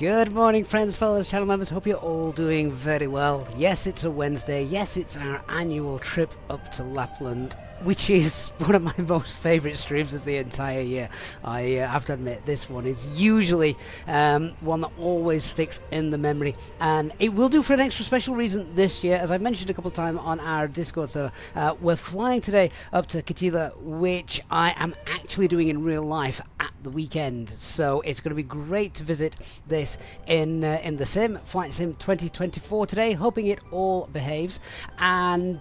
Good morning, friends, followers, channel members. Hope you're all doing very well. Yes, it's a Wednesday. Yes, it's our annual trip up to Lapland, which is one of my most favourite streams of the entire year. I have to admit, this one is usually one that always sticks in the memory, and it will do for an extra special reason this year. As I mentioned a couple of times on our Discord server, we're flying today up to Katila, which I am actually doing in real life at the weekend. So it's going to be great to visit this in the sim, Flight Sim 2024 today, hoping it all behaves, and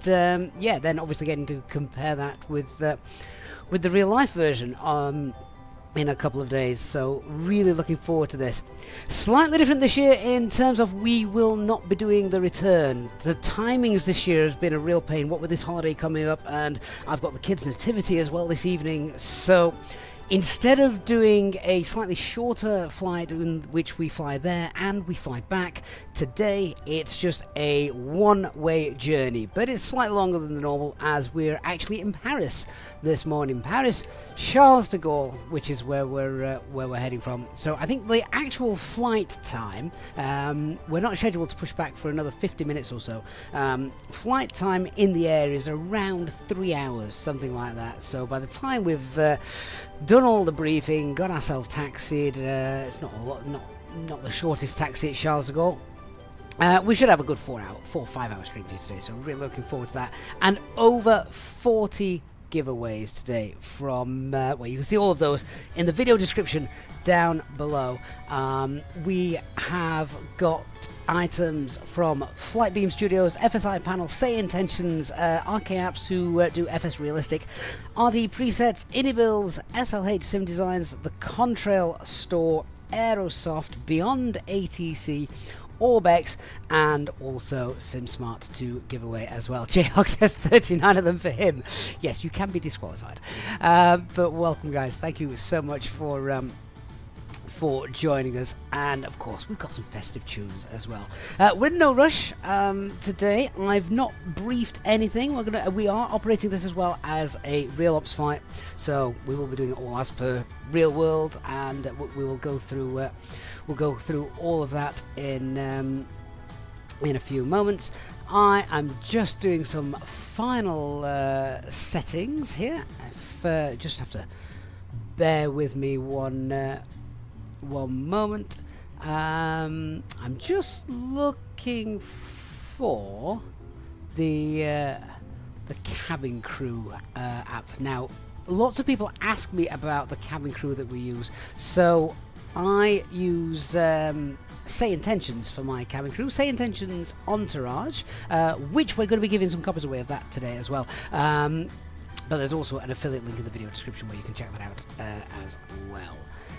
yeah, then obviously getting to compare that with the real life version in a couple of days. So really looking forward to this. Slightly different this year in terms of we will not be doing the return. The timings this year has been a real pain, what with this holiday coming up, and I've got the kids' nativity as well this evening. So instead of doing a slightly shorter flight in which we fly there and we fly back, today it's just a one-way journey, but it's slightly longer than the normal as we're actually in Paris this morning. Paris, Charles de Gaulle, which is where we're heading from. So I think the actual flight time, we're not scheduled to push back for another 50 minutes or so. Flight time in the air is around 3 hours, something like that. So by the time we've done all the briefing, got ourselves taxied, it's not a lot, not the shortest taxi at Charles de Gaulle. We should have a good 4 or 5 hour stream for you today, so really looking forward to that. And over 40 giveaways today from well, you can see all of those in the video description down below. We have got items from Flightbeam Studios, FSI Panel, Say Intentions, RK Apps who do FS Realistic, RD Presets, Inibills, SLH Sim Designs, the Contrail Store, Aerosoft, Beyond ATC, Orbex, and also SimSmart to give away as well. Jayhawk says 39 of them for him. Yes, you can be disqualified. But welcome, guys. Thank you so much for joining us, and of course we've got some festive tunes as well. We're in no rush today. I've not briefed anything. We are operating this as well as a real ops flight, so we will be doing it all as per real world, and we will go through all of that in a few moments. I am just doing some final settings here. Just have to bear with me one moment. I'm just looking for the cabin crew app. Now, lots of people ask me about the cabin crew that we use, so I use Say Intentions for my cabin crew, Say Intentions Entourage, which we're going to be giving some copies away of that today as well. But there's also an affiliate link in the video description where you can check that out as well.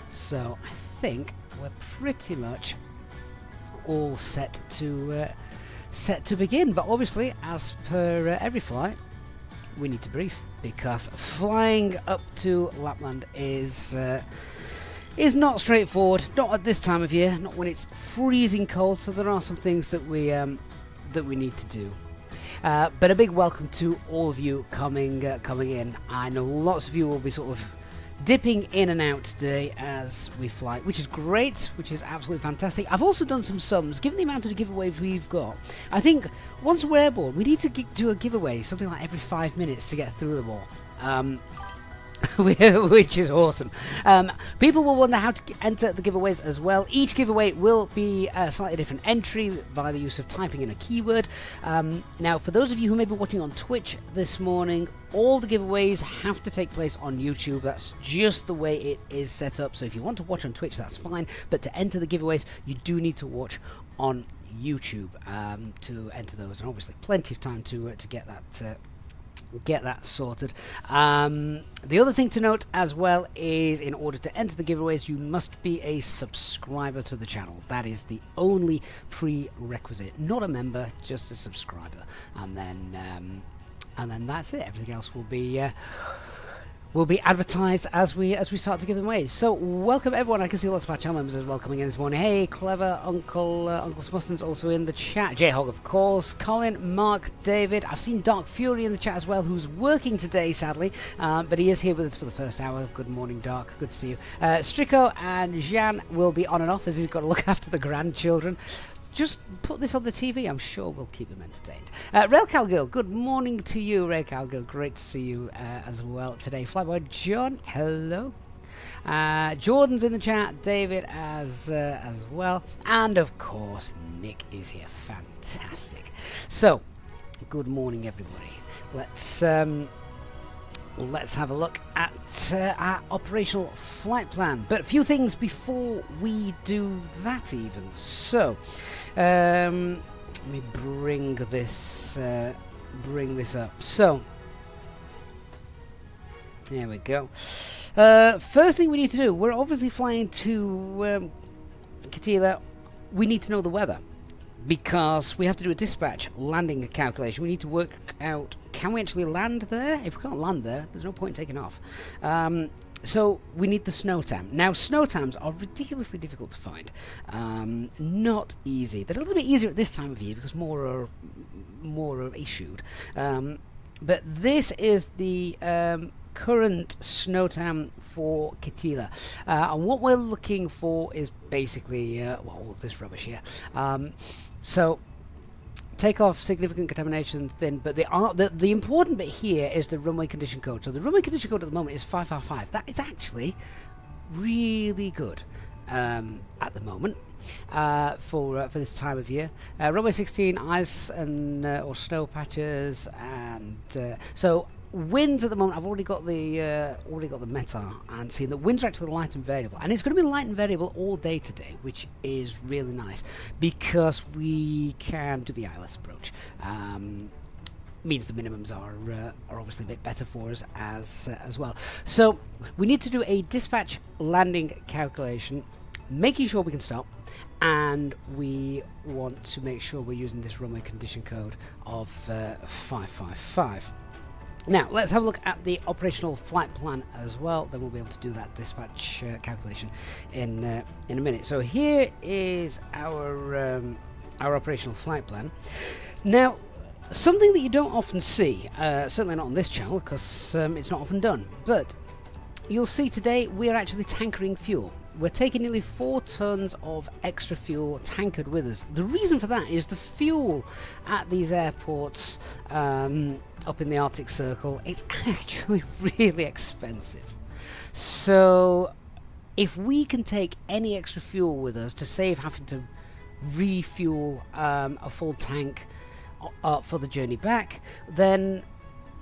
So I think we're pretty much all set to begin. But obviously, as per every flight, we need to brief, because flying up to Lapland is not straightforward. Not at this time of year, not when it's freezing cold. So there are some things that we need to do. But a big welcome to all of you coming in. I know lots of you will be sort of dipping in and out today as we fly, which is great, which is absolutely fantastic. I've also done some sums, given the amount of giveaways we've got. I think once we're airborne, we need to do a giveaway, something like every 5 minutes to get through them all. Which is awesome. People will wonder how to enter the giveaways as well. Each giveaway will be a slightly different entry via the use of typing in a keyword. Now, for those of you who may be watching on Twitch this morning, all the giveaways have to take place on YouTube. That's just the way it is set up. So if you want to watch on Twitch, that's fine. But to enter the giveaways, you do need to watch on YouTube to enter those. And obviously, plenty of time to get that sorted. The other thing to note as well is, in order to enter the giveaways, you must be a subscriber to the channel. That is the only prerequisite. Not a member, just a subscriber, and then that's it. Everything else will be will be advertised as we start to give them away. So welcome everyone. I can see lots of our channel members as well coming in this morning. Hey, Clever, Uncle Smuston's also in the chat. J-Hog, of course. Colin, Mark, David. I've seen Dark Fury in the chat as well, who's working today, sadly, but he is here with us for the first hour. Good morning, Dark. Good to see you. Strico and Jean will be on and off as he's got to look after the grandchildren. Just put this on the TV, I'm sure we'll keep them entertained. Rail Cowgirl, good morning to you, Rail Cowgirl. Great to see you as well today. Flyboy John, hello. Jordan's in the chat, David as well. And of course, Nick is here. Fantastic. So, good morning, everybody. Let's have a look at our operational flight plan. But a few things before we do that even. So, let me bring this up. So, there we go. First thing we need to do, we're obviously flying to Katila. We need to know the weather, because we have to do a dispatch landing calculation. We need to work out, can we actually land there? If we can't land there, there's no point in taking off. So we need the snow tam. Now, snow tams are ridiculously difficult to find. Not easy. They're a little bit easier at this time of year because more are issued. But this is the current snow tam for Katila. And what we're looking for is basically all of this rubbish here. So, Takeoff, significant contamination, thin, but the important bit here is the runway condition code. So the runway condition code at the moment is 555. That is actually really good at the moment for this time of year. Runway 16, ice and or snow patches, and so winds at the moment. I've already got the METAR and seen that winds are actually light and variable, and it's going to be light and variable all day today, which is really nice because we can do the ILS approach. Means the minimums are obviously a bit better for us as well. So we need to do a dispatch landing calculation, making sure we can stop, and we want to make sure we're using this runway condition code of 555. Now, let's have a look at the operational flight plan as well. Then we'll be able to do that dispatch calculation in a minute. So here is our operational flight plan. Now, something that you don't often see, certainly not on this channel because it's not often done, but you'll see today we are actually tankering fuel. We're taking nearly 4 tons of extra fuel tankered with us. The reason for that is the fuel at these airports up in the Arctic Circle, it's actually really expensive. So if we can take any extra fuel with us to save having to refuel a full tank for the journey back, then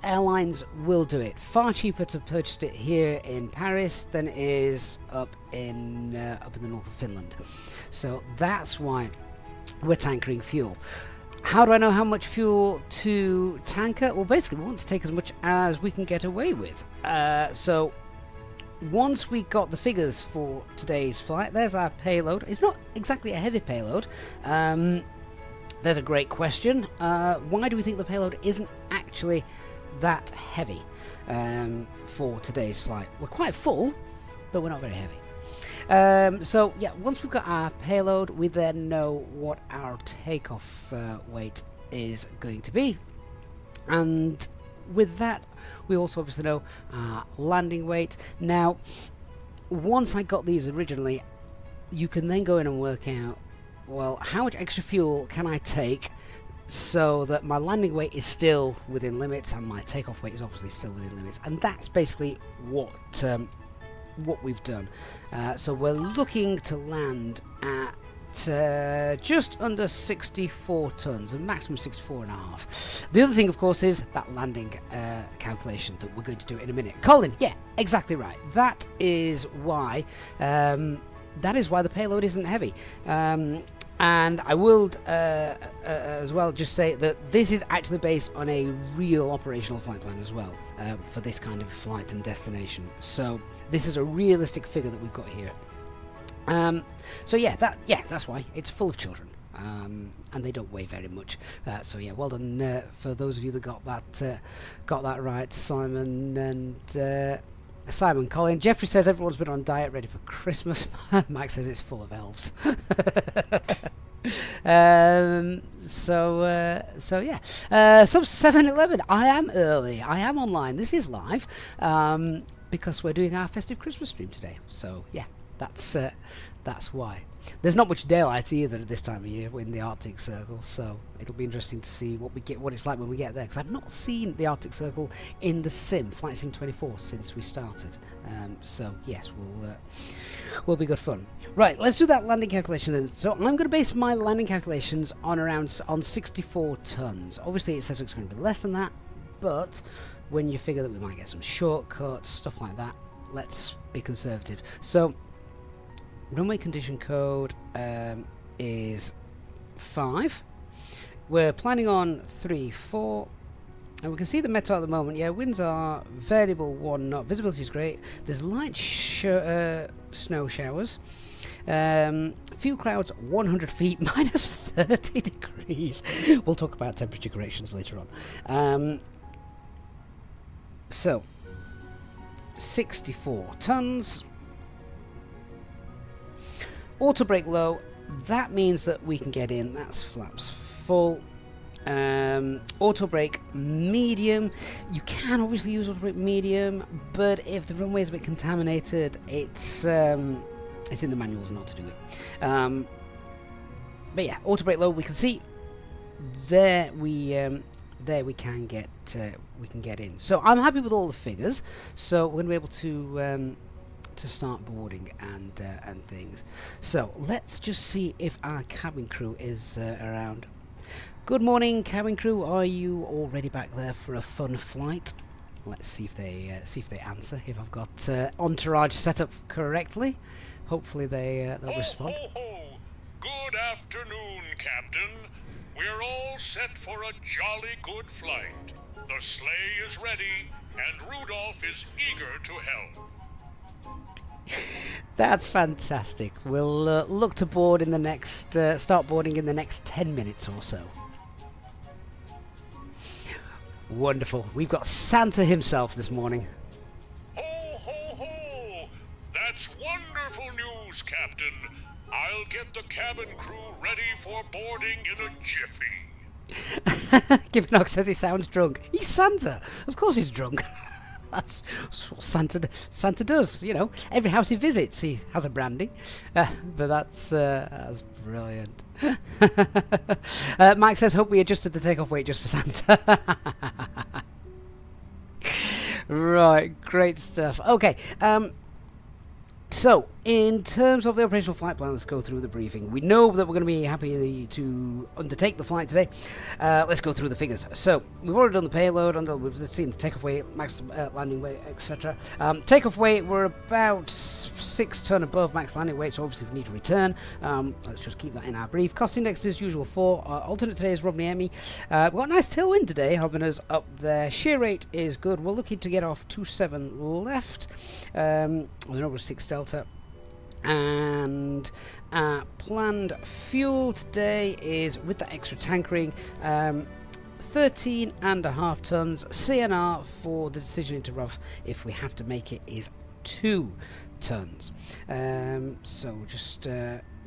airlines will do it. Far cheaper to purchase it here in Paris than it is up in the north of Finland. So that's why we're tankering fuel. How do I know how much fuel to tanker? Well, basically we want to take as much as we can get away with. So once we got the figures for today's flight, there's our payload. It's not exactly a heavy payload. There's a great question. Why do we think the payload isn't actually that heavy for today's flight? We're quite full, but we're not very heavy. So yeah, once we've got our payload, we then know what our takeoff weight is going to be, and with that we also obviously know our landing weight. Now, once I got these originally, you can then go in and work out, well, how much extra fuel can I take so that my landing weight is still within limits and my takeoff weight is obviously still within limits. And that's basically what we've done. So we're looking to land at just under 64 tons, a maximum 64 and a half. The other thing, of course, is that landing calculation that we're going to do in a minute. Colin, yeah, exactly right. That is why the payload isn't heavy. And I will as well just say that this is actually based on a real operational flight plan as well for this kind of flight and destination. So this is a realistic figure that we've got here. So that's why it's full of children, and they don't weigh very much. So yeah, well done for those of you that got that right, Simon and Simon Collin. Jeffrey says everyone's been on diet ready for Christmas. Mike says it's full of elves. So yeah. Sub 7-Eleven. I am early. I am online. This is live. Because we're doing our festive Christmas stream today. So yeah, that's why. There's not much daylight either at this time of year in the Arctic Circle, so it'll be interesting to see what it's like when we get there. Because I've not seen the Arctic Circle in the sim, Flight Sim 24, since we started. So yes, will be good fun. Right, let's do that landing calculation then. So I'm going to base my landing calculations on 64 tons. Obviously, it says it's going to be less than that, but when you figure that we might get some shortcuts, stuff like that, let's be conservative. So runway condition code is 5. We're planning on 3-4, and we can see the METAR at the moment. Yeah, winds are variable 1 knot. Visibility is great. There's light snow showers. Few clouds 100 feet, minus 30 degrees. We'll talk about temperature corrections later on. So 64 tons. Auto brake low, that means that we can get in. That's flaps full. Auto brake medium, you can obviously use auto brake medium, but if the runway is a bit contaminated, it's in the manuals not to do it. But yeah, auto brake low, we can see there we can get in. So I'm happy with all the figures. So we're going to be able to start boarding and things. So let's just see if our cabin crew is around. Good morning, cabin crew. Are you already back there for a fun flight? Let's see if they answer. If I've got entourage set up correctly, hopefully they'll respond. Ho, ho, ho. Good afternoon, Captain. We're all set for a jolly good flight. The sleigh is ready, and Rudolph is eager to help. That's fantastic. We'll look to board in the next start boarding in the next 10 minutes or so. Wonderful. We've got Santa himself this morning. Ho, ho, ho! That's wonderful news, Captain. I'll get the cabin crew ready for boarding in a jiffy. Gibbinox says he sounds drunk. He's Santa. Of course he's drunk. That's what Santa does, you know. Every house he visits, he has a brandy. But that's brilliant. Mike says, hope we adjusted the takeoff weight just for Santa. Right, great stuff. Okay, so in terms of the operational flight plan, let's go through the briefing. We know that we're going to be happy to undertake the flight today. Let's go through the figures. So we've already done the payload, we've seen the takeoff weight, max landing weight, etc. Takeoff weight, we're about 6 ton above max landing weight, so obviously we need to return. Let's just keep that in our brief. Cost index is usual 4. Alternate today is Rob Niemi. We've got a nice tailwind today, helping us up there. Shear rate is good. We're looking to get off 27 left. We're over 6 delta. And our planned fuel today is, with the extra tankering, 13.5 tons. CNR for the decision into rough, if we have to make it, is 2 tons. So just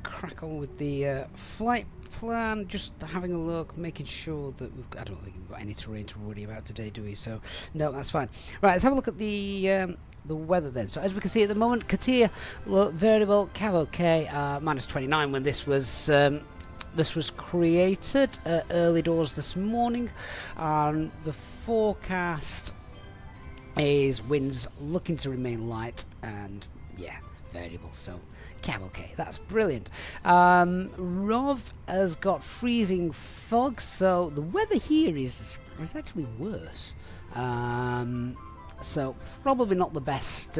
crack on with the flight plan, just having a look, making sure that I don't think we've got any terrain to worry about today, do we? So no, that's fine. Right, let's have a look at the weather then. So as we can see at the moment, Katia variable, Cav okay, minus 29 when this was created early doors this morning. The forecast is winds looking to remain light and yeah, variable. So Cav okay, that's brilliant. Rov has got freezing fog, so the weather here is actually worse. So probably not the best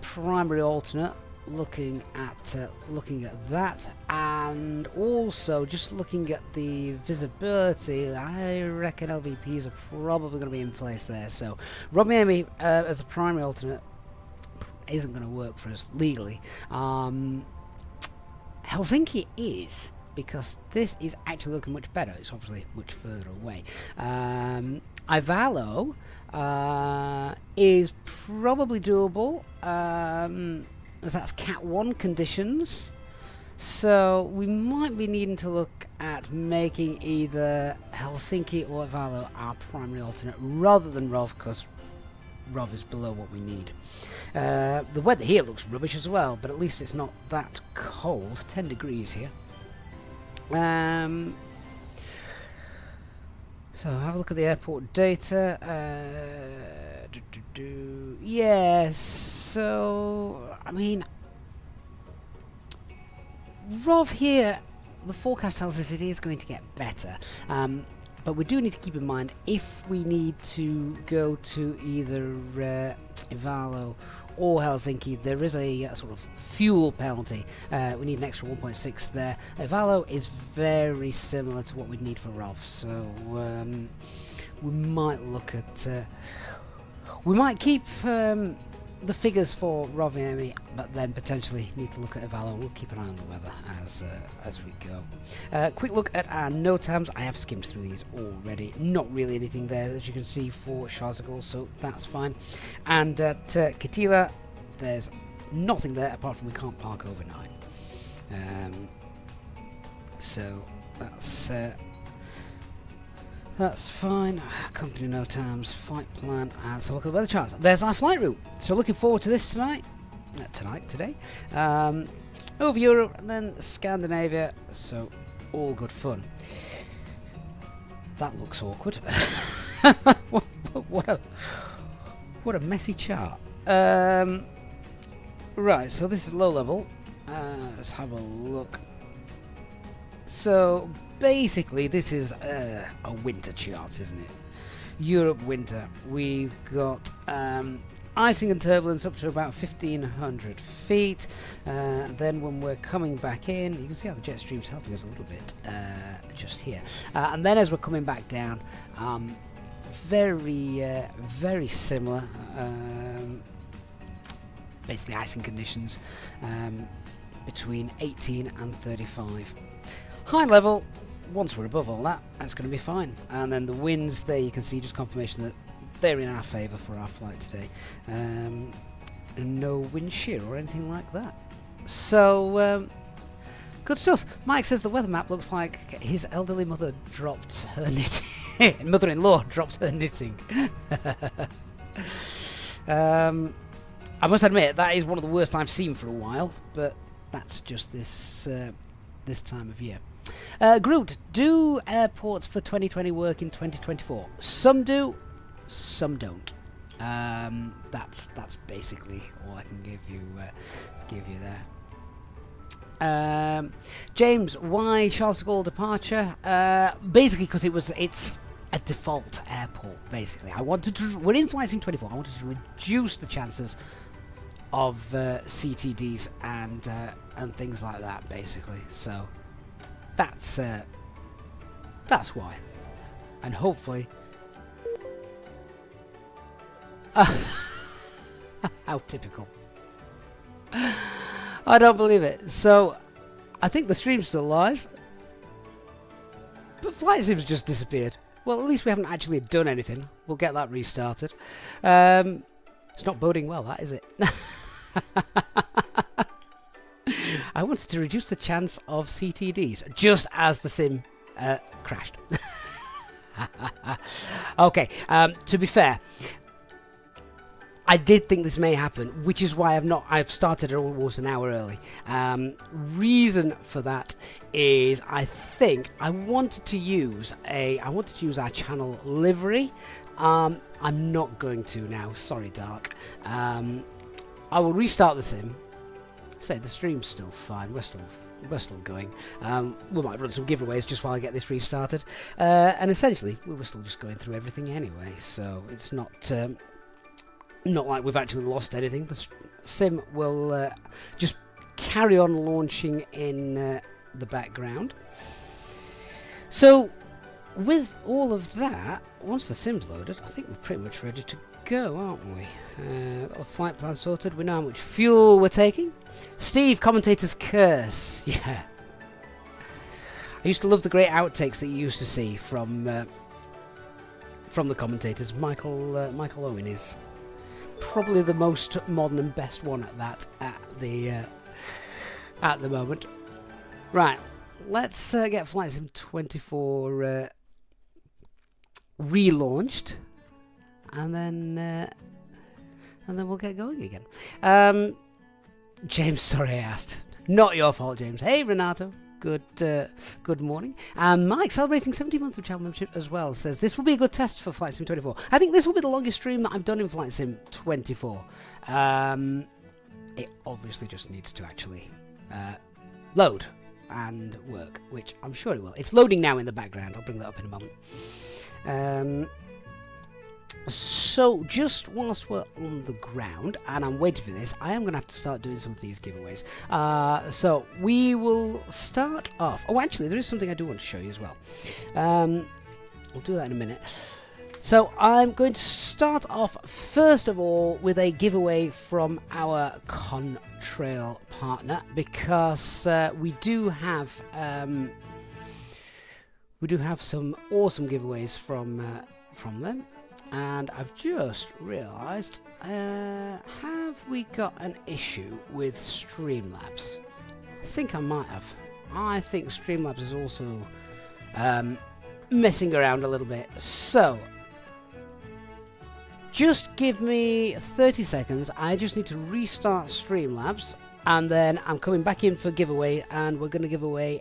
primary alternate. Looking at that, and also just looking at the visibility, I reckon LVPs are probably going to be in place there. So Rob Miami as a primary alternate isn't going to work for us legally. Helsinki is, because this is actually looking much better. It's obviously much further away. Ivalo is probably doable, as that's Cat 1 conditions. So we might be needing to look at making either Helsinki or Ivalo our primary alternate rather than Rov, because Rov is below what we need. The weather here looks rubbish as well, but at least it's not that cold. 10 degrees here. So have a look at the airport data. Yes, so I mean, Rov here, the forecast tells us it is going to get better, but we do need to keep in mind if we need to go to either Ivalo or Helsinki, there is a sort of fuel penalty. We need an extra 1.6 there. Ivalo is very similar to what we'd need for Rov, so we might look at... we might keep the figures for Rov and Amy, but then potentially need to look at Ivalo. We'll keep an eye on the weather as we go. Quick look at our NOTAMs. I have skimmed through these already. Not really anything there, as you can see, for Charles de Gaulle, so that's fine. And at Kitila, there's nothing there apart from we can't park overnight. So that's fine. Company NOTAMs, flight plan, and so look at the weather charts. There's our flight route. So looking forward to this today. Over Europe and then Scandinavia. So all good fun. That looks awkward. what a messy chart. Right, so this is low level. Let's have a look. So basically this is a winter chart, isn't it? Europe winter. We've got icing and turbulence up to about 1,500 feet. Then when we're coming back in, you can see how the jet stream's helping us a little bit just here. And then as we're coming back down, very similar. Basically icing conditions between 18 and 35. High level, once we're above all that, that's going to be fine. And then the winds there, you can see just confirmation that they're in our favour for our flight today. And no wind shear or anything like that. So, good stuff. Mike says the weather map looks like his elderly mother dropped her knitting. Mother-in-law dropped her knitting. I must admit, that is one of the worst I've seen for a while, but that's just this time of year. Groot, do airports for 2020 work in 2024? Some do, some don't. That's basically all I can give you there. James, why Charles de Gaulle departure? Basically because it's a default airport. Basically, we're in Flight Sim 24. I wanted to reduce the chances of CTDs and things like that. Basically, so that's why, and hopefully. How typical. I don't believe it. So, I think the stream's still live. But Flight Sim's just disappeared. Well, at least we haven't actually done anything. We'll get that restarted. It's not boding well, that, is it? I wanted to reduce the chance of CTDs, just as the sim crashed. Okay, to be fair, I did think this may happen, which is why I've started almost an hour early. Reason for that is I think I wanted to use our channel livery. I'm not going to now. Sorry, Dark. I will restart the sim. Say the stream's still fine. We're still going. We might run some giveaways just while I get this restarted. And essentially, we were still just going through everything anyway, so it's not like we've actually lost anything. The sim will just carry on launching in the background. So, with all of that, once the sim's loaded, I think we're pretty much ready to go, aren't we? Got the flight plan sorted. We know how much fuel we're taking. Steve, commentator's curse. Yeah. I used to love the great outtakes that you used to see from from the commentators. Michael Owen is probably the most modern and best one at that at the moment. Right, let's get Flight Sim 24 relaunched, and then we'll get going again. James, sorry I asked. Not your fault, James. Hey, Renato. Good morning. Mike, celebrating 17 months of channel membership as well, says this will be a good test for Flight Sim 24. I think this will be the longest stream that I've done in Flight Sim 24. It obviously just needs to actually load and work, which I'm sure it will. It's loading now in the background. I'll bring that up in a moment. So, just whilst we're on the ground, and I'm waiting for this, I am going to have to start doing some of these giveaways. So, we will start off... Oh, actually, there is something I do want to show you as well. We'll do that in a minute. So, I'm going to start off, first of all, with a giveaway from our Contrail partner, because we do have some awesome giveaways from them. And I've just realised, have we got an issue with Streamlabs? I think I might have. I think Streamlabs is also messing around a little bit. So, just give me 30 seconds. I just need to restart Streamlabs, and then I'm coming back in for giveaway, and we're going to give away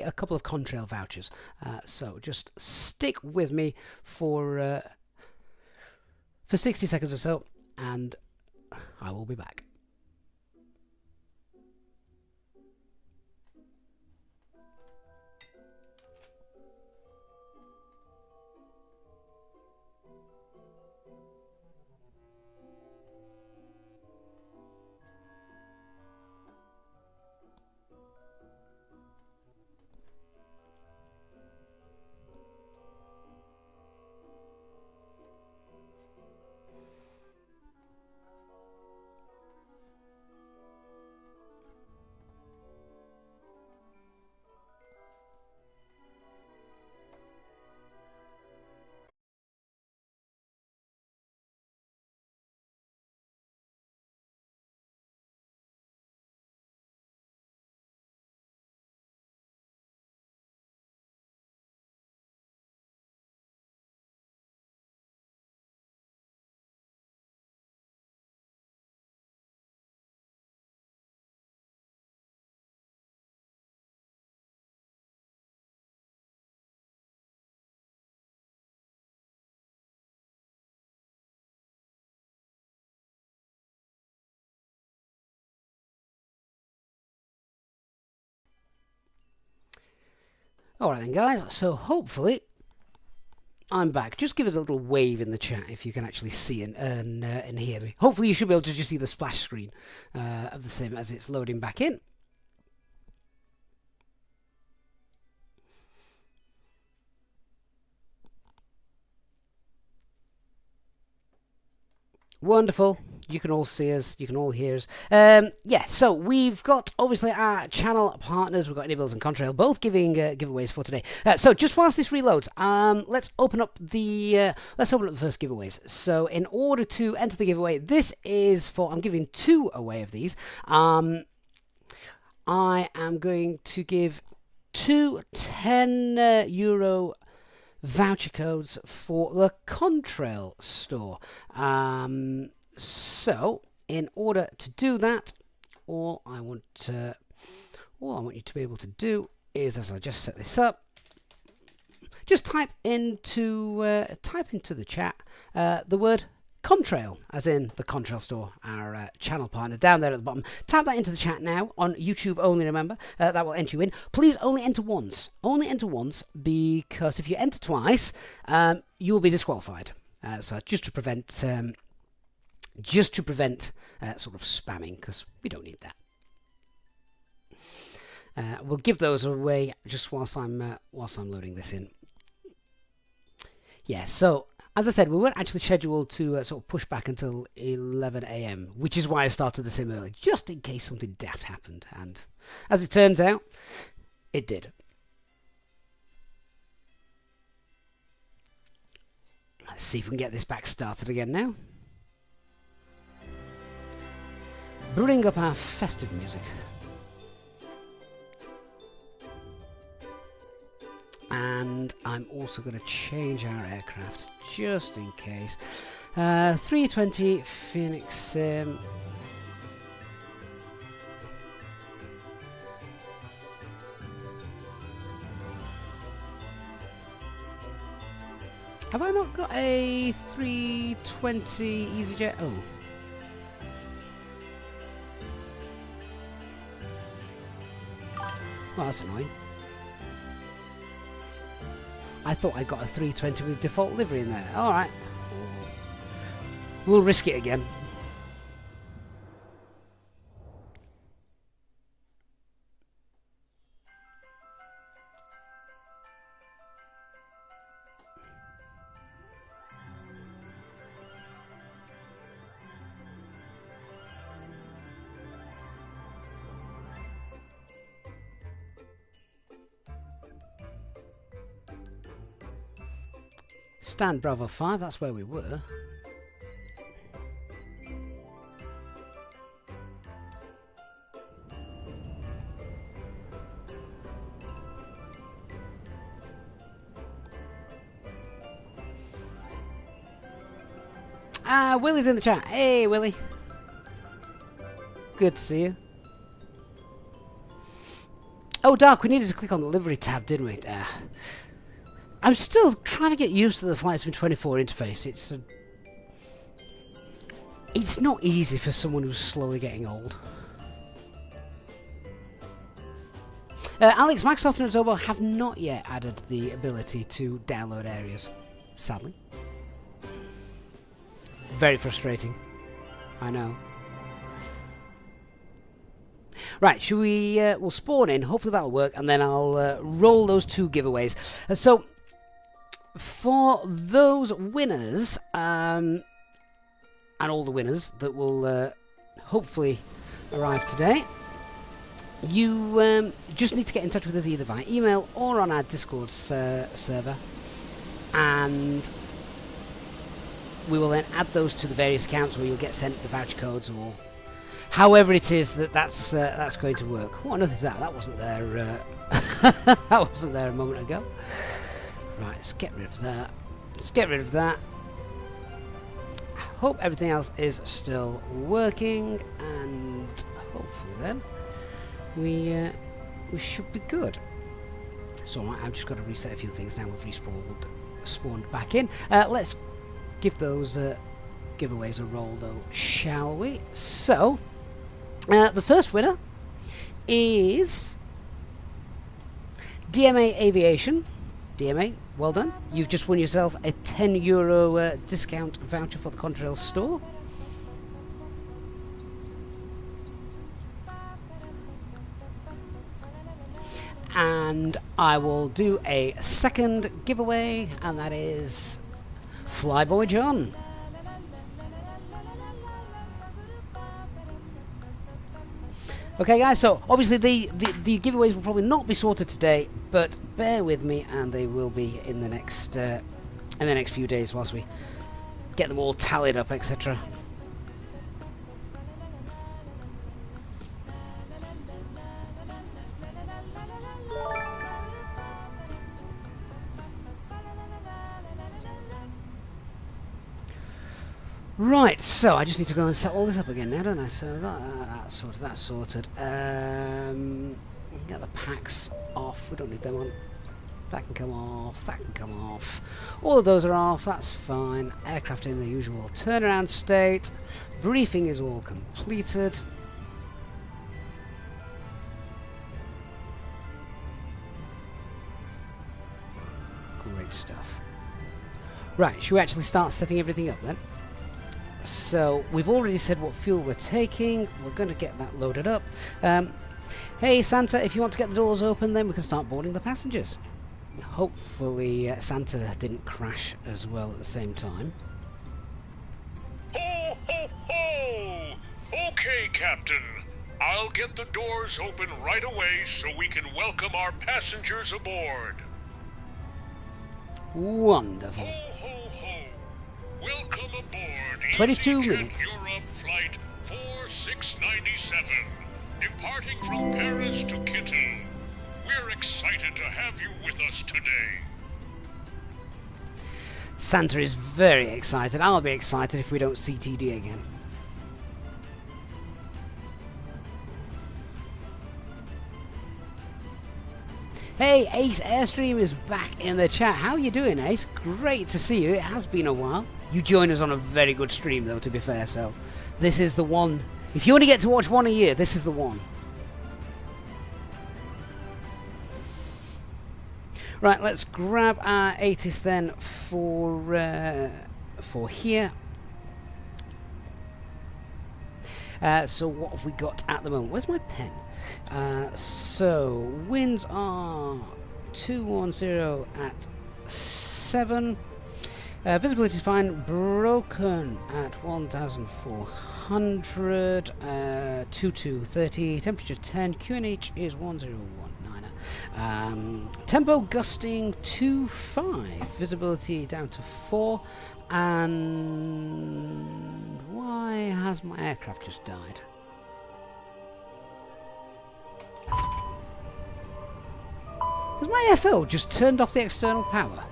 a couple of Contrail vouchers. So just stick with me for 60 seconds or so, and I will be back. Alright then, guys, so hopefully I'm back. Just give us a little wave in the chat if you can actually see and hear me. Hopefully you should be able to just see the splash screen of the sim as it's loading back in. Wonderful. You can all see us. You can all hear us. Yeah, so we've got, obviously, our channel partners. We've got Nibbles and Contrail both giving giveaways for today. So just whilst this reloads, let's open up the first giveaways. So in order to enter the giveaway, this is for, I'm giving 2 away of these. I am going to give 2 €10 voucher codes for the Contrail store. So, in order to do that, all I want you to be able to do is, as I just set this up, just type into the chat the word Contrail, as in the Contrail store, our channel partner, down there at the bottom. Type that into the chat now, on YouTube only, remember. That will enter you in. Please only enter once. Only enter once, because if you enter twice, you will be disqualified. So just to prevent sort of spamming, because we don't need that. We'll give those away just whilst I'm loading this in. Yeah, so as I said, we weren't actually scheduled to sort of push back until 11 AM, which is why I started the sim early, just in case something daft happened. And as it turns out, it did. See if we can get this back started again now. Bring up our festive music. And I'm also going to change our aircraft just in case. 320 Phoenix Sim. Have I not got a 320 EasyJet? Oh. Well, that's annoying. I thought I got a 320 with default livery in there. Alright. We'll risk it again. Stand Bravo 5, that's where we were. Ah, Willie's in the chat. Hey, Willie. Good to see you. Oh, Dark, we needed to click on the livery tab, didn't we? I'm still trying to get used to the Flight Sim 24 interface. It's not easy for someone who's slowly getting old. Alex, Microsoft and Adobe have not yet added the ability to download areas, sadly. Very frustrating. I know. Right, should we... we'll spawn in, hopefully that'll work, and then I'll roll those two giveaways. So, for those winners, and all the winners that will hopefully arrive today, you just need to get in touch with us either via email or on our Discord server, and we will then add those to the various accounts, or you'll get sent the voucher codes, or however it is that's going to work. What on earth is that? That wasn't there. That wasn't there a moment ago. Right, let's get rid of that. Let's get rid of that. I hope everything else is still working, and hopefully then we should be good. So I'm just going to reset a few things now. We've spawned back in. Let's give those giveaways a roll, though, shall we? So the first winner is DMA Aviation. DMA, well done. You've just won yourself a €10 discount voucher for the Contrails store. And I will do a second giveaway, and that is Flyboy John. Okay, guys, so obviously the giveaways will probably not be sorted today, but bear with me, and they will be in the next few days whilst we get them all tallied up, etc. Right, so I just need to go and set all this up again now, don't I? So I've got that sorted. Get the packs off. We don't need them on. That can come off. That can come off. All of those are off. That's fine. Aircraft in the usual turnaround state. Briefing is all completed. Great stuff. Right, should we actually start setting everything up then? So we've already said what fuel we're taking. We're going to get that loaded up. Hey Santa, if you want to get the doors open, then we can start boarding the passengers. Hopefully Santa didn't crash as well at the same time. Ho, ho, ho! Okay, Captain. I'll get the doors open right away so we can welcome our passengers aboard. Wonderful. Ho, ho, ho! Welcome aboard 22 EasyJet minutes. Europe Flight 4697, departing from Paris to Kittel. We're excited to have you with us today. Santa is very excited. I'll be excited if we don't CTD again. Hey, Ace Airstream is back in the chat. How are you doing, Ace? Great to see you. It has been a while. You join us on a very good stream, though, to be fair, so this is the one. If you only get to watch one a year, this is the one. Right, let's grab our 80s then for here. So what have we got at the moment? Where's my pen? So winds are 210 at 7. Visibility is fine. Broken at 1,400. 2230. Temperature 10. QNH is 1019. Tempo gusting 2.5. Visibility down to 4. And why has my aircraft just died? Has my FO just turned off the external power?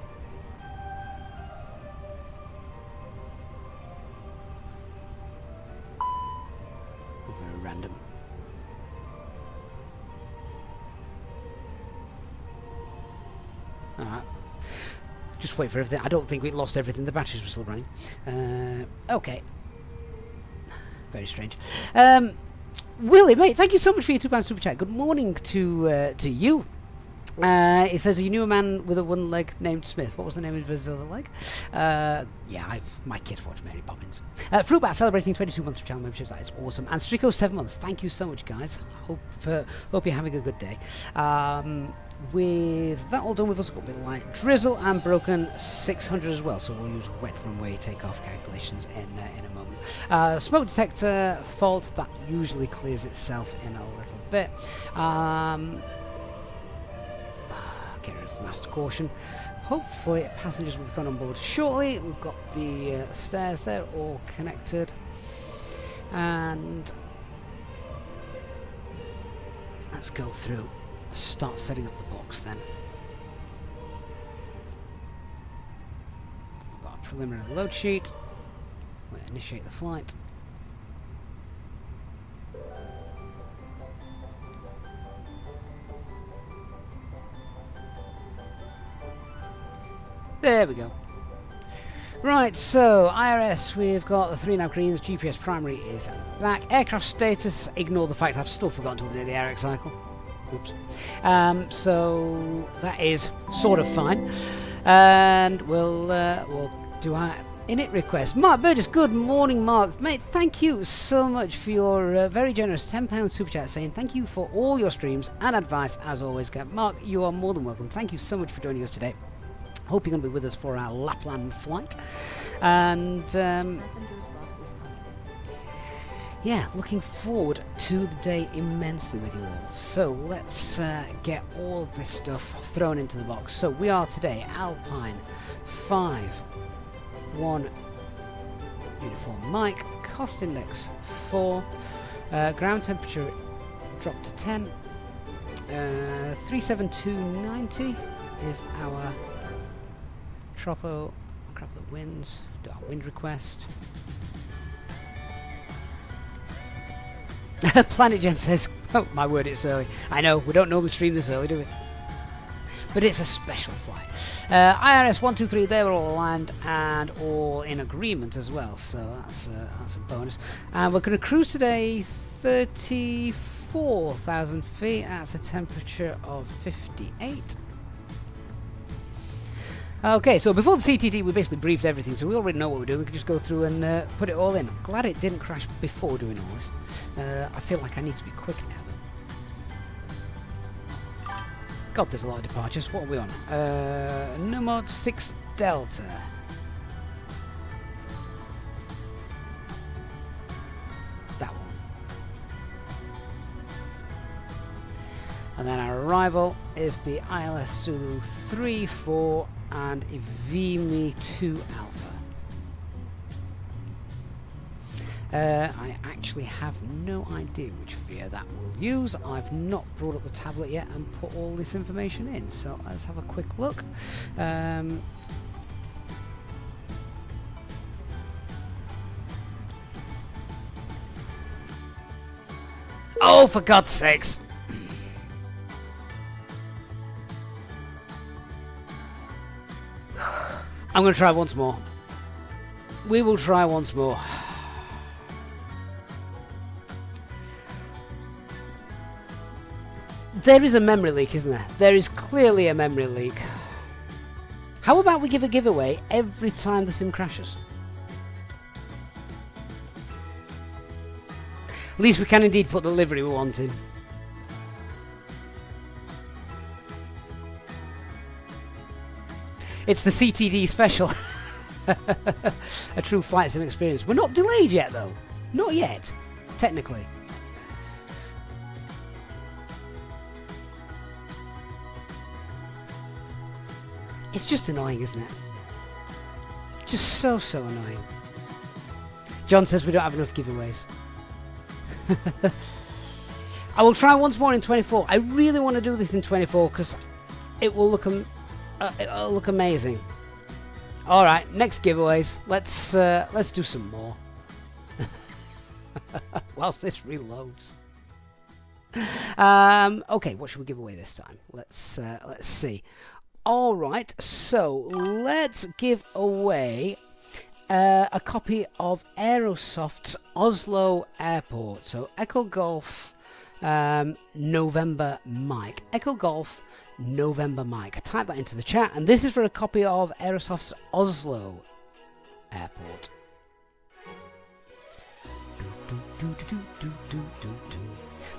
Very random. Alright. Just wait for everything. I don't think we lost everything. The batteries were still running. Okay. Very strange. Willie, mate, thank you so much for your £2 super chat. Good morning to you. It says, you knew a man with a one leg named Smith. What was the name of his other leg? Yeah, my kids watch Mary Poppins. Fruitbat celebrating 22 months of channel memberships. That is awesome. And Strico 7 months. Thank you so much, guys. Hope you're having a good day. With that all done, we've also got a bit of light drizzle and broken 600 as well. So we'll use wet runway takeoff calculations in a moment. Smoke detector fault, that usually clears itself in a little bit. Get rid of the master caution. Hopefully passengers will be coming on board shortly. We've got the stairs there all connected, and let's go through, start setting up the box then. We've got a preliminary load sheet. We'll initiate the flight. There we go. Right, so IRS, we've got the 3 nav greens. GPS primary is back. Aircraft status, ignore the fact I've still forgotten to update the ARX cycle. Oops. So that is sort of fine. And we'll do our init request. Mark Burgess, good morning, Mark. Mate, thank you so much for your very generous £10 super chat, saying thank you for all your streams and advice as always. Mark, you are more than welcome. Thank you so much for joining us today. Hope you're going to be with us for our Lapland flight. And yeah, looking forward to the day immensely with you all. So let's get all of this stuff thrown into the box. So we are today Alpine 5-1 uniform Mike, cost index 4, ground temperature dropped to 10, 37290 is our Tropo. Grab the winds, do our wind request. Planet Gen says, oh my word, it's early. I know, we don't normally stream this early, do we? But it's a special flight. IRS 123, they were all aligned and all in agreement as well, so that's a bonus. And we're going to cruise today 34,000 feet. That's a temperature of 58. Okay, so before the CTD we basically briefed everything, so we already know what we're doing. We can just go through and put it all in. I'm glad it didn't crash before doing all this. I feel like I need to be quick now. God, there's a lot of departures. What are we on? Nomad 6 Delta. That one. And then our arrival is the ILS Zulu 3-4 and Ivimi 2 Alpha. I actually have no idea which VIA that will use. I've not brought up the tablet yet and put all this information in, so let's have a quick look. Oh, for God's sakes! I'm going to try once more. We will try once more. There is a memory leak, isn't there? There is clearly a memory leak. How about we give a giveaway every time the sim crashes? At least we can indeed put the livery we want in. It's the CTD special. A true flight sim experience. We're not delayed yet, though. Not yet, technically. It's just annoying, isn't it? Just so annoying. John says we don't have enough giveaways. I will try once more in 24. I really want to do this in 24 because it will look it'll look amazing. All right, next giveaways. Let's do some more. Whilst this reloads. Okay, what should we give away this time? Let's see. All right, so let's give away a copy of Aerosoft's Oslo Airport. So Echo Golf November Mike. Echo Golf November Mike. Type that into the chat, and this is for a copy of Aerosoft's Oslo Airport.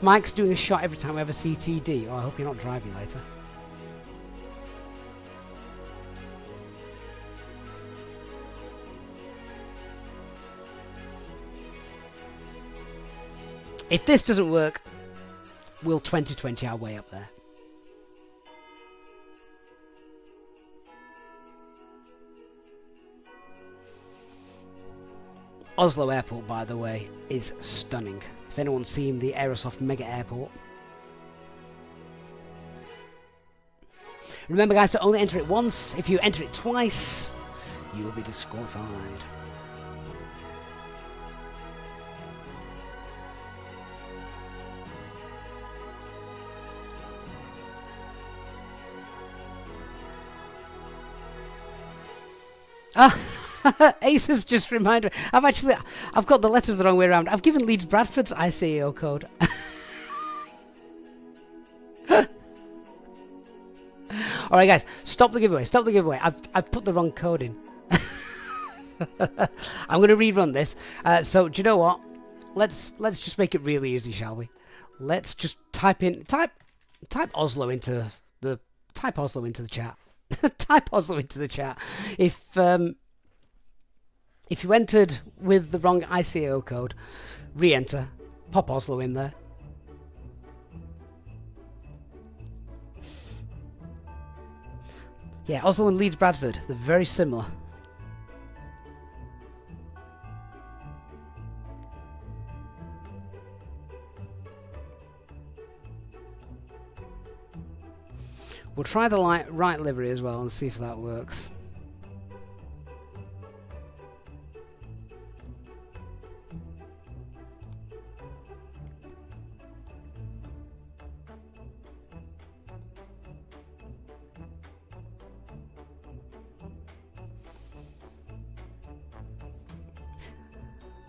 Mike's doing a shot every time we have a CTD. Oh, I hope you're not driving later. If this doesn't work, we'll 2020 our way up there. Oslo Airport, by the way, is stunning. If anyone's seen the Aerosoft Mega Airport. Remember, guys, to only enter it once. If you enter it twice, you will be disqualified. Ace has just reminded me. I've got the letters the wrong way around. I've given Leeds Bradford's ICAO code. All right, guys, stop the giveaway. Stop the giveaway. I've put the wrong code in. I'm going to rerun this. So do you know what? Let's just make it really easy, shall we? Let's just type Oslo into the chat. Type Oslo into the chat. If you entered with the wrong ICAO code, re-enter, pop Oslo in there. Yeah, Oslo and Leeds Bradford, they're very similar. We'll try the right livery as well and see if that works.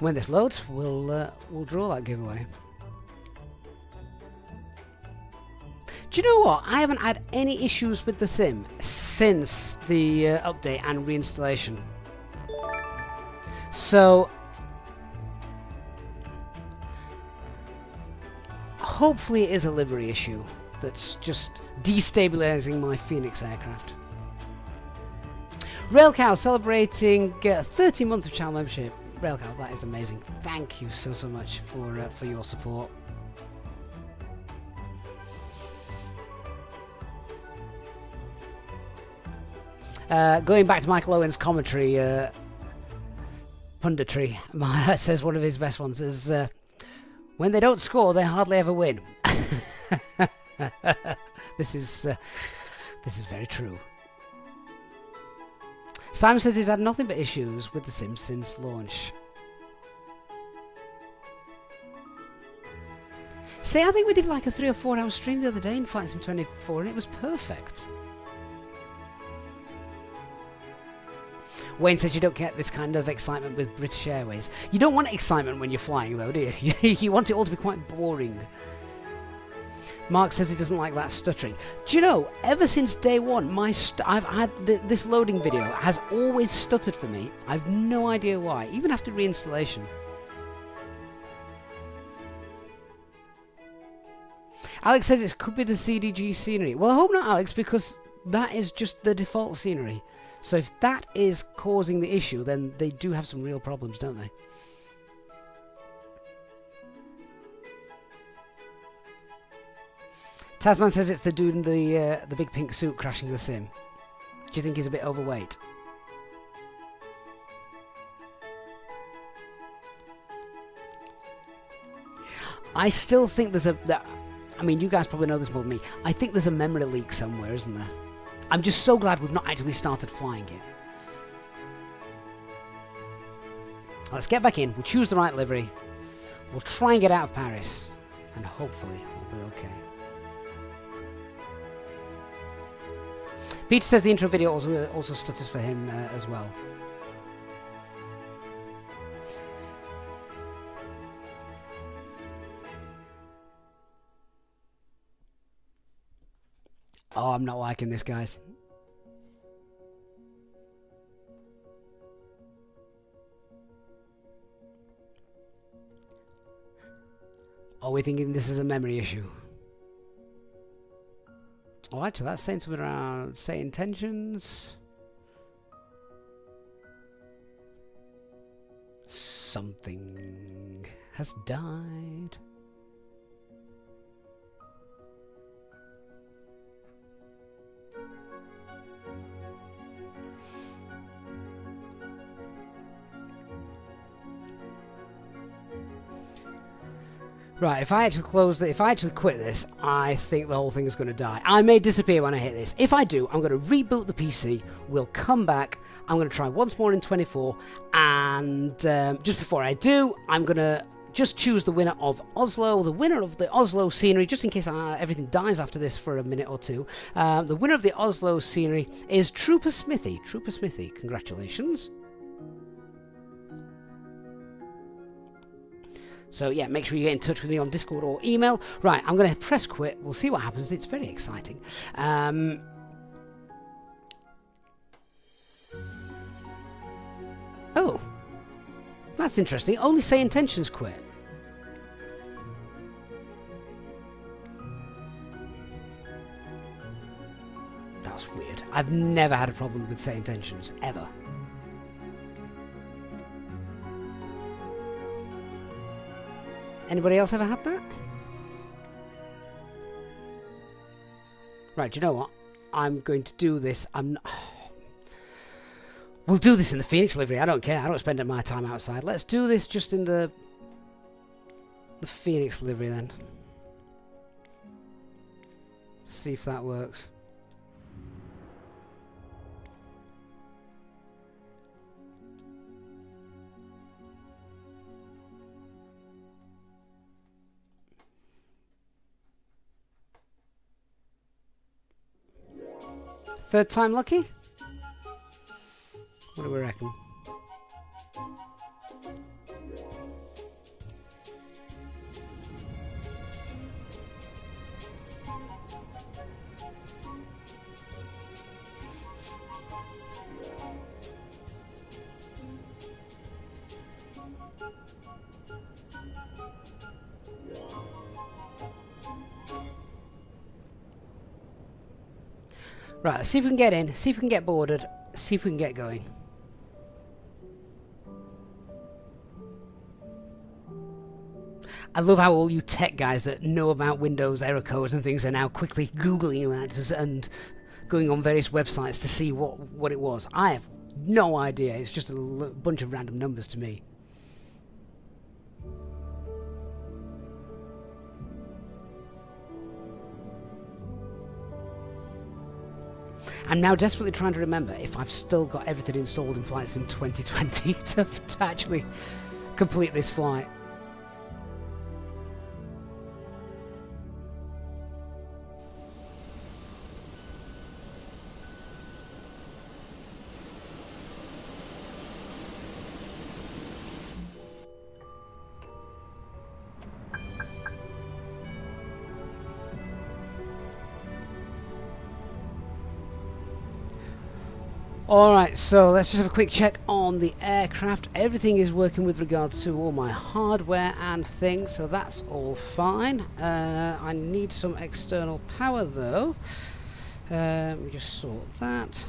When this loads, we'll draw that giveaway. Do you know what? I haven't had any issues with the sim since the update and reinstallation. So hopefully it is a livery issue that's just destabilizing my Phoenix aircraft. Railcow celebrating 30 months of channel membership. Railcow, that is amazing. Thank you so much for your support. Going back to Michael Owen's commentary, punditry. Says one of his best ones is, when they don't score, they hardly ever win. This is very true. Simon says he's had nothing but issues with The Sims since launch. See, I think we did like a 3 or 4 hour stream the other day in Flight Sim 24 and it was perfect. Wayne says you don't get this kind of excitement with British Airways. You don't want excitement when you're flying though, do you? You want it all to be quite boring. Mark says he doesn't like that stuttering. Do you know, ever since day one, I've had this loading video has always stuttered for me. I've no idea why, even after reinstallation. Alex says it could be the CDG scenery. Well, I hope not, Alex, because that is just the default scenery. So if that is causing the issue, then they do have some real problems, don't they? Tasman says it's the dude in the big pink suit crashing the sim. Do you think he's a bit overweight? I still think there's I mean, you guys probably know this more than me. I think there's a memory leak somewhere, isn't there? I'm just so glad we've not actually started flying it. Let's get back in. We'll choose the right livery. We'll try and get out of Paris. And hopefully we'll be okay. Peter says the intro video also stutters for him as well. Oh, I'm not liking this, guys. Are we thinking this is a memory issue? Oh, actually, that's saying something around, say, intentions. Something has died. Right, if I actually quit this, I think the whole thing is going to die. I may disappear when I hit this. If I do, I'm going to reboot the PC. We'll come back. I'm going to try once more in 24. And just before I do, I'm going to just choose the winner of Oslo, the winner of the Oslo scenery, just in case everything dies after this for a minute or two. The winner of the Oslo scenery is Trooper Smithy. Trooper Smithy, congratulations. So yeah, make sure you get in touch with me on Discord or email. Right, I'm going to press quit. We'll see what happens. It's very exciting. Oh, that's interesting. Only say intentions quit. That's weird. I've never had a problem with say intentions, ever. Anybody else ever had that? Right, do you know what? I'm going to do this. We'll do this in the Phoenix livery. I don't care. I don't spend my time outside. Let's do this just in the Phoenix livery then. See if that works. Third time lucky? What do we reckon? Right, let's see if we can get in, see if we can get boarded, see if we can get going. I love how all you tech guys that know about Windows error codes and things are now quickly Googling that and going on various websites to see what it was. I have No idea. It's just a bunch of random numbers to me. I'm now desperately trying to remember if I've still got everything installed in Flight Sim 2020 to actually complete this flight. Alright, so let's just have a quick check on the aircraft. Everything is working with regards to all my hardware and things, so that's all fine. I need some external power though. We just sort that.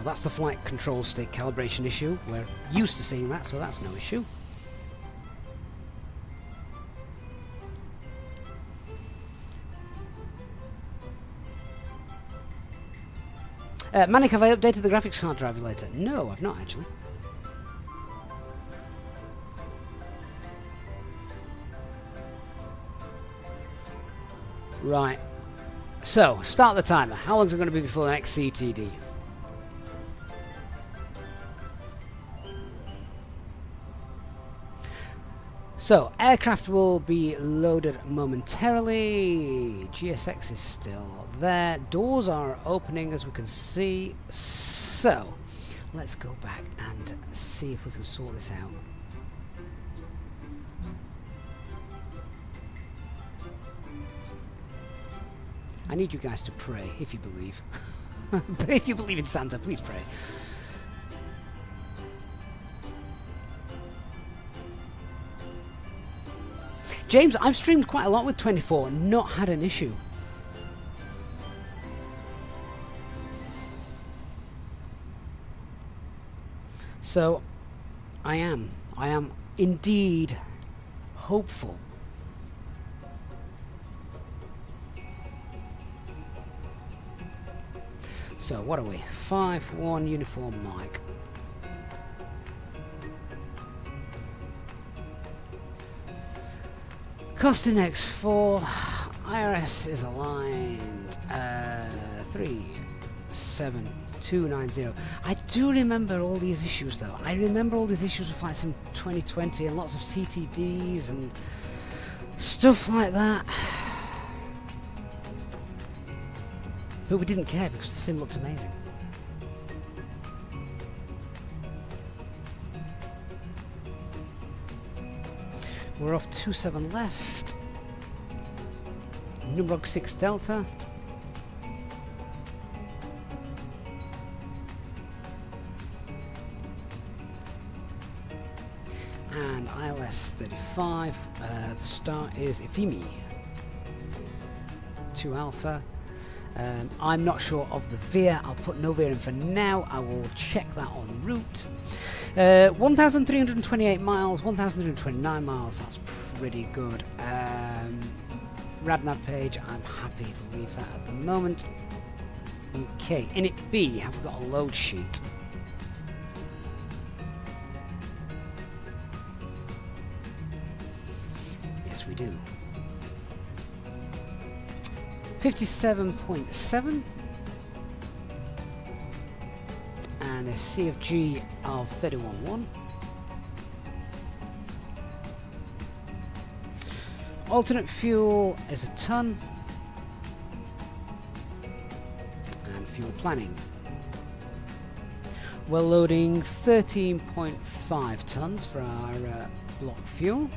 That's the flight control stick calibration issue. We're used to seeing that, so that's no issue. Manic, have I updated the graphics card driver later? No, I've not actually. Right. So, start the timer. How long is it going to be before the next CTD? So, aircraft will be loaded momentarily. GSX is still there. Doors are opening as we can see. So, let's go back and see if we can sort this out. I need you guys to pray, if you believe. If you believe in Santa, please pray. James, I've streamed quite a lot with 24, not had an issue. So, I am indeed hopeful. So, what are we? 5-1 uniform Mike. Costing X4, IRS is aligned, 37290. I do remember all these issues though. I remember all these issues with Flight Sim 2020 and lots of CTDs and stuff like that. But we didn't care because the sim looked amazing. We're off 27 left. Numrog 6 Delta. And ILS 35. The start is Ifimi. 2 Alpha. I'm not sure of the veer. I'll put no veer in for now. I will check that en route. 1,328 miles, 1,329 miles, that's pretty good. Radnav page, I'm happy to leave that at the moment. Okay, in it B, have we got a load sheet? Yes, we do. 57.7. And a CFG of 31.1. Alternate fuel is a ton. And fuel planning. We're loading 13.5 tons for our block fuel.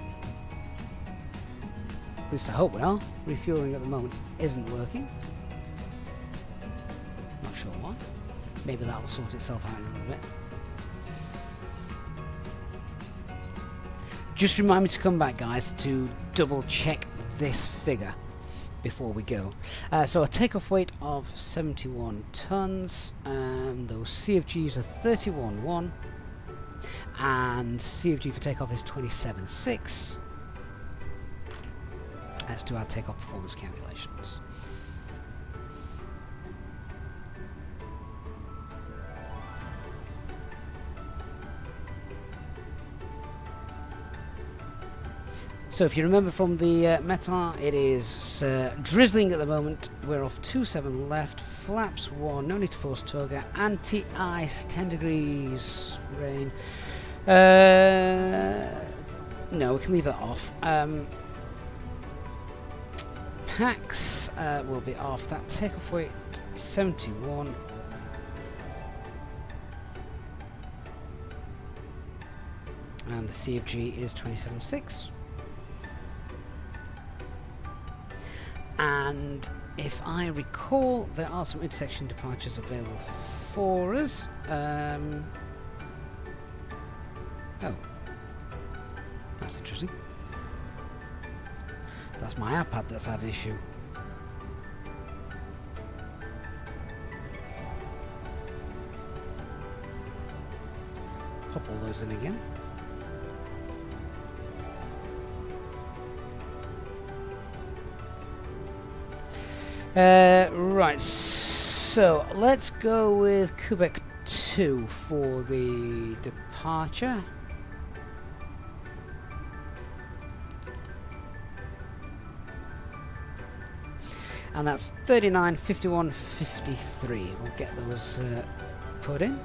At least I hope we are. Refueling at the moment isn't working. Not sure why. Maybe that'll sort itself out in a little bit. Just remind me to come back, guys, to double check this figure before we go. So a takeoff weight of 71 tons, and those CFGs are 31.1, and CFG for takeoff is 27.6. Let's do our takeoff performance calculations. So if you remember from the meta, it is drizzling at the moment. We're off 27 left, flaps 1, no need to force toga, anti-ice 10 degrees, rain. No, we can leave that off. Packs will be off. That takeoff weight 71. And the CFG is 27.6. And if I recall, there are some intersection departures available for us. Oh, that's interesting. That's my iPad that's had an issue. Pop all those in again. Right, so let's go with Pushback 2 for the departure. And that's 39, 51, 53. We'll get those put in.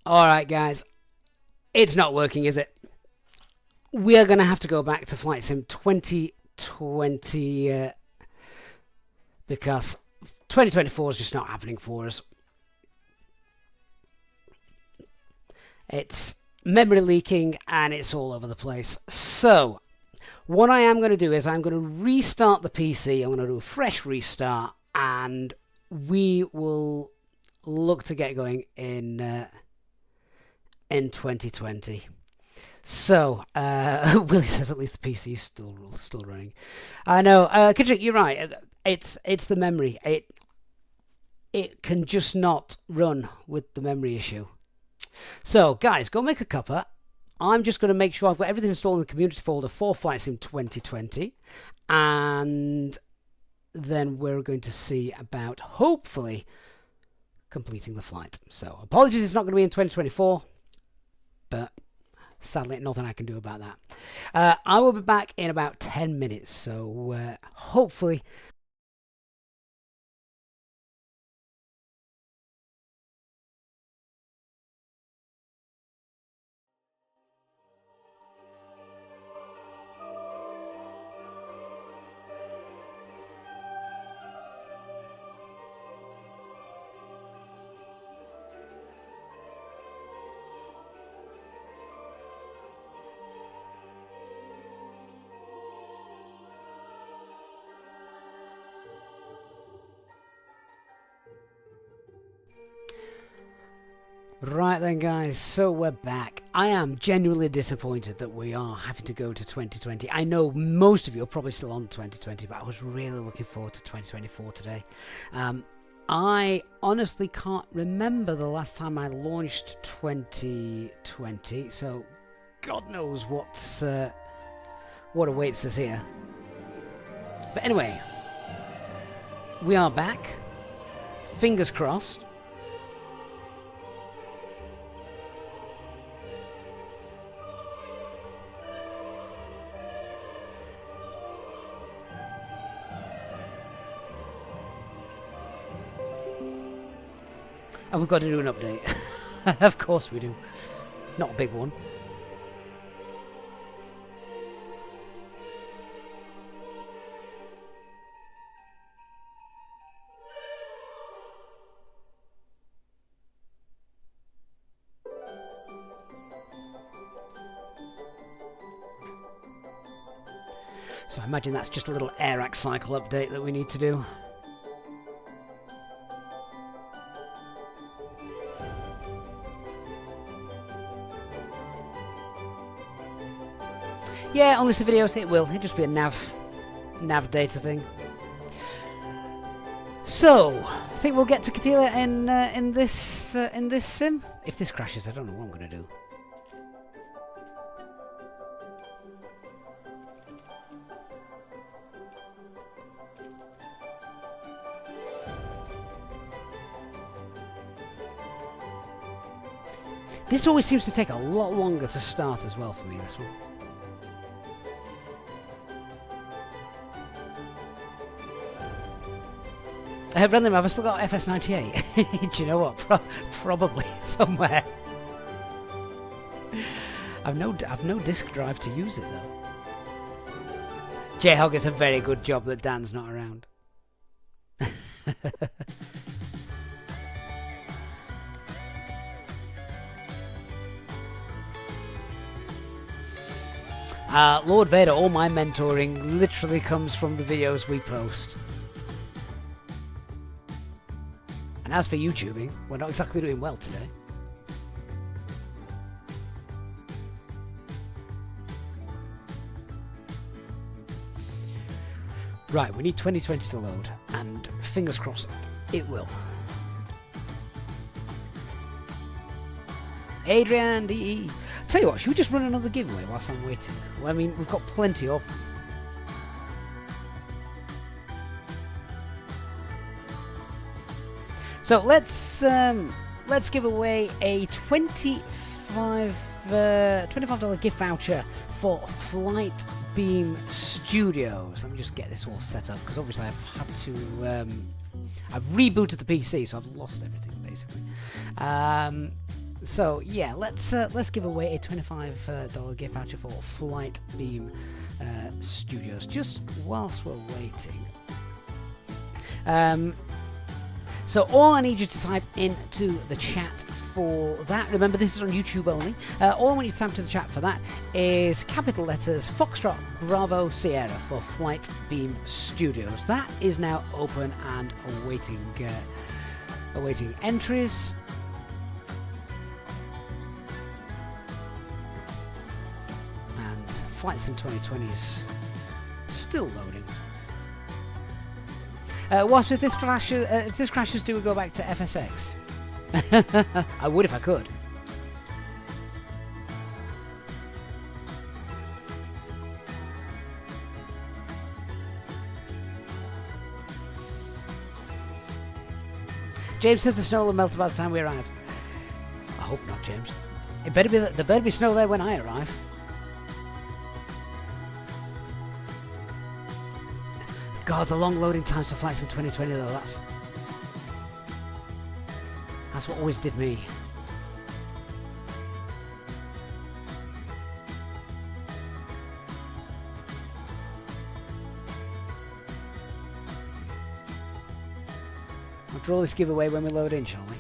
Alright guys, it's not working, is it? We're going to have to go back to Flight Sim 2020 because 2024 is just not happening for us. It's memory leaking and it's all over the place. So, what I am going to do is I'm going to restart the PC. I'm going to do a fresh restart and we will look to get going in 2020. So, Willie says at least the PC is still running. I know, Kendrick, you're right. It's the memory. It can just not run with the memory issue. So, guys, go make a cuppa. I'm just going to make sure I've got everything installed in the community folder for Flight Sim 2020, and then we're going to see about hopefully completing the flight. So, apologies, it's not going to be in 2024. But sadly, nothing I can do about that. I will be back in about 10 minutes, so hopefully... Right then guys, so we're back. I am genuinely disappointed that we are having to go to 2020. I know most of you are probably still on 2020, but I was really looking forward to 2024 today. I honestly can't remember the last time I launched 2020, so God knows what awaits us here. But anyway, we are back. Fingers crossed. And we've got to do an update. Of course we do. Not a big one. So I imagine that's just a little air-rack cycle update that we need to do. Yeah, on this videos it will. It'll just be a nav data thing. So, I think we'll get to Katila in this sim. If this crashes, I don't know what I'm going to do. This always seems to take a lot longer to start as well for me, this one. Random, have I still got FS98? Do you know what? Probably somewhere. I've no disk drive to use it though. J-Hog, it's a very good job that Dan's not around. Lord Vader, all my mentoring literally comes from the videos we post. And as for YouTubing, we're not exactly doing well today. Right, we need 2020 to load, and fingers crossed, it will. Adrian DE. Tell you what, should we just run another giveaway whilst I'm waiting? Well, I mean, we've got plenty of them. So let's give away a $25 gift voucher for Flight Beam Studios. Let me just get this all set up because obviously I've had to I've rebooted the PC, so I've lost everything basically. So yeah, let's give away a $25 gift voucher for Flight Beam Studios just whilst we're waiting. So all I need you to type into the chat for that, remember this is on YouTube only, all I want you to type into the chat for that is capital letters Foxtrot Bravo Sierra for Flight Beam Studios. That is now open and awaiting entries. And Flight Sim 2020 is still loading. What if this crashes? Do we go back to FSX? I would if I could. James says the snow will melt by the time we arrive. I hope not, James. It better be there better be snow there when I arrive. God, the long loading times for flights in 2020 though, that's what always did me. I'll draw this giveaway when we load in, shall we?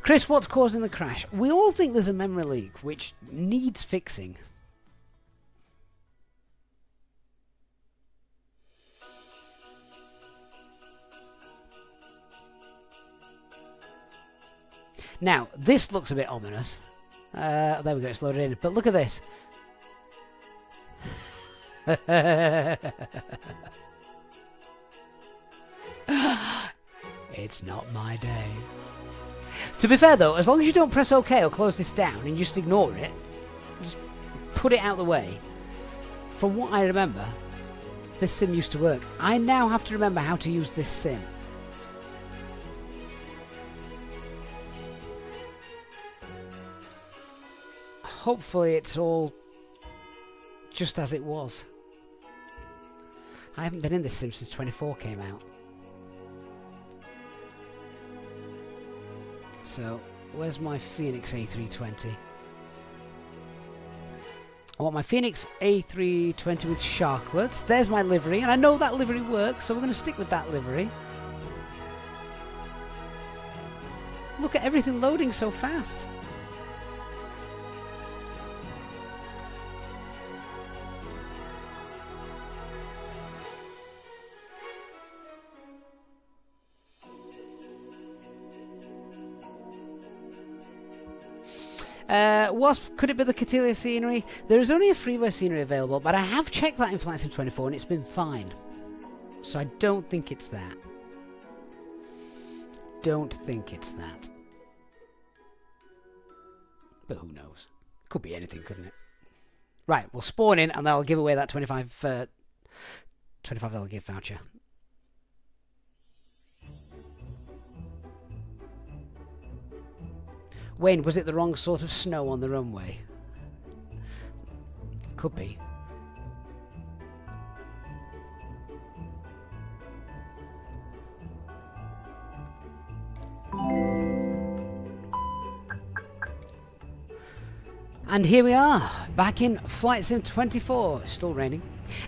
Chris, what's causing the crash? We all think there's a memory leak, which needs fixing. Now, this looks a bit ominous. There we go, it's loaded in. But look at this. It's not my day. To be fair though, as long as you don't press OK or close this down and just ignore it, just put it out of the way, from what I remember, this sim used to work. I now have to remember how to use this sim. Hopefully it's all just as it was. I haven't been in this sim since 24 came out. So, where's my Phoenix A320? I want my Phoenix A320 with sharklets. There's my livery, and I know that livery works, so we're going to stick with that livery. Look at everything loading so fast. Could it be the Catilia scenery? There is only a freeway scenery available, but I have checked that in Flight Sim 24 and it's been fine. So I don't think it's that. Don't think it's that. But who knows? Could be anything, couldn't it? Right, we'll spawn in and I'll give away that $25 gift voucher. Wayne, was it the wrong sort of snow on the runway? Could be. And here we are, back in Flight Sim 24. Still raining.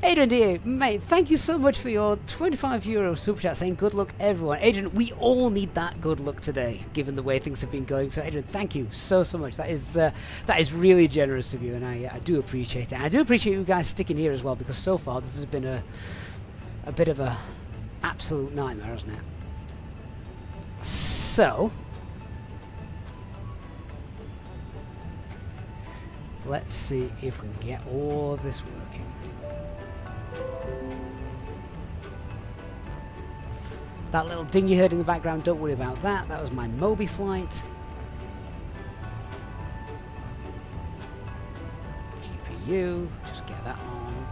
Adrian, dear mate, thank you so much for your €25 super chat saying good luck everyone. Adrian, we all need that good luck today, given the way things have been going. So Adrian, thank you so much. That is really generous of you, and I do appreciate it. And I do appreciate you guys sticking here as well, because so far this has been a bit of a absolute nightmare, hasn't it? So let's see if we can get all of this working. That little ding you heard in the background, don't worry about that. That was my Moby flight. GPU, just get that on.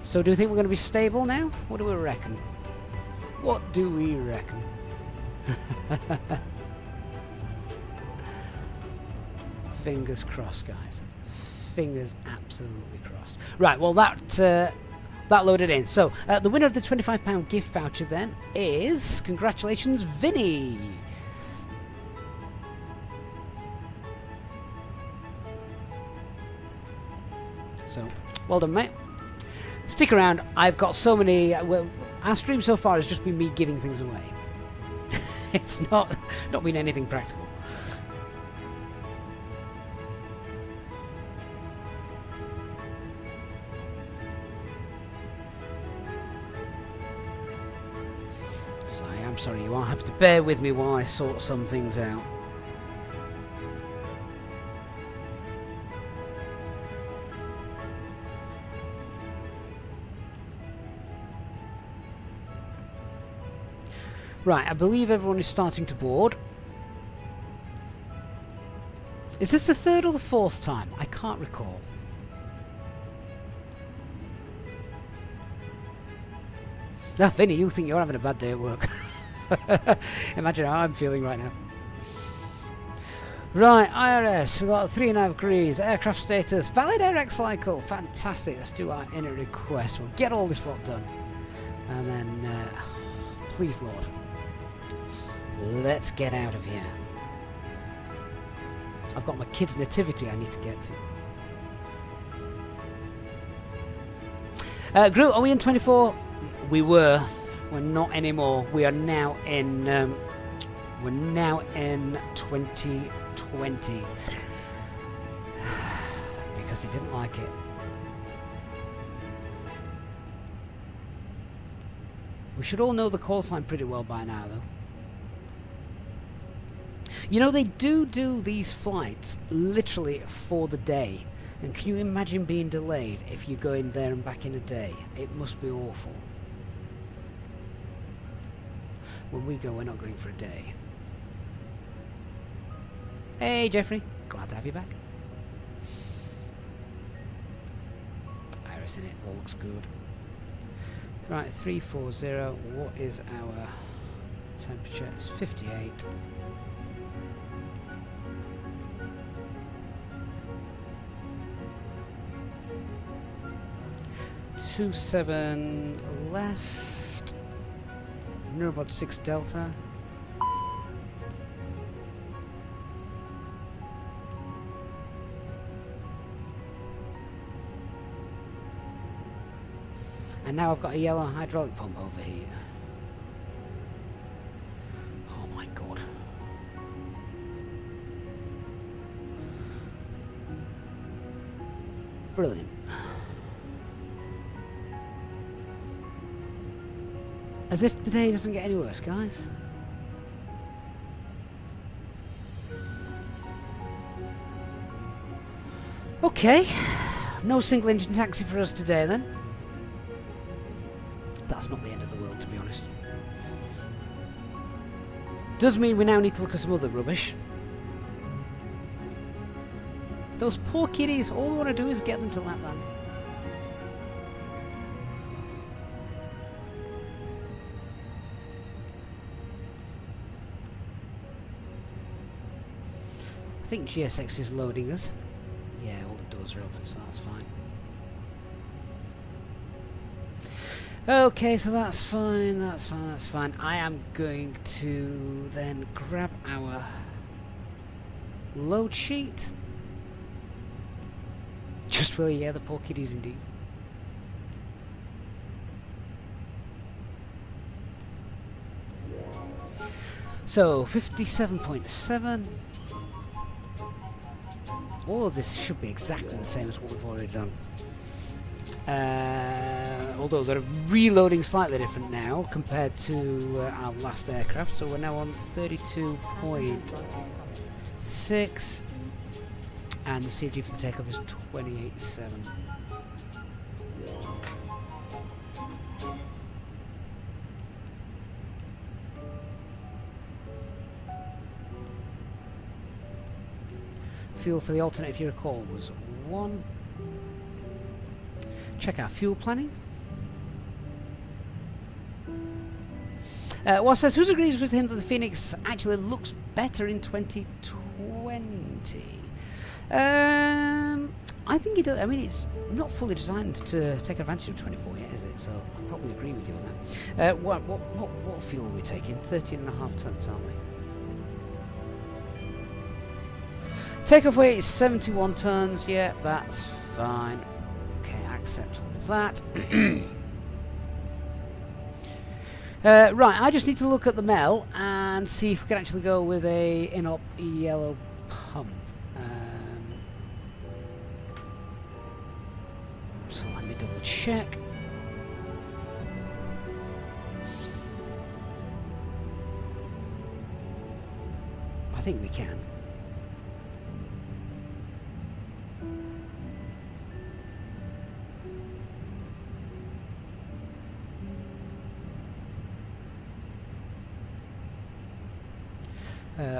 So do we think we're going to be stable now? What do we reckon? What do we reckon? Fingers crossed, guys. Fingers absolutely crossed. Right, well that loaded in. So the winner of the £25 gift voucher then is, congratulations, Vinny. So well done, mate. Stick around. I've got so many. Our stream so far has just been me giving things away. It's not been anything practical. So I am sorry, you will have to bear with me while I sort some things out. Right, I believe everyone is starting to board. Is this the third or the fourth time? I can't recall. Now, Vinny, you think you're having a bad day at work. Imagine how I'm feeling right now. Right, IRS, we've got 3.5 greens, aircraft status, valid AirX cycle. Fantastic, let's do our inner request. We'll get all this lot done. And then, please, Lord. Let's get out of here. I've got my kid's nativity I need to get to. Groot, are we in 24? We were. We're not anymore. We are now in. We're now in 2020 because he didn't like it. We should all know the call sign pretty well by now, though. You know, they do these flights literally for the day. And can you imagine being delayed if you go in there and back in a day? It must be awful. When we go, we're not going for a day. Hey, Jeffrey. Glad to have you back. Iris in it. All looks good. Right, 340. What is our temperature? It's 58. 27 left. Neurobot 6 Delta. And now I've got a yellow hydraulic pump over here. Oh my god. Brilliant. As if the day doesn't get any worse, guys. Okay, no single engine taxi for us today then. That's not the end of the world, to be honest. Does mean we now need to look at some other rubbish. Those poor kiddies, all we want to do is get them to Lapland. I think GSX is loading us. Yeah, all the doors are open, so that's fine. Okay, so that's fine, that's fine, that's fine. I am going to then grab our load sheet. Just really, yeah, the poor kiddies indeed. So, 57.7. All of this should be exactly the same as what we've already done. Although they're reloading slightly different now compared to our last aircraft. So we're now on 32.6. And the CFG for the takeoff is 28.7. Fuel for the alternate, if you recall, was 1. Check our fuel planning. Well, says, who agrees with him that the Phoenix actually looks better in 2020? I think it does. I mean, it's not fully designed to take advantage of 24 yet, is it? So I probably agree with you on that. What fuel are we taking? 13.5 tons, aren't we? Takeoff weight is 71 tons. Yeah, that's fine. Okay, I accept all of that. Right, I just need to look at the MEL and see if we can actually go with a in-op yellow pump. So let me double check. I think we can.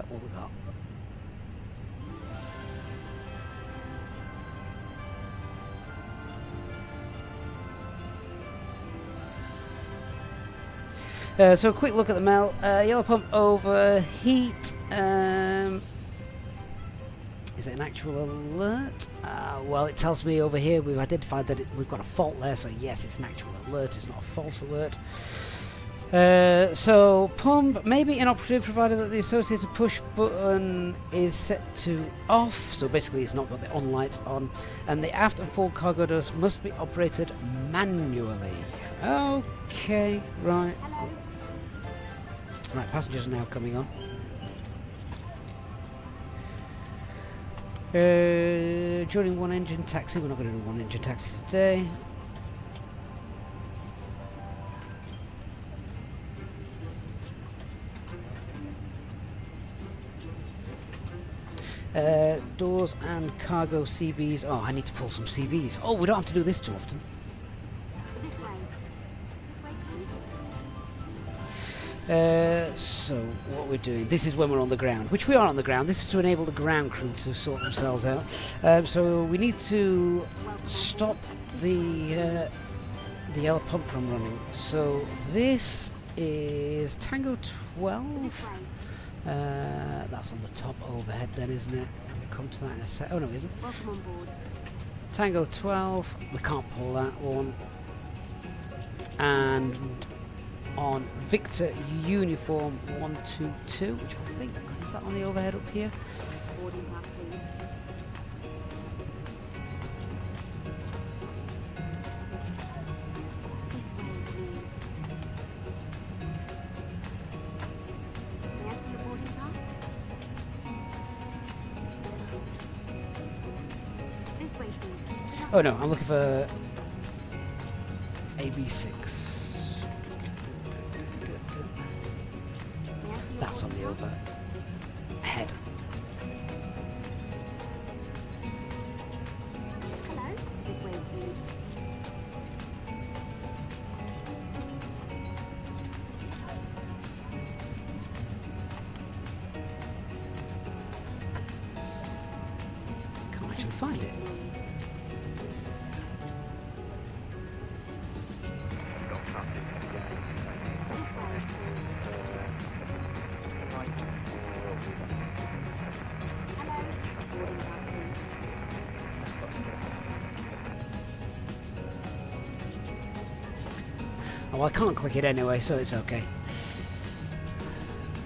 What we got? So a quick look at the MEL. Yellow pump overheat. Is it an actual alert? Well, it tells me over here we've identified that we've got a fault there, so yes, it's an actual alert, it's not a false alert. So pump may be inoperative provided that the associated push button is set to off, so basically it's not got the on light on, and the aft and forward cargo doors must be operated manually. Okay, right. Hello. Right, passengers are now coming on. During one engine taxi, we're not going to do one engine taxi today. Doors and cargo CBs. Oh, I need to pull some CBs. Oh, we don't have to do this too often. This way. This way, please. So what we're doing, this is when we're on the ground, which we are on the ground. This is to enable the ground crew to sort themselves out. So we need to stop the yellow pump from running. So this is Tango 12. This way. That's on the top overhead then, isn't it? We'll come to that in a sec. Oh no, it isn't. Welcome on board. Tango 12. We can't pull that one. And on Victor Uniform 122, which I think is that on the overhead up here. Boarding pass, please. This way, please. May I see your boarding pass? This way, please. Oh no, I'm looking for AB6. That's on the overhead. Hello? This way, please. Can't actually find it. Boarding pass, please. Oh, well, I can't click it anyway, so it's okay.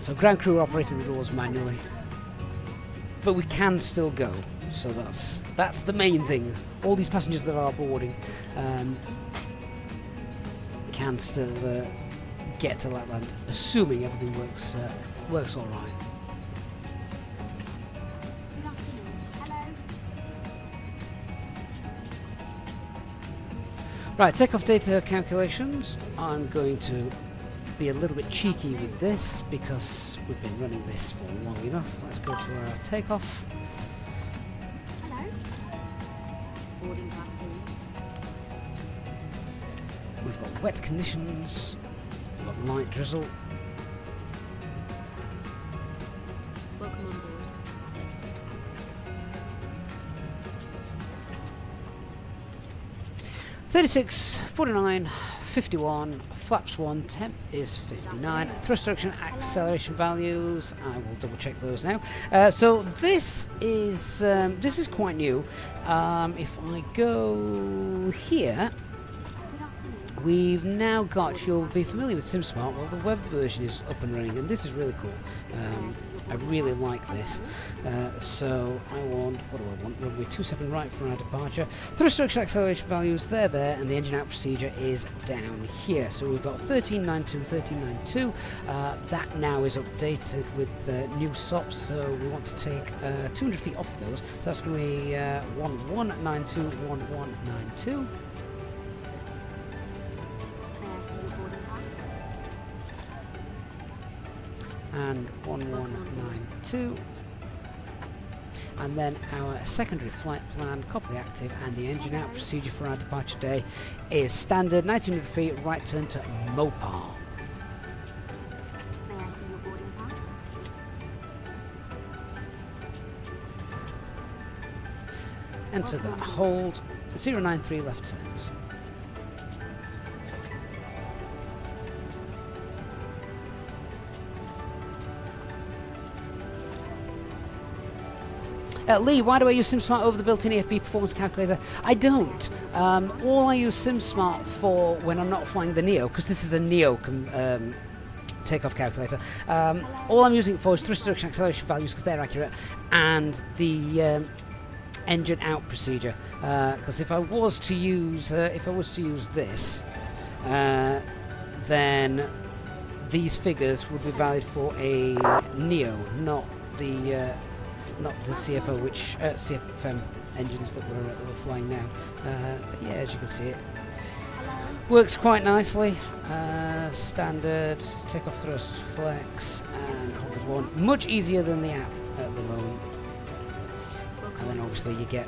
So ground crew are operating the doors manually, but we can still go. So that's the main thing. All these passengers that are boarding can still get to Lapland, assuming everything works all right. Good afternoon. Hello? Right, takeoff data calculations. I'm going to be a little bit cheeky with this because we've been running this for long enough. Let's go to our takeoff. Hello? Boarding pass, please. We've got wet conditions, we've got light drizzle. Welcome on board. 36, 49, 51, flaps 1, temp is 59, thrust direction acceleration values, I will double check those now. So this is quite new. If I go here, Good afternoon. we've now got, you'll be familiar with SimSmart, well the web version is up and running and this is really cool. I really like this. So I want, what do I want? Runway 27 right for our departure. Thrust direction acceleration values, they're there, and the engine out procedure is down here. So we've got 1392, 1392. That now is updated with new SOPs, so we want to take 200 feet off of those. So that's going to be 1192, 1192. May I see your boarding pass? And 1192. And then our secondary flight plan, copy the active, and the engine out procedure for our departure day is standard 1900 feet, right turn to Mopar. May I see your boarding pass? Enter that hold, 093 left turns. Lee, why do I use SimSmart over the built-in EFB performance calculator? I don't. All I use SimSmart for when I'm not flying the Neo, because this is a Neo takeoff calculator. All I'm using it for is thrust direction acceleration values because they're accurate, and the engine out procedure. Because if I was to use this, then these figures would be valid for a Neo, not the CFO, which CFM engines that we're flying now. But yeah, as you can see, it works quite nicely. Standard, takeoff thrust, flex, and Compass 1. Much easier than the app at the moment. And then obviously you get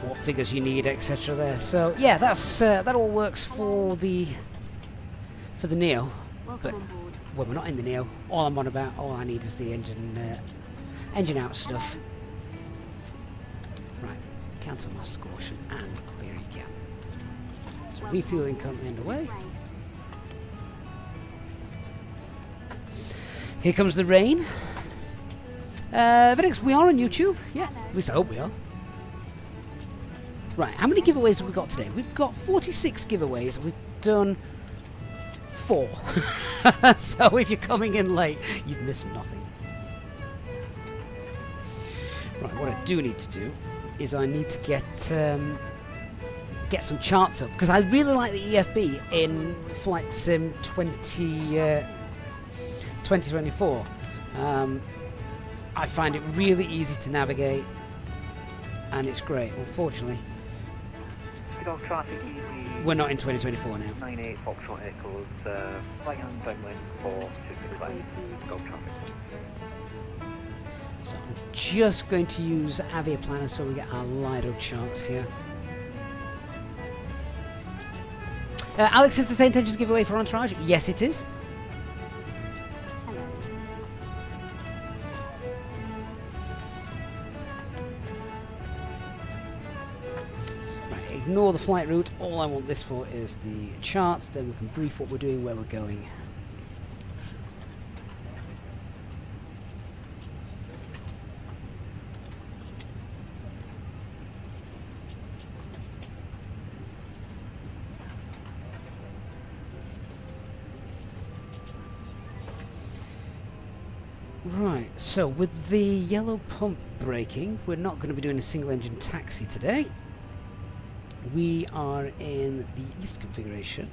what figures you need, etc. there. So yeah, that all works for the Neo. Welcome But on board. when we're not in the Neo, all I need is the engine out stuff. Right, cancel master caution and clear ECAM. So Welcome refueling on board. currently underway. This way. Here comes the rain. But we are on YouTube. Yeah, at least I hope we are. Right, how many giveaways have we got today? We've got 46 giveaways. We've done 4. So if you're coming in late, you've missed nothing. Right, what I do need to do is I need to get some charts up because I really like the EFB in Flight Sim 2024. I find it really easy to navigate and it's great. Unfortunately, Takeoff traffic easy. We're not in 2024 now. 98 Foxtrot Echoes, right hand downwind for 265. Golf traffic. So I'm just going to use Avia Planner so we get our Lido charts here. Alex, is the same intention to give away for Entourage? Yes, it is. Hello. Right, ignore the flight route. All I want this for is the charts. Then we can brief what we're doing, where we're going. Right, so with the yellow pump braking, we're not going to be doing a single engine taxi today. We are in the east configuration.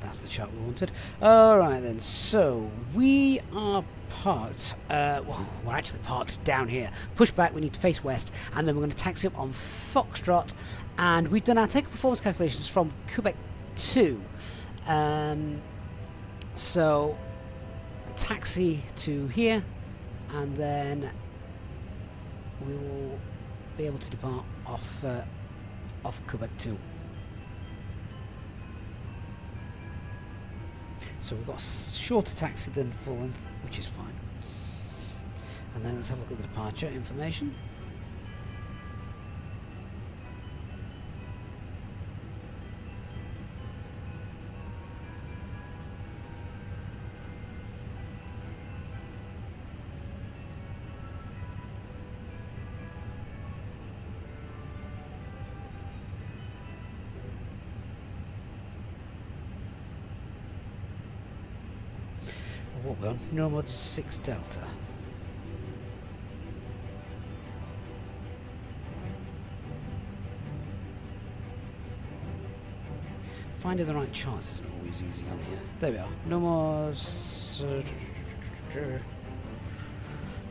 That's the chart we wanted. Alright then, so we are parked, well, we're actually parked down here. Pushback, we need to face west, and then we're going to taxi up on Foxtrot, and we've done our takeoff performance calculations from Quebec 2. So, taxi to here, and then we will be able to depart off Quebec 2. So we've got a shorter taxi than full length, which is fine. And then let's have a look at the departure information. What we're on? No more 6 Delta. Finding the right charts isn't always easy on here. There we are. No more.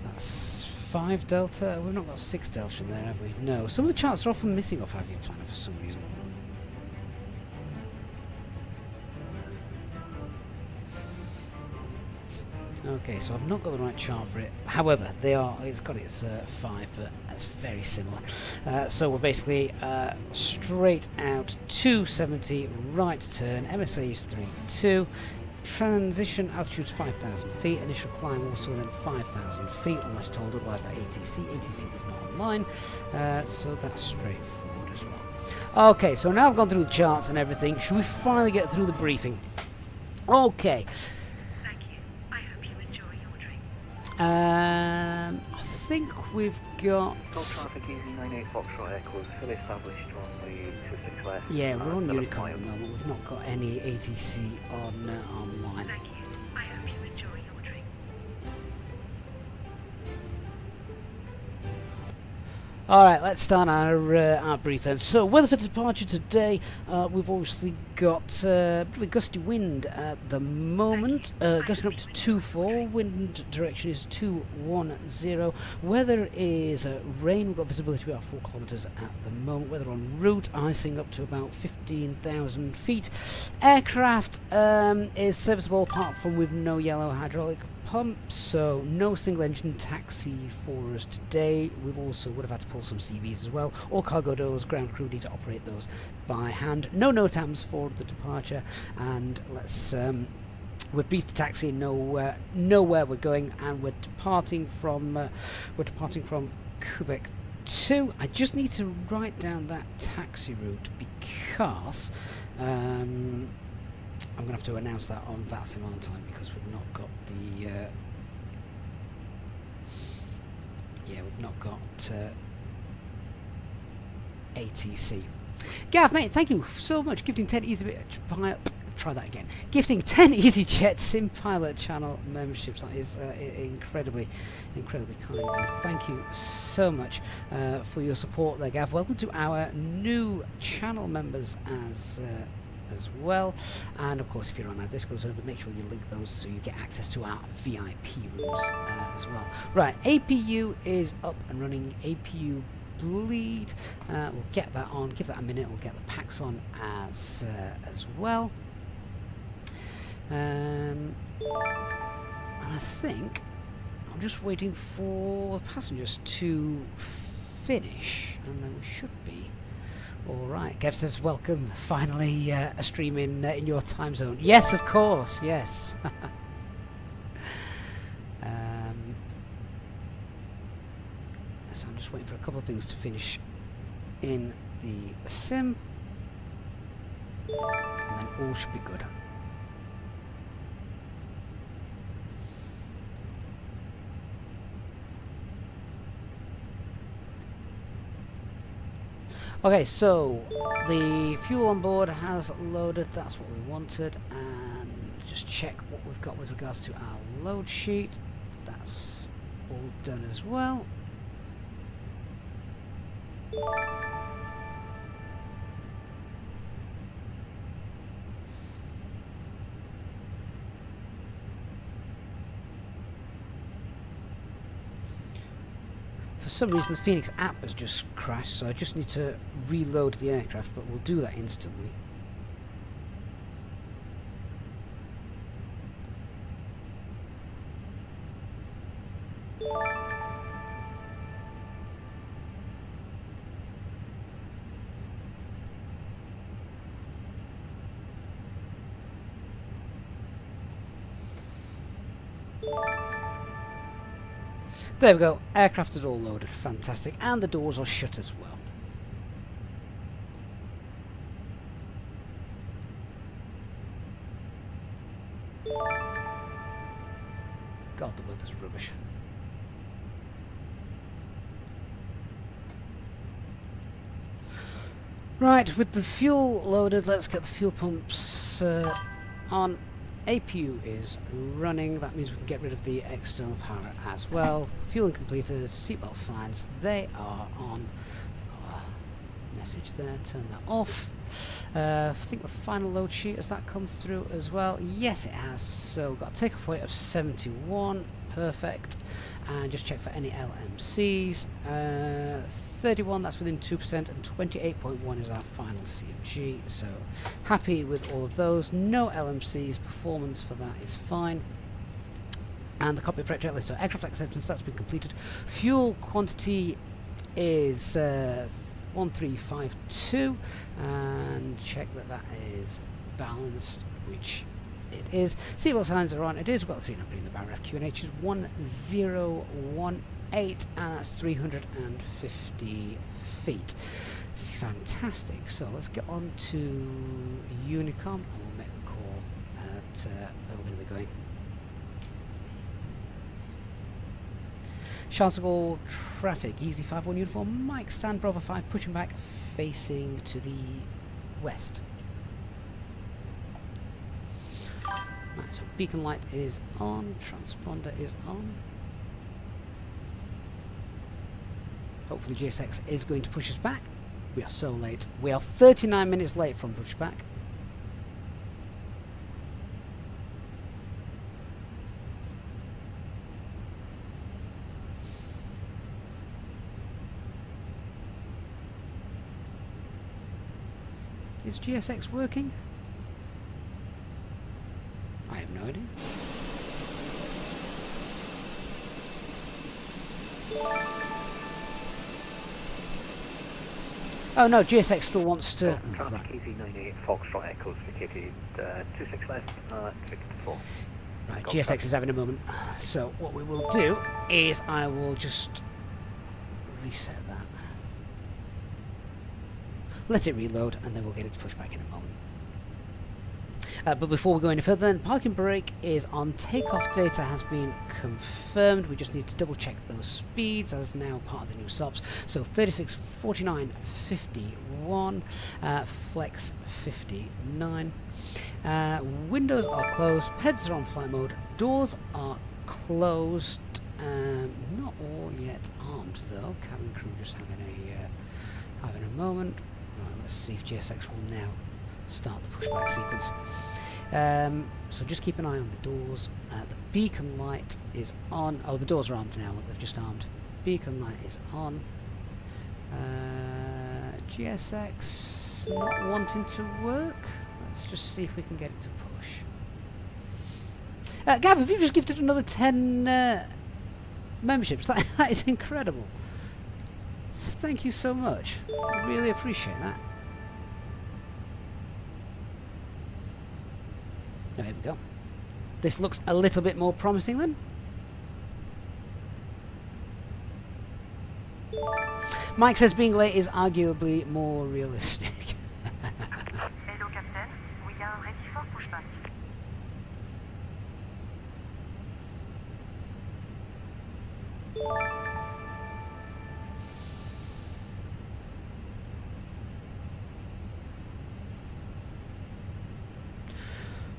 That's 5 Delta. We've not got 6 Delta in there, have we? No. Some of the charts are often missing off Avia Planner for some reason. Okay, so I've not got the right chart for it. However, they are. It's got its 5, but that's very similar. So we're basically straight out 270, right turn. MSA is 32. Transition altitude is 5,000 feet. Initial climb also then 5,000 feet, unless told otherwise by ATC. ATC is not online, so that's straightforward as well. Okay, so now I've gone through the charts and everything. Should we finally get through the briefing? Okay. I think we've got. Golf traffic easy 98 Foxtrot Echoes, fully established on the 26 West. Yeah, we're on Unicorn at the moment. We've not got any ATC on online. Thank you. I hope you enjoy your drink. Alright, let's start our brief then. So, weather for departure today, we've obviously got a bit of a gusty wind at the moment, gusting up to 2-4, wind direction is 210, weather is rain, we've got visibility about 4 kilometres at the moment, weather en route, icing up to about 15,000 feet, aircraft is serviceable apart from with no yellow hydraulic pump, so no single engine taxi for us today. We've also would have had to pull some CVs as well. All cargo doors, ground crew need to operate those by hand. No NOTAMs for the departure, and let's we've briefed the taxi, know where we're going, and we're departing from Quebec 2. I just need to write down that taxi route because I'm going to have to announce that on VATSIM, aren't I? Because we've not got the we've not got ATC. Gav, mate, thank you so much. Gifting 10 easy bit try that again. Gifting 10 EasyJet Sim Pilot channel memberships. That is incredibly kind of you. Thank you so much for your support there, Gav. Welcome to our new channel members as well, and of course if you're on our Discord server, make sure you link those so you get access to our VIP rooms as well. Right, APU is up and running. APU bleed, we'll get that on, give that a minute, we'll get the packs on as well, and I think I'm just waiting for passengers to finish and then we should be alright. Gav says welcome, finally a stream in your time zone. Yes, of course, yes. So I'm just waiting for a couple of things to finish in the sim, and then all should be good. Okay, so the fuel on board has loaded, that's what we wanted, and just check what we've got with regards to our load sheet. That's all done as well. For some reason the Phoenix app has just crashed, so I just need to reload the aircraft, but we'll do that instantly. There we go, aircraft is all loaded, fantastic, and the doors are shut as well. God, the weather's rubbish. Right, with the fuel loaded, let's get the fuel pumps on. APU is running, that means we can get rid of the external power as well. Fueling completed, seatbelt signs, they are on. I've got a message there, turn that off. I think the final load sheet, has that come through as well? Yes, it has. So we've got a takeoff weight of 71, perfect. And just check for any LMCs. 31, that's within 2%, and 28.1 is our final CFG. So happy with all of those. No LMCs, performance for that is fine. And the cockpit prep checklist, so aircraft acceptance, that's been completed. Fuel quantity is 1352, and check that that is balanced, which it is. Seatbelt signs are on, it is. We've got the 3 number in the bar. QNH is 1018, and that's 350 feet. Fantastic. So let's get on to Unicom, and we'll make the call that we're going to be going. Charles de Gaulle traffic, Easy 51 uniform, Mike, stand Bravo 5, pushing back, facing to the west. Right, so beacon light is on, transponder is on. Hopefully GSX is going to push us back. We are so late. We are 39 minutes late from pushback. Is GSX working? I have no idea. Oh no, GSX still wants to... Traffic KZ98 Foxtrot Echoes vacated 26 left at Victor 4. Right, GSX is having a moment. So what we will do is I will just reset that. Let it reload and then we'll get it to push back in a moment. But before we go any further, then parking brake is on. Takeoff data has been confirmed. We just need to double check those speeds as now part of the new SOPs. So 36, 49, 51, flex 59. Windows are closed. Peds are on flight mode. Doors are closed. Not all yet armed though. Cabin crew just having a moment. Right, let's see if GSX will now start the pushback sequence. So just keep an eye on the doors. The beacon light is on. Oh, the doors are armed now. Look, they've just armed. Beacon light is on. GSX not wanting to work. Let's just see if we can get it to push. Gab, have you just gifted another 10 memberships? That is incredible. Thank you so much. I really appreciate that. There we go. This looks a little bit more promising then. Mike says being late is arguably more realistic. Hello, Captain. We are ready for pushback.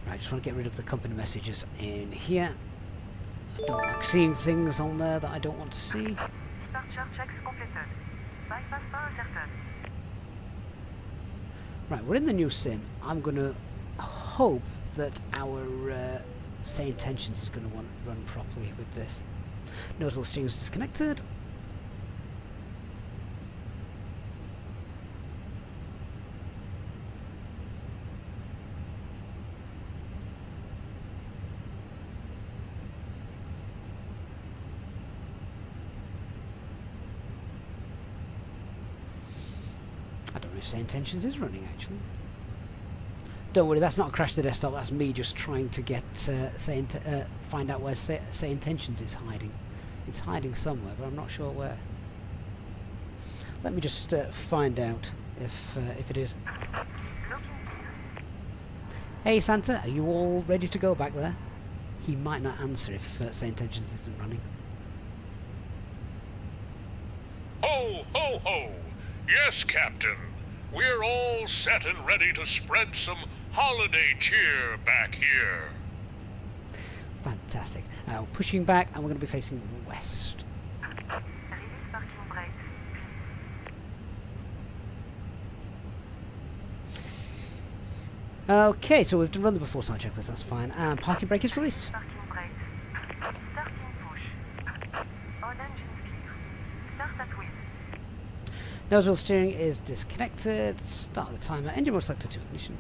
Right, I just want to get rid of the company messages in here. I don't like seeing things on there that I don't want to see. Departure checks completed. Bypass pas certain. Right, we're in the new sim. I'm going to hope that our say intentions is going to run properly with this. Nose wheel steering is disconnected. I don't know if say intentions is running actually. Don't worry, that's not a crash to desktop. That's me just trying to get find out where say intentions is hiding. It's hiding somewhere, but I'm not sure where. Let me just find out if it is. Hey Santa, are you all ready to go back there? He might not answer if say intentions isn't running. Ho, ho, ho! Yes, Captain. We're all set and ready to spread some holiday cheer back here. Fantastic. Now pushing back, and we're going to be facing west. Release parking brakes. Okay, so we've run the before start checklist. That's fine. And parking brake is released. Parking brakes. Starting push. All engines clear. Start at wheel. Nose wheel steering is disconnected. Start the timer. Engine mode selected to ignition.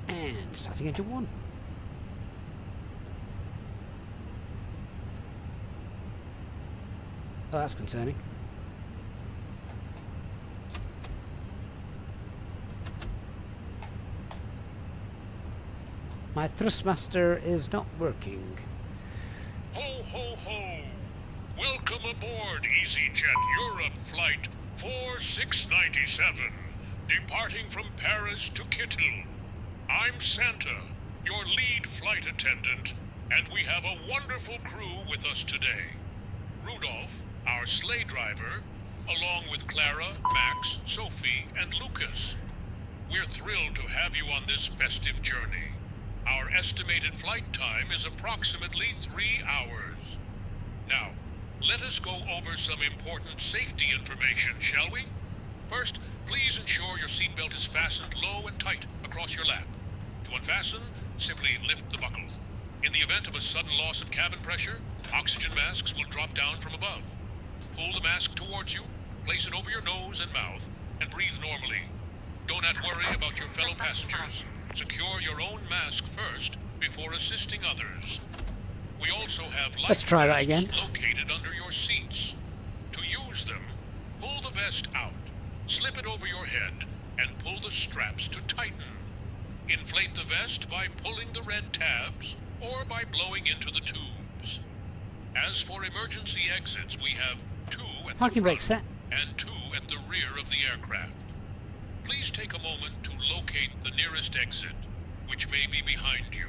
And starting engine 1. Oh, that's concerning. My thrustmaster is not working. Ho, ho, ho! Welcome aboard, EasyJet Europe Flight 4697, departing from Paris to Kittel. I'm Santa, your lead flight attendant, and we have a wonderful crew with us today. Rudolph, our sleigh driver, along with Clara, Max, Sophie, and Lucas. We're thrilled to have you on this festive journey. Our estimated flight time is approximately 3 hours. Now, let us go over some important safety information, shall we? First, please ensure your seatbelt is fastened low and tight across your lap. To unfasten, simply lift the buckle. In the event of a sudden loss of cabin pressure, oxygen masks will drop down from above. Pull the mask towards you, place it over your nose and mouth, and breathe normally. Do not worry about your fellow passengers. Secure your own mask first before assisting others. We also have life Let's try that vests again. located under your seats. To use them, pull the vest out, slip it over your head, and pull the straps to tighten. Inflate the vest by pulling the red tabs or by blowing into the tubes. As for emergency exits, we have 2 at Parking the brake front set. and 2 at the rear of the aircraft. Please take a moment to locate the nearest exit, which may be behind you.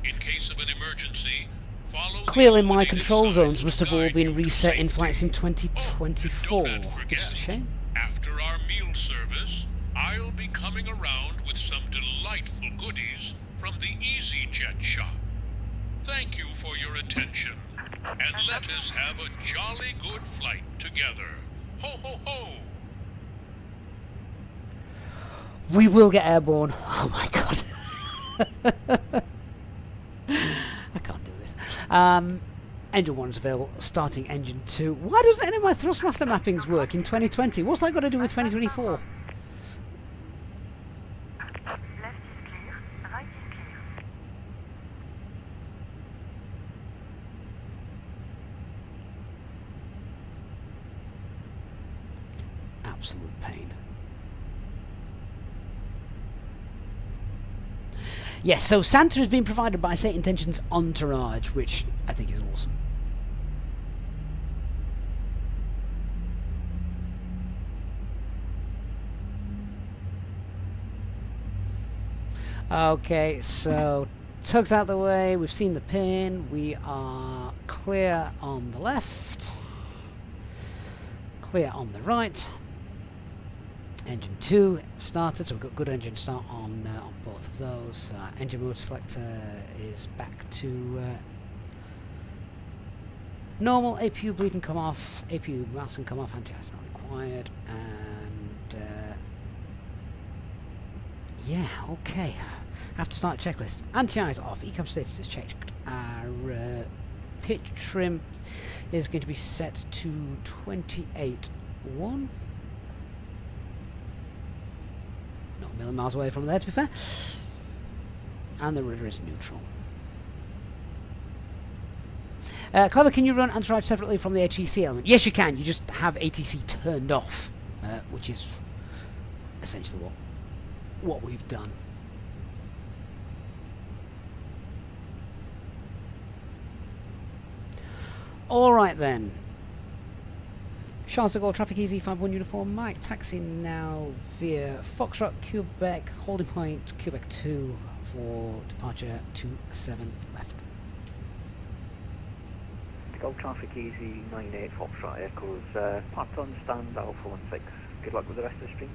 In case of an emergency, follow the Clearly my illuminated control signs zones to must have all guide been you to reset in safety. Flight Sim Oh, 2024, and do not which is a forget, shame. after our meal service, I'll be coming around with some delightful goodies from the EasyJet shop. Thank you for your attention, and let us have a jolly good flight together. Ho ho ho! We will get airborne. Oh my god. I can't do this. Engine 1 is available, starting engine 2. Why doesn't any of my thrustmaster mappings work in 2020? What's that got to do with 2024? Left is clear, right is clear. Absolute pain. Yes, so Santa has been provided by Saint Intentions Entourage, which I think is awesome. Okay, so tug's out the way, we've seen the pin, we are clear on the left, clear on the right. Engine 2 started, so we've got good engine start on both of those. Engine mode selector is back to normal. APU bleed can come off, APU mouse can come off, anti-ice not required, and yeah, okay. I have to start a checklist. Anti-ice off, ecam status is checked. Our pitch trim is going to be set to 28.1. Not a million miles away from there, to be fair. And the rudder is neutral. Clever, can you run Entourage separately from the HEC element? Yes, you can. You just have ATC turned off, which is essentially what we've done. All right then. Charles de Gaulle, Traffic Easy, 51 Uniform, Mike, taxi now via Foxtrot, Quebec, holding point, Quebec 2 for departure 27 left. Golf Traffic Easy 98 Foxtrot Echoes, parked on stand Alpha 16. Good luck with the rest of the stream.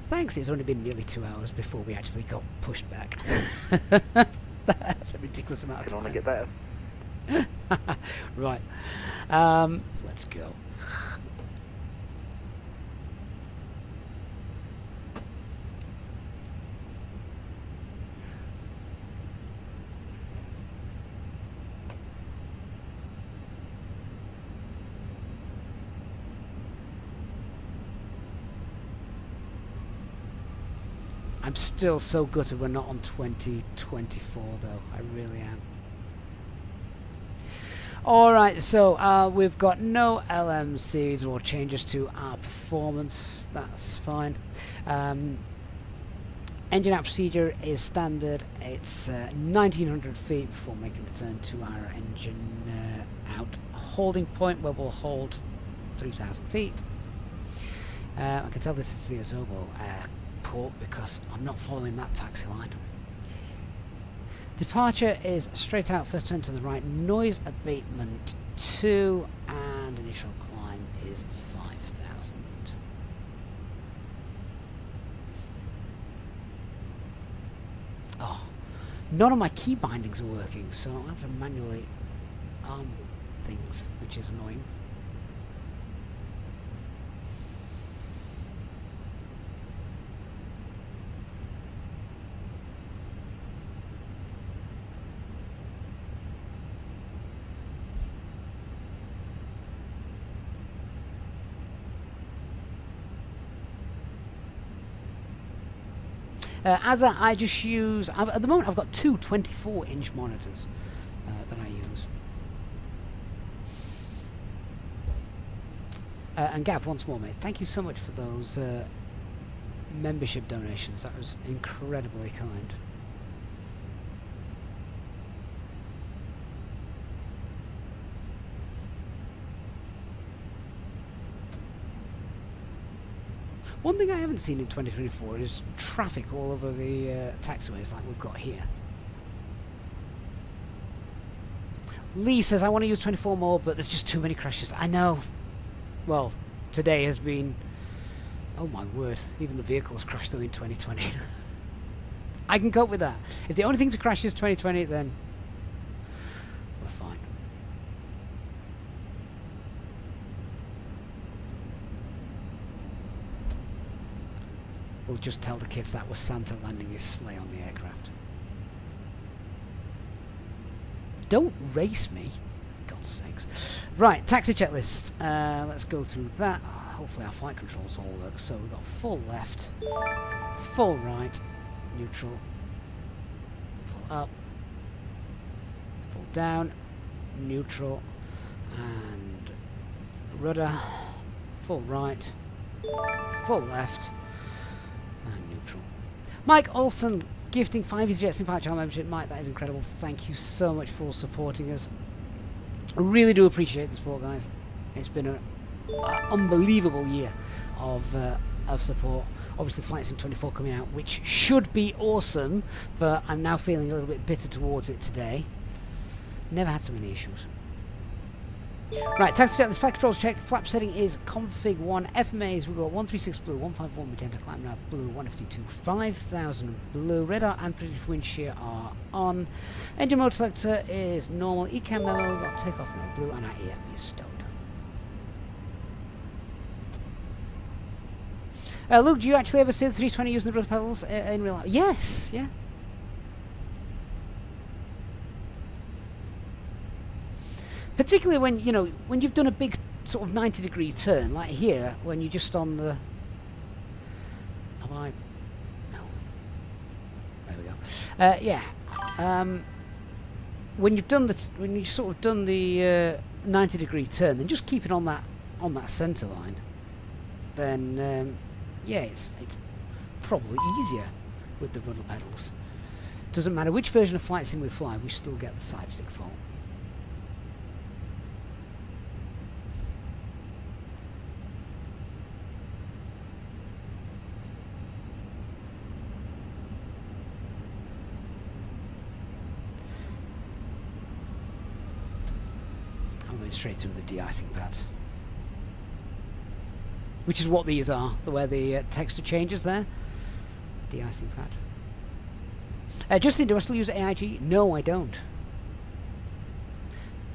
Thanks, it's only been nearly 2 hours before we actually got pushed back. That's a ridiculous amount of Can time. only get better. Right, let's go. I'm still so gutted we're not on 2024 though, I really am. Alright, so we've got no LMCs or changes to our performance, that's fine. Engine out procedure is standard, it's 1900 feet before making the turn to our engine out holding point where we'll hold 3000 feet. I can tell this is the Azobo port because I'm not following that taxi line. Departure is straight out, first turn to the right, noise abatement 2, and initial climb is 5000. Oh, none of my key bindings are working, so I have to manually arm things, which is annoying. I just use, at the moment I've got two 24-inch monitors that I use. And Gav, once more mate, thank you so much for those membership donations, that was incredibly kind. One thing I haven't seen in 2024 is traffic all over the taxiways like we've got here. Lee says, I want to use 24 more, but there's just too many crashes. I know. Well, today has been Oh my word, even the vehicles crashed though in 2020. I can cope with that. If the only thing to crash is 2020, then we're fine. We'll just tell the kids that was Santa landing his sleigh on the aircraft. Don't race me. God's sakes. Right, taxi checklist. Let's go through that. Hopefully our flight controls all work. So we've got full left, full right, neutral, full up, full down, neutral, and rudder, full right, full left, and neutral. Mike Olson gifting 5 EasyJet Sim Park channel membership. Mike, that is incredible. Thank you so much for supporting us. I really do appreciate the support, guys. It's been an unbelievable year of support. Obviously, Flight Sim 24 coming out, which should be awesome, but I'm now feeling a little bit bitter towards it today. Never had so many issues. Right, taxi check. This flight controls check. Flap setting is config 1. FMAs, we've got 136 blue, 151 magenta, climb nav blue, 152, 5000 blue. Radar and predictive wind shear are on. Engine mode selector is normal. ECAM memo, we've got takeoff no blue, and our EFB is stowed. Luke, do you actually ever see the 320 using the rudder pedals in real life? Yes, yeah. Particularly when, you know, when you've done a big sort of 90-degree turn, like here, when you're just on the... Have I... No. There we go. Yeah. When you've done the... When you've sort of done the 90-degree turn, then just keep it on that centre line. Then, yeah, it's probably easier with the rudder pedals. Doesn't matter which version of Flight Sim we fly, we still get the side stick fault. Straight through the de-icing pads, which is what these are, where the texture changes there. De-icing pad. Justin, do I still use AIG? No, I don't.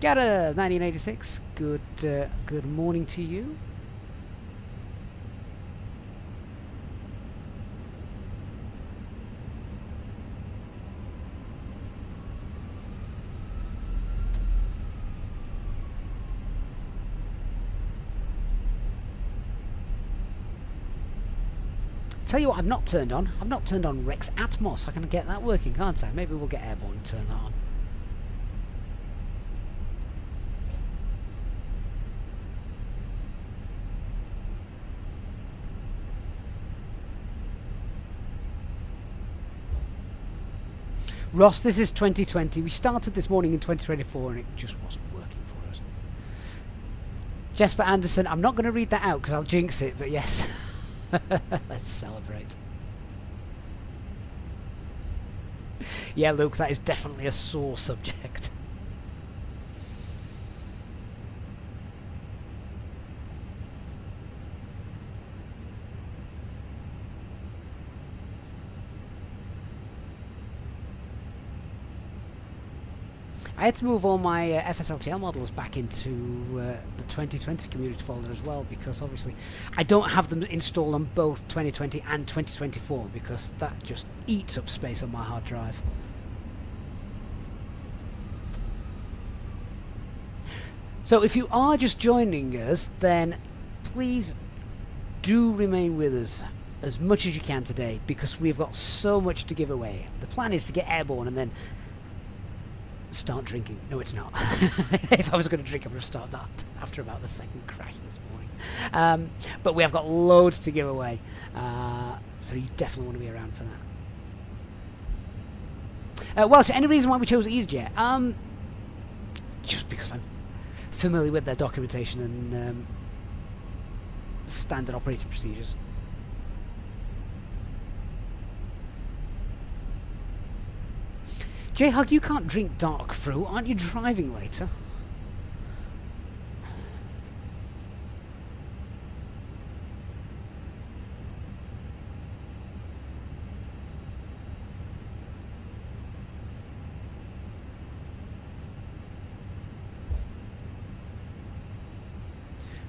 Gata 1986. Good morning to you. Tell you what I've not turned on. I've not turned on Rex Atmos. I can get that working, can't I? Maybe we'll get airborne and turn that on. Ross, this is 2020. We started this morning in 2024 and it just wasn't working for us. Jesper Anderson, I'm not going to read that out because I'll jinx it, but yes. Let's celebrate. Yeah, Luke, that is definitely a sore subject. I had to move all my FSLTL models back into the 2020 community folder as well, because obviously I don't have them installed on both 2020 and 2024 because that just eats up space on my hard drive. So if you are just joining us, then please do remain with us as much as you can today, because we've got so much to give away. The plan is to get airborne and then start drinking. No, it's not. If I was going to drink, I would have started that after about the second crash this morning. But we have got loads to give away, so you definitely want to be around for that. Well, so any reason why we chose EasyJet? Just because I'm familiar with their documentation and standard operating procedures. J-Hug, you can't drink dark fruit. Aren't you driving later?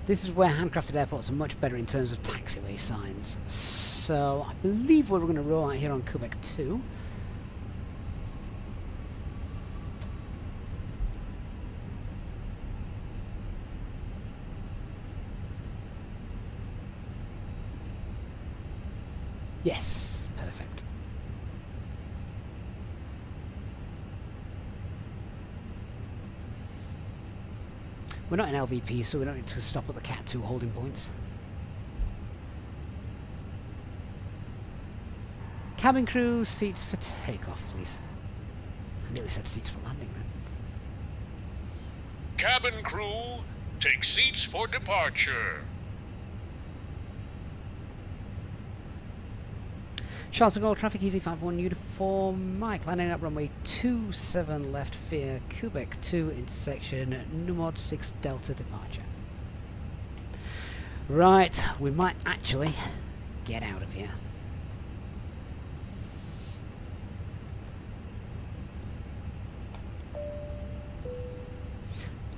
This is where handcrafted airports are much better in terms of taxiway signs. So I believe what we're going to roll out here on Quebec 2. Yes, perfect. We're not in LVP, so we don't need to stop at the Cat 2 holding points. Cabin crew, seats for takeoff, please. I nearly said seats for landing then. Cabin crew, take seats for departure. Charles de Gaulle, traffic easy 51 uniform. Mike, landing at runway 27 left via Quebec 2 intersection, Numod 6 Delta departure. Right, we might actually get out of here.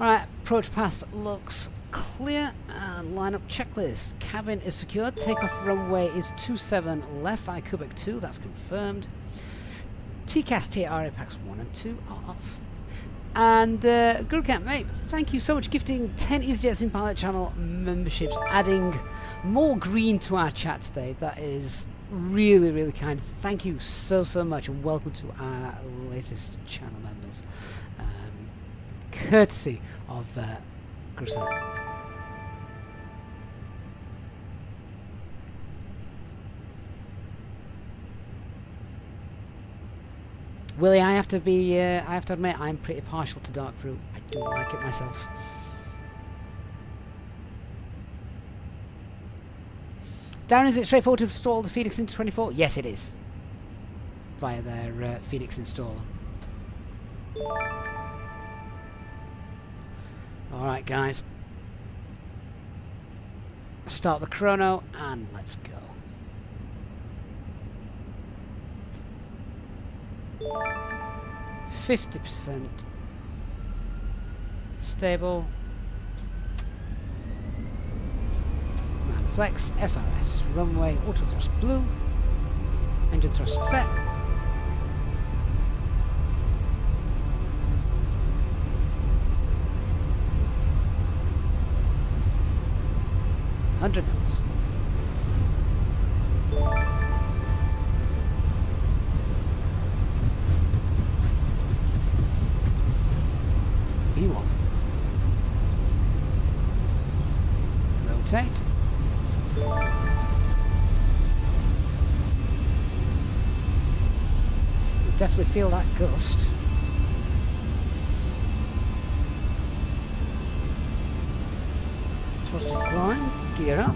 Alright, approach path looks clear and lineup checklist. Cabin is secure. Takeoff runway is 27 left via Quebec 2, that's confirmed. TCAS TR packs 1 and 2 are off. And good camp, mate, thank you so much, gifting 10 EasyJets in Pilot Channel memberships, adding more green to our chat today. That is really, really kind. Thank you so, so much, and welcome to our latest channel members. Courtesy of Crusade. Willie, I have to admit, I'm pretty partial to Dark Fruit. I do like it myself. Darren, is it straightforward to install the Phoenix into 24? Yes, it is. Via their Phoenix installer. Alright, guys. Start the chrono and let's go. 50% stable. Man flex, SRS, runway, auto thrust blue, engine thrust set. Hundred knots. V1. Rotate. You definitely feel that gust. Positive climb. Gear up.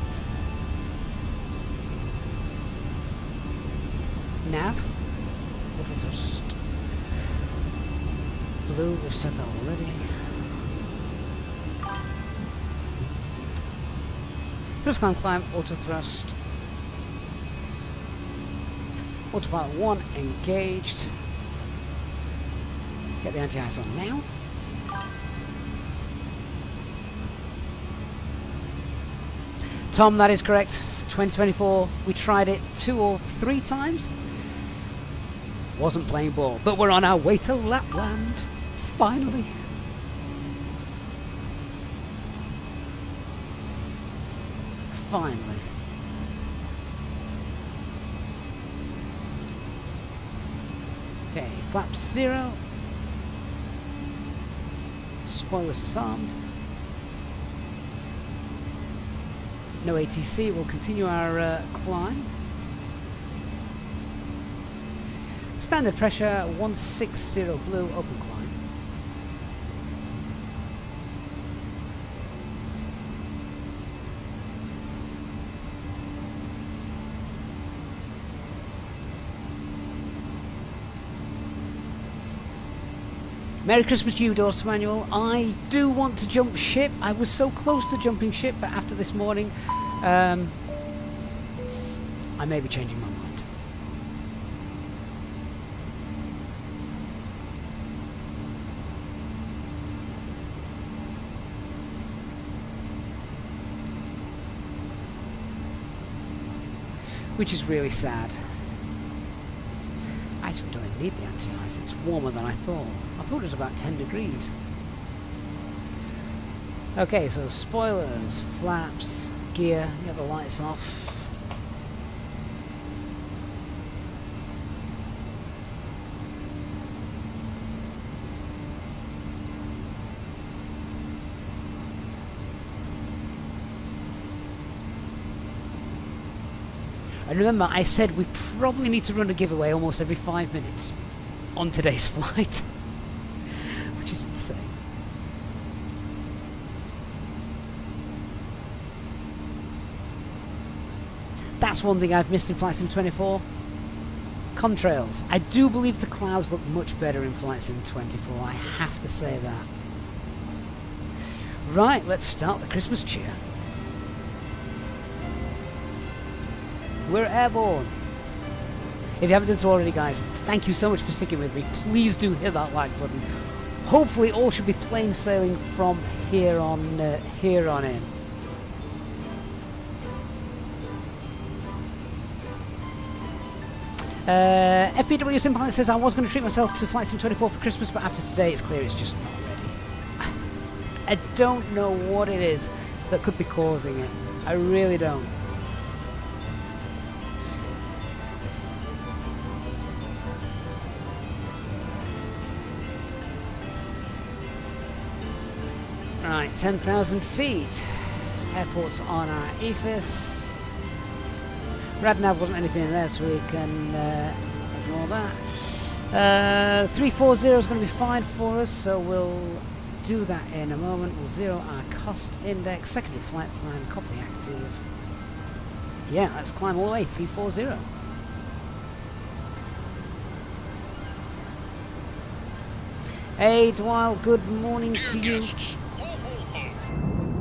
Nav. Auto thrust. Blue, we've set that already. Thrust climb, auto thrust. Autopilot 1 engaged. Get the anti-ice on now. Tom, that is correct. 2024, we tried it 2 or 3 times. Wasn't playing ball, but we're on our way to Lapland. Finally. Finally. Okay, flaps 0. Spoilers disarmed. No ATC, we'll continue our climb. Standard pressure 160 blue, open climb. Merry Christmas to you, Doors to Manual. I do want to jump ship. I was so close to jumping ship, but after this morning, I may be changing my mind. which is really sad. I actually don't even need the anti-ice, it's warmer than I thought. I thought it was about 10 degrees. Okay, so spoilers, flaps, gear, get the lights off. And remember, I said we probably need to run a giveaway almost every 5 minutes on today's flight, which is insane. That's one thing I've missed in Flight Sim 24. Contrails. I do believe the clouds look much better in Flight Sim 24, I have to say that. Right, let's start the Christmas cheer. We're airborne. If you haven't done so already, guys, thank you so much for sticking with me. Please do hit that like button. Hopefully all should be plain sailing from here on in. FPW Simpilot says I was going to treat myself to Flight Sim 24 for Christmas, but after today it's clear it's just not ready. I don't know what it is that could be causing it. I really don't. Right, 10,000 feet. Airport's on our EFIS. Radnav wasn't anything in there, so we can ignore that. 340 is going to be fine for us, so we'll do that in a moment. We'll zero our cost index, secondary flight plan, copy active. Yeah, let's climb all the way, 340. Hey, Dwyle, good morning Dear to you. guests, ho ho ho!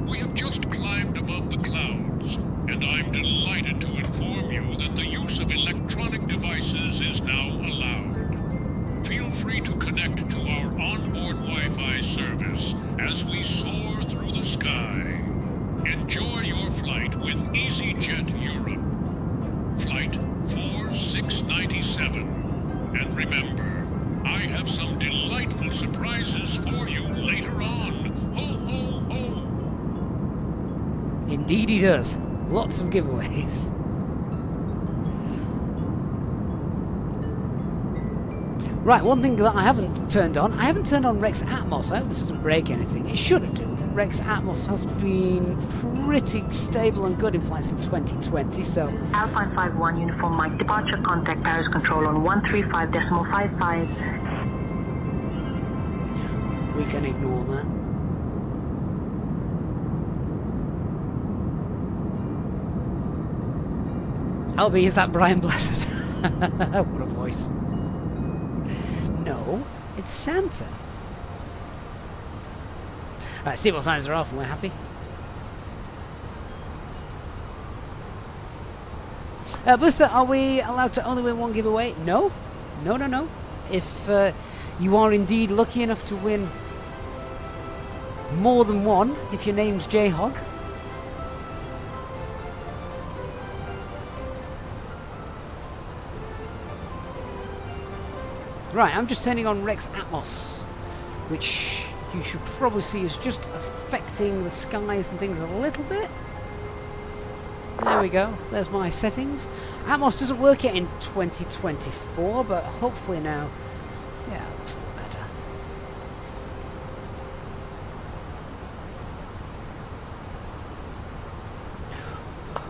We have just climbed above the clouds, and I'm delighted to inform you that the use of electronic devices is now allowed. Feel free to connect to our onboard Wi-Fi service as we soar through the sky. Enjoy your flight with EasyJet Europe. Flight 4697. And remember, I have some delightful surprises for you later on. Ho, ho, ho! Indeed he does. Lots of giveaways. Right, one thing that I haven't turned on Rex Atmos. I hope this doesn't break anything. It shouldn't do. Rex Atmos has been pretty stable and good in Flight Sim 2020, so... Alpine 51 Uniform Mike, departure contact Paris Control on 135.55. we can ignore that. Albie, is that Brian Blessed? What a voice. No, it's Santa. Right, seatbelt signs are off and we're happy. Buster, are we allowed to only win one giveaway? No. No, no, no. If you are indeed lucky enough to win more than one, if your name's J-Hog. Right, I'm just turning on Rex Atmos, which you should probably see is just affecting the skies and things a little bit. There we go, there's my settings. Atmos doesn't work yet in 2024, but hopefully now, yeah, it looks a lot better.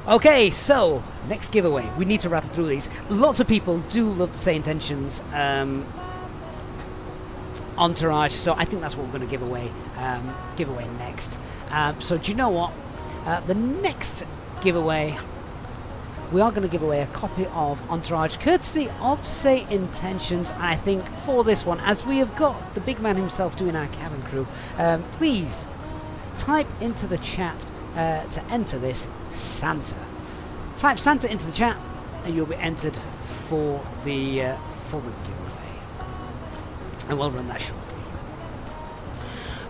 Okay, so, next giveaway. We need to rattle through these. Lots of people do love the Say Intentions Entourage, so I think that's what we're going to give away next. So do you know what? The next giveaway, we are going to give away a copy of Entourage, courtesy of Say Intentions, I think, for this one, as we have got the big man himself doing our cabin crew. Please type into the chat to enter this Santa. Type Santa into the chat and you'll be entered for the giveaway. And we'll run that shortly.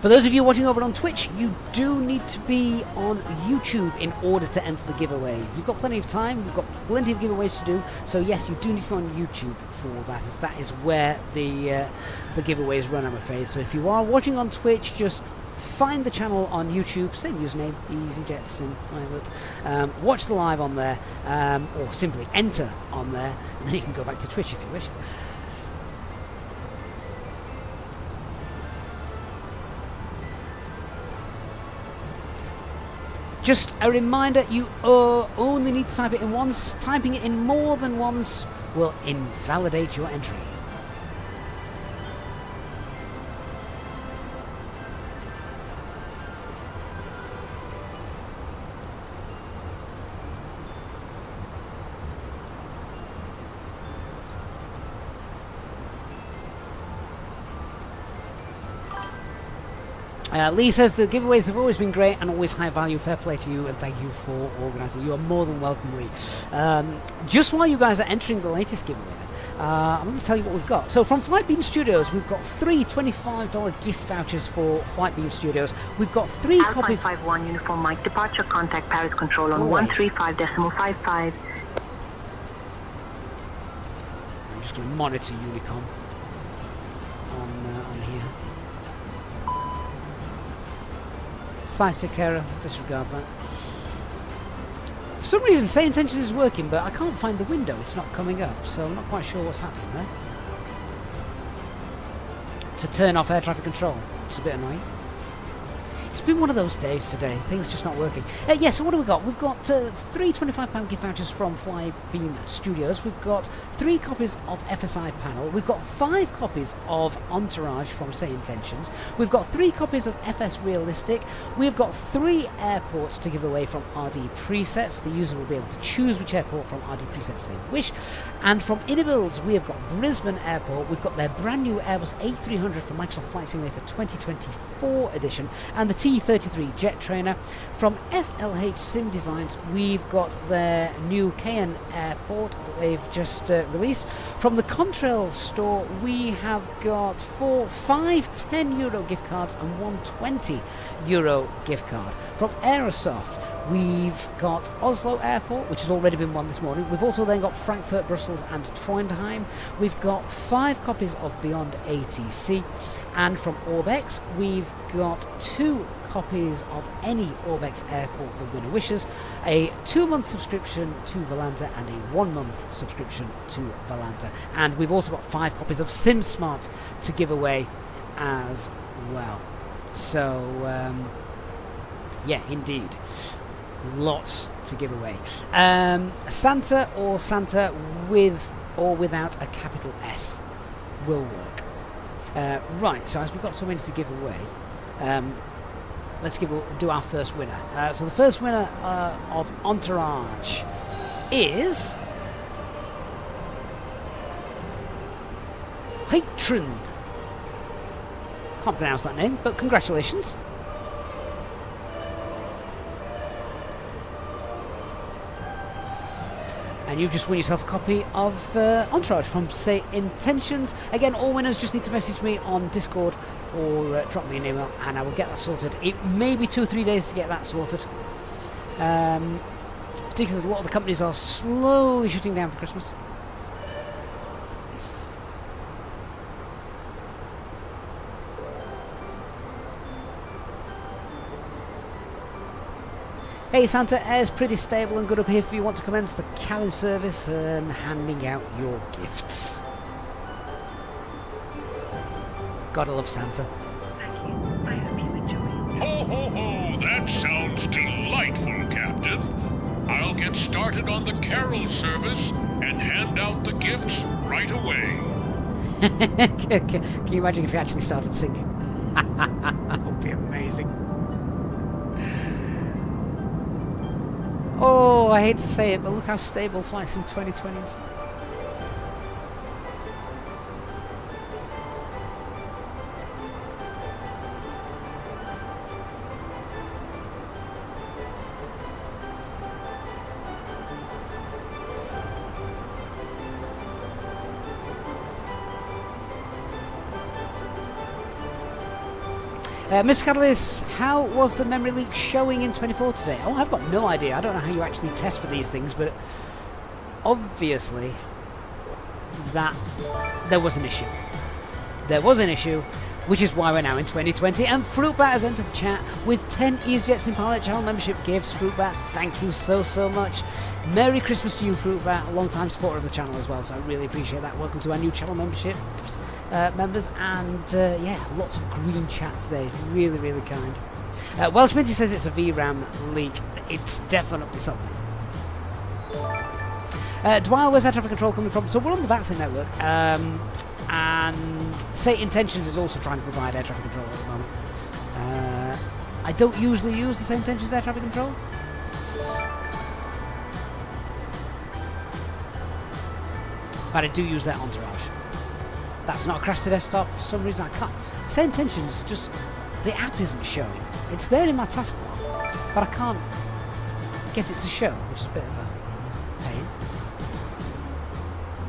For those of you watching over on Twitch, you do need to be on YouTube in order to enter the giveaway. You've got plenty of time, you've got plenty of giveaways to do, so yes, you do need to be on YouTube for that, as that is where the giveaways run, I'm afraid. So if you are watching on Twitch, just find the channel on YouTube, same username, EasyJet Sim Pilot. Watch the live on there, or simply enter on there, and then you can go back to Twitch if you wish. Just a reminder, you only need to type it in once. Typing it in more than once will invalidate your entry. Lee says the giveaways have always been great and always high value. Fair play to you, and thank you for organising. You are more than welcome, Lee. Just while you guys are entering the latest giveaway, I'm going to tell you what we've got. So from Flightbeam Studios, we've got 3 $25 gift vouchers for Flightbeam Studios. We've got 3 copies. 51 Uniform Mike, departure contact Paris Control on 135.55. I'm just going to monitor Unicom on here. Sightic error, disregard that. For some reason, Say Intentions is working, but I can't find the window. It's not coming up, so I'm not quite sure what's happening there. To turn off air traffic control, which is a bit annoying. It's been one of those days today. Things just not working. Yeah, so what do we got? We've got 3 £25 gift vouchers from Flybeam Studios. We've got 3 copies of FSI Panel. We've got 5 copies of Entourage from Say Intentions. We've got 3 copies of FS Realistic. We've got 3 airports to give away from RD Presets. The user will be able to choose which airport from RD Presets they wish. And from Innobuilds, we have got Brisbane Airport. We've got their brand new Airbus A300 for Microsoft Flight Simulator 2024 edition. And the T33 Jet Trainer. From SLH Sim Designs, we've got their new Cayenne Airport that they've just released. From the Contrail store, we have got 5 €10 gift cards and 1 €20 gift card. From Aerosoft, we've got Oslo Airport, which has already been won this morning. We've also then got Frankfurt, Brussels and Trondheim. We've got 5 copies of Beyond ATC. And from Orbex, we've got 2 copies of any Orbex airport the winner wishes, a 2-month subscription to Valanta and a 1-month subscription to Valanta. And we've also got 5 copies of SimSmart to give away as well. So, yeah, indeed. Lots to give away. Santa or Santa with or without a capital S will work. Right, so as we've got so many to give away, let's do our first winner. So the first winner of Entourage is Patron. Can't pronounce that name, but congratulations. And you've just won yourself a copy of Entourage from Say Intentions. Again, all winners just need to message me on Discord or drop me an email and I will get that sorted. It may be 2 or 3 days to get that sorted. Particularly as a lot of the companies are slowly shutting down for Christmas. Hey Santa, air's pretty stable and good up here if you want to commence the cabin service and handing out your gifts. Gotta love Santa. Thank you. I hope you enjoy. Ho, ho, ho! That sounds delightful, Captain. I'll get started on the carol service and hand out the gifts right away. Can you imagine if you actually started singing? That would be amazing. Oh, I hate to say it, but look how stable Flight Sim 2020 is. Mr. Catalyst, how was the memory leak showing in 24 today? Oh, I've got no idea. I don't know how you actually test for these things, but obviously that there was an issue. There was an issue, which is why we're now in 2020. And Fruitbat has entered the chat with 10 EasyJets in Pilot channel membership gifts. Fruitbat, thank you so much. Merry Christmas to you, Fruitbat, a long-time supporter of the channel as well, so I really appreciate that. Welcome to our new channel memberships, members, and yeah, lots of green chat today. Really, really kind. Welsh Minty says it's a VRAM leak. It's definitely something. Dwyer, where's air traffic control coming from? So we're on the vaccine network, and Say Intentions is also trying to provide air traffic control at the moment. I don't usually use the Say Intentions air traffic control. But I do use that Entourage. That's not a crash to desktop. For some reason I can't. Say Intentions, just the app isn't showing. It's there in my taskbar, but I can't get it to show, which is a bit of a pain.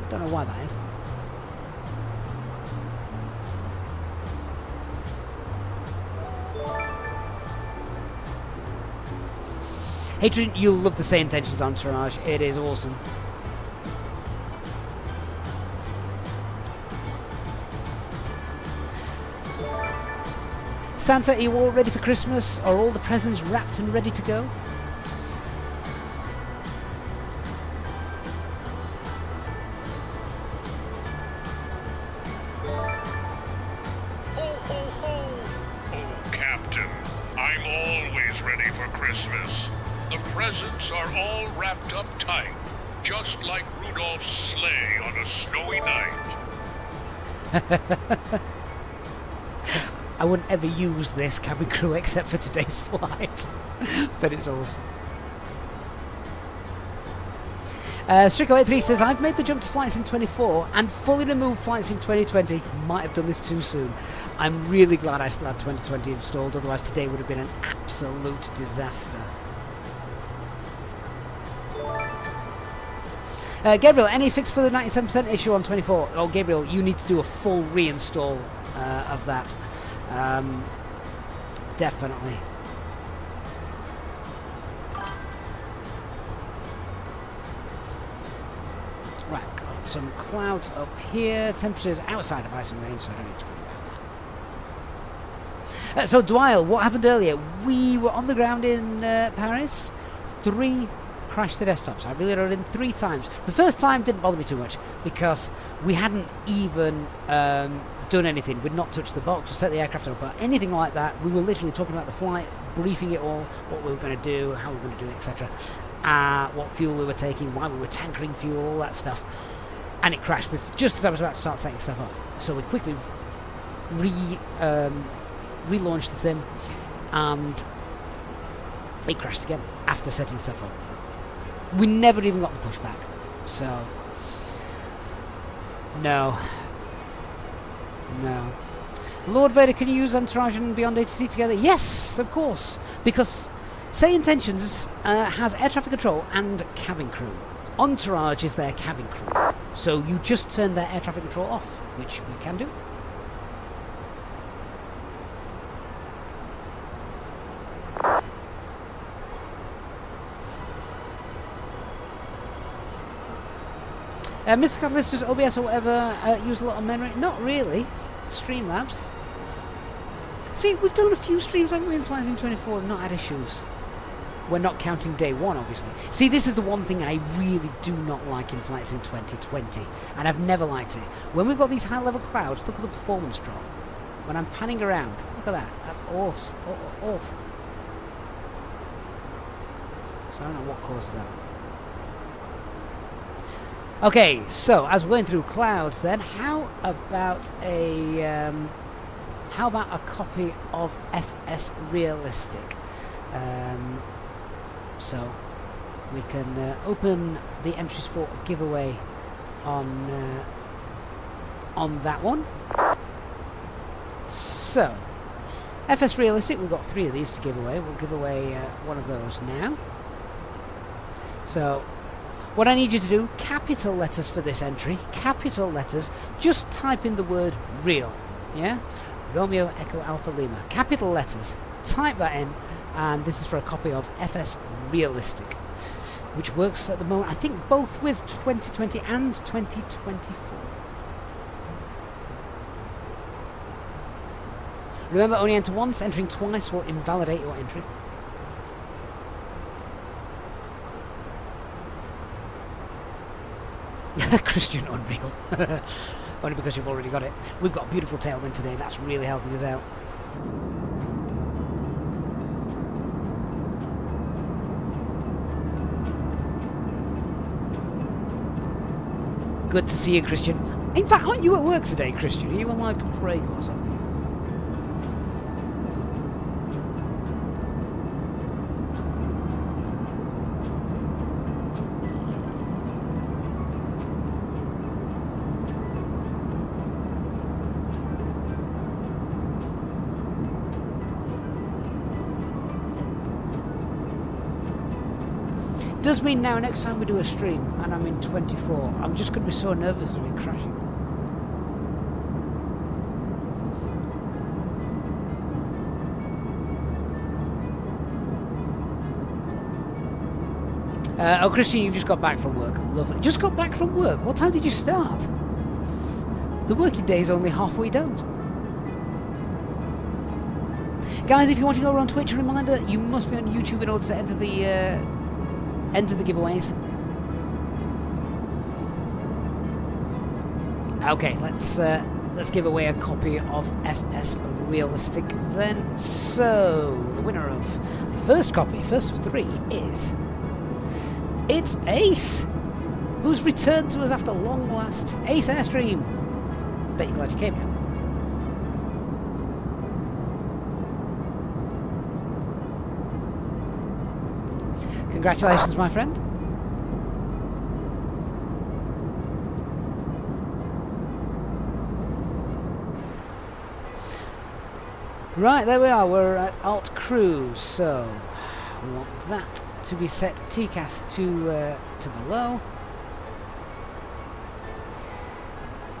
Don't know why that is. Hatred, you'll love the Say Intentions Entourage. It is awesome. Santa, are you all ready for Christmas? Are all the presents wrapped and ready to go? Ho, ho, ho! Oh, Captain, I'm always ready for Christmas. The presents are all wrapped up tight, just like Rudolph's sleigh on a snowy night. I wouldn't ever use this cabin crew except for today's flight, but it's awesome. Strico83 says, I've made the jump to Flight Sim 24 and fully removed Flight Sim 2020. Might have done this too soon. I'm really glad I still had 2020 installed, otherwise today would have been an absolute disaster. Gabriel, any fix for the 97% issue on 24? Oh, Gabriel, you need to do a full reinstall of that. Definitely. Right, got some clouds up here. Temperatures outside of ice and rain, so I don't need to worry about that. So, Dwyle, what happened earlier? We were on the ground in Paris. 3 crashed the desktops. I really wrote in 3 times. The first time didn't bother me too much because we hadn't even done anything. We'd not touched the box or set the aircraft up or anything like that. We were literally talking about the flight, briefing it all, what we were going to do, how we were going to do it, etc. What fuel we were taking, why we were tankering fuel, all that stuff. And it crashed just as I was about to start setting stuff up. So we quickly relaunched the sim, and it crashed again after setting stuff up. We never even got the pushback. So, no. Lord Vader, can you use Entourage and Beyond ATC together? Yes, of course. Because Say Intentions has air traffic control and cabin crew. Entourage is their cabin crew. So you just turn their air traffic control off, which we can do. Mr. Catalyst, does OBS or whatever use a lot of memory? Not really. Streamlabs. See, we've done a few streams, haven't we, in Flight Sim 24 and not had issues. We're not counting day 1, obviously. See, this is the one thing I really do not like in Flight Sim 2020, and I've never liked it. When we've got these high-level clouds, look at the performance drop. When I'm panning around, look at that. That's awesome. Awful. So I don't know what causes that. Okay, so as we're going through clouds, then how about a copy of FS Realistic? So we can open the entries for a giveaway on that one. So FS Realistic, we've got 3 of these to give away. We'll give away one of those now. So what I need you to do, capital letters for this entry, capital letters, just type in the word real, yeah? Romeo Echo Alpha Lima. Capital letters. Type that in, and this is for a copy of FS Realistic, which works at the moment, I think, both with 2020 and 2024. Remember, only enter once. Entering twice will invalidate your entry. Christian, unreal. Only because you've already got it. We've got a beautiful tailwind today. That's really helping us out. Good to see you, Christian. In fact, aren't you at work today, Christian? Are you on like a break or something? Does mean now next time we do a stream and I'm in 24, I'm just going to be so nervous of it crashing. Oh, Christian, you've just got back from work. Lovely. Just got back from work? What time did you start? The working day's only halfway done. Guys, if you want to go over on Twitch, a reminder, you must be on YouTube in order to enter the giveaways. Okay, let's give away a copy of FS Realistic then. So the winner of the first copy, first of three, it's Ace, who's returned to us after long last. Ace Airstream. Bet you're glad you came here. Congratulations, my friend. Right, there we are. We're at Alt Crew, so we want that to be set TCAS to below.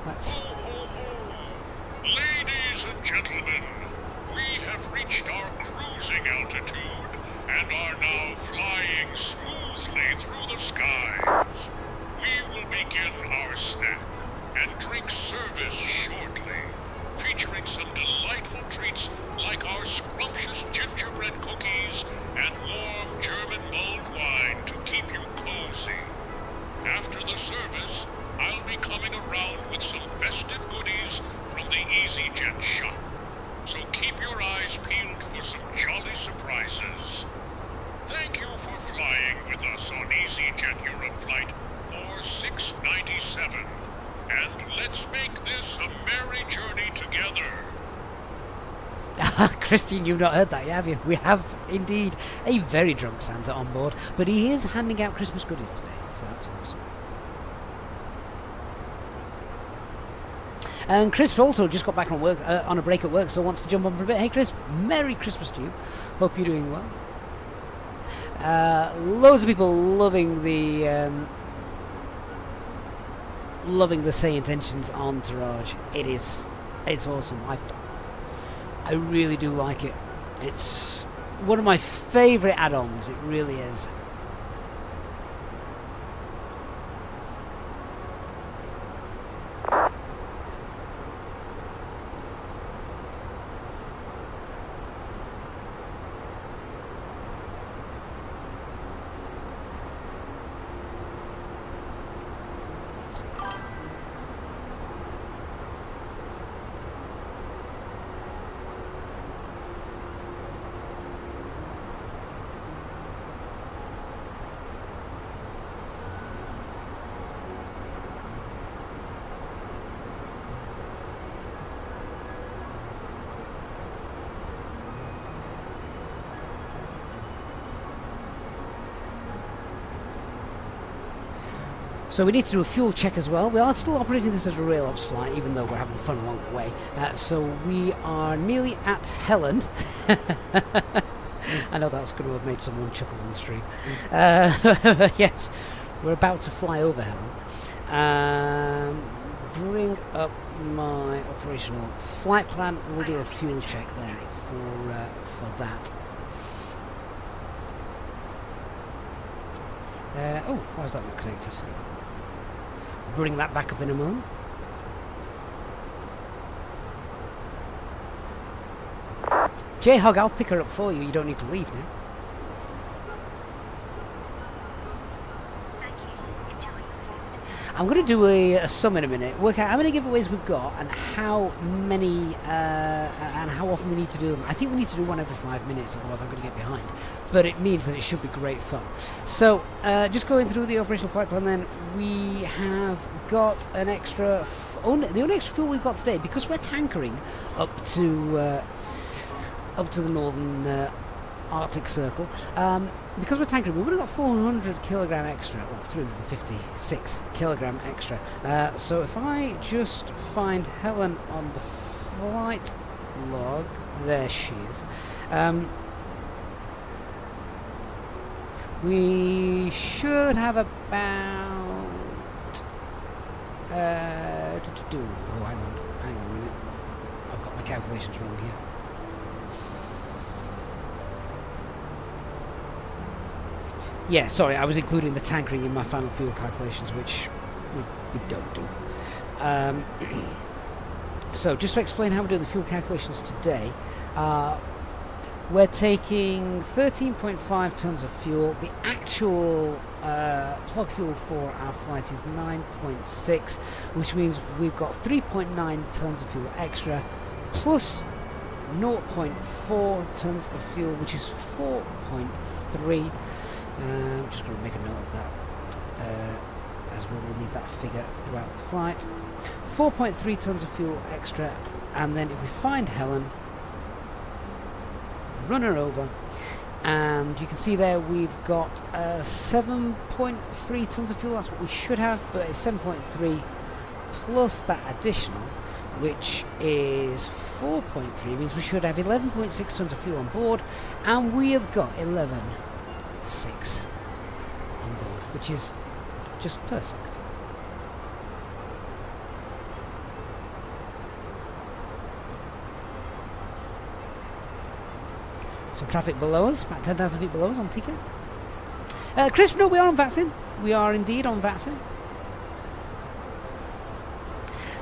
Let's. Ladies and gentlemen, we have reached our cruising altitude and are now flying smoothly through the skies. We will begin our snack and drink service shortly, featuring some delightful treats like our scrumptious gingerbread cookies and warm German mulled wine to keep you cozy. After the service, I'll be coming around with some festive goodies from the EasyJet shop. So keep your eyes peeled for some jolly surprises. Thank you for flying with us on EasyJet Europe Flight 4697. And let's make this a merry journey together. Christian, you've not heard that yet, have you? We have indeed a very drunk Santa on board, but he is handing out Christmas goodies today, so that's awesome. And Chris also just got back from work, on a break at work, so wants to jump on for a bit. Hey Chris, Merry Christmas to you. Hope you're doing well. Loads of people loving the Say Intentions entourage. It's awesome. I really do like it. It's one of my favourite add-ons. It really is. So we need to do a fuel check as well. We are still operating this as a rail ops flight, even though we're having fun along the way. So we are nearly at Helen. I know that's going to have made someone chuckle on the stream. Yes, we're about to fly over Helen. bring up my operational flight plan, and we'll do a fuel check then for that. Oh, why is that not connected? Bring that back up in a moment. J-Hog, I'll pick her up for you. You don't need to leave now. I'm going to do a sum in a minute, work out how many giveaways we've got and how many and how often we need to do them. I think we need to do one every 5 minutes, otherwise I'm going to get behind. But it means that it should be great fun. So, just going through the operational flight plan then, we have got an extra... the only extra fuel we've got today, because we're tankering up to the northern Arctic Circle, because we're tankering, we've only got 400 kilogram extra, or 356 kilogram extra. So if I just find Helen on the flight log, there she is. We should have about... oh, hang on a minute. I've got my calculations wrong here. Yeah, sorry, I was including the tankering in my final fuel calculations, which we don't do. So, just to explain how we're doing the fuel calculations today, we're taking 13.5 tons of fuel. The actual plug fuel for our flight is 9.6, which means we've got 3.9 tons of fuel extra, plus 0.4 tons of fuel, which is 4.3. I'm just going to make a note of that, as we will need that figure throughout the flight. 4.3 tons of fuel extra, and then if we find Helen, run her over, and you can see there we've got 7.3 tons of fuel. That's what we should have, but it's 7.3 plus that additional, which is 4.3, means we should have 11.6 tons of fuel on board, and we have got 11.6 on board, which is just perfect. Some traffic below us, about 10,000 feet below us on tickets. Chris, no, we are on Vatsin. We are indeed on Vatsin.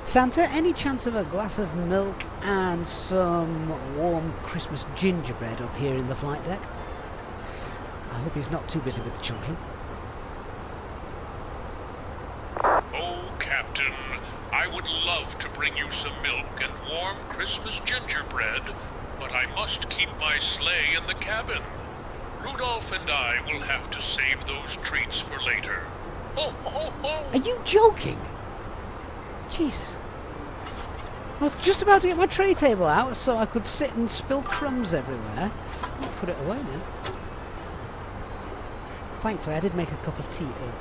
Santa, any chance of a glass of milk and some warm Christmas gingerbread up here in the flight deck? I hope he's not too busy with the children. Oh, Captain, I would love to bring you some milk and warm Christmas gingerbread, but I must keep my sleigh in the cabin. Rudolph and I will have to save those treats for later. Ho, ho, ho! Are you joking? Jesus. I was just about to get my tray table out so I could sit and spill crumbs everywhere. I'll put it away now. Thankfully, I did make a cup of tea earlier.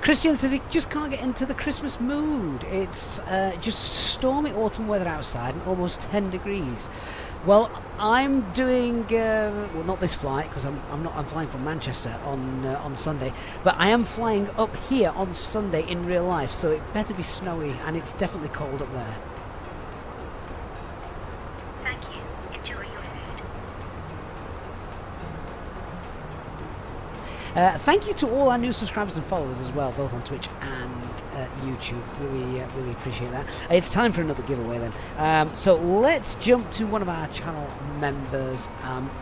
Christian says he just can't get into the Christmas mood. It's just stormy autumn weather outside and almost 10 degrees. Well, I'm doing well, not this flight because I'm flying from Manchester on Sunday, but I am flying up here on Sunday in real life, so it better be snowy, and it's definitely cold up there. Thank you. Enjoy your food. Thank you to all our new subscribers and followers as well, both on Twitch and YouTube. Really appreciate that. It's time for another giveaway then. So let's jump to one of our channel members,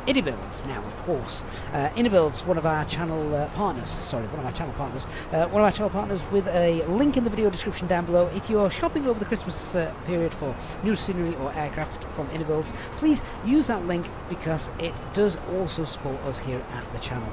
Inibuilds. Now, of course, Inibuilds, one of our channel partners. Sorry, one of our channel partners. One of our channel partners with a link in the video description down below. If you're shopping over the Christmas period for new scenery or aircraft from Inibuilds, please use that link because it does also support us here at the channel.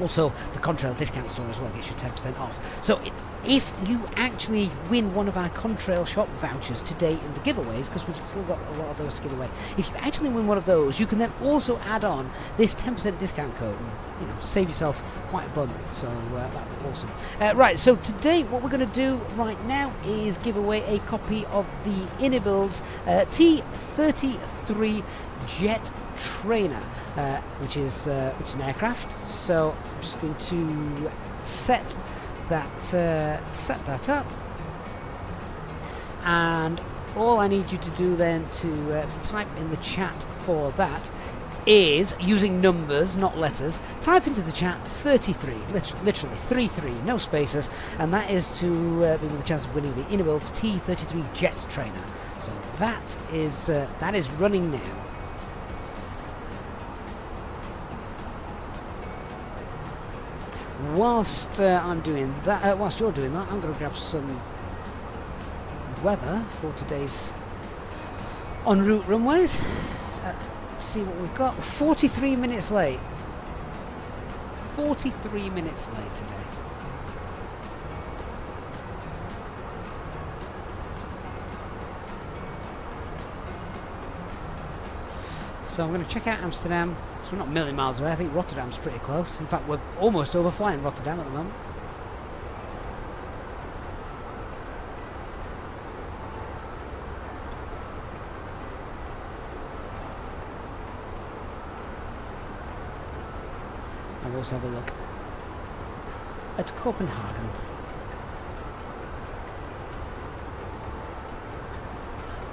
Also, the Contrail discount store as well gets you 10% off. So if you actually win one of our Contrail shop vouchers today in the giveaways, because we've still got a lot of those to give away, if you actually win one of those, you can then also add on this 10% discount code and, you know, save yourself quite a bundle. So that'd be awesome. Right, so today what we're going to do right now is give away a copy of the Innibuilds T-33 Jet Trainer. Which is an aircraft. So I'm just going to set that up, and all I need you to do then to type in the chat for that is, using numbers, not letters, type into the chat 33, literally 33, no spaces, and that is to be with a chance of winning the Innibuilds T-33 Jet Trainer. So that is running now. Whilst I'm doing that, whilst you're doing that, I'm going to grab some weather for today's en route runways. See what we've got. 43 minutes late. 43 minutes late today. So I'm going to check out Amsterdam. So we're not a million miles away. I think Rotterdam's pretty close. In fact, we're almost overflying Rotterdam at the moment. I'll also have a look at Copenhagen.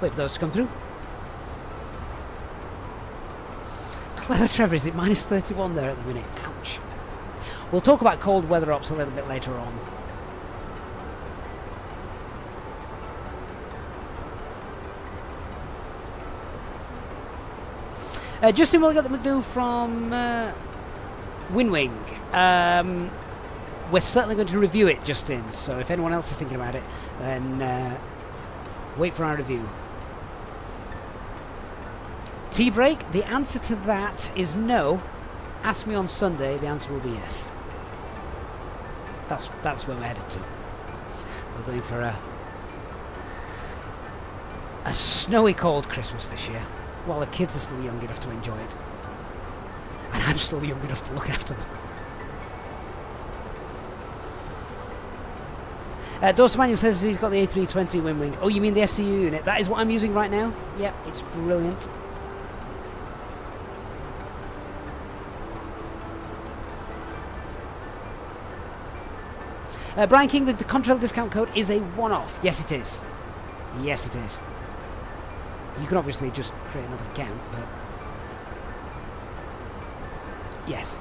Wait for those to come through. Clever Trevor, is it minus 31 there at the minute? Ouch. We'll talk about cold weather ops a little bit later on. Justin will get the do from Winwing. We're certainly going to review it, Justin, so if anyone else is thinking about it, then wait for our review. T-break, the answer to that is no. Ask me on Sunday, the answer will be yes. That's where we're headed to. We're going for a snowy cold Christmas this year, while the kids are still young enough to enjoy it. And I'm still young enough to look after them. Dorst Manuel says he's got the A320 Winwing. Oh, you mean the FCU unit? That is what I'm using right now? Yep, it's brilliant. Brian King, the Contrail discount code is a one-off. Yes, it is. Yes, it is. You can obviously just create another account, but... yes.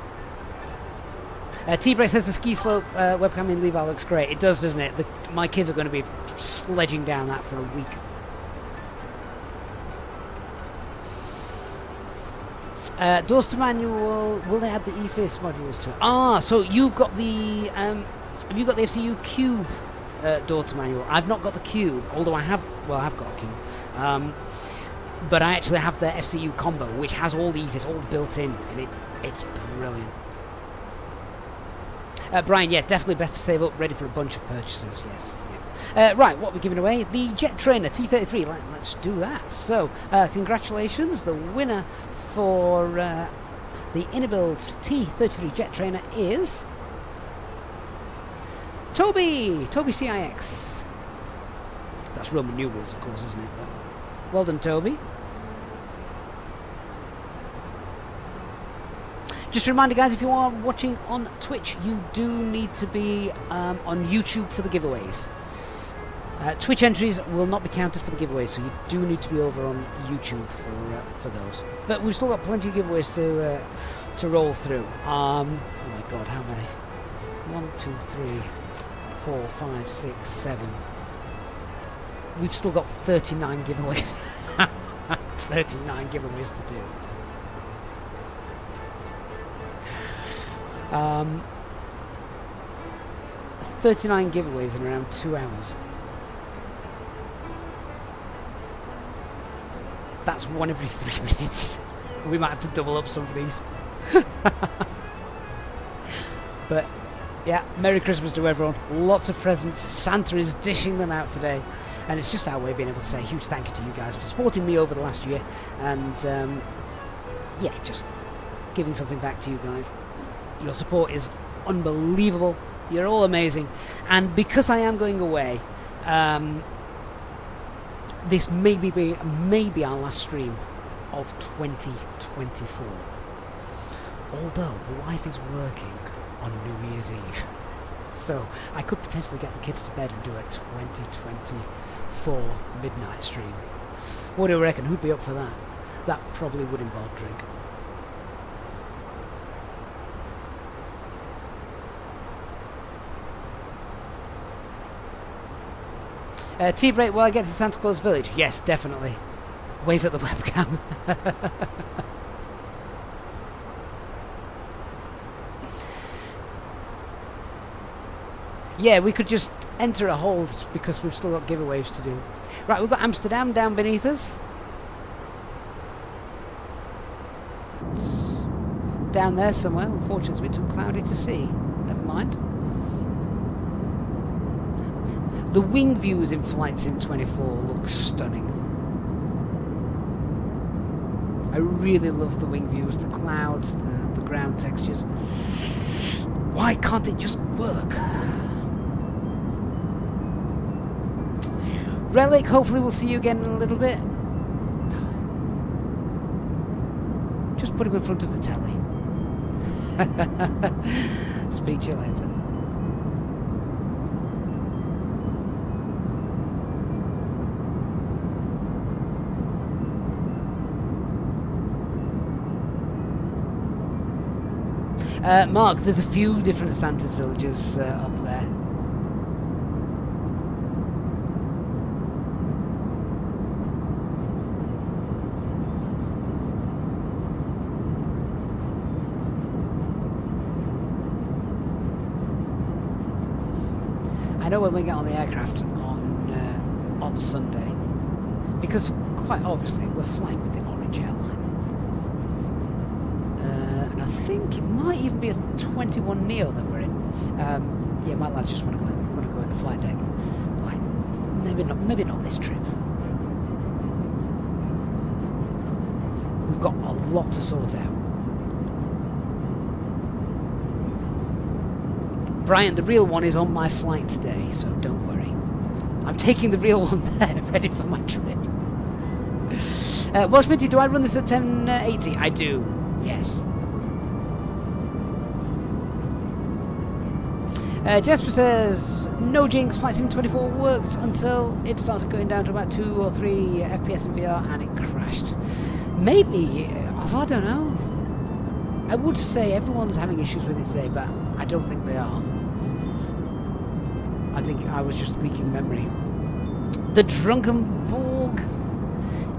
T-Bray says the ski slope webcam in Levi looks great. It does, doesn't it? My kids are going to be sledging down that for a week. Doors to manual, will they add the EFIS modules to it? Ah, so you've got the... have you got the FCU Cube door to manual? I've not got the Cube, although I have... well, I've got a Cube. But I actually have the FCU combo, which has all the EFIS all built in, and it's brilliant. Brian, yeah, definitely best to save up, ready for a bunch of purchases, yes. Yeah. Right, what we're giving away? The Jet Trainer T-33, let's do that. So, congratulations, the winner for the Innibuilds T-33 Jet Trainer is... Toby CIX. That's Roman numerals, of course, isn't it? But well done, Toby. Just a reminder, guys, if you are watching on Twitch, you do need to be on YouTube for the giveaways. Twitch entries will not be counted for the giveaways, so you do need to be over on YouTube for those. But we've still got plenty of giveaways to roll through. Oh my God, how many? 1, 2, 3, 4, 5, 6, 7. We've still got 39 giveaways. 39 giveaways to do. 39 giveaways in around 2 hours. That's one every 3 minutes. We might have to double up some of these. But yeah, Merry Christmas to everyone. Lots of presents. Santa is dishing them out today. And it's just our way of being able to say a huge thank you to you guys for supporting me over the last year. And yeah, just giving something back to you guys. Your support is unbelievable. You're all amazing. And because I am going away, this may be our last stream of 2024. Although the wife is working on New Year's Eve. So I could potentially get the kids to bed and do a 2024 midnight stream. What do you reckon? Who'd be up for that? That probably would involve drink. Tea break while I get to Santa Claus Village. Yes, definitely. Wave at the webcam. Yeah, we could just enter a hold because we've still got giveaways to do. Right, we've got Amsterdam down beneath us. It's down there somewhere. Unfortunately, it's a bit too cloudy to see. Never mind. The wing views in Flight Sim 24 look stunning. I really love the wing views, the clouds, the ground textures. Why can't it just work? Relic, hopefully we'll see you again in a little bit. Just put him in front of the telly. Speak to you later. Mark, there's a few different Santa's villages up there. I know when we get on the aircraft on Sunday, because quite obviously we're flying with the Orange airline. I think it might even be a 21 Neo that we're in. Yeah, my lads just want to go in the flight deck. Like, maybe not this trip. We've got a lot to sort out. Brian, the real one is on my flight today, so don't worry. I'm taking the real one there, ready for my trip. Well, Smitty, do I run this at 1080? I do, yes. Jesper says, no jinx, Flight Sim 24 worked until it started going down to about 2 or 3 FPS in VR and it crashed. Maybe, I don't know. I would say everyone's having issues with it today, but I don't think they are. I think I was just leaking memory. The Drunken Borg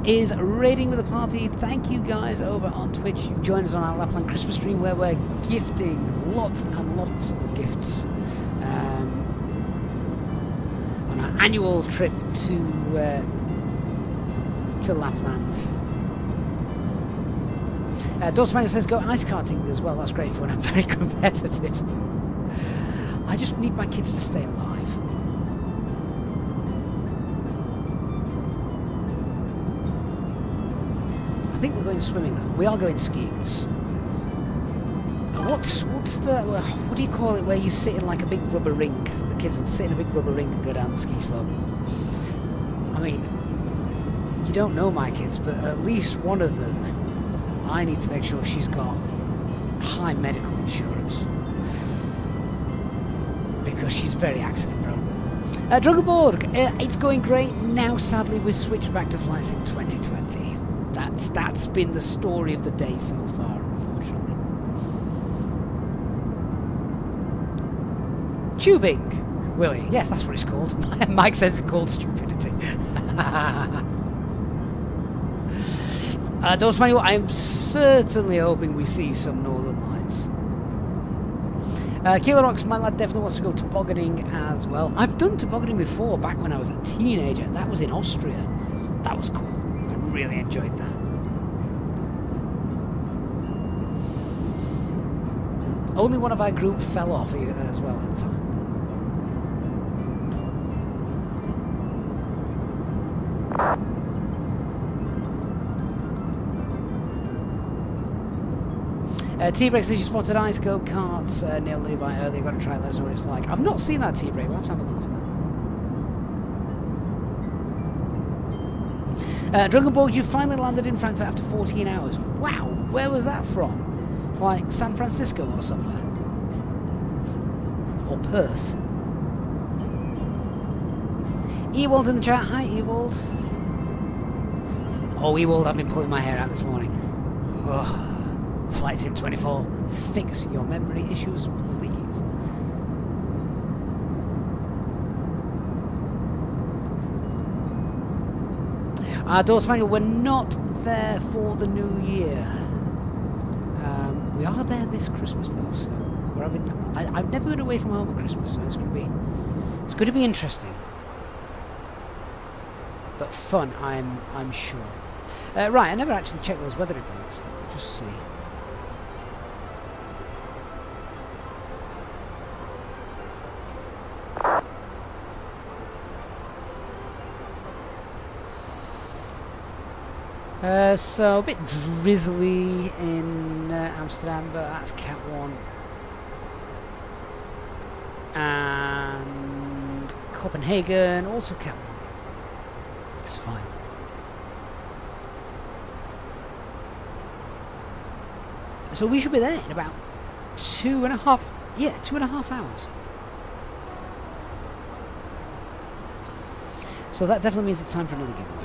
is raiding with a party. Thank you guys over on Twitch. You joined us on our Lapland Christmas stream where we're gifting lots and lots of gifts on our annual trip to Lapland. Dortmund says go ice karting as well. That's great fun. I'm very competitive. I just need my kids to stay alive. I think we're going swimming though. We are going skiing. What's the what do you call it where you sit in like a big rubber rink? The kids sit in a big rubber rink and go down the ski slope. I mean, you don't know my kids, but at least one of them, I need to make sure she's got high medical insurance because she's very accident prone. Druggerborg, it's going great. Now sadly we've switched back to Flight Sim 2020. That's been the story of the day so far, unfortunately. Tubing, Willie. Yes, that's what it's called. Mike says it's called stupidity. Dose Manual, I'm certainly hoping we see some Northern Lights. Kilo Rocks, my lad definitely wants to go tobogganing as well. I've done tobogganing before, back when I was a teenager. That was in Austria. That was cool. I really enjoyed that. Only one of our group fell off as well at the time. T-Break says you spotted ice go-karts near Levi earlier. Got to try it, let us know what it's like. I've not seen that, T-Break. We'll have to have a look for that. Drunkenborg, you finally landed in Frankfurt after 14 hours. Wow, where was that from? Like San Francisco or somewhere? Or Perth? Ewald's in the chat. Hi, Ewald. Oh, Ewald, I've been pulling my hair out this morning. Oh. Flight Sim 24, fix your memory issues, please. Door Spaniel, we're not there for the new year. We are there this Christmas though, so we're having. I've never been away from home at Christmas, so it's going to be interesting, but fun. I'm sure. Right, I never actually checked those weather reports. Let me just see. So a bit drizzly in Amsterdam, but that's Cat 1. And Copenhagen, also Cat 1. It's fine. So we should be there in about 2.5 hours. So that definitely means it's time for another giveaway.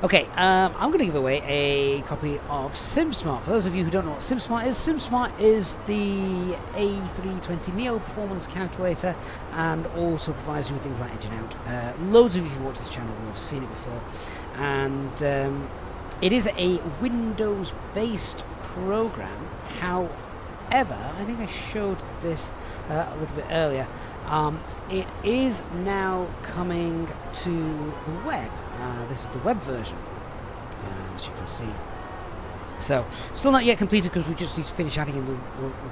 Okay, I'm going to give away a copy of SimSmart. For those of you who don't know what SimSmart is the A320 Neo performance calculator, and also provides you with things like engine out. Loads of you who watch this channel will have seen it before, and it is a Windows-based program. However, I think I showed this a little bit earlier. It is now coming to the web. This is the web version, as you can see. So, still not yet completed because we just need to finish adding in the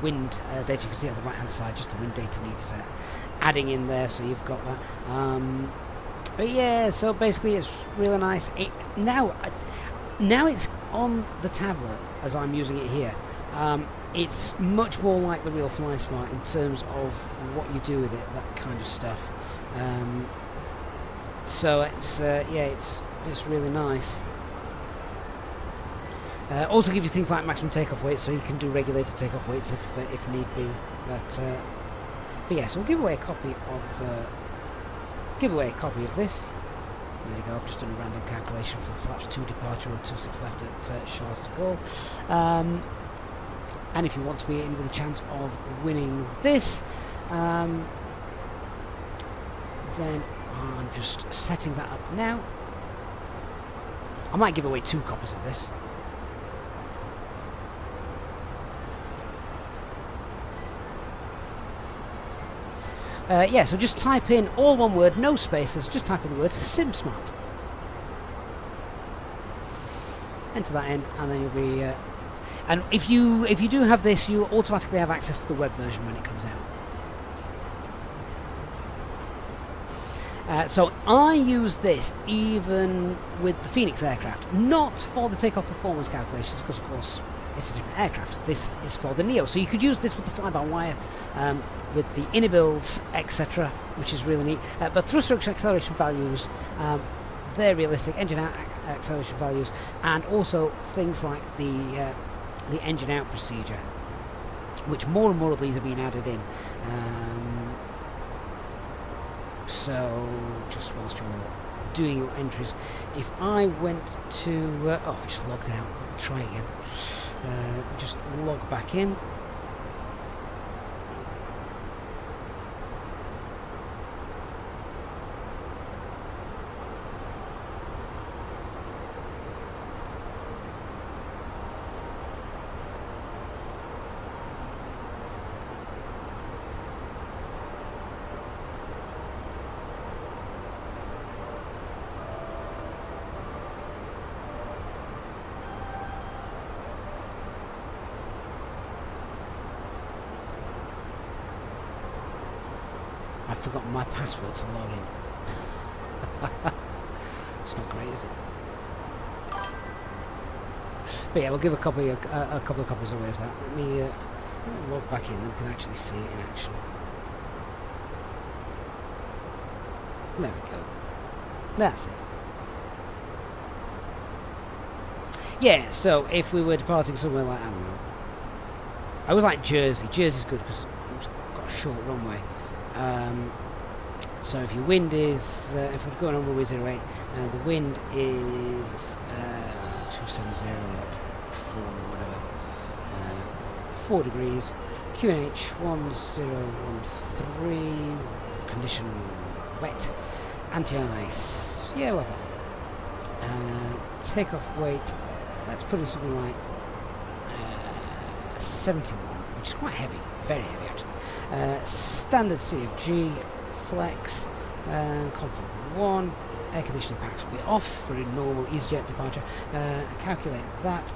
wind data. You can see on the right hand side, just the wind data needs adding in there, so you've got that. But yeah, so basically it's really nice. Now it's on the tablet as I'm using it here. It's much more like the real FlySmart in terms of what you do with it, that kind of stuff. So it's it's really nice. Also gives you things like maximum takeoff weight, so you can do regulated takeoff weights if need be. But yeah, so we'll give away a copy of this. There you go. I've just done a random calculation for flaps 2 departure or 26 left at Charles de Gaulle. And if you want to be in with a chance of winning this, then I'm just setting that up now. I might give away 2 copies of this. Yeah, so just type in all one word, no spaces, just type in the word SimSmart. Enter that in, and then you'll be... and if you do have this, you'll automatically have access to the web version when it comes out. So I use this even with the Phoenix aircraft, not for the takeoff performance calculations, because of course it's a different aircraft. This is for the Neo, so you could use this with the fly-by-wire, with the inner builds, etc., which is really neat. But thrust reduction acceleration values, they're realistic. Engine out acceleration values, and also things like the engine out procedure, which more and more of these are being added in. So just whilst you're doing your entries, if I went to I've just logged out, I'll try again. Just log back in. I've forgotten my password to log in. It's not great, is it? But yeah, we'll give a couple of copies away of that. Let me log back in, then we can actually see it in action. There we go. That's it. Yeah, so if we were departing somewhere like, I don't know, I always like Jersey. Jersey's good because it's got a short runway. So if your wind is, if we're going on runway 08, the wind is 270 4 or whatever, 4 degrees, QNH 1013, condition wet, anti-ice, yeah, whatever. Takeoff weight, let's put in something like 71, which is quite heavy, very heavy actually. Standard CFG, flex, config 1, air conditioning packs will be off for a normal EasyJet departure. Calculate that.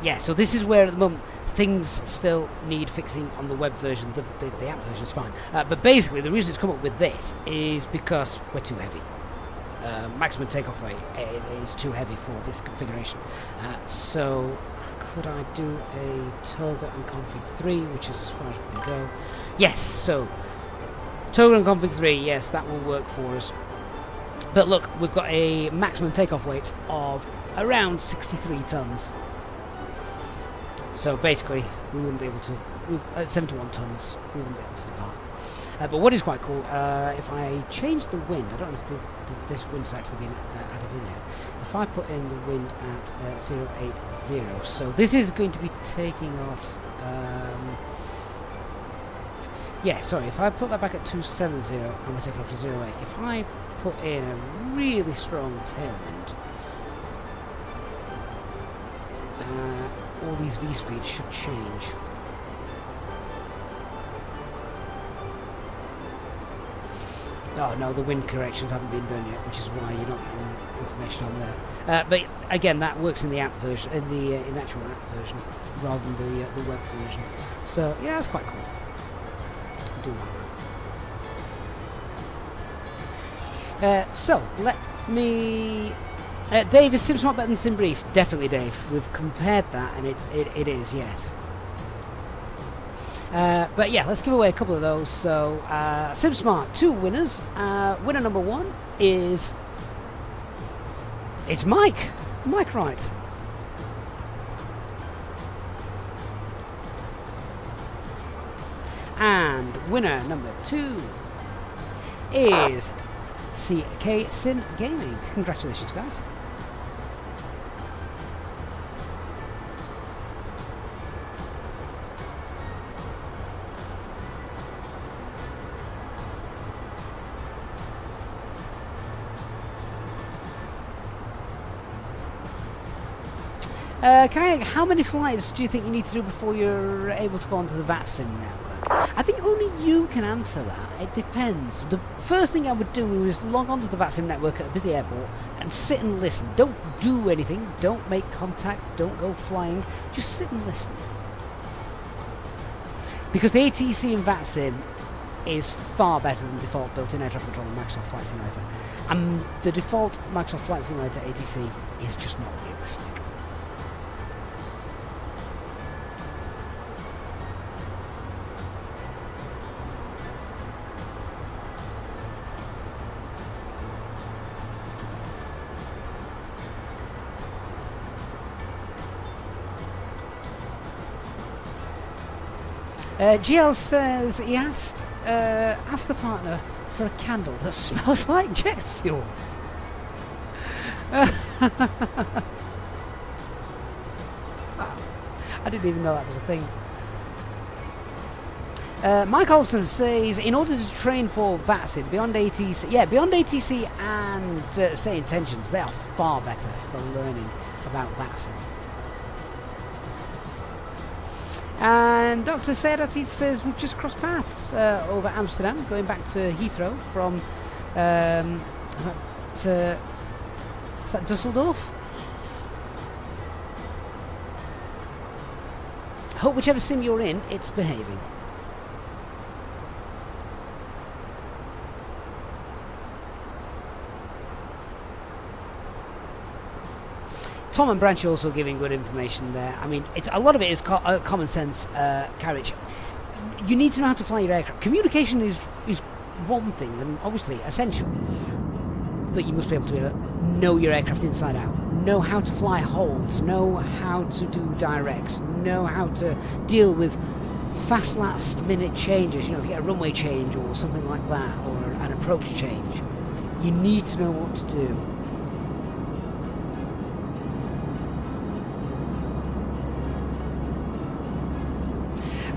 Yeah, so this is where at the moment things still need fixing on the web version. The app version is fine, but basically the reason it's come up with this is because we're too heavy. Maximum takeoff weight is too heavy for this configuration. So could I do a Toga and config 3, which is as far as we can go? Yes, so Toga and config 3, yes, that will work for us. But look, we've got a maximum takeoff weight of around 63 tons. So basically, we wouldn't be able to, at 71 tons, we wouldn't be able to depart. But what is quite cool, if I change the wind, I don't know if this wind has actually been added in here. If I put in the wind at 080, so this is going to be taking off, yeah, sorry, if I put that back at 270 and we're taking off to 08, if I put in a really strong tailwind, all these V-speeds should change. Oh no, the wind corrections haven't been done yet, which is why you're not getting information on there. But again, that works in the app version, in the actual app version, rather than the web version. So yeah, that's quite cool. Do that. So let me. Dave, is SimSmart better than SimBrief? Definitely, Dave. We've compared that, and it is, yes. But yeah, let's give away a couple of those. So SimSmart, 2 winners. Winner number 1 is Mike. Mike Wright. And winner number 2 is CK Sim Gaming. Congratulations, guys. Kayak, how many flights do you think you need to do before you're able to go onto the VATSIM network? I think only you can answer that. It depends. The first thing I would do is log onto the VATSIM network at a busy airport and sit and listen. Don't do anything. Don't make contact. Don't go flying. Just sit and listen. Because the ATC and VATSIM is far better than default built-in air traffic control on Microsoft Flight Simulator. And the default Microsoft Flight Simulator ATC is just not realistic. GL says he asked the partner for a candle that smells like jet fuel. I didn't even know that was a thing. Mike Olson says, in order to train for VATSIM beyond ATC, yeah, beyond ATC and say intentions, they are far better for learning about VATSIM. And Dr. Sedativ says we've just crossed paths over Amsterdam, going back to Heathrow from is that Dusseldorf? Hope whichever sim you're in, it's behaving. Tom and Branch also giving good information there. I mean, it's a lot of it is common sense carriage. You need to know how to fly your aircraft. Communication is one thing, and obviously essential. But you must be able to know your aircraft inside out. Know how to fly holds. Know how to do directs. Know how to deal with fast last-minute changes. You know, if you get a runway change or something like that, or an approach change, you need to know what to do.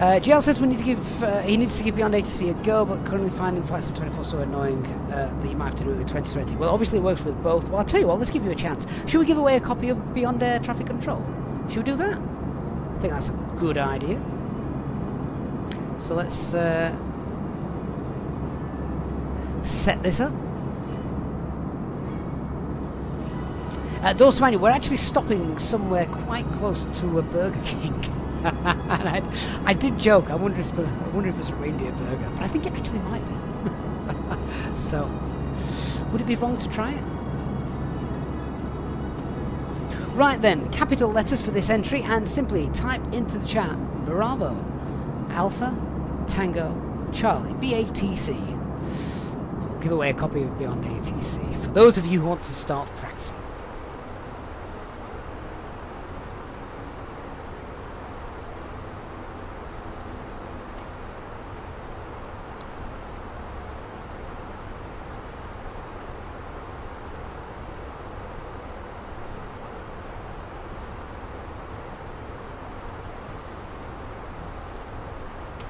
GL says we need to give he needs to give Beyond ATC a go, but currently finding flights of 24 so annoying that you might have to do it with 2020. Well, obviously it works with both. Well, I'll tell you what, let's give you a chance. Should we give away a copy of Beyond Air Traffic Control? Should we do that? I think that's a good idea. So let's set this up. Doors to Manual, we're actually stopping somewhere quite close to a Burger King. And I did joke. I wonder if it's a reindeer burger, but I think it actually might be. So, would it be wrong to try it? Right then, capital letters for this entry, and simply type into the chat Bravo, Alpha, Tango, Charlie, BATC. We'll give away a copy of Beyond ATC for those of you who want to start practicing.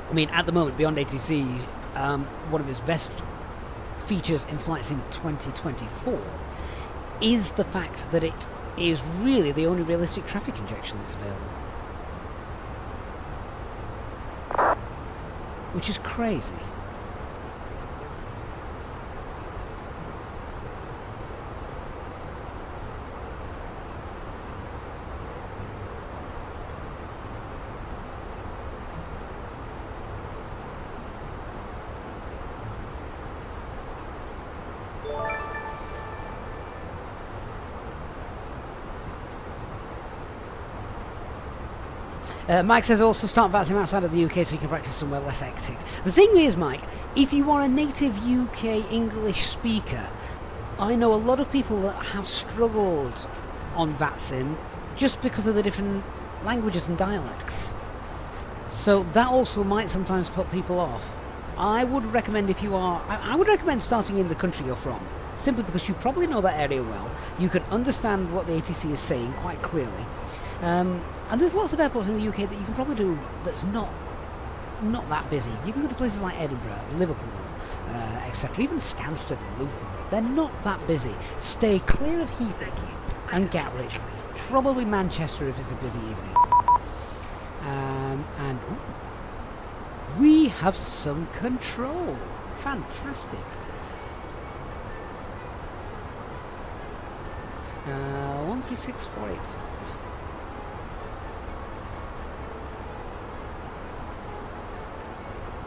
I mean, at the moment, Beyond ATC, one of its best features in Flight Sim 2024 is the fact that it is really the only realistic traffic injection that's available. Which is crazy. Mike says also start VATSIM outside of the UK so you can practice somewhere less hectic. The thing is, Mike, if you are a native UK English speaker, I know a lot of people that have struggled on VATSIM just because of the different languages and dialects. So that also might sometimes put people off. I would recommend I would recommend starting in the country you're from, simply because you probably know that area well. You can understand what the ATC is saying quite clearly. And there's lots of airports in the UK that you can probably do that's not that busy. You can go to places like Edinburgh, Liverpool, etc. Even Stansted and Luton. They're not that busy. Stay clear of Heathrow and Gatwick. Probably Manchester if it's a busy evening. And we have some control. Fantastic. 136485.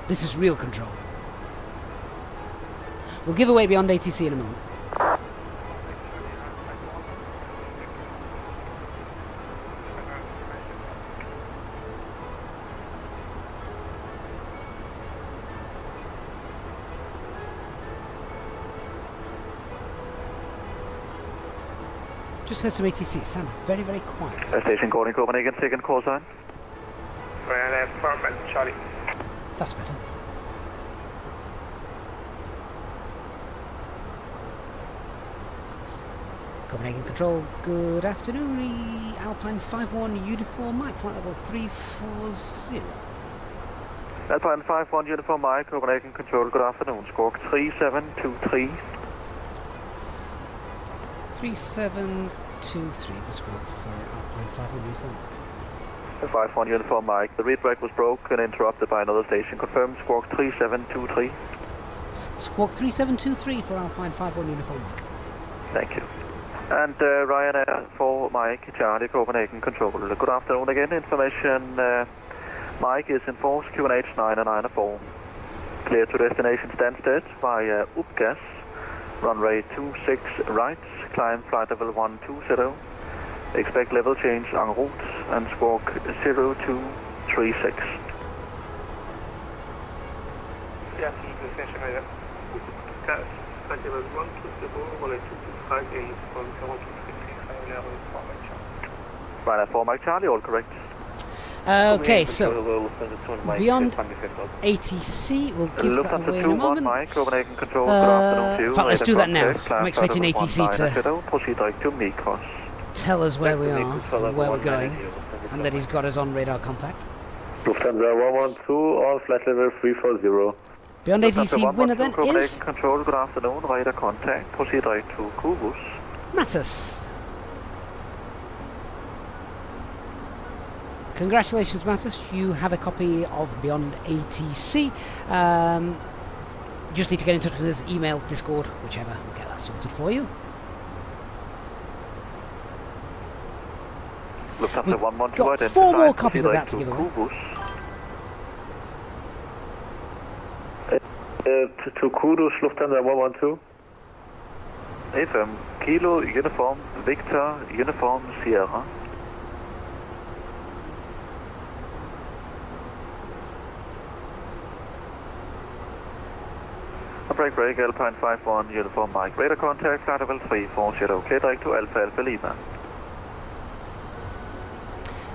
This is real control. We'll give away Beyond ATC in a moment. Just heard some ATC. It sounded very, very quiet. Station calling Copenhagen, second call sign. Charlie. That's better. Copenhagen Control, good afternoon. Alpine 51 Uniform Mike, flight level 340. Alpine 51 Uniform Mike, Copenhagen Control, good afternoon. Squawk 3723. 3723, the squawk for Alpine 51 Uniform Mike. 51 Uniform Mike, the read brake was broken and interrupted by another station. Confirm squawk 3723. Squawk 3723 for Alpine 51 Uniform Mike. Thank you. And Ryanair for Mike, Charlie, Copenhagen Control. Good afternoon again. Information, Mike is in force, QNH 994. Clear to destination Stansted via Upgas, runway 26 right, climb flight level 120. Expect level change en route and squawk 0236. Yeah, the station right there. That's flight level 120, runway 225, from 0236, level 4 Mike Charlie. Ryanair 4 Mike Charlie, all correct. Okay, so beyond ATC, we'll give that Lufthansa away in a 21 moment. Mike, Copenhagen Control, good afternoon to you. In fact, let's do that now. Contact, I'm expecting climb ATC flight to level 19, proceed direct to Mykonos. tell us where we are and where we're going, and that he's got us on radar contact. Lufthansa 112 on flight level 340. Beyond ATC, winner then Copenhagen is Control, good afternoon, radar contact, proceed direct to Kubus. Mattis. Congratulations, Mattis. You have a copy of Beyond ATC. Just need to get in touch with us, email, Discord, whichever. We'll get that sorted for you. Lufthansa 112 got identified, 4 more proceed copies of that direct to give away. Kubus. To Kudos, Lufthansa 112. FM, Kilo, Uniform, Victor, Uniform, Sierra. Break, Alpine 51, Uniform Mike, radar contact, flight level 340, okay, direct to Alpha Alpha Lima.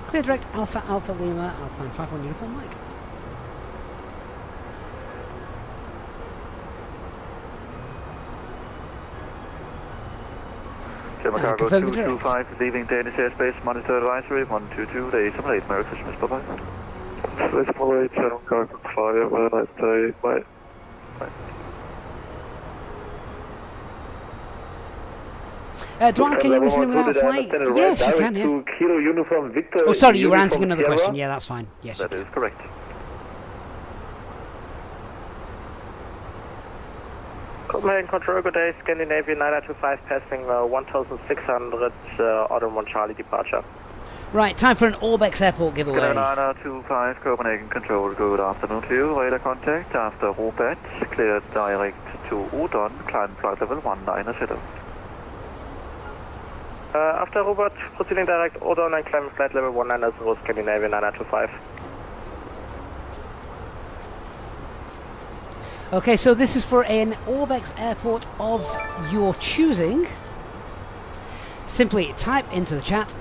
Clear direct, Alpha Alpha Lima, Alpine 51 Uniform Mike. German Cargo confirm the direct. 225, leaving Danish airspace, monitor advisory, 122, days of late, Merry Christmas, bye-bye. Swiss Malay, German Cargo 5, have a nice day, bye. Duan, can you listen in without flight? Yes, you can, yeah. To Kilo Uniform Victor. Oh, sorry, you were Uniform answering another Sierra. question. Yeah, that's fine. Yes, you That can. is correct. Copenhagen Control, good day. Scandinavia 925 passing 1600, Auto 1 Charlie departure. Right, time for an Orbex Airport giveaway. 925, Copenhagen Control, good afternoon to you. Radar contact after Robert, cleared direct to Udon, climb flight level 190. After Robert, proceeding direct Odon and climb flight level 190, Scandinavia 925. Okay, so this is for an Orbex Airport of your choosing. Simply type into the chat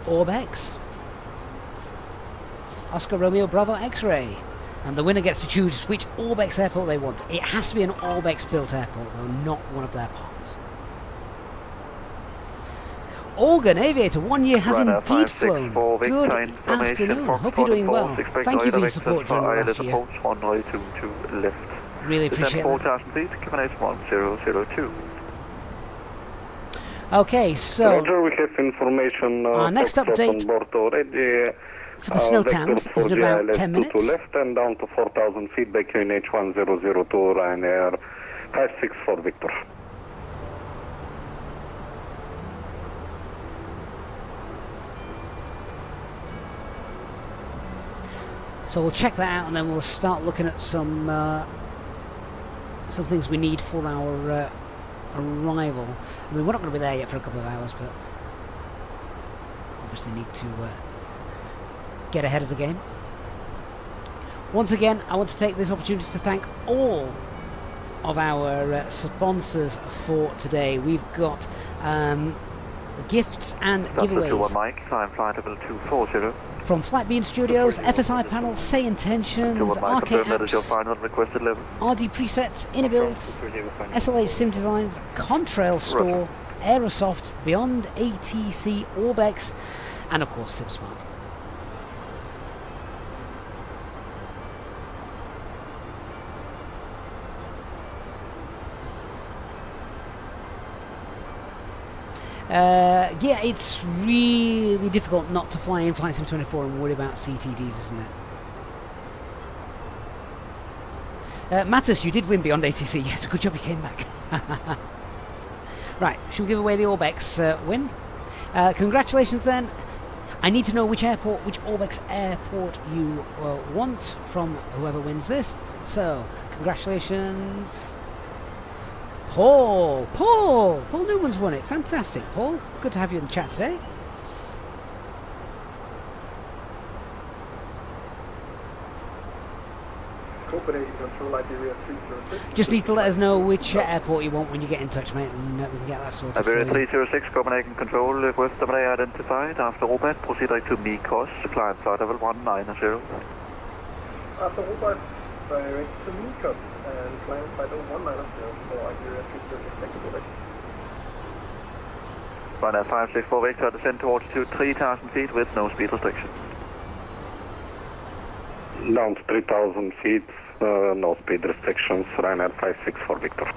Orbex Oscar Romeo Bravo X-Ray, and the winner gets to choose which Orbex Airport they want. It has to be an Orbex built airport though, not one of their partners. Organ Aviator, 1 year has Ryanair indeed 564 flown. Good Victor information afternoon, for hope you're doing well. 44, expect Thank you for your radar support access during the for last ILS year. approach 102 left. Really appreciate Descend that. 4000 feet, Copenhagen 1002. Okay, so Roger, we have information. our next update on board already. for the snow towns is in about 10 minutes. To left and down to 4000 feet back QNH 1002 Ryanair 564 Victor. So we'll check that out, and then we'll start looking at some things we need for our arrival. I mean, we're not going to be there yet for a couple of hours, but obviously need to get ahead of the game. Once again, I want to take this opportunity to thank all of our sponsors for today. We've got gifts and giveaways Mike, climb flight level 240. from Flight Bean Studios, FSI Panel, Say Intentions, Mike, RK confirm that is your Apps, final requested level. RD Presets, Innobuilds, SLA Sim Designs, Contrail Store, Aerosoft, Beyond ATC, Orbex, and of course SimSmart. Yeah, it's really difficult not to fly in Flight Sim 24 and worry about CTDs, isn't it? Mattis, you did win Beyond ATC. Yes, good job you came back. Right, shall we give away the Orbex win? Congratulations then. I need to know which Orbex airport you want from whoever wins this. So, congratulations. Paul Newman's won it. Fantastic, Paul. Good to have you in the chat today. Copenhagen Control, Iberia 306. Just need to let us know which airport you want when you get in touch, mate, and we can get that sorted for Iberia you. 306, Copenhagen Control, request terminal identified. After Robert, proceed direct to Mikos, climb flight level 190. After Robert, direct to Mikos and climb flight level 190 for Iberia 306. Thank you, Robert. Ryanair 564 Victor, descend to altitude 3,000 feet with no speed restriction. Down to 3,000 feet, no speed restrictions, Ryanair 564 Victor.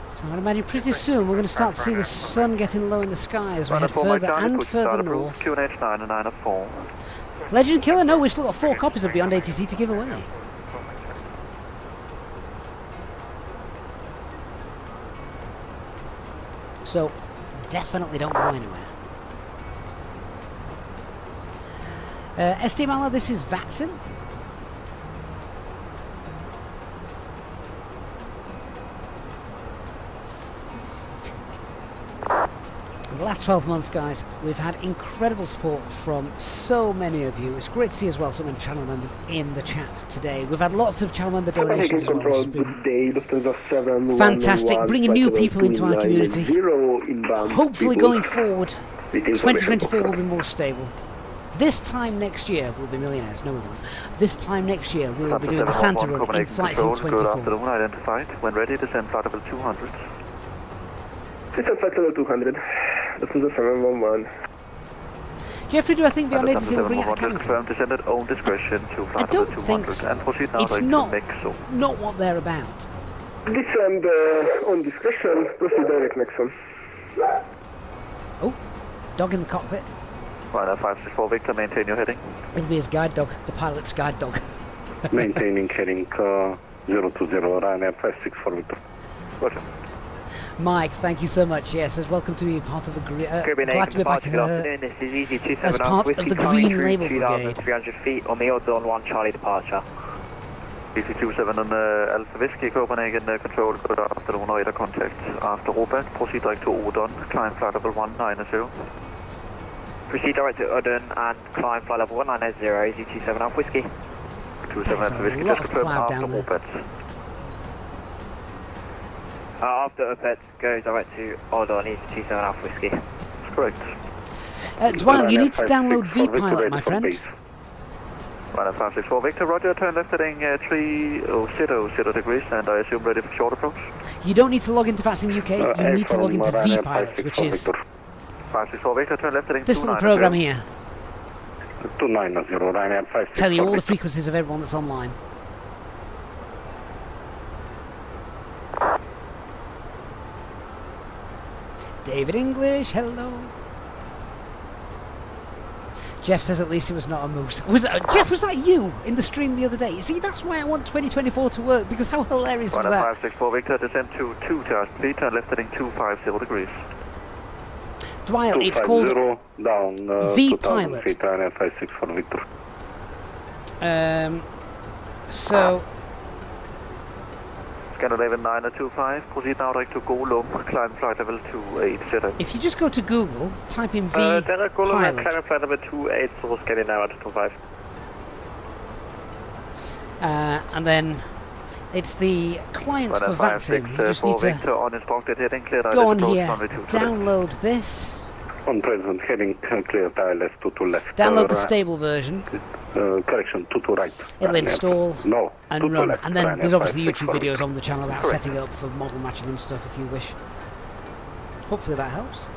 So I'd imagine pretty soon we're going to start to see the sun getting low in the sky as we head Ryanair 4 Mike further Charlie, and push further start north. approved, QNH 994. Legend Killer, no, we've still got 4 copies of Beyond ATC to give away. So, definitely don't go anywhere. SD Mala, this is Vatsim. In the last 12 months, guys, we've had incredible support from so many of you. It's great to see as well so many channel members in the chat today. We've had lots of channel member donations as well. Which has been fantastic, bringing new people into our community. Hopefully going forward, 2024 will be more stable. This time next year, we'll be millionaires. No, we won't. This time next year, we will be doing the Santa Run in Flight Sim 24. Good afternoon, identified. When ready, descend flight level 200. Descend flight level 200. This is a 711. Jeffrey, do I think Beyond ATC will bring out a cabin crew? Confirmed descend at own discretion to I flight don't level 200 think so. and proceed now It's direct not, to Mexo. not what they're about. Descend on discretion, proceed direct next one. Oh, dog in the cockpit. Ryanair 564 Victor, maintain your heading. It'll be his guide dog, the pilot's guide dog. Maintaining heading 020, Ryanair 564 Victor. Roger. Mike, thank you so much. Yes, as welcome to be part of the glad to be back This is Easy 27 as part of the Green Label Brigade. 300 feet on the odds on 1 Charlie departure. Easy 27 on Alpha Whiskey, Copenhagen, control, good afternoon, radar contact. After Robert, proceed direct to Odon, climb flight level 190. Proceed direct to Odon and climb flight level 190, Easy 27 Alpha Whiskey. 27 Alpha Whiskey, a lot just of confirm cloud after down there. Robert. After Opet, go direct to Odon, Easy 27 Alpha Whiskey. That's correct. Dwayne, you need to download VPilot, my friend. Ryanair 564 Victor, roger, turn left heading 30 degrees and I assume ready for short approach. You don't need to log into VATSIM UK, you need to log into VPilot, which is 564 Victor, turn left heading this little program here. 290, Ryanair 564 Tell you all the frequencies of everyone that's online. David English, hello. Jeff says at least it was not a moose. Jeff, was that you in the stream the other day? See, that's why I want 2024 to work, because how hilarious was Ryanair that? 564 Victor, descend to 2,000 feet, turn left heading 250 degrees. Dwyle, it's called down, VPilot. feet, Ryanair 564 Victor. So, Scandinavian 925, proceed now direct to Golum, climb flight level 280. if you just go to Google, type in Direct Golum and VPilot, climb flight level 280, Scandinavia 225. and then it's the client for VATSIM. You just need to Victor on instructed heading, clear go on approach, here, runway 2 to left. download this, On present heading, clear ILS 2 left. download the stable version, Correction, 2 right. it'll install No, and 2 run. left, And then Ryanair there's obviously 564 YouTube videos Victor. on the channel about Correct. setting it up for model matching and stuff if you wish. Hopefully that helps.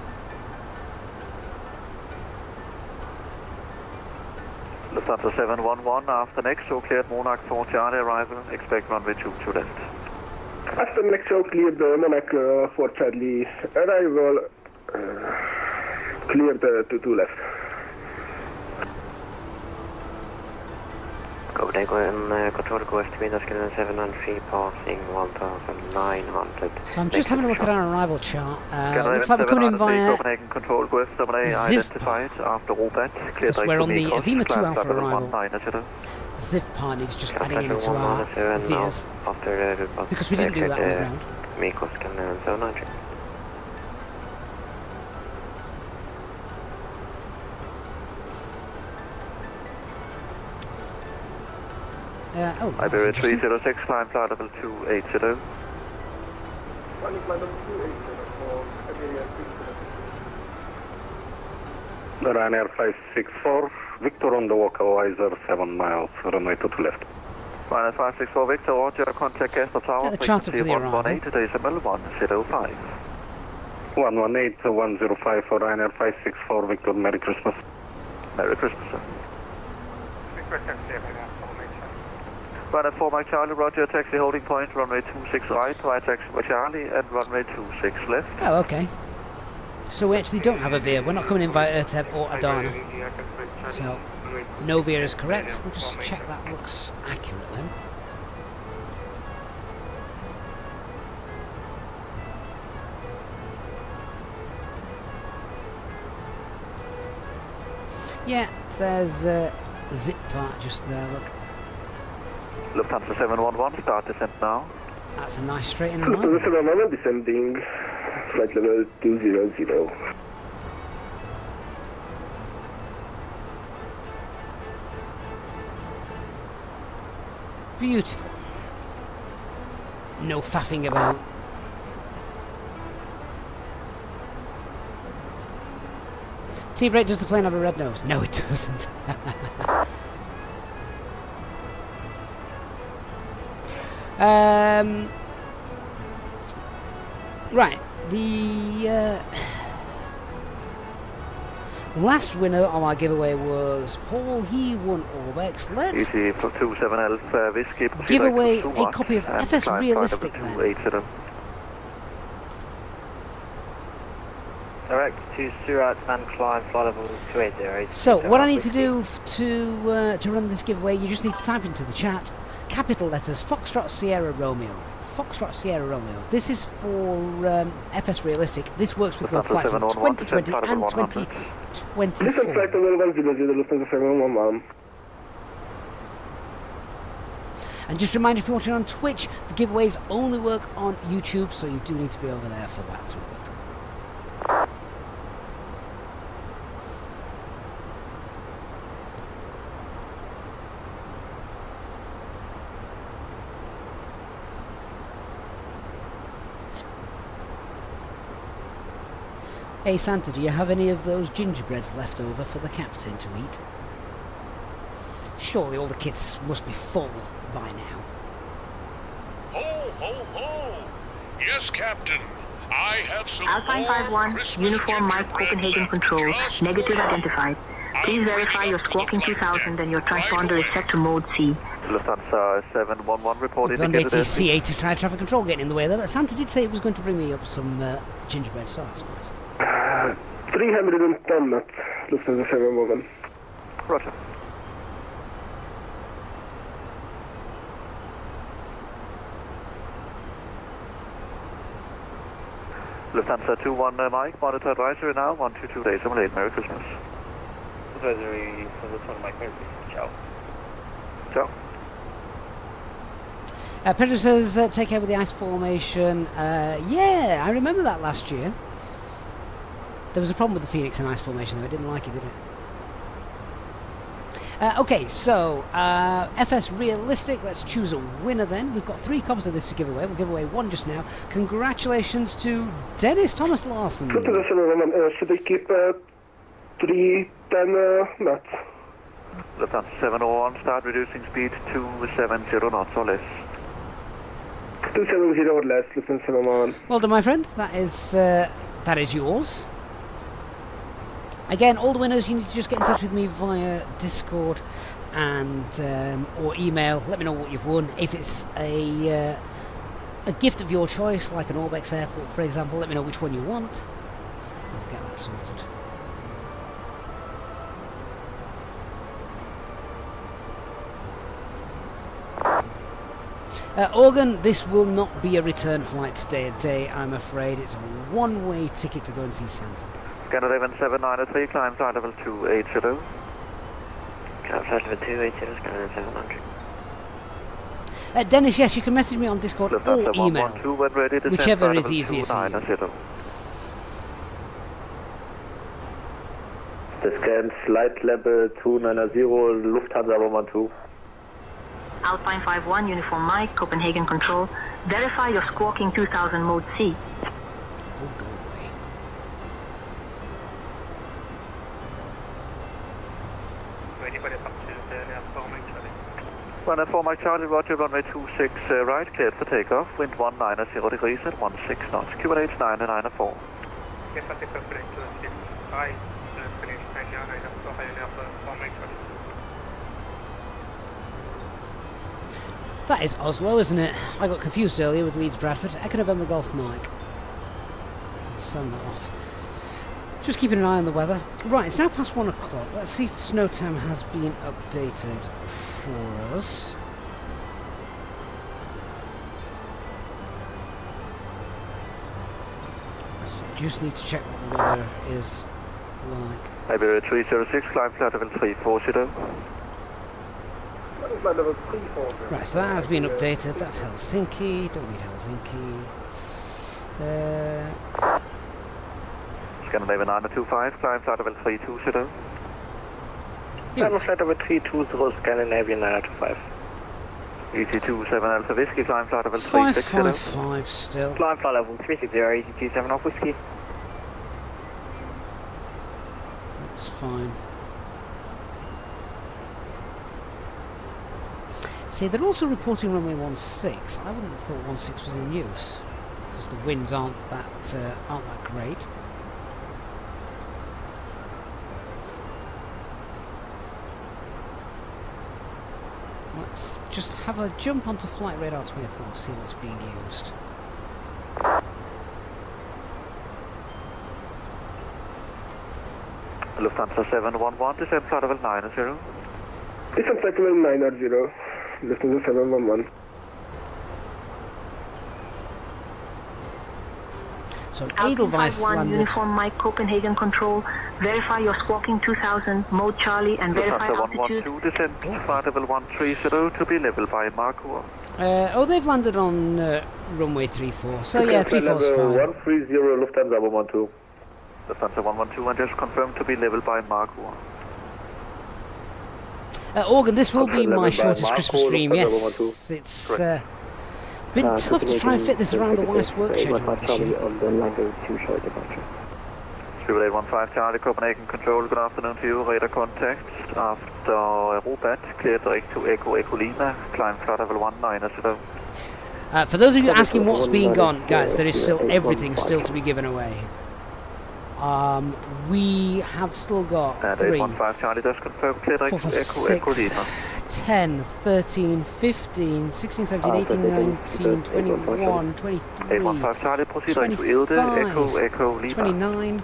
Lufthansa 711 after next, so cleared Monarch 4 Charlie arrival, expect runway 2 to left. After next show, cleared the Monarch 4 Charlie arrival, cleared to left. Copenhagen control request to Windows 700 feet, passing 1,900. So I'm just having a look at our arrival chart. Scandinavian Looks like we're coming in 700 via Copenhagen control request, terminal Ziv identified after Robert, cleared Because direct we're to on the Mikos, Avima 2 climb Alpha flight level arrival. 190. Ziv part needs just adding in into our vias, because we didn't do that on the ground. Mikos can 700. Oh, that's Iberia interesting. 306, climb flight level 280. Running flight level 280 for Iberia 306. Ryanair 564, Victor on the Walker-Wiser, 7 miles, runway 2 to left. Ryanair 564 Victor, Roger, contact Castor Tower, Get the chart up for the arrival. 118, decimal 105. 118, 105 for Ryanair 564, Victor, Merry Christmas. Merry Christmas, sir. Request taxi Ryanair 4 Mike Charlie. Ryanair 4 Mike Charlie, Roger, taxi holding point, runway 26 right taxi by Charlie, and runway 26 left. Oh, okay. So we actually don't have a veer. We're not coming in via Erteb or Adana. So, no veer is correct. We'll just check that looks accurate then. Yeah, there's a zip part just there, look. Lufthansa 711, start descent now. That's a nice straight in arrival. Lufthansa 711 descending, flight level 200. Beautiful. No faffing about. T-brake, does the plane have a red nose? No, it doesn't. Right, the last winner of our giveaway was Paul. He won Orbex. Let's Easy for 27 Elf Whiskey. give away a copy of FS Realistic then. 280. Direct to Surat and climb flight level 280. So what I need to do to run this giveaway, you just need to type into the chat capital letters Foxtrot Sierra Romeo. Foxtrot Sierra Romeo. This is for FS Realistic. This works with both flights in 2020 and 2024. Listen, flight level 100, Lufthansa 711. And just a reminder, if you're watching on Twitch, the giveaways only work on YouTube, so you do need to be over there for that to work. Hey Santa, do you have any of those gingerbreads left over for the captain to eat? Surely all the kids must be full by now. Ho, ho, ho! Yes, Captain. I have some Alpine more 51, Christmas Uniform Mike gingerbread Copenhagen left Control, just negative for you. identified. Please verify your Squawking 2000 and your transponder is set to mode C. Lufthansa 711 report Blonde indicated as ATC 80 tried traffic control getting in the way there, but Santa did say it was going to bring me up some gingerbread, so that's nice. 310 at Lufthansa 711. Roger. Lufthansa 21 Mike, monitor advisory now, 122 days, I'm late, Merry Christmas. Advisory for the 20 Mike, Merry Christmas. Ciao. Ciao. Pedro says, take care with the ice formation. Yeah, I remember that last year. There was a problem with the Phoenix and ice formation, though. I didn't like it, did it? Okay, so FS Realistic. Let's choose a winner then. We've got 3 copies of this to give away. We'll give away 1 just now. Congratulations to Dennis Thomas Larson. Lufthansa 711, should I keep 310 knots? Lufthansa 701, start reducing speed 270 knots or less. 270 or less, Lufthansa 711. Well done, my friend. That is yours. Again, all the winners, you need to just get in touch with me via Discord and or email. Let me know what you've won. If it's a gift of your choice, like an Orbex Airport, for example, let me know which one you want. I'll get that sorted. Organ, this will not be a return flight today, I'm afraid. It's a one-way ticket to go and see Santa. Canada 793, climb flight level 280. Climb flight level 280, Canada 700. Dennis, yes, you can message me on Discord or Lufthansa email, 112, when ready, descend whichever flight is level easier for you. 290. Descend flight level 290, Lufthansa 112. Alpine 51, Uniform Mike, Copenhagen Control. Verify your squawking 2000 mode C. Oh, go away. Ready for the up to the for Mike Charlie. Runway 4 Mike Charlie, roger, runway 26 right, cleared for takeoff, wind 190 degrees at 16 knots, QNH 994. Yes, I think that's correct. Hi, finish 994, high for Mike Charlie. That is Oslo, isn't it? I got confused earlier with Leeds Bradford. Echo November Golf Mike. Send that off. Just keeping an eye on the weather. Right, it's now past 1 o'clock. Let's see if the snow time has been updated for us. So just need to check what the weather is like. Iberia 306, climb flight level 340. Right, so that has been updated. That's Helsinki. Don't need Helsinki. Scandinavia 925, climb flight level 320. Climb flight level 320, Scandinavia 925. ET27 Alpha Whiskey, climb flight level 360. 555 still. Climb flight level 360, ET27 off Whiskey. That's fine. See, they're also reporting runway 16. I wouldn't have thought 16 was in use, because the winds aren't that great. Let's just have a jump onto flight radar 24, see what's being used. Lufthansa 711, descend flight level 90. Descend flight level 90, Lufthansa 711. So Alpine Edelweiss 51, landed. Uniform Mike, Copenhagen Control. Verify your squawking 2000 mode Charlie and verify Lufthansa altitude. 112, descend flight level 130 to be level by Marcour. Oh, they've landed on runway 34. So yeah, 34 is fine. 130, Lufthansa 112. Lufthansa 112 and just confirmed to be level by Marcour. Organ, this will be my level by shortest Marco, Christmas stream, Lufthansa yes. It's been tough to try and fit this around the Weiss work schedule this year. On the Lango 2 short departure. 3815 Charlie, Copenhagen Control, good afternoon to you, radar contact. After Robat, cleared direct to Echo Lima, climb flight level 190. For those of you asking what's being gone, guys, there is still everything still to be given away. We have still got 3, 815 Charlie, just confirm, cleared direct 4, to 5, Echo 6, Lima. 10, 13, 15, 16, 17, 18, 19, 21, 23, 815 Charlie, proceed direct to Ilde, 25, Echo Lima. 29,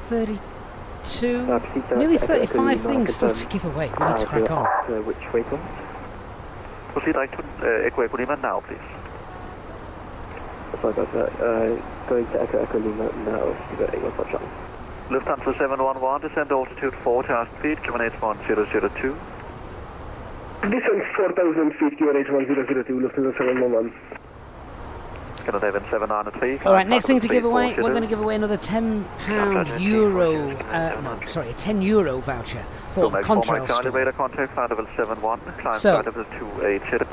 32, nearly 35 things still to give away. We need to crack on. Which frequency? Proceed direct to Echo Lima now, please. Sorry about that. Going to Echo Lima now. You got 815 Charlie. Lufthansa 711, descend altitude 40,000 feet, QNH 1002. Descend 4,000 feet, QNH 1002, Lufthansa 711. Scandinavian 793. Alright, next thing to give away, we're going to give away another £10 euro, no, sorry, a €10 voucher for Contrail Charlie, store. radar contact, flight level 71, climb So, flight level 280.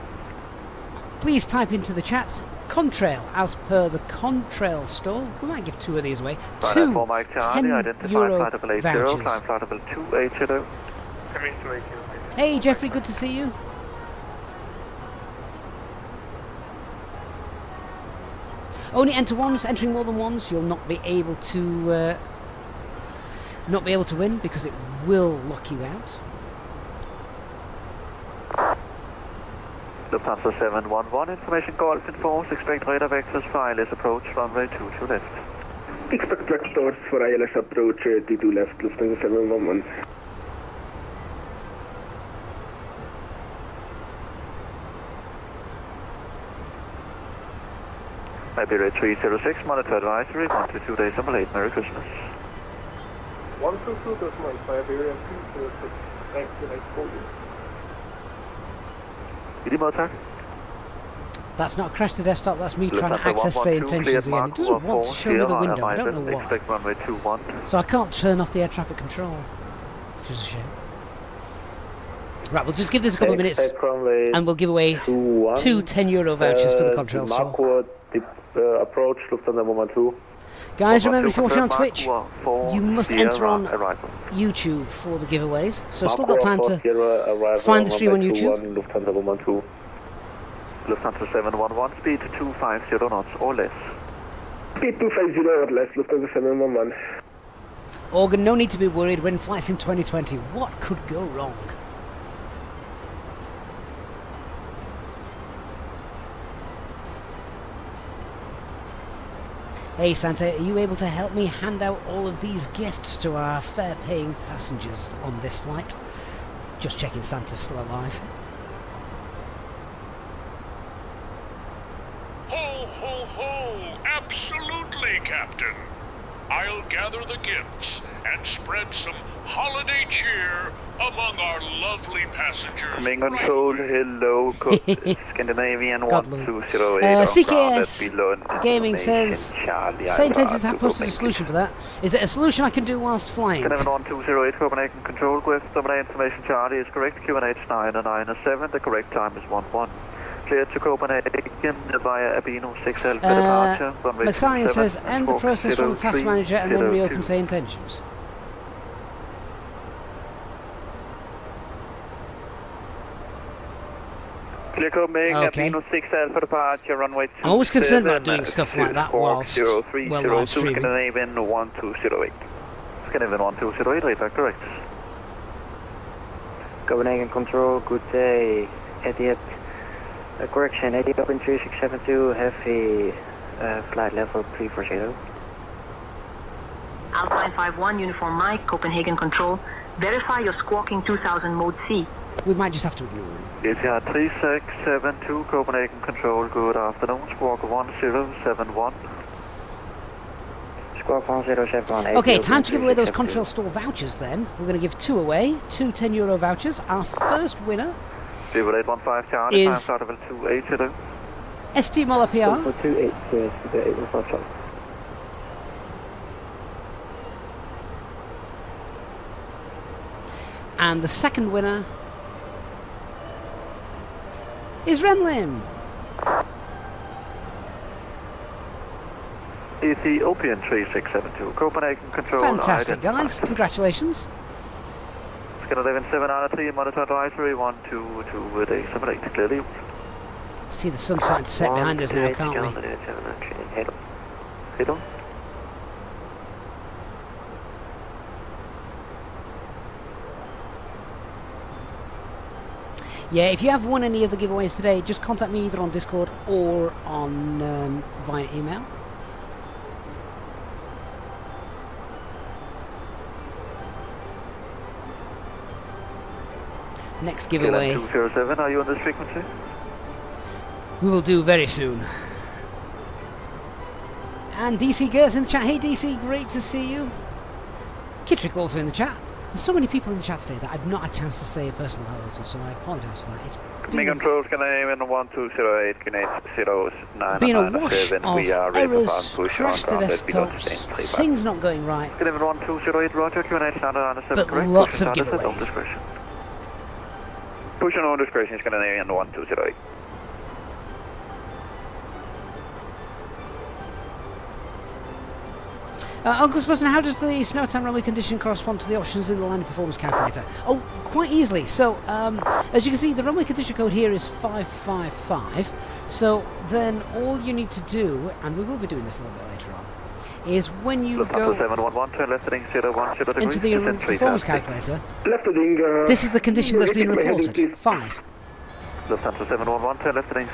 please type into the chat Contrail as per the Contrail store. We might give 2 of these away. Two for Mike Charlie, identify €10 flight level 80, vouchers. climb flight level 280. Coming to 80. Hey Jeffrey, good to see you. Only enter ones. Entering more than once, you'll not be able to win because it will lock you out. Lufthansa 711, information Golf in force, expect radar vectors for ILS approach, runway 22 left. Expect vectors for ILS approach 22 left, Lufthansa 711. Iberia 306, monitor advisory, 1 to 2 days I'm late, Merry Christmas. 122, that's my Iberia 306. Thanks, nice for you. I lige måde, tak. That's not crash to desktop, that's me trying to Lufthansa access say 112, intentions cleared again. It doesn't Marco want to show me the window, I don't know why. Expect runway 21. So I can't turn off the air traffic control, which is a shame. Right, we'll just give this a couple of minutes runway and we'll give away 21. two €10 vouchers for the contrails. So. Approach, Lufthansa Moment 2. Guys, remember if you're watching on Mark Twitch, 4 you must Sierra enter on arrival. YouTube for the giveaways. So still got time to Sierra, find the stream on YouTube. Lufthansa Moment 2. Lufthansa 711, speed 250 knots or less. Speed 250 or less, Lufthansa 711. Organ, no need to be worried. We're in Flight Sim 2020. What could go wrong? Hey Santa, are you able to help me hand out all of these gifts to our fare-paying passengers on this flight? Just checking Santa's still alive. Ho, ho, ho! Absolutely, Captain. I'll gather the gifts and spread some holiday cheer among our lovely passengers. Main control, hello, Scandinavian God love it. 1208. CKS Gaming says, St. Engines have posted a solution for that. Is it a solution I can do whilst flying? Scandinavian 1208, Copenhagen Control, Quest, dominant information Charlie is correct, QNH 997, the correct time is 11. Clear to Copenhagen via Abino 6 Alpha departure. Maxalian says, end the process from the task manager and then reopen St. Engines. Clear Copenhagen, Okay. Abino 6 Alpha departure, runway 27. I'm always concerned about doing stuff like that whilst we're live streaming. Scandinavian 1208. Scandinavian 1208, radar correct. Copenhagen Control, good day. Idiot. Correction, 80 open 3672, heavy flight level 340. Alpha 951, Uniform Mike, Copenhagen Control. Verify your squawking 2000 mode C. We might just have to ignore him. Etihad 3672, Copenhagen Control, good afternoon. Squawk 1071. Squawk 1071. Okay, time to give away those Contrail Store vouchers then. We're going to give two away, two €10 vouchers. Our first winner Level 815 Charlie, is time start level 280. ST Mola PR. 28, 815. And the second winner is Renlim. Ethiopian 3672, Copenhagen Control. Fantastic, identified. guys. Congratulations. Scandinavian 793, monitor advisory 122 day 78, clearly. See the sun starting to set behind us now, can't we? Head on. Yeah, if you have won any of the giveaways today, just contact me either on Discord or on via email. Next giveaway 207, are you on this frequency? we will do very soon. And DC Gert's in the chat. Hey DC, great to see you. Kittrick also in the chat. There's so many people in the chat today that I've not had a chance to say a personal hello to, so I apologise for that. It's Main been control, Scandinavian 1208, QNH been a wash 0997, of we are ready for errors, push crashed on ground, desktops, things not going right, Scandinavian 1208, roger, QNH 997, but correct. lots of Push on giveaways. discretion. Push on all discretion, Scandinavian 1208. Uncle Spussman, how does the snow time runway condition correspond to the options in the landing performance calculator? Oh, quite easily. So, as you can see, the runway condition code here is 555. So then all you need to do, and we will be doing this a little bit later on, is when you go 711, turn left heading 010 degrees, into the descend performance 3,000. calculator, Left heading, this is the condition that's been repeat my heading, reported. please. 5. Lufthansa 711, turn left heading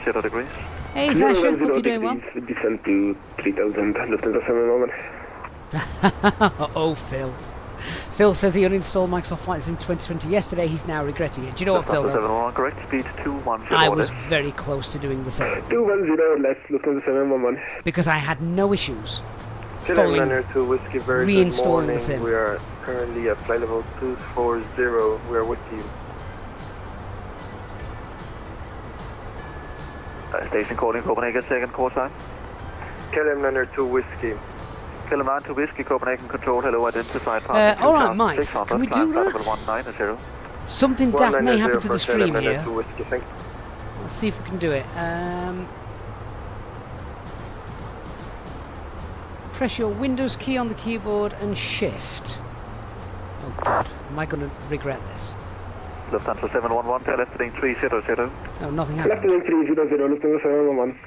010 degrees. Hey Sasha, hope you're doing well. Descent to 3000, Lufthansa 711. Uh-oh, Phil. Phil says he uninstalled Microsoft Flight Sim 2020 yesterday. He's now regretting it. Do you know what, Phil? Lufthansa Though? 711, correct, speed 210. I was very close to doing the same 210 left, Lufthansa 711. because I had no issues Gentlemen, following. Runner 2 Whiskey, very good reinstalling morning. the sim. We are currently at flight level 240. We are with you. Station calling Copenhagen, second call sign. KLM Runner 2 Whiskey. Kiloman to Whiskey, Copenhagen Control, hello, identified Alright, Mike, can we do that? Level 190. Something daft may happen to the stream minute here. to whiskey, thank you. Let's see if we can do it. Press your Windows key on the keyboard and shift. Oh god, am I going to regret this? Lufthansa 711, tail left heading 300. Oh, nothing Left happened. heading 300, Lufthansa 711.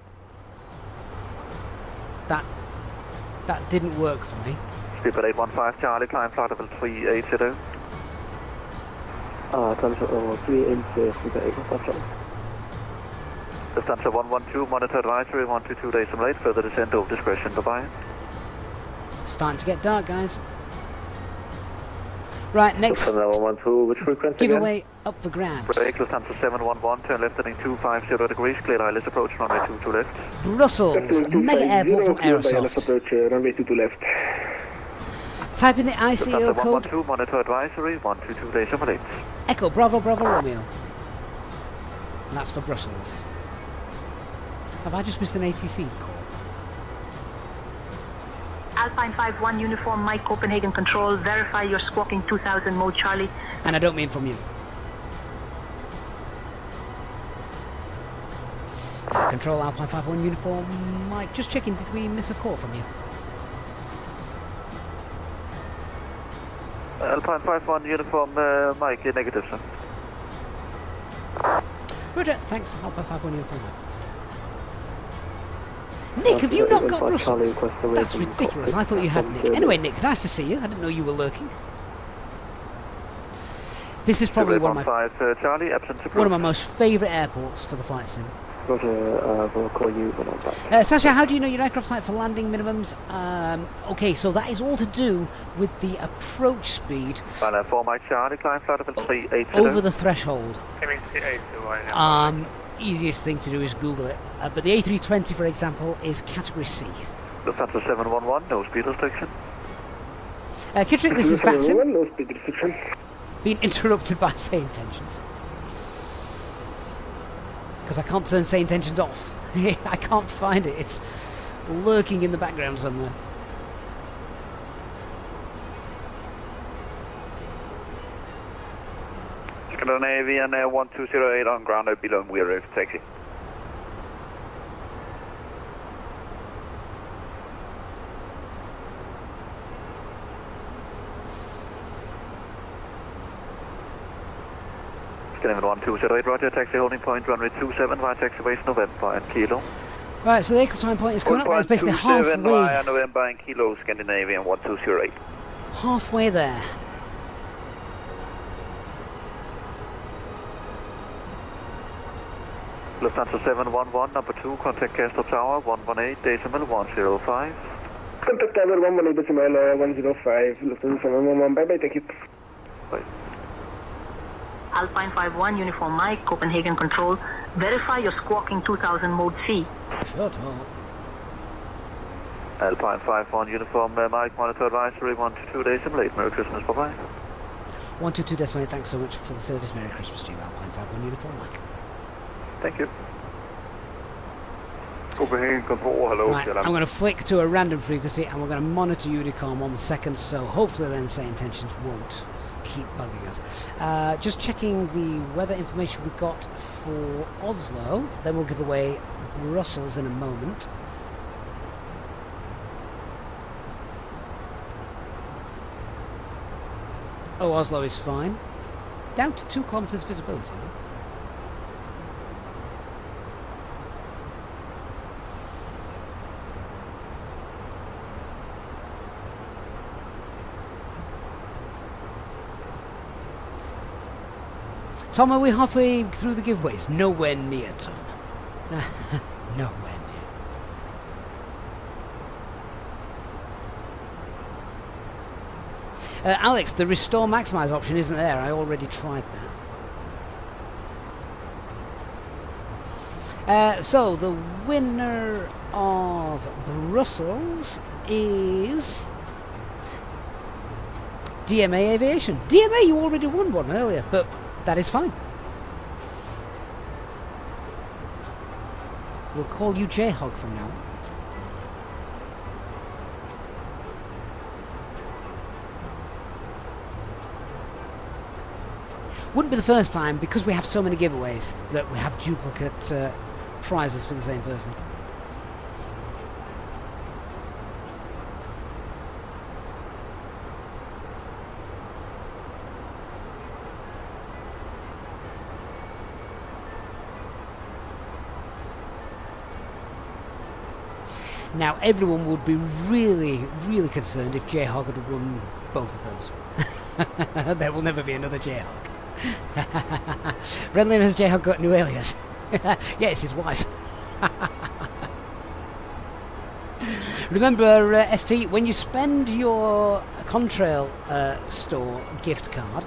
That didn't work for me. Speedbird 815, Charlie, climb flight level 380. Transfer over 380, Speedbird 815. Lufthansa 112, monitor advisory, 122 days late, further descent of discretion, bye-bye. Starting to get dark, guys. Right, next Lufthansa 112, which frequency giveaway up for grabs. Break, Lufthansa 711, turn left heading 250 degrees, clear ILS approach, runway 22 left. Brussels, mega airport from Aerosoft. approach, runway 22 left. Type in the ICO Lufthansa code 112, monitor advisory, 122 days late. Echo Bravo Bravo Romeo. And that's for Brussels. Have I just missed an ATC call? Alpine 5-1 uniform, Mike Copenhagen Control, verify your squawking 2000 mode Charlie. And I don't mean from you. Control Alpine 5-1 uniform, Mike. Just checking, did we miss a call from you? Alpine 51 uniform, Mike, negative, sir. Roger, thanks. Alpine 5-1 uniform, Mike. Nick, have you not got Brussels? That's ridiculous. I thought you had Nick. Anyway, Nick, nice to see you. I didn't know you were lurking. This is probably one of my Charlie, absence approved. one of my most favourite airports for the flight sim. Roger, we'll call you when I'm back. Sasha, how do you know your aircraft type for landing minimums? Okay, so that is all to do with the approach speed 4 Mike Charlie, climb flight level 380. over the threshold. MSFS, Easiest thing to do is Google it. But the A320, for example, is category C. Lufthansa 711, no speed restriction. Kittrick, this is Vatsim, no speed restriction. being interrupted by say intentions. Because I can't turn say intentions off. I can't find it. It's lurking in the background somewhere. Scandinavian 1208 on ground below Weir taxi. Scandinavian 1208, roger, taxi holding point, runway 27, via taxi base November and Kilo. Right, so the equal point is coming up. That's basically 27 halfway. via November and Kilo, Scandinavian 1208. Halfway there. Lufthansa 711, number 2, contact Castle Tower, 118.105. Contact Tower 118.105, Lufthansa 711, bye-bye, thank you. Bye. Alpine 5-1 uniform Mike Copenhagen Control, verify your squawking 2000 mode C. Shut up. Alpine 51 uniform, Mike, monitor advisory, 1 to 2 days late. Merry Christmas, bye-bye. 122 decimal 8, thanks so much for the service. Merry Christmas to you, Alpine 51 uniform, Mike. Thank you. Copenhagen Control, hello. Right, I'm going to flick to a random frequency and we're going to monitor Unicom on the second, so hopefully then say intentions won't keep bugging us. Just checking the weather information we got for Oslo, then we'll give away Brussels in a moment. Oh, Oslo is fine. Down to 2 kilometers visibility. Tom, are we halfway through the giveaways? Nowhere near, Tom. Nowhere near. Alex, the restore maximize option isn't there. I already tried that. So, the winner of Brussels is DMA Aviation. DMA, you already won one earlier, but that is fine. We'll call you J-Hog from now on. Wouldn't be the first time, because we have so many giveaways, that we have duplicate prizes for the same person. Now, everyone would be really, really concerned if J-Hog had won both of those. There will never be another J-Hog. Renly, has J-Hog got a new alias? Yeah, it's his wife. Remember, ST, when you spend your Contrail store gift card,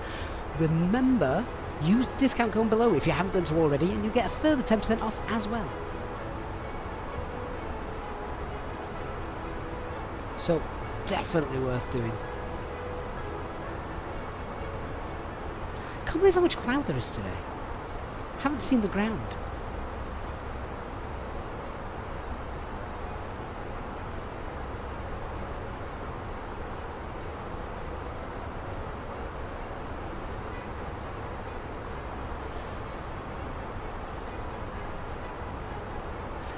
remember, use the discount code below if you haven't done so already, and you'll get a further 10% off as well. So, definitely worth doing. Can't believe how much cloud there is today. Haven't seen the ground.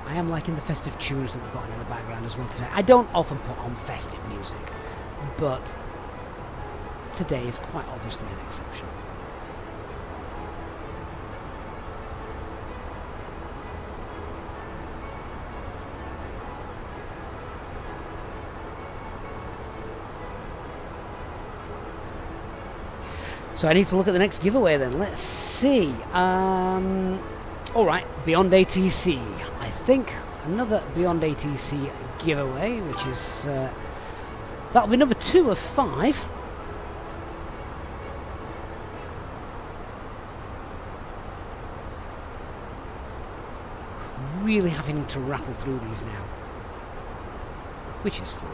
I am liking the festive tunes that we've got in the background as well today. I don't often put on festive music, but today is quite obviously an exception. So I need to look at the next giveaway then. Let's see. Alright, Beyond ATC. I think another Beyond ATC giveaway, which is... that'll be number 2 of 5. Really having to rattle through these now, which is fine.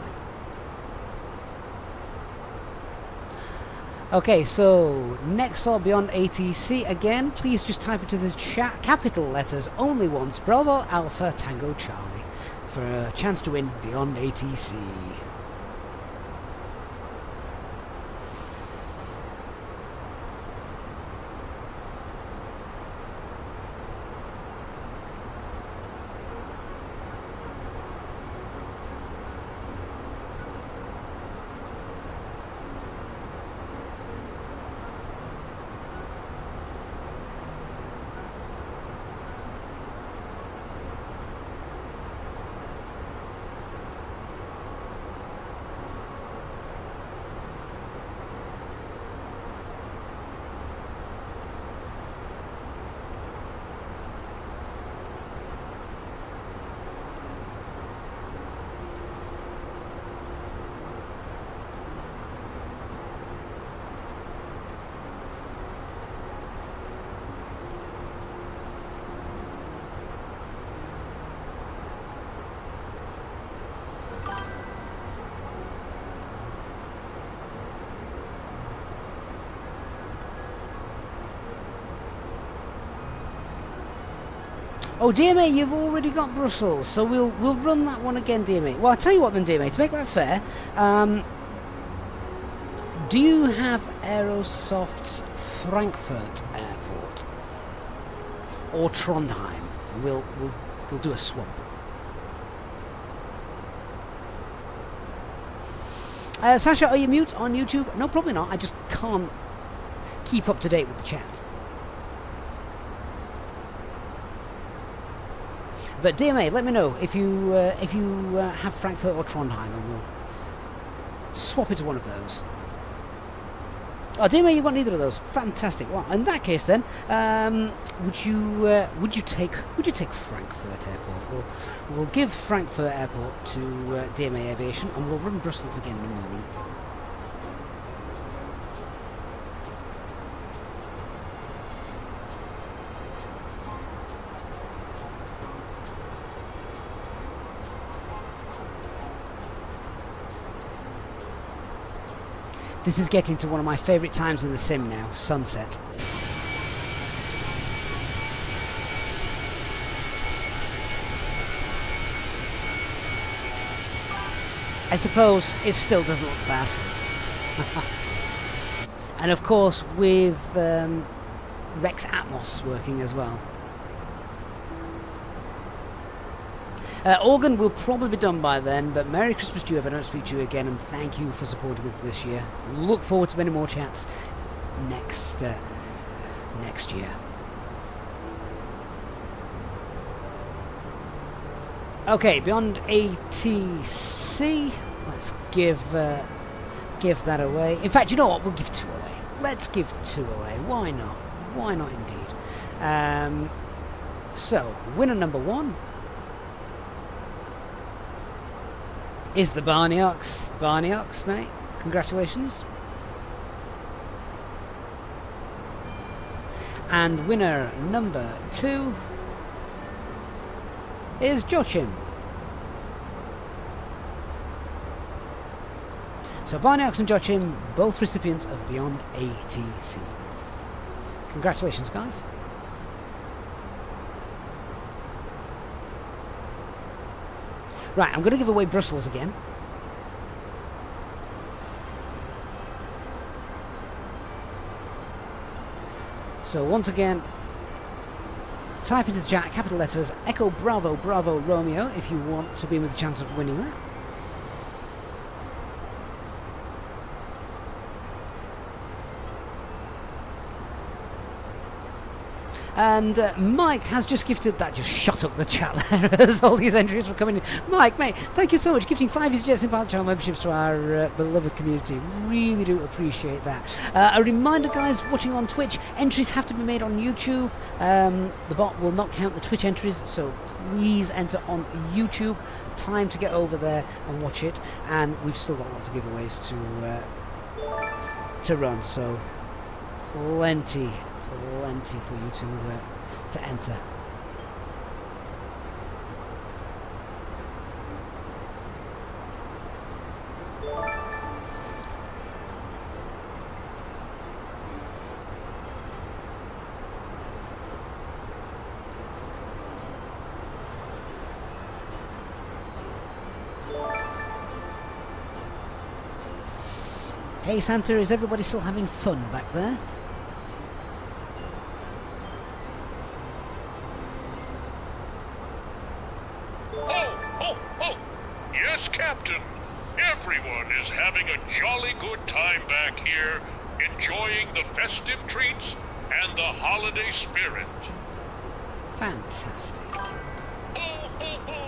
Okay, so next for Beyond ATC, again, please just type into the chat, capital letters, only once, Bravo Alpha Tango Charlie, for a chance to win Beyond ATC. Oh, DMA, you've already got Brussels, so we'll run that one again, DMA. Well, I'll tell you what then, DMA, to make that fair, do you have Aerosoft's Frankfurt Airport or Trondheim? We'll do a swap. Sasha, are you mute on YouTube? No, probably not. I just can't keep up to date with the chat. But DMA, let me know if you have Frankfurt or Trondheim, and we'll swap into one of those. Oh, DMA, you've got neither of those. Fantastic. Well, in that case, then, would you take Frankfurt Airport? We'll give Frankfurt Airport to DMA Aviation, and we'll run Brussels again in a moment. This is getting to one of my favourite times in the sim now, sunset. I suppose it still doesn't look bad. And of course, with Rex Atmos working as well. Organ will probably be done by then, but Merry Christmas to you if I don't speak to you again, and thank you for supporting us this year. Look forward to many more chats next year. Okay, beyond ATC, let's give that away. In fact, you know what? We'll give 2 away. Let's give 2 away. Why not? Why not indeed? So, winner number 1 is the Barney Ox. Barney Ox, mate. Congratulations. And winner number 2 is Joachim. So Barney Ox and Joachim, both recipients of Beyond ATC. Congratulations, guys. Right, I'm going to give away Brussels again. So once again, type into the chat, capital letters, Echo Bravo Bravo Romeo, if you want to be with a chance of winning that. And Mike has just gifted that. Just shut up the chat there as all these entries were coming in. Mike, mate, thank you so much. Gifting 5 EasyJet Simple channel memberships to our beloved community. Really do appreciate that. A reminder, guys, watching on Twitch, entries have to be made on YouTube. The bot will not count the Twitch entries, so please enter on YouTube. Time to get over there and watch it. And we've still got lots of giveaways to run, so plenty for you to enter. Hey Santa, is everybody still having fun back there? Captain, everyone is having a jolly good time back here, enjoying the festive treats and the holiday spirit. Fantastic. Ho, ho, ho!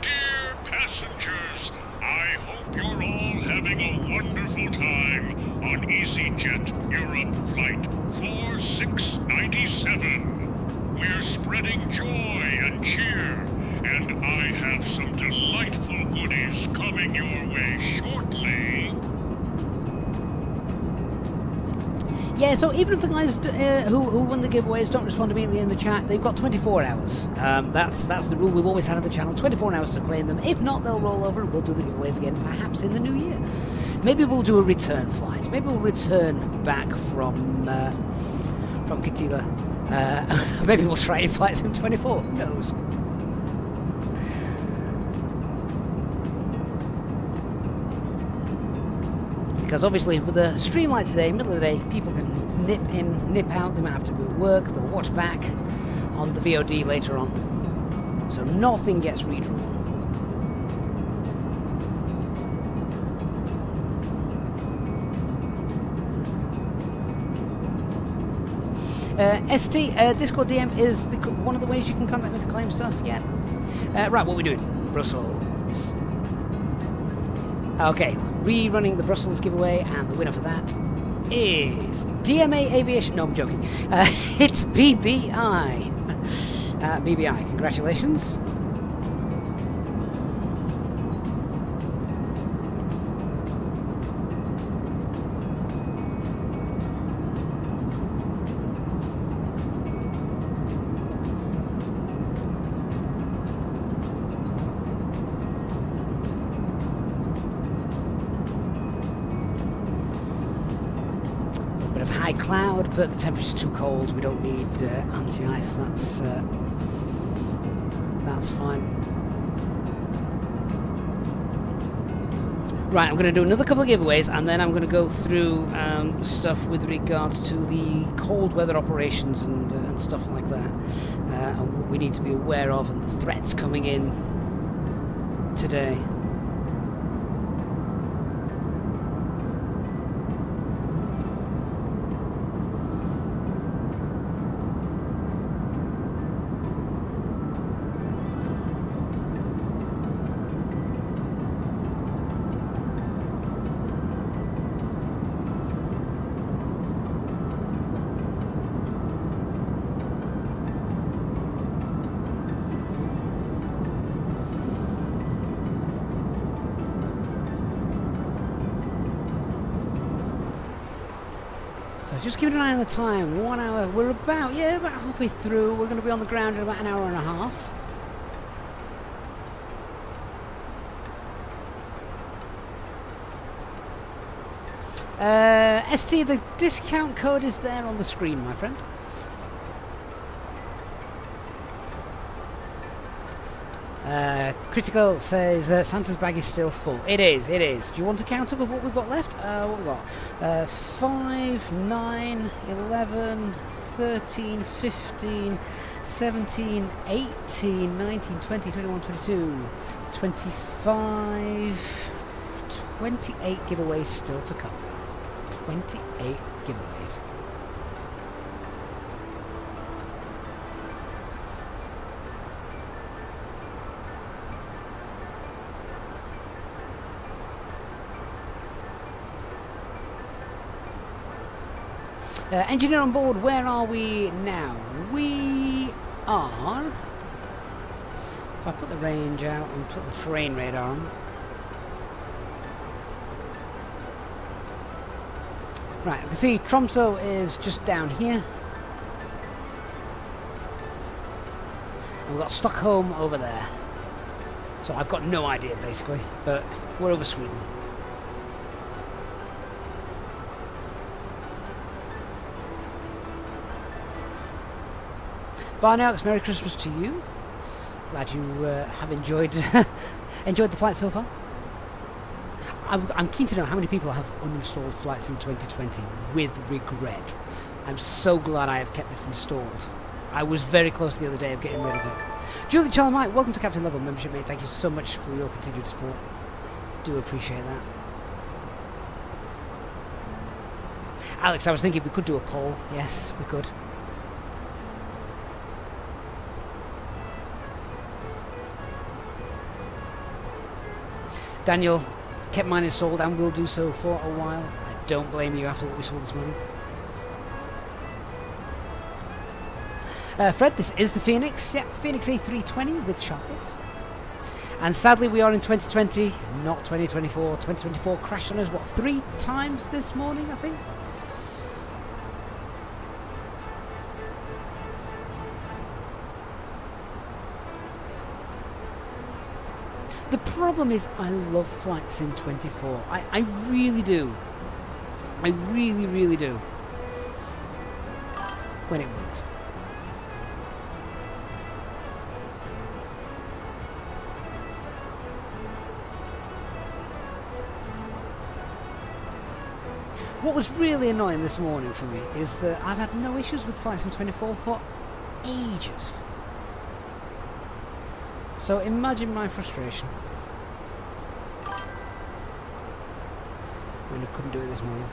Dear passengers, I hope you're all having a wonderful time on EasyJet Europe Flight 4697. We're spreading joy and cheer, and I have some delightful goodies coming your way shortly. Yeah, so even if the guys who won the giveaways don't respond immediately in the chat, they've got 24 hours. That's the rule we've always had on the channel, 24 hours to claim them. If not, they'll roll over and we'll do the giveaways again, perhaps in the new year. Maybe we'll do a return flight. Maybe we'll return back from Katila. Maybe we'll try flights in 24, who knows? Because obviously with the stream light today, middle of the day, people can nip in, nip out, they might have to do work, they'll watch back on the VOD later on. So nothing gets redrawn. ST, Discord DM is one of the ways you can contact me to claim stuff, yeah. Right, what are we doing? Brussels. Okay, rerunning the Brussels giveaway, and the winner for that is DMA Aviation. No, I'm joking. It's BBI. BBI, congratulations. Cloud, but the temperature's too cold. We don't need anti-ice. That's fine. Right, I'm going to do another couple of giveaways, and then I'm going to go through stuff with regards to the cold weather operations and stuff like that, and what we need to be aware of, and the threats coming in today. So just keeping an eye on the time. 1 hour. We're about halfway through. We're going to be on the ground in about an hour and a half. ST, the discount code is there on the screen, my friend. Critical says Santa's bag is still full. It is, it is. Do you want to count up of what we've got left? What we've got? 5, 9, 11, 13, 15, 17, 18, 19, 20, 21, 22, 25, 28 giveaways still to come, guys. 28 giveaways. Engineer on board, where are we now? We are... If I put the range out and put the terrain radar on... Right, you can see Tromsø is just down here. And we've got Stockholm over there. So I've got no idea, basically, but we're over Sweden. Barnox, Merry Christmas to you. Glad you have enjoyed enjoyed the flight so far. I'm keen to know how many people have uninstalled flights in 2020 with regret. I'm so glad I have kept this installed. I was very close the other day of getting rid of it. Julie Charlie Mike, welcome to Captain Level membership, mate. Thank you so much for your continued support. Do appreciate that. Alex, I was thinking we could do a poll. Yes, we could. Daniel kept mine installed and will do so for a while. I don't blame you after what we saw this morning. Fred, this is the Phoenix. Yeah, Phoenix A320 with sharklets. And sadly we are in 2020, not 2024. 2024 crashed on us, what, 3 times this morning, I think? The problem is I love Flight Sim 24. I really do. I really, really do. When it works. What was really annoying this morning for me is that I've had no issues with Flight Sim 24 for ages. So imagine my frustration when I couldn't do it this morning.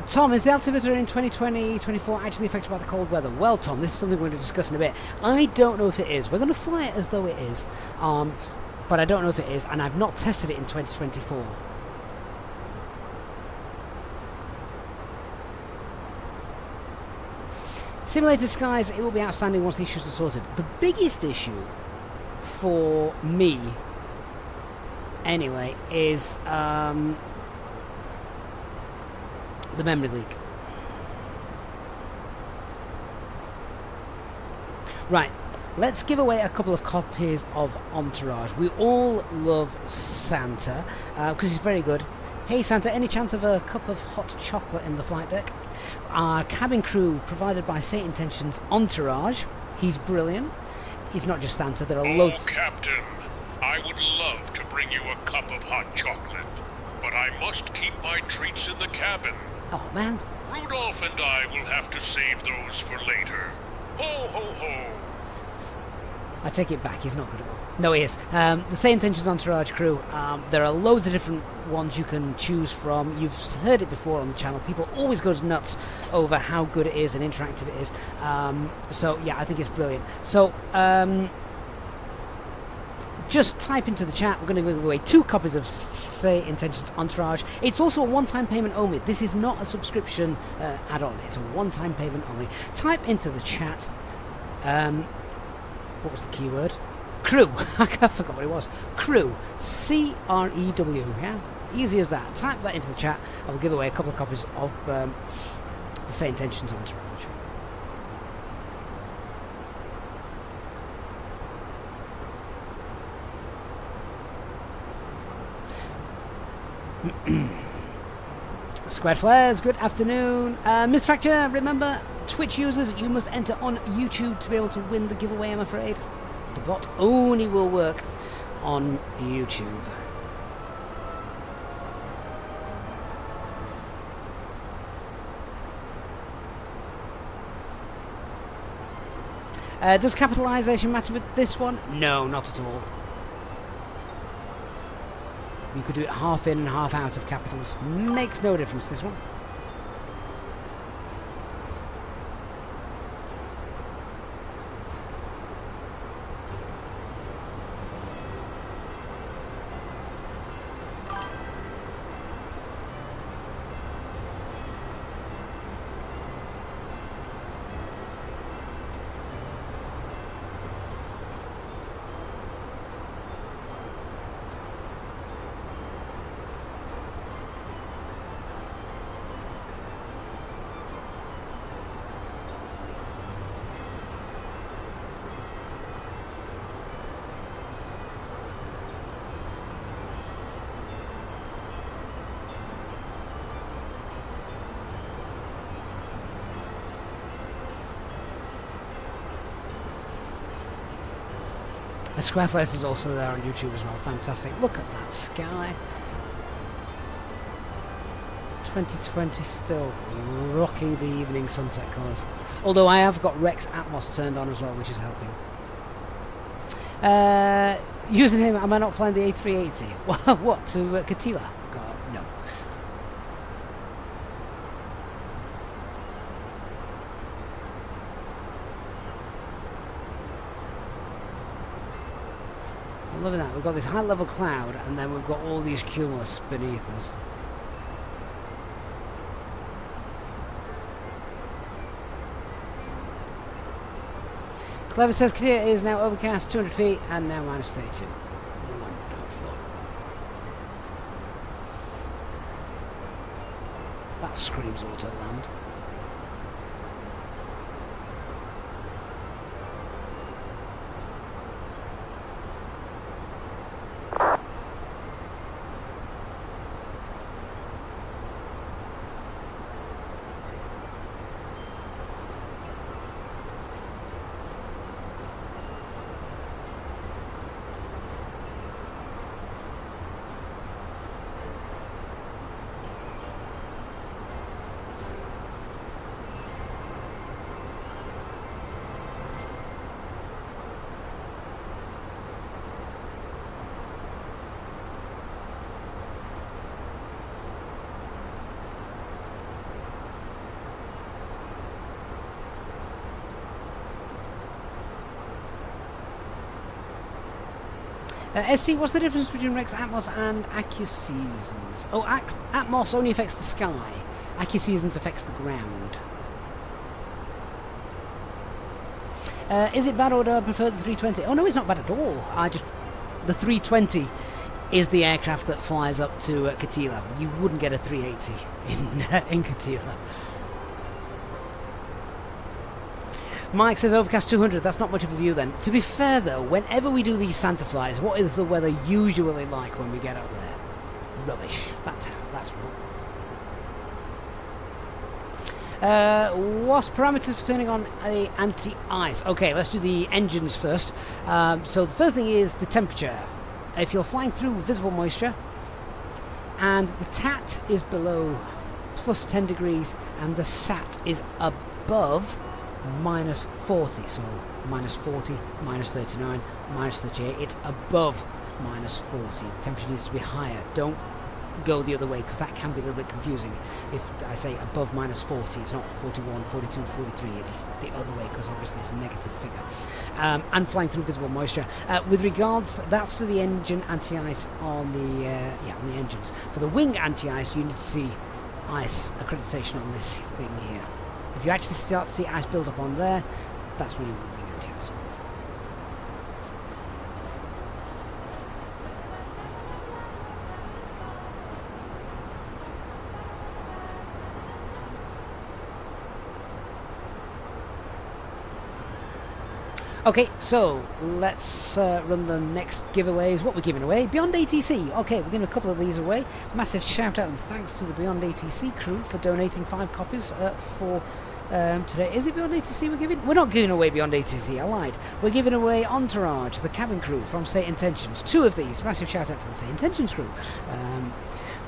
Tom, is the altimeter in 2020-24 actually affected by the cold weather? Well, Tom, this is something we're going to discuss in a bit. I don't know if it is. We're going to fly it as though it is, but I don't know if it is, and I've not tested it in 2024. Simulated skies, it will be outstanding once the issues are sorted. The biggest issue for me, anyway, is the memory leak. Right, let's give away a couple of copies of Entourage. We all love Santa because he's very good. Hey Santa, any chance of a cup of hot chocolate in the flight deck? Our cabin crew provided by Saint Intentions Entourage. He's brilliant. He's not just Santa, there are loads. Captain, I would love to bring you a cup of hot chocolate, but I must keep my treats in the cabin. Oh man. Rudolph and I will have to save those for later. Ho ho ho! I take it back, he's not good at all. No, he is. The Saint Intentions Entourage crew, there are loads of different ones you can choose from. You've heard it before on the channel. People always go nuts over how good it is and interactive it is. So, yeah, I think it's brilliant. So, just type into the chat. We're going to give away 2 copies of Saint Intentions Entourage. It's also a one-time payment only. This is not a subscription add-on. It's a one-time payment only. Type into the chat. What was the keyword? Crew. I forgot what it was. Crew. C-R-E-W. Yeah? Easy as that. Type that into the chat. I will give away a couple of copies of the Saint Intentions Entourage. Squared Flares, good afternoon. Miss Fracture, remember, Twitch users, you must enter on YouTube to be able to win the giveaway, I'm afraid. The bot only will work on YouTube. Does capitalisation matter with this one? No, not at all. You could do it half in and half out of capitals. Makes no difference, this one. The Square Flares is also there on YouTube as well. Fantastic. Look at that sky. 2020 still rocking the evening sunset colours. Although I have got Rex Atmos turned on as well, which is helping. Using him, am I not flying the A380? What, to Katila? God, no. I'm loving that. We've got this high level cloud and then we've got all these cumulus beneath us. Clever says Katia is now overcast 200 feet and now minus 32. Wonderful. That screams Autoland. ST, what's the difference between Rex Atmos and AccuSeasons? Oh, Atmos only affects the sky. AccuSeasons affects the ground. Is it bad or do I prefer the 320? Oh no, it's not bad at all. The 320 is the aircraft that flies up to Katila. You wouldn't get a 380 in Katila. Mike says overcast 200, that's not much of a view then. To be fair though, whenever we do these Santa flies, what is the weather usually like when we get up there? Rubbish. That's what's parameters for turning on a anti-ice? Okay, let's do the engines first. So the first thing is the temperature. If you're flying through visible moisture and the TAT is below plus 10 degrees and the SAT is above minus 40, so minus 40, minus 39, minus 38, it's above minus 40. The temperature needs to be higher. Don't go the other way, because that can be a little bit confusing. If I say above minus 40, it's not 41, 42, 43, it's the other way, because obviously it's a negative figure. And flying through visible moisture. With regards, that's for the engine anti-ice on the on the engines. For the wing anti-ice, you need to see ice accreditation on this thing here. If you actually start to see ice build up on there, that's when you want wing anti-ice. Okay, so let's run the next giveaways. What we're giving away? Beyond ATC. Okay, we're giving a couple of these away. Massive shout out and thanks to the Beyond ATC crew for donating 5 copies for today. Is it Beyond ATC we're giving? We're not giving away Beyond ATC, I lied. We're giving away Entourage, the cabin crew from Say Intentions. 2 of these. Massive shout out to the Say Intentions crew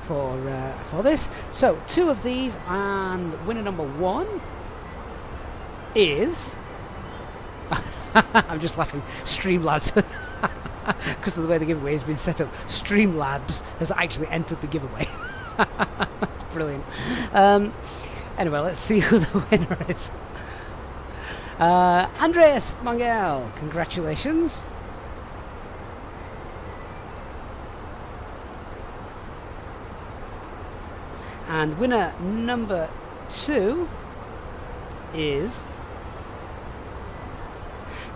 for this. So 2 of these, and winner number 1 is... I'm just laughing. Streamlabs, because of the way the giveaway has been set up. Streamlabs has actually entered the giveaway. Brilliant. Anyway, let's see who the winner is. Andreas Mangel, congratulations. And winner number 2 is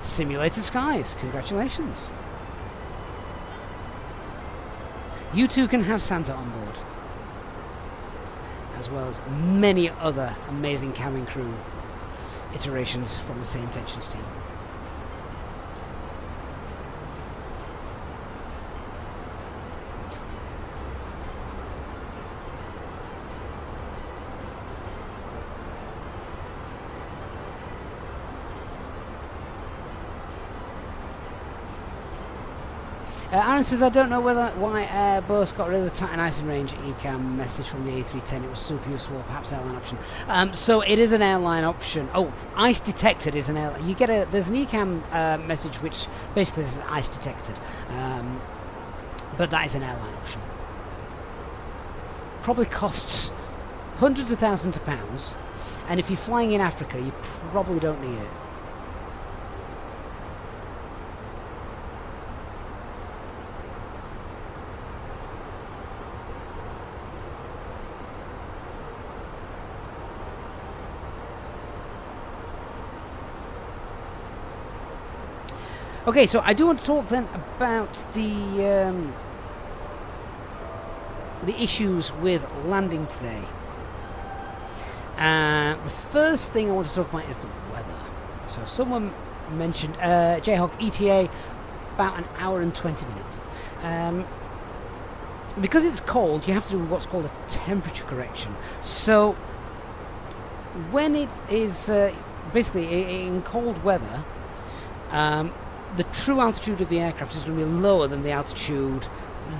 Simulated Skies. Congratulations. You too can have Santa on board, as well as many other amazing cabin crew iterations from the Say Intentions team. Aaron says, I don't know why Airbus got rid of the Titan icing range ECAM message from the A310. It was super useful, perhaps airline option. So it is an airline option. Oh, ice detected is an airline. There's an ECAM message which basically says ice detected, but that is an airline option. Probably costs hundreds of thousands of pounds, and if you're flying in Africa, you probably don't need it. Okay, so I do want to talk then about the issues with landing today. The first thing I want to talk about is the weather. So someone mentioned Jayhawk ETA about an hour and 20 minutes. Because it's cold, you have to do what's called a temperature correction. So when it is basically in cold weather, the true altitude of the aircraft is going to be lower than the altitude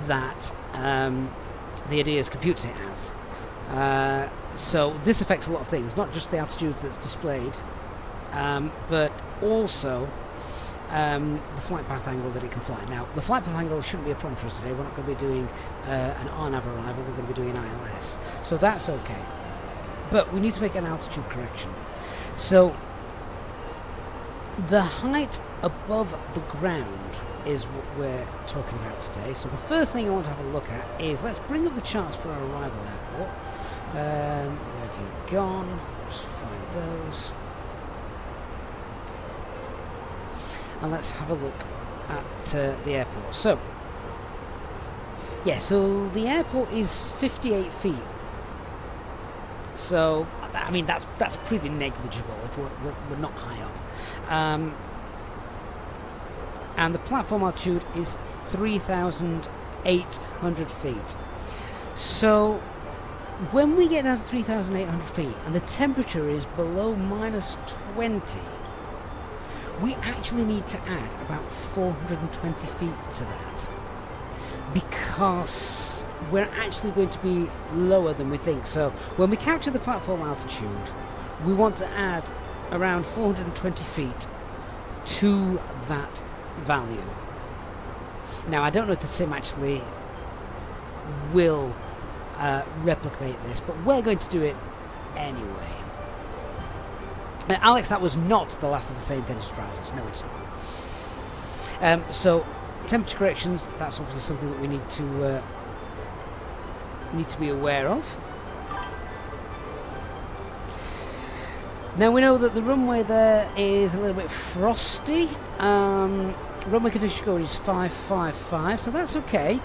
that the ADIRS computes it as. So this affects a lot of things, not just the altitude that's displayed, but also the flight path angle that it can fly. Now, the flight path angle shouldn't be a problem for us today. We're not going to be doing an RNAV arrival, we're going to be doing ILS. So that's okay. But we need to make an altitude correction. So the height above the ground is what we're talking about today. So the first thing I want to have a look at is, let's bring up the charts for our arrival airport. Where have you gone? Just find those. And let's have a look at the airport. So Yeah, so the airport is 58 feet. So, I mean, that's pretty negligible if we're not high up. And the platform altitude is 3,800 feet. So, when we get down to 3,800 feet and the temperature is below -20, we actually need to add about 420 feet to that, because we're actually going to be lower than we think. So when we capture the platform altitude, we want to add around 420 feet to that value. Now, I don't know if the sim actually will replicate this, but we're going to do it anyway. Alex, that was not the last of the same intention surprises. No, it's not. So, temperature corrections, that's obviously something that we need to be aware of. Now, we know that the runway there is a little bit frosty. Runway condition score is 555, so that's okay.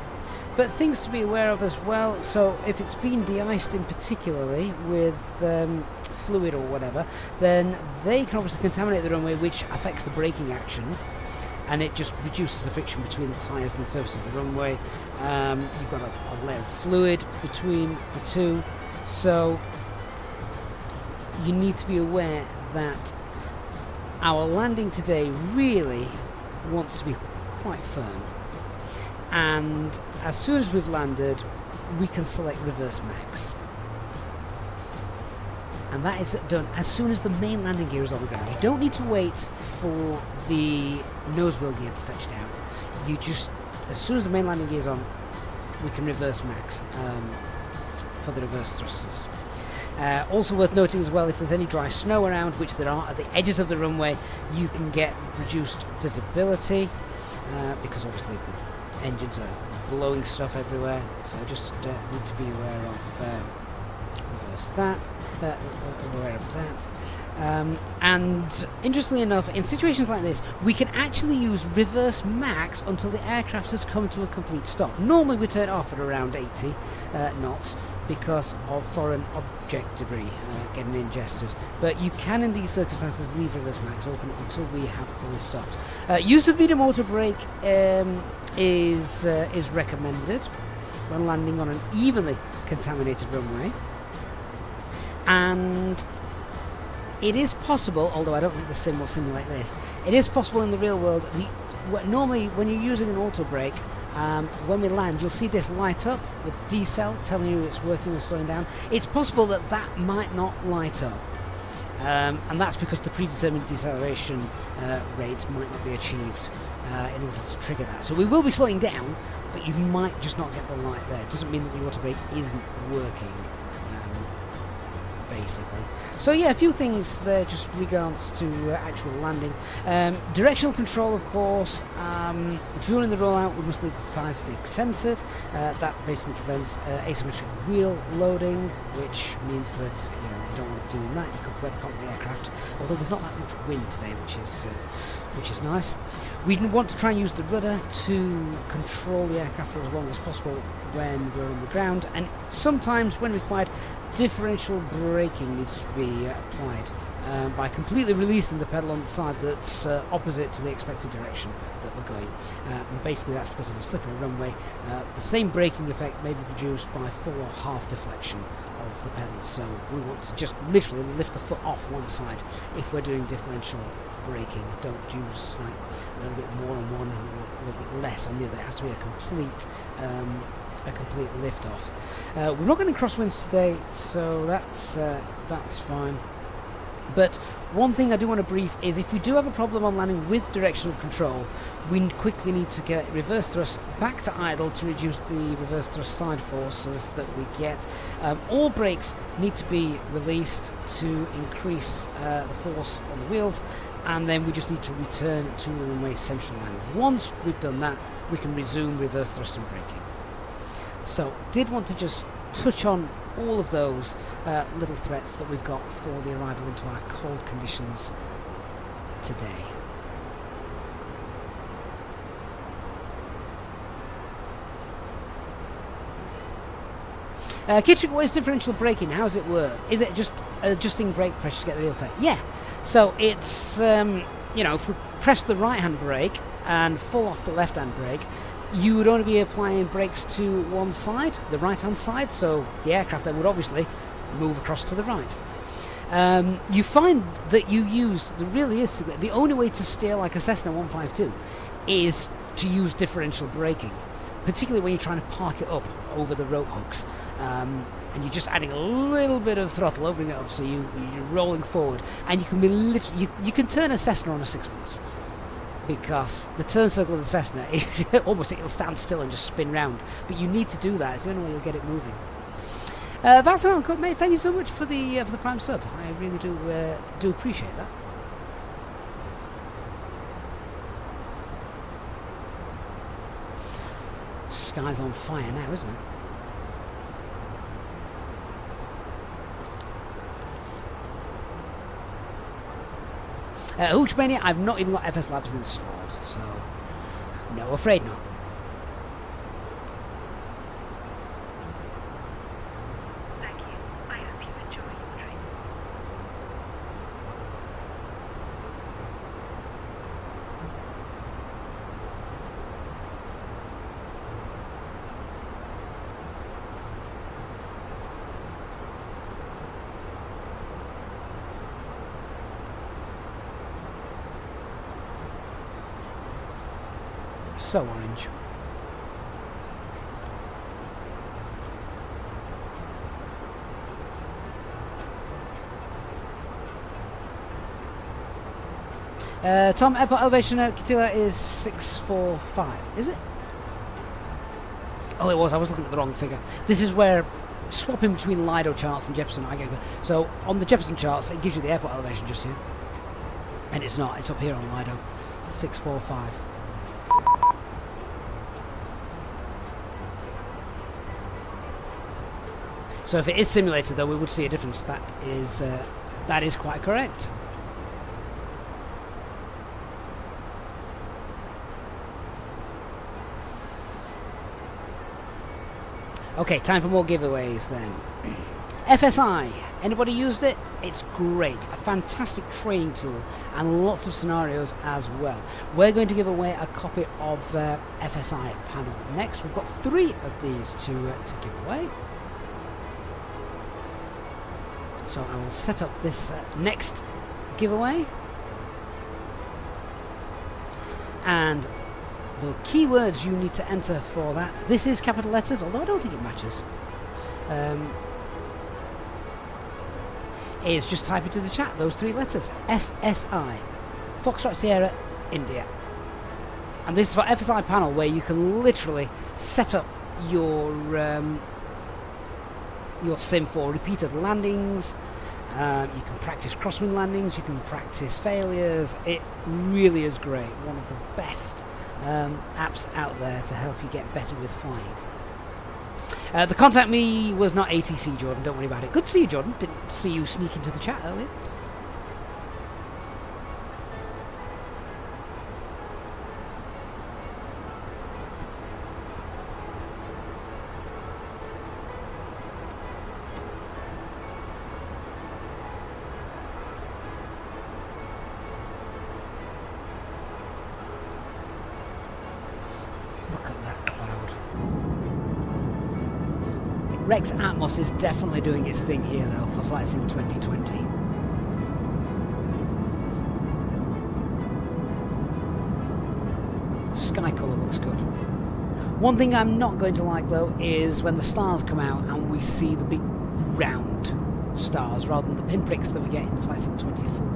But things to be aware of as well, so if it's been de-iced in particularly with fluid or whatever, then they can obviously contaminate the runway, which affects the braking action, and it just reduces the friction between the tyres and the surface of the runway. You've got a layer of fluid between the two, so you need to be aware that our landing today really wants to be quite firm. And as soon as we've landed, we can select reverse max. And that is done as soon as the main landing gear is on the ground. You don't need to wait for the nose wheel gear to touch down. You just, as soon as the main landing gear is on, we can reverse max for the reverse thrusters. Also worth noting as well, if there's any dry snow around, which there are at the edges of the runway, you can get reduced visibility because obviously the engines are blowing stuff everywhere, so just need to be aware of that. And interestingly enough, in situations like this, we can actually use reverse max until the aircraft has come to a complete stop. Normally we turn it off at around 80 knots because of foreign object debris getting ingested, but you can in these circumstances leave reverse max open until we have fully stopped. Use of medium auto brake is recommended when landing on an evenly contaminated runway, and it is possible, although I don't think the sim will simulate this, it is possible in the real world. Normally when you're using an auto brake, when we land, you'll see this light up with decel telling you it's working and slowing down. It's possible that that might not light up, and that's because the predetermined deceleration rate might not be achieved in order to trigger that. So we will be slowing down, but you might just not get the light there. It doesn't mean that the auto brake isn't working, basically. So yeah, a few things there just regards to actual landing. Directional control, of course. During the rollout, we must leave the side stick centered. That basically prevents asymmetric wheel loading, which means that you don't want to be doing that. You could weathercock the aircraft, although there's not that much wind today, which is nice. We want to try and use the rudder to control the aircraft for as long as possible when we're on the ground, and sometimes, when required, differential braking needs to be applied by completely releasing the pedal on the side that's opposite to the expected direction that we're going. And basically that's because of a slippery runway. The same braking effect may be produced by full or half deflection of the pedals, so we want to just literally lift the foot off one side if we're doing differential braking. Don't use like a little bit more on one and a little bit less on the other. It has to be a complete lift off. We're not getting crosswinds today, so that's fine. But one thing I do want to brief is, if we do have a problem on landing with directional control, we quickly need to get reverse thrust back to idle to reduce the reverse thrust side forces that we get. All brakes need to be released to increase the force on the wheels, and then we just need to return to the runway central line. Once we've done that, we can resume reverse thrust and braking. So, did want to just touch on all of those little threats that we've got for the arrival into our cold conditions today. Kitchen, what is differential braking? How does it work? Is it just adjusting brake pressure to get the real effect? Yeah. So it's, you know, if we press the right-hand brake and full off the left-hand brake, you would only be applying brakes to one side, the right-hand side, so the aircraft then would obviously move across to the right. You find that you use, the only way to steer like a Cessna 152 is to use differential braking, particularly when you're trying to park it up over the rope hooks. And you're just adding a little bit of throttle, opening it up so you're rolling forward. And you can be you can turn a Cessna on a sixpence, because the turn circle of the Cessna is almost, it'll stand still and just spin round. But you need to do that. It's the only way you'll get it moving. That's all good, mate. Thank you so much for the Prime sub. I really do appreciate that. Sky's on fire now, isn't it? Hoochmania, I've not even got FS Labs installed, so no, afraid not. Thank you. I hope you enjoy your trip. So orange. Tom, airport elevation at Kitila is 645, is it? Oh, it was. I was looking at the wrong figure. This is where swapping between Lido charts and Jefferson. So on the Jefferson charts, it gives you the airport elevation just here, and it's not. It's up here on Lido, 645. So if it is simulated, though, we would see a difference. That is quite correct. Okay, time for more giveaways then. FSI. Anybody used it? It's great. A fantastic training tool and lots of scenarios as well. We're going to give away a copy of FSI panel next. We've got 3 of these to give away. So I will set up this next giveaway. And the keywords you need to enter for that, this is capital letters, although I don't think it matches, is just type into the chat those 3 letters. FSI. Foxtrot Sierra, India. And this is for FSI panel, where you can literally set up your sim for repeated landings. You can practice crosswind landings, you can practice failures. It really is great. One of the best apps out there to help you get better with flying. The contact me was not ATC, Jordan, don't worry about it. Good to see you, Jordan. Didn't see you sneak into the chat earlier. Rex Atmos is definitely doing its thing here, though, for Flight Sim 2020. Sky colour looks good. One thing I'm not going to like, though, is when the stars come out and we see the big round stars rather than the pinpricks that we get in Flight Sim 24.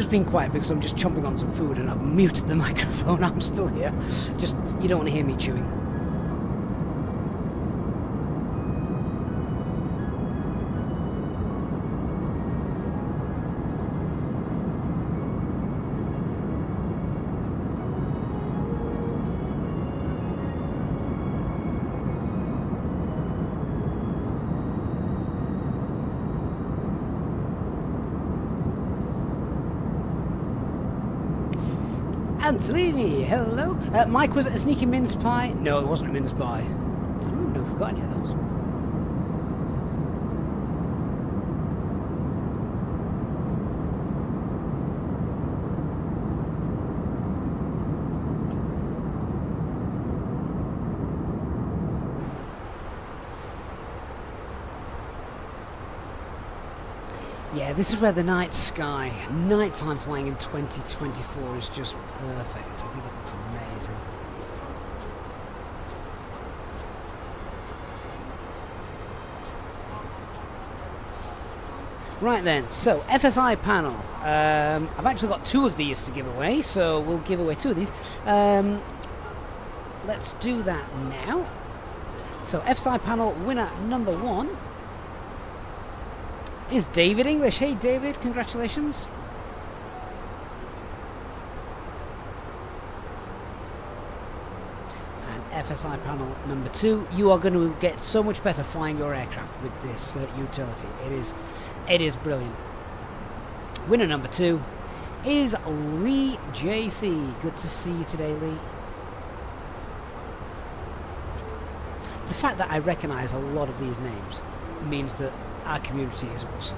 just being quiet because I'm just chomping on some food and I've muted the microphone. I'm still here. Just, you don't want to hear me chewing. Antonini, hello. Mike, was it a sneaky mince pie? No, it wasn't a mince pie. I don't even know if we've got any of those. Yeah, this is where the night sky, nighttime flying in 2024 is just perfect. I think it looks amazing. Right then, so FSI panel. I've actually got 2 of these to give away, so we'll give away 2 of these. Let's do that now. So FSI panel winner number 1 is David English. Hey David, congratulations. And FSI panel number 2, you are going to get so much better flying your aircraft with this utility. It is brilliant. Winner number 2 is Lee JC. Good to see you today, Lee. The fact that I recognise a lot of these names means that our community is awesome,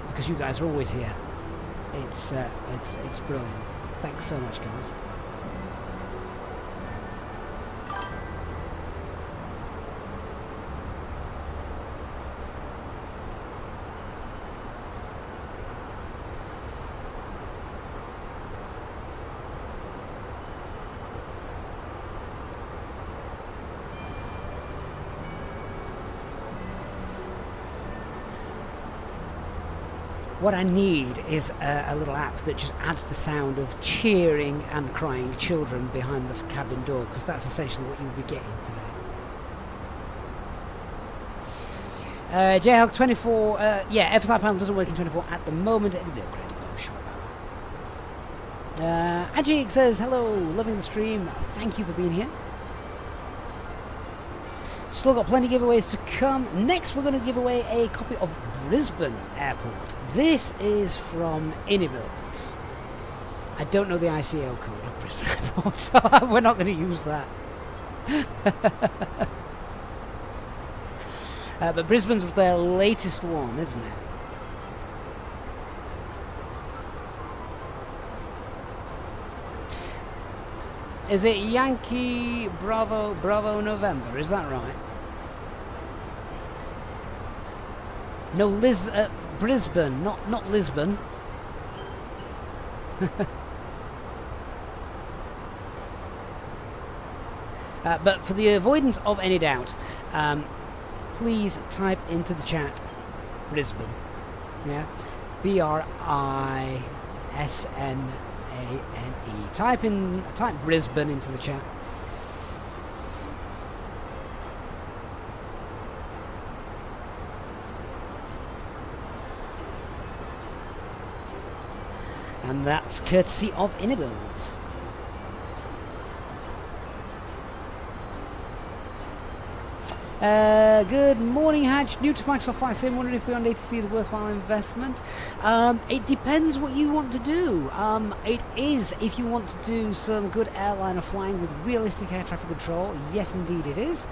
because you guys are always here. It's brilliant. Thanks so much, guys. What I need is a little app that just adds the sound of cheering and crying children behind the cabin door, because that's essentially what you'll be getting today. Jayhawk 24, yeah, FSI panel doesn't work in 24 at the moment. It'll be upgraded, I'm sure about that. Ajik says, hello, loving the stream. Thank you for being here. Still got plenty of giveaways to come. Next, we're going to give away a copy of Brisbane Airport. This is from Inibuilds. I don't know the ICO code of Brisbane Airport, so we're not going to use that. But Brisbane's their latest one, isn't it? Is it Yankee Bravo November? Is that right? No, Brisbane, not Lisbon. But for the avoidance of any doubt, please type into the chat Brisbane. Yeah, BRISNANE. Type Brisbane into the chat. And that's courtesy of Inibuilds. Good morning, Hatch. New to Microsoft Flight Sim, wondering if Beyond ATC is a worthwhile investment. It depends what you want to do. It is, if you want to do some good airliner flying with realistic air traffic control, yes indeed it is.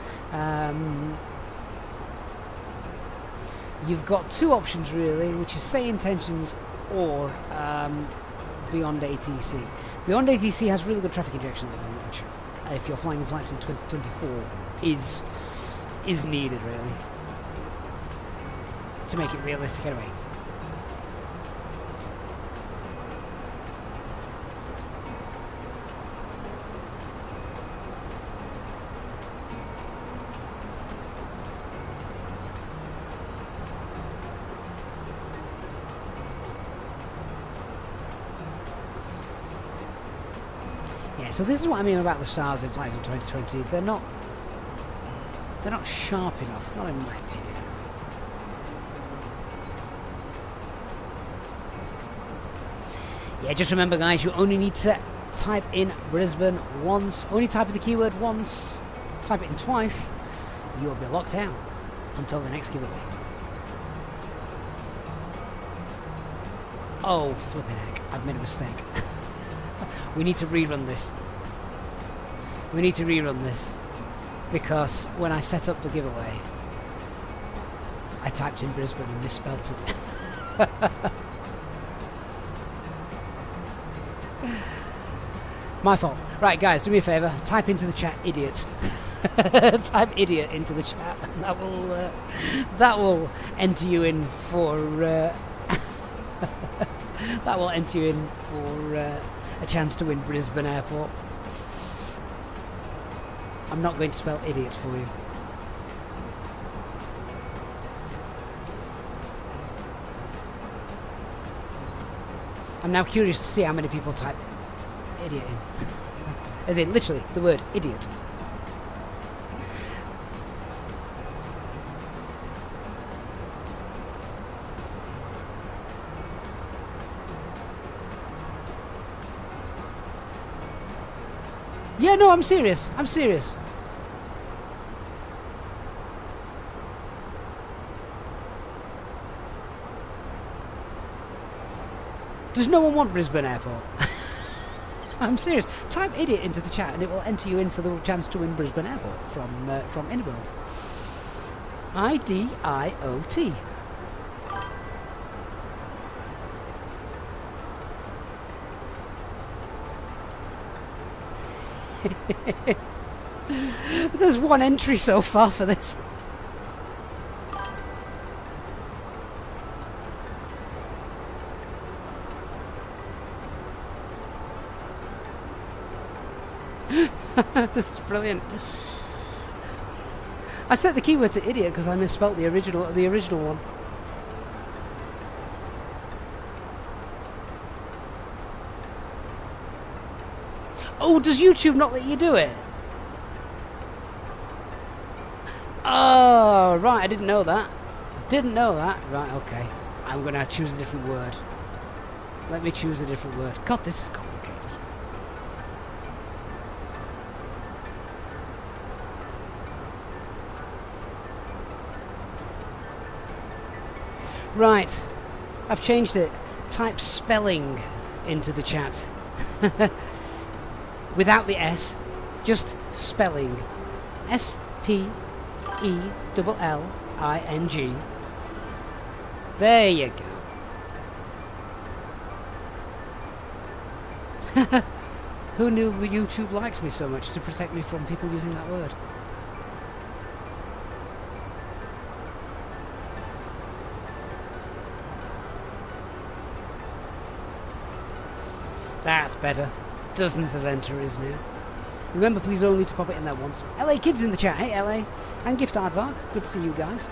You've got 2 options really, which is Say Intentions or Beyond ATC. Beyond ATC has really good traffic injection at the moment, which, if you're flying in Flight Sim 2024, is needed really to make it realistic anyway. Yeah, so this is what I mean about the stars in Flight Sim 2020. They're not sharp enough, not in my opinion. Yeah, just remember guys, you only need to type in Brisbane once. Only type in the keyword once. Type it in twice. You'll be locked out until the next giveaway. Oh, flipping heck. I've made a mistake. We need to rerun this. We need to rerun this. Because when I set up the giveaway, I typed in Brisbane and misspelt it. My fault. Right, guys, do me a favour. Type into the chat, idiot. Type idiot into the chat, and that will enter you in for that will enter you in for a chance to win Brisbane Airport. I'm not going to spell idiot for you. I'm now curious to see how many people type idiot in. As in, literally, the word idiot. Yeah, no, I'm serious. I'm serious. Does no one want Brisbane Airport? I'm serious. Type idiot into the chat and it will enter you in for the chance to win Brisbane Airport from Innobills. IDIOT. There's one entry so far for this. This is brilliant. I set the keyword to idiot because I misspelt the original one. Oh, does YouTube not let you do it? Oh, right, I didn't know that. Didn't know that. Right, okay. I'm going to choose a different word. Let me choose a different word. God, this is complicated. Right, I've changed it. Type spelling into the chat. Without the S, just spelling. SPELLING. There you go. Who knew the YouTube liked me so much to protect me from people using that word? That's better. Dozens of entries now. Remember, please only to pop it in there once. LA Kids in the chat. Hey, LA. And Gift Aardvark. Good to see you guys.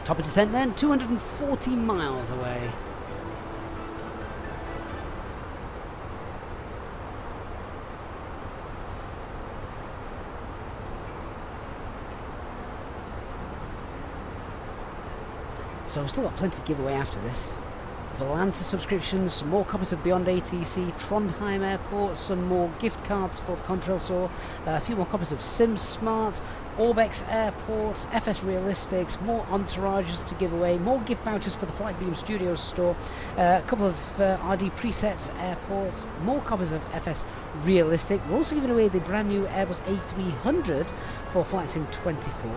Top of descent then. 240 miles away. So we've still got plenty to give away after this. Volanta subscriptions, some more copies of Beyond ATC, Trondheim Airport, some more gift cards for the Contrail Store, a few more copies of Sim Smart, Orbex Airports, FS Realistics, more entourages to give away, more gift vouchers for the Flightbeam Studios store, a couple of RD Presets Airports, more copies of FS Realistic. We're also giving away the brand new Airbus A300 for Flight Sim 24.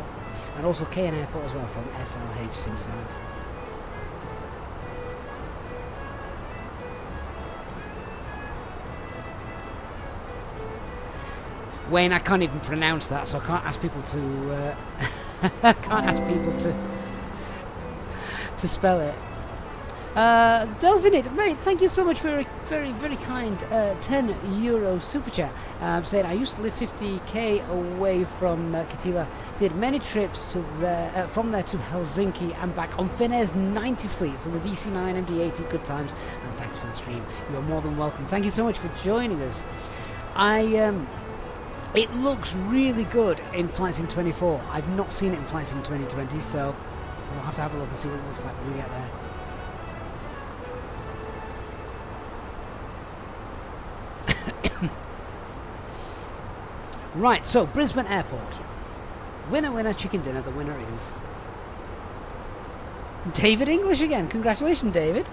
And also KN Airport as well from SLH Sim Designs. Wayne, I can't even pronounce that, so I can't ask people to to spell it. Delvinit, mate, thank you so much for a very, very kind €10 super chat. Saying, I used to live 50k away from Kitila. Did many trips to from there to Helsinki and back on Finnair's 90s fleet. So the DC-9, MD-80, good times. And thanks for the stream. You're more than welcome. Thank you so much for joining us. It looks really good in Flight Sim 24. I've not seen it in Flight Sim 2020, so we'll have to have a look and see what it looks like when we get there. Right, so Brisbane Airport. Winner, winner, chicken dinner. The winner is David English again. Congratulations, David.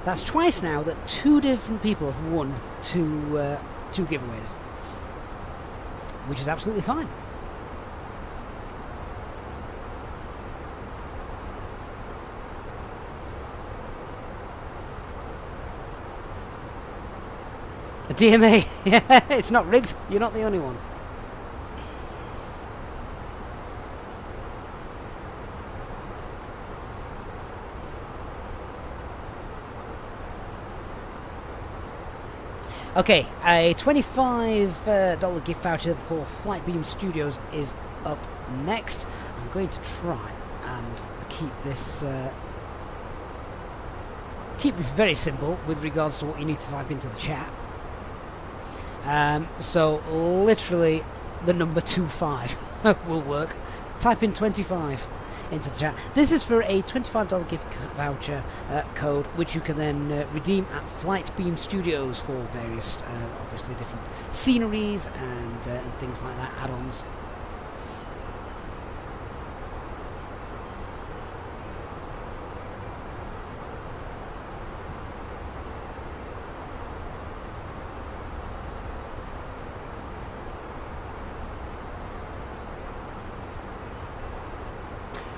That's twice now that two different people have won two giveaways, which is absolutely fine. A DMA, yeah, it's not rigged. You're not the only one. Okay, a $25 gift voucher for Flightbeam Studios is up next. I'm going to try and keep this very simple with regards to what you need to type into the chat. So literally the number 25 will work. Type in 25 into the chat. This is for a $25 gift voucher code, which you can then redeem at Flightbeam Studios for various, obviously different sceneries and things like that, add-ons.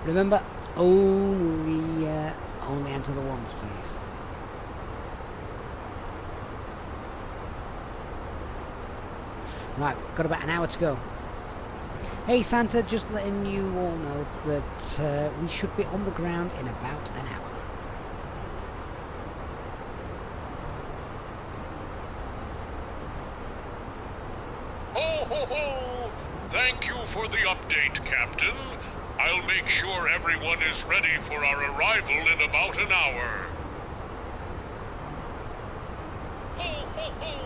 Remember, only enter the ones, please. Right, got about an hour to go. Hey Santa, just letting you all know that we should be on the ground in about an hour. Ho, ho, ho! Thank you for the update, Captain. I'll make sure everyone is ready for our arrival in about an hour. Ho, ho, ho!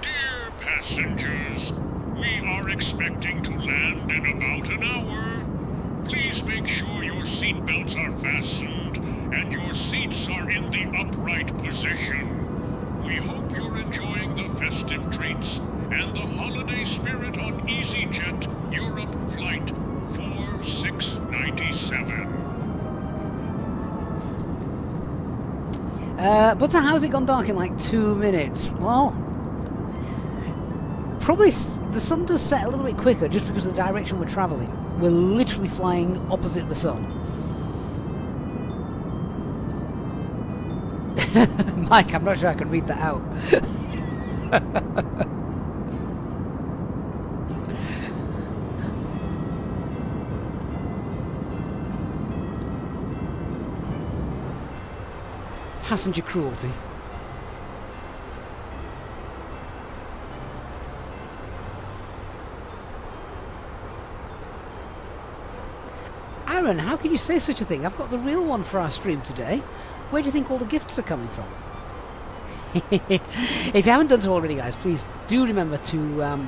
Dear passengers, we are expecting to land in about an hour. Please make sure your seatbelts are fastened and your seats are in the upright position. We hope you're enjoying the festive treats and the holiday spirit on EasyJet Europe Flight 4697. But how's it gone dark in like 2 minutes? Well, probably the sun does set a little bit quicker just because of the direction we're travelling. We're literally flying opposite the sun. Mike, I'm not sure I can read that out. Passenger cruelty. Aaron, how can you say such a thing? I've got the real one for our stream today. Where do you think all the gifts are coming from? If you haven't done so already, guys, please do remember to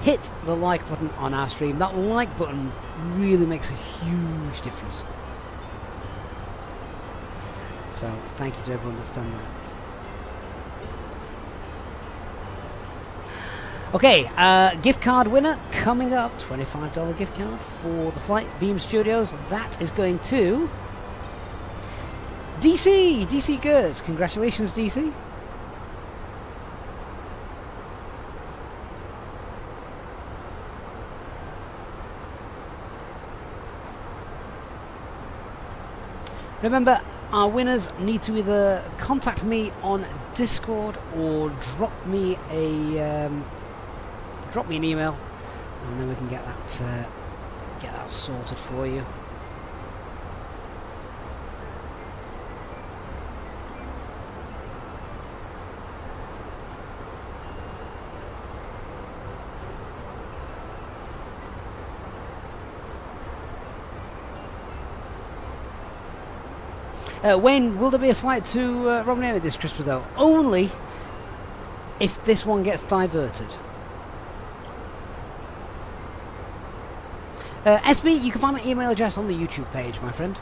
hit the like button on our stream. That like button really makes a huge difference. So thank you to everyone that's done that. Okay, gift card winner coming up. $25 gift card for the Flightbeam Studios. That is going to DC. DC Good. Congratulations, DC. Remember, our winners need to either contact me on Discord or drop me an email, and then we can get that sorted for you. Wayne, will there be a flight to Rovaniemi this Christmas though? Only if this one gets diverted. SB, you can find my email address on the YouTube page, my friend.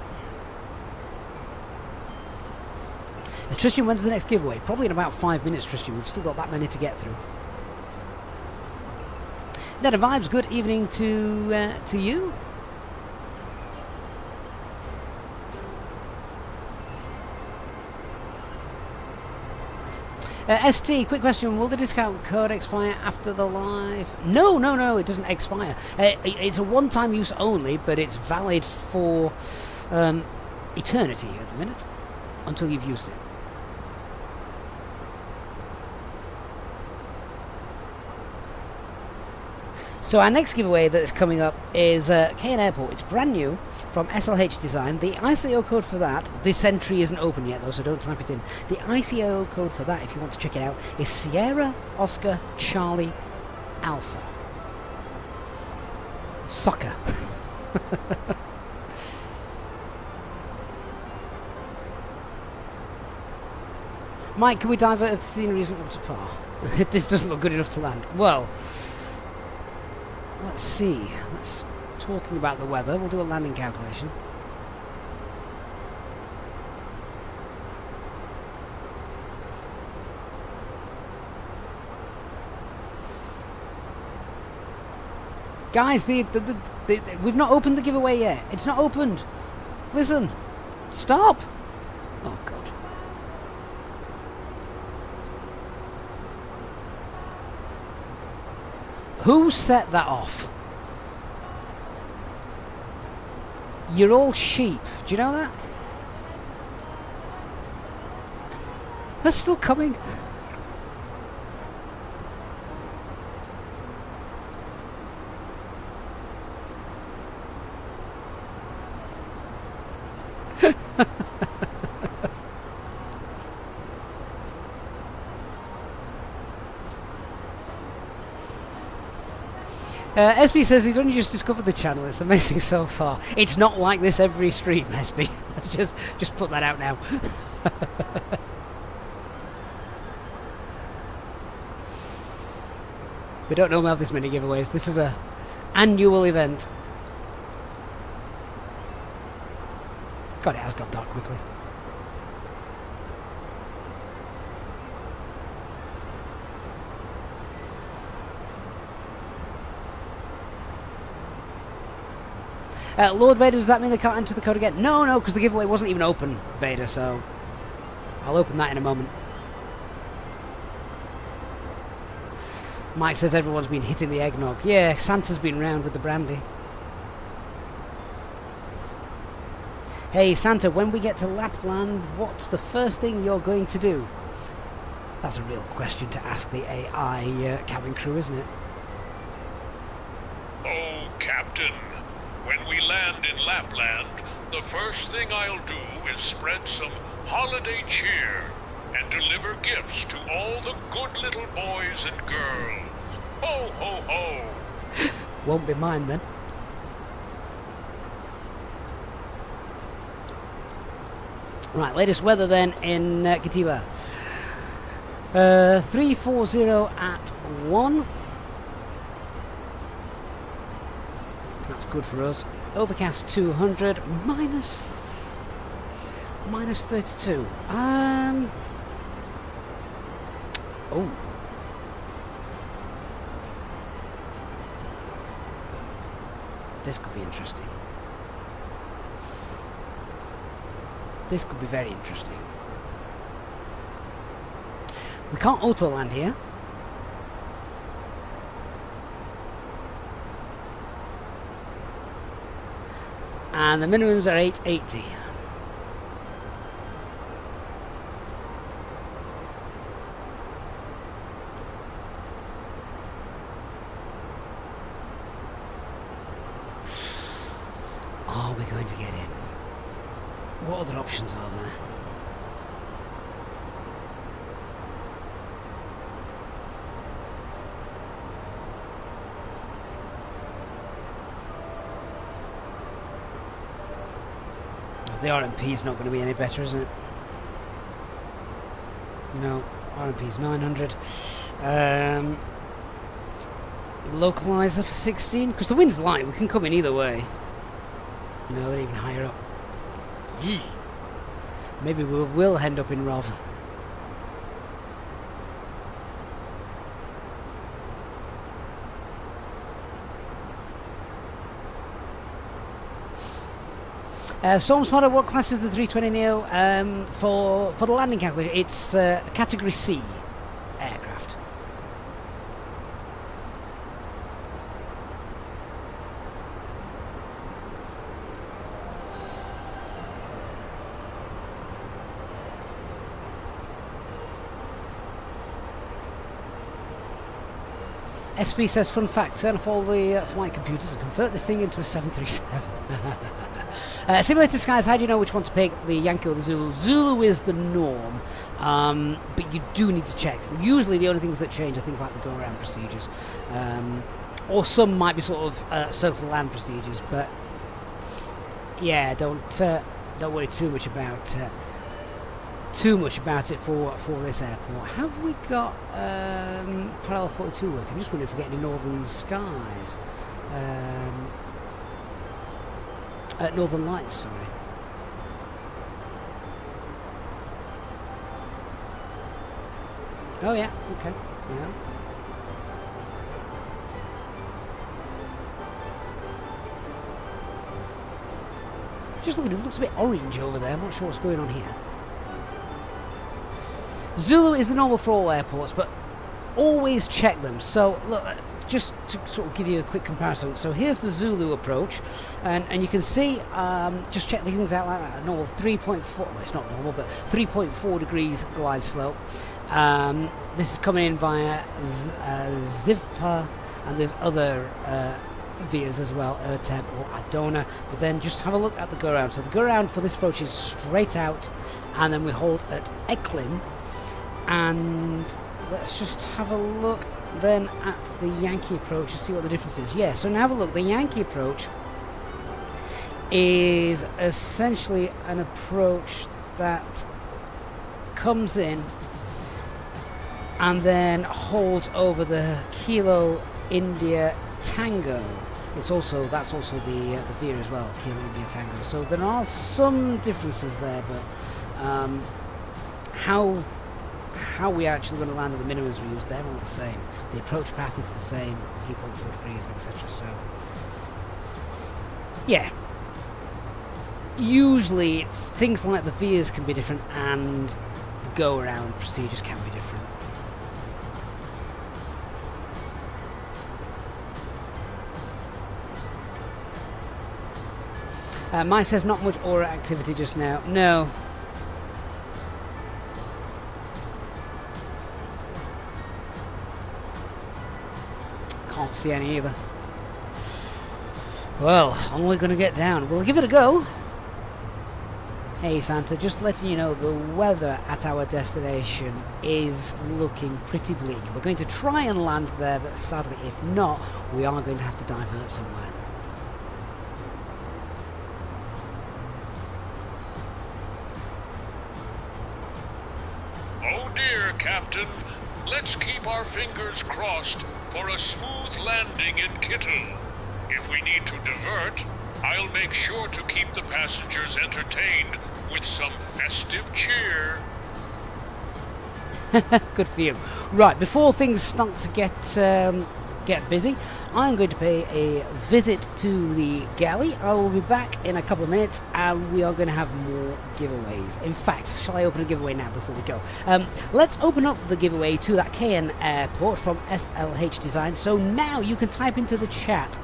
Tristan, when's the next giveaway? Probably in about 5 minutes, Tristan. We've still got that many to get through. Netta Vibes, good evening to you. ST, quick question, will the discount code expire after the live? No, it doesn't expire. It's a one-time use only, but it's valid for eternity at the minute, until you've used it. So our next giveaway that's coming up is KN Airport. It's brand new from SLH Design. The ICO code for that, this entry isn't open yet though, so don't type it in. The ICO code for that, if you want to check it out, is Sierra Oscar Charlie Alpha. Soccer. Mike, can we divert if the scenery isn't up to par? This doesn't look good enough to land. Well, let's see. Let's talking about the weather. We'll do a landing calculation. Guys, we've not opened the giveaway yet. It's not opened. Listen. Stop. Oh, God. Who set that off? You're all sheep. Do you know that? They're still coming. SB says he's only just discovered the channel. It's amazing so far. It's not like this every stream, SB. Let's just put that out now. We don't normally have this many giveaways. This is a annual event. God, it has got dark quickly. Lord Vader, does that mean they can't enter the code again? No, because the giveaway wasn't even open, Vader, so I'll open that in a moment. Mike says everyone's been hitting the eggnog. Yeah, Santa's been round with the brandy. Hey, Santa, when we get to Lapland, what's the first thing you're going to do? That's a real question to ask the AI cabin crew, isn't it? Oh, Captain. When we land in Lapland, the first thing I'll do is spread some holiday cheer and deliver gifts to all the good little boys and girls. Ho, ho, ho! Won't be mine then. Right, latest weather then in Katiba. 340 at 1. That's good for us. Overcast 200, minus 32. Oh. This could be interesting. This could be very interesting. We can't auto land here. And the minimums are 880. what other options are there? The RMP is not going to be any better, is it? No, RMP is 900. Localizer for 16, because the wind's light, we can come in either way. No, they're even higher up. Yee. Maybe we'll end up in ROV. Storm Spotter, what class is the 320neo? For the landing calculator, it's category C aircraft. SP says, fun fact, turn off all the flight computers and convert this thing into a 737. Simulator Skies, how do you know which one to pick, the Yankee or the Zulu? Zulu is the norm, but you do need to check. Usually the only things that change are things like the go-around procedures, or some might be sort of circle land procedures, but yeah, don't worry too much about it for this airport. Have we got parallel 42 working? I'm just wondering if we're getting any northern skies. Northern Lights, sorry. Oh yeah, okay, yeah. Just looking, it looks a bit orange over there. I'm not sure what's going on here. Zulu is the normal for all airports, but always check them. So look, just to sort of give you a quick comparison. So here's the Zulu approach, and you can see, just check the things out like that. Normal 3.4, well, it's not normal, but 3.4 degrees glide slope. This is coming in via Zivpa, and there's other vias as well, Erteb or Adona. But then just have a look at the go-around. So the go-around for this approach is straight out, and then we hold at Eklim. And let's just have a look then at the Yankee approach to see what the difference is. Yeah, so now have a look. The Yankee approach is essentially an approach that comes in and then holds over the Kilo India Tango. That's also the VIA as well, Kilo India Tango. So there are some differences there, but how we are actually going to land at the minimums we use, they're all the same. The approach path is the same, 3.4 degrees, etc. So, yeah. Usually, it's things like the VIAs can be different, and the go-around procedures can be different. Mike says not much aura activity just now. No. Can't see any either. Well, only going to get down. We'll give it a go. Hey Santa, just letting you know the weather at our destination is looking pretty bleak. We're going to try and land there, but sadly if not, we are going to have to divert somewhere. Oh dear, Captain. Let's keep our fingers crossed for a smooth landing in Kittel. If we need to divert, I'll make sure to keep the passengers entertained with some festive cheer. Good for you. Right, before things start to get busy, I'm going to pay a visit to the galley. I will be back in a couple of minutes, and we are going to have more giveaways. In fact, shall I open a giveaway now before we go? Let's open up the giveaway to that KN airport from SLH Design. So now you can type into the chat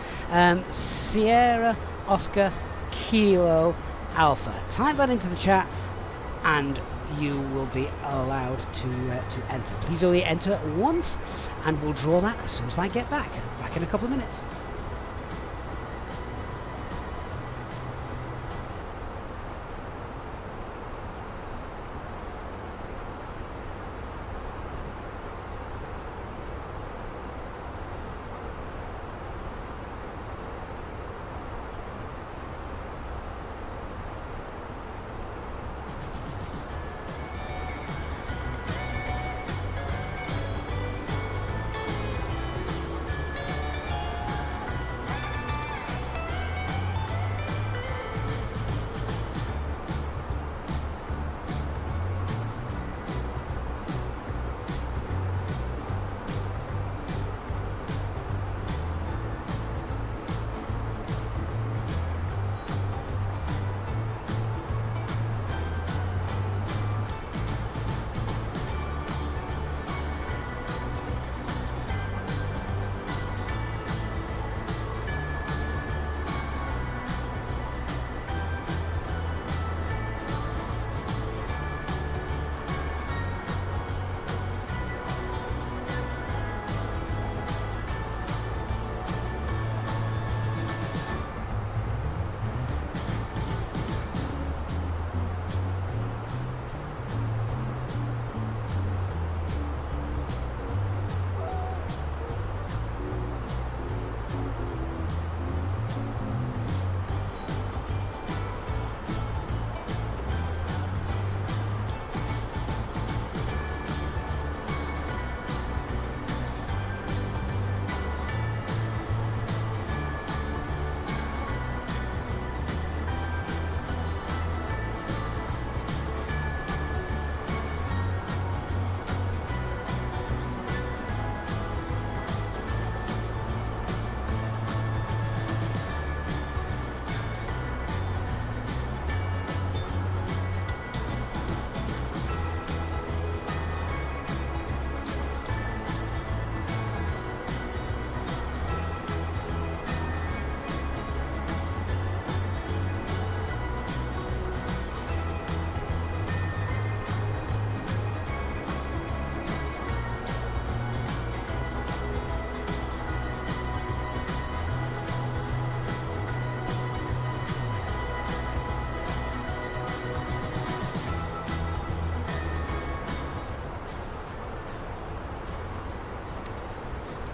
Sierra Oscar Kilo Alpha. Type that into the chat, and you will be allowed to enter. Please only enter once, and we'll draw that as soon as I get back. Back in a couple of minutes.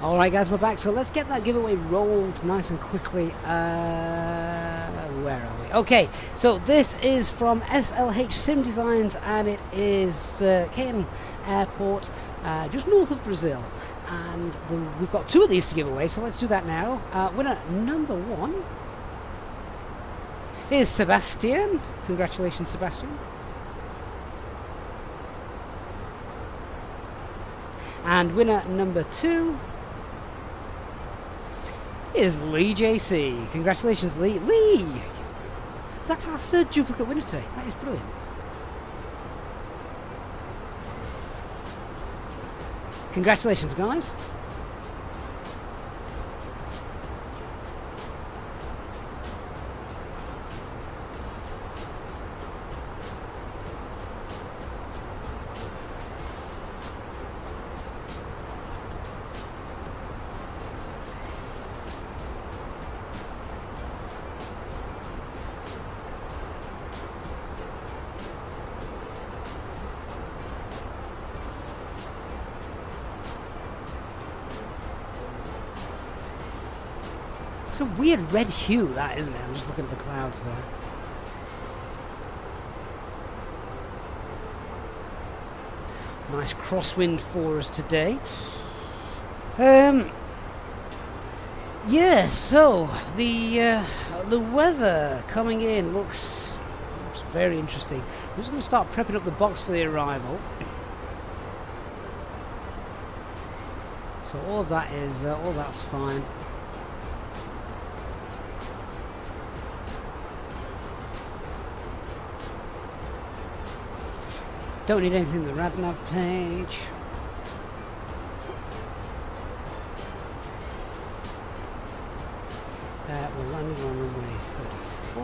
Alright guys, we're back, so let's get that giveaway rolled nice and quickly. Where are we? Okay, so this is from SLH Sim Designs, and it is KN Airport, just north of Brazil. And we've got 2 of these to give away, so let's do that now. Winner number 1 is Sebastian. Congratulations, Sebastian. And winner number 2 is Lee JC. Congratulations, Lee. Lee! That's our 3rd duplicate winner today. That is brilliant. Congratulations, guys. It's a weird red hue, that, isn't it? I'm just looking at the clouds there. Nice crosswind for us today. Yeah, so the weather coming in looks very interesting. I'm just going to start prepping up the box for the arrival. So all of that is all that's fine. Don't need anything in the RadNav page. We're landing on runway 34.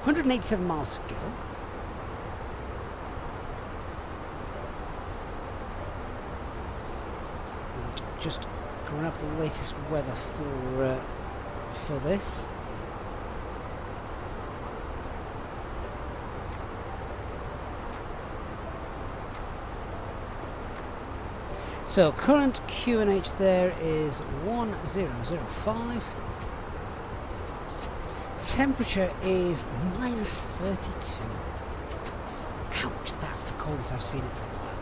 187 miles to go. And just grab the latest weather for this. So current QNH there is 1005. Temperature is minus 32. Ouch, that's the coldest I've seen it for a while.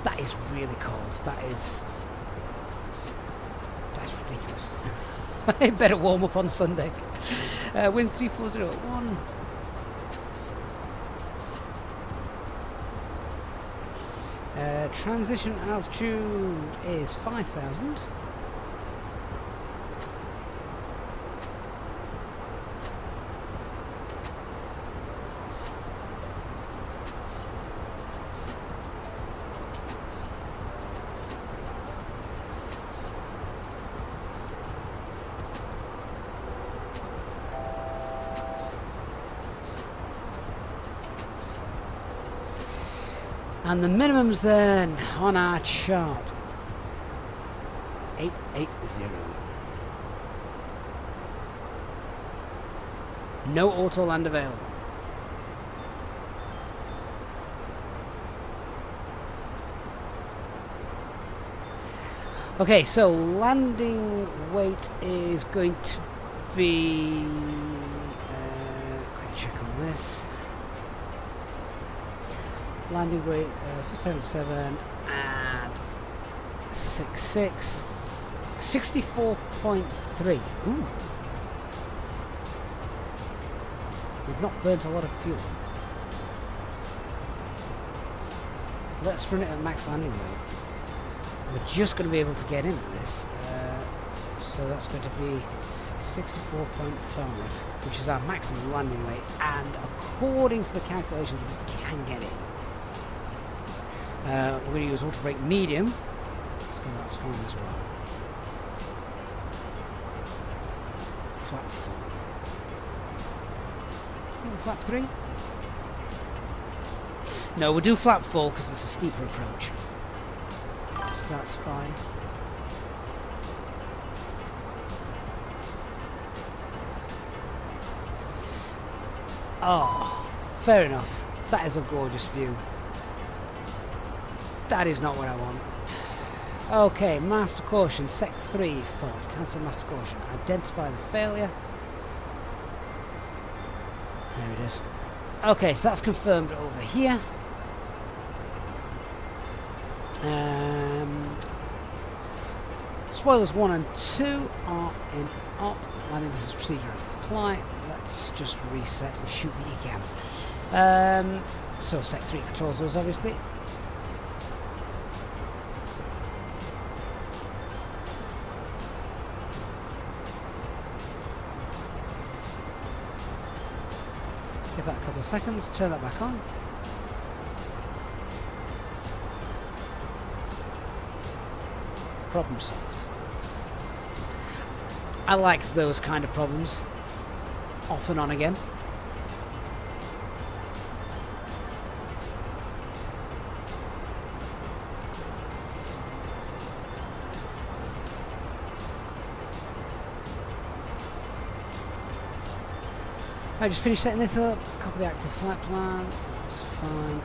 That is really cold. That's ridiculous. I better warm up on Sunday. Wind 3401. Transition altitude is 5,000. And the minimums then on our chart, 880. No auto land available. Okay, so landing weight is going to be, quick check on this. Landing weight 477 at 66, 64.3. Ooh. We've not burnt a lot of fuel. Let's run it at max landing weight. We're just going to be able to get into this. So that's going to be 64.5, which is our maximum landing weight, and according to the calculations we can get it. We're going to use auto brake medium, so that's fine as well. Flap 4. Flap 3? No, we'll do flap 4 because it's a steeper approach. So that's fine. Oh, fair enough. That is a gorgeous view. That is not what I want. Okay, master caution, sec 3 fault. Cancel master caution. Identify the failure. There it is. Okay, so that's confirmed over here. Spoilers 1 and 2 are in op. Landing distance procedure of flight. Let's just reset and shoot the ECAM. So sec 3 controls those, obviously. Give that a couple of seconds, turn that back on. Problem solved. I like those kind of problems. Off and on again. I just finished setting this up. Copy the active flight plan. That's fine.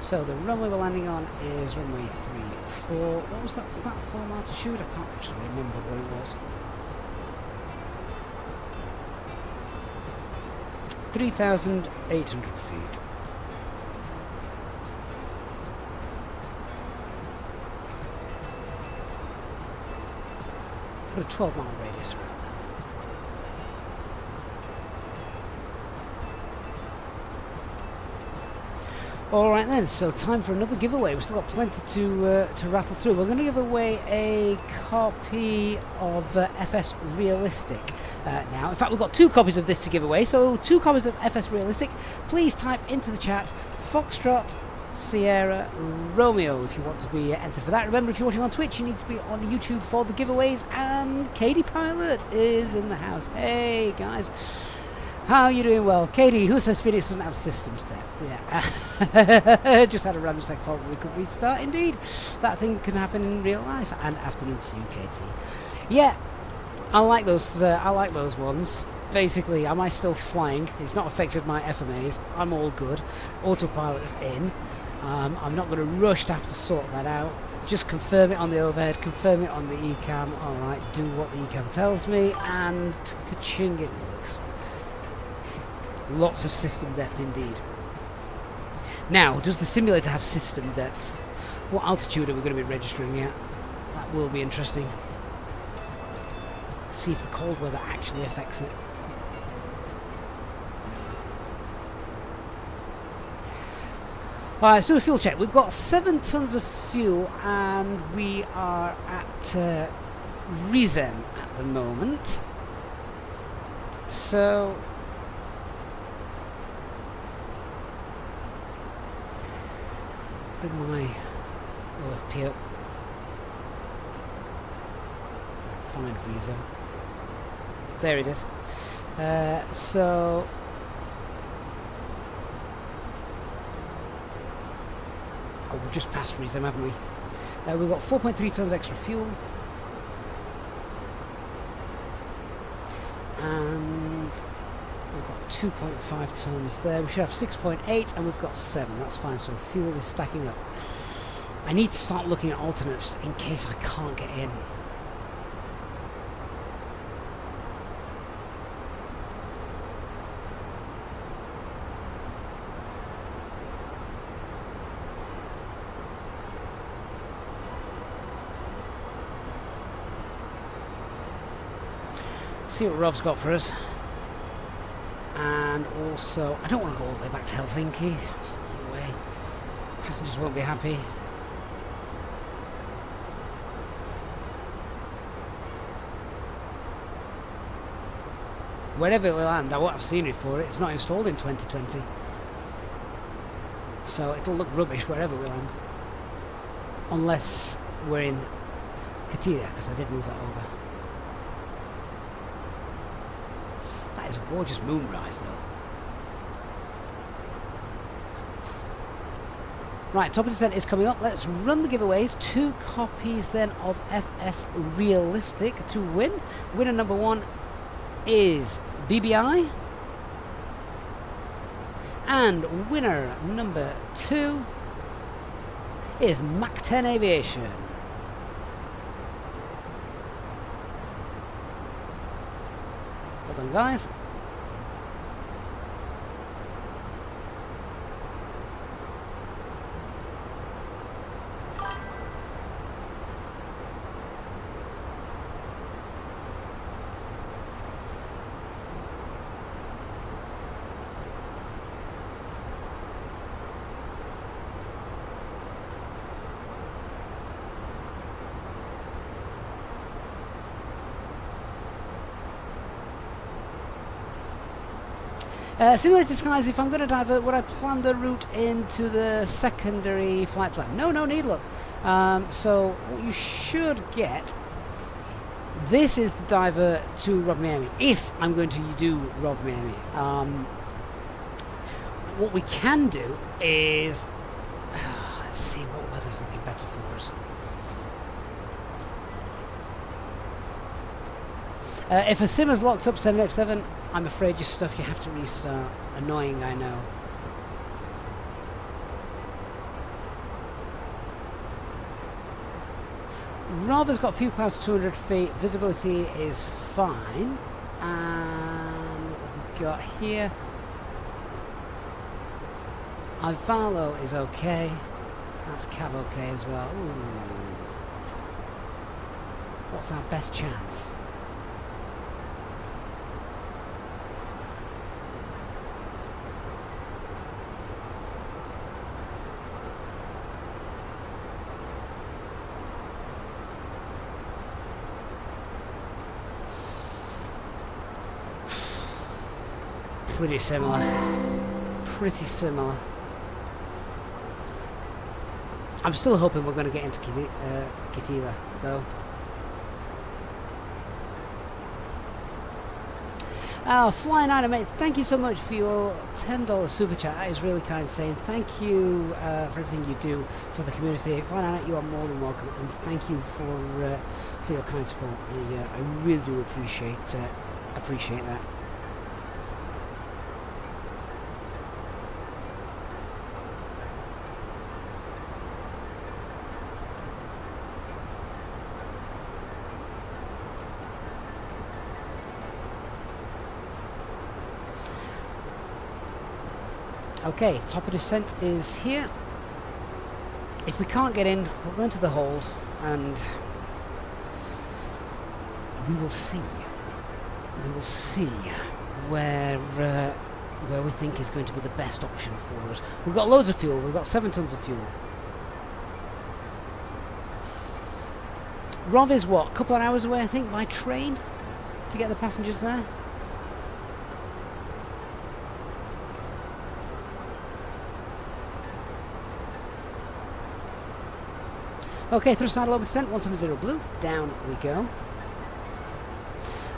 So the runway we're landing on is runway 34. What was that platform altitude? I can't actually remember what it was. 3,800 feet. Put a 12-mile radius around that. Alright then, so time for another giveaway. We've still got plenty to rattle through. We're going to give away a copy of FS Realistic now. In fact, we've got 2 copies of this to give away, so 2 copies of FS Realistic. Please type into the chat Foxtrot Sierra Romeo if you want to be entered for that. Remember, if you're watching on Twitch, you need to be on YouTube for the giveaways. And Katie Pilot is in the house. Hey guys, how are you doing? Well, Katie, who says Phoenix doesn't have systems depth? Yeah, just had a random sec fault. We could restart. Indeed, that thing can happen in real life. And afternoon to you, Katie. Yeah, I like those. I like those ones. Basically, am I still flying? It's not affected my FMAs. I'm all good. Autopilot's in. I'm not going to rush to have to sort that out. Just confirm it on the overhead, confirm it on the ECAM. Alright, do what the ECAM tells me, and ka-ching, it works. Lots of system depth indeed. Now, does the simulator have system depth? What altitude are we going to be registering at? That will be interesting. Let's see if the cold weather actually affects it. Alright, let's do a fuel check. We've got 7 tons of fuel and we are at Rizem at the moment. So bring my OFP up. Find Rizem. There it is. So we've just passed Rizem, haven't we? We've got 4.3 tons extra fuel. And we've got 2.5 tons there. We should have 6.8 and we've got 7. That's fine, so fuel is stacking up. I need to start looking at alternates in case I can't get in. See what Rob's got for us. And also, I don't want to go all the way back to Helsinki. It's a long way. Passengers won't be happy. Wherever we land, I won't have scenery for it. It's not installed in 2020. So it'll look rubbish wherever we land. Unless we're in Katiria, because I did move that over. That is a gorgeous moonrise, though. Right, top of descent is coming up. Let's run the giveaways. 2 copies then of FS Realistic to win. Winner number 1 is BBI. And winner number 2 is Mach 10 Aviation. Well done, guys. Simulator Skies, if I'm going to divert, would I plan the route into the secondary flight plan? No, no need, look. So what you should get, this is the divert to Rov Miami, if I'm going to do Rov Miami. What we can do is, let's see what weather's looking better for us. If a sim is locked up 7F7, I'm afraid your stuff you have to restart. Annoying, I know. Rob has got a few clouds, 200 feet. Visibility is fine. And what we've got here, Ivalo is okay. That's Cab okay as well. Ooh. What's our best chance? Pretty similar. Pretty similar. I'm still hoping we're going to get into Kitila, though. Flying Animate, thank you so much for your $10 super chat. That is really kind, saying thank you for everything you do for the community. Flying Animate, you are more than welcome, and thank you for your kind support. I really do appreciate that. Okay, top of descent is here. If we can't get in, we'll go into the hold and we will see. We will see where we think is going to be the best option for us. We've got loads of fuel. We've got 7 tons of fuel. Rov is what? A couple of hours away, I think, by train to get the passengers there. Okay, thrust side low descent, 170 blue, down we go.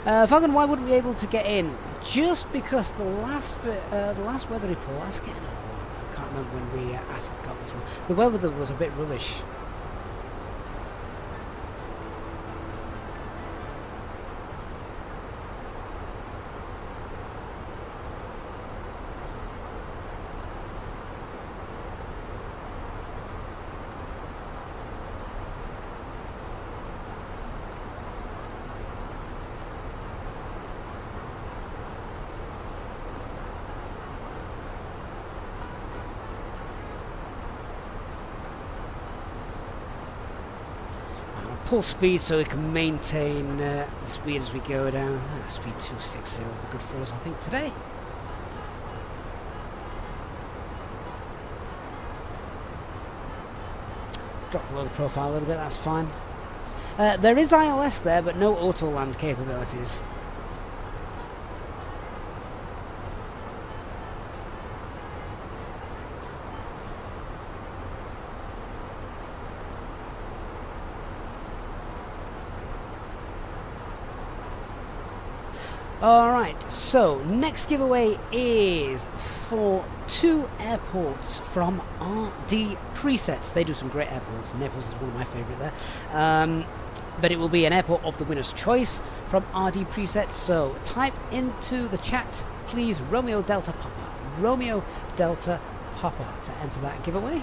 Falcon, why wouldn't we be able to get in? Just because the last weather report, let's get another one. I can't remember when we got this one. The weather was a bit rubbish. Pull speed so we can maintain the speed as we go down. Speed 260 will be good for us, I think, today. Drop below the profile a little bit, that's fine. There is ILS there, but no auto land capabilities. Alright, so next giveaway is for 2 airports from RD Presets. They do some great airports. Naples is one of my favourite there. But it will be an airport of the winner's choice from RD Presets. So type into the chat, please, Romeo Delta Papa. Romeo Delta Papa to enter that giveaway.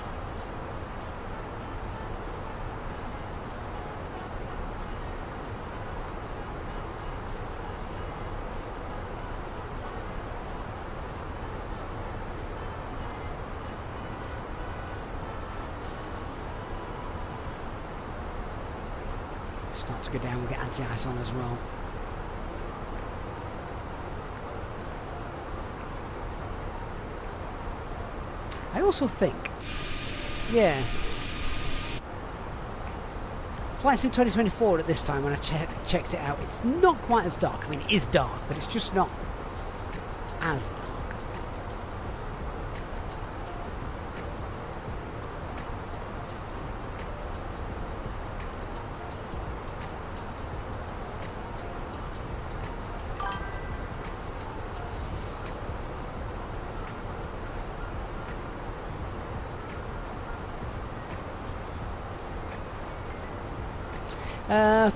Start to go down, we'll get anti-ice on as well. I also think, yeah, Flight Sim 2024 at this time when I checked it out, it's not quite as dark. I mean, it is dark, but it's just not as dark.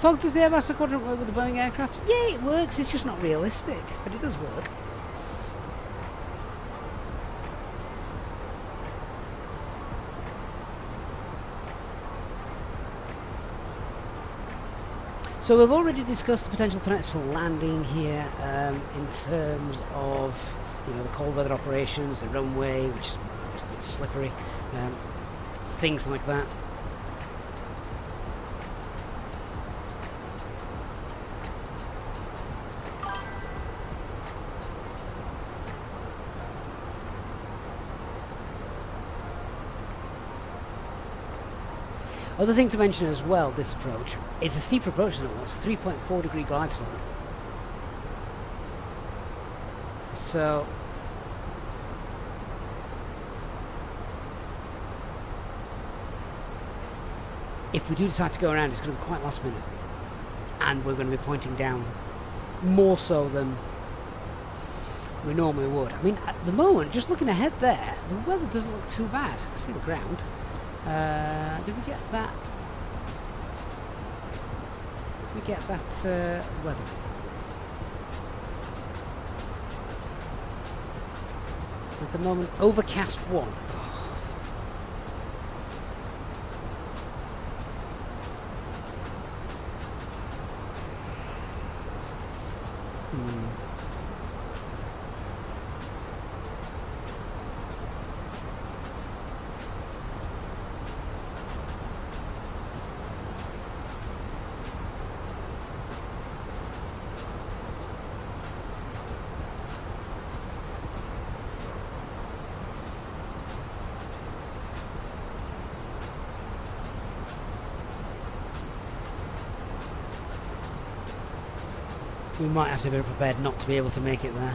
Fog, does the Airbus quadrant work with the Boeing aircraft? Yeah, it works, it's just not realistic, but it does work. So we've already discussed the potential threats for landing here in terms of, you know, the cold weather operations, the runway, which is a bit slippery, things like that. Other thing to mention as well, this approach, it's a steeper approach than it was, 3.4 degree glide slope. So, if we do decide to go around, it's going to be quite last minute. And we're going to be pointing down more so than we normally would. I mean, at the moment, just looking ahead there, the weather doesn't look too bad. I see the ground. Did we get that? Did we get that weather? At the moment, overcast 1. We might have to be prepared not to be able to make it there.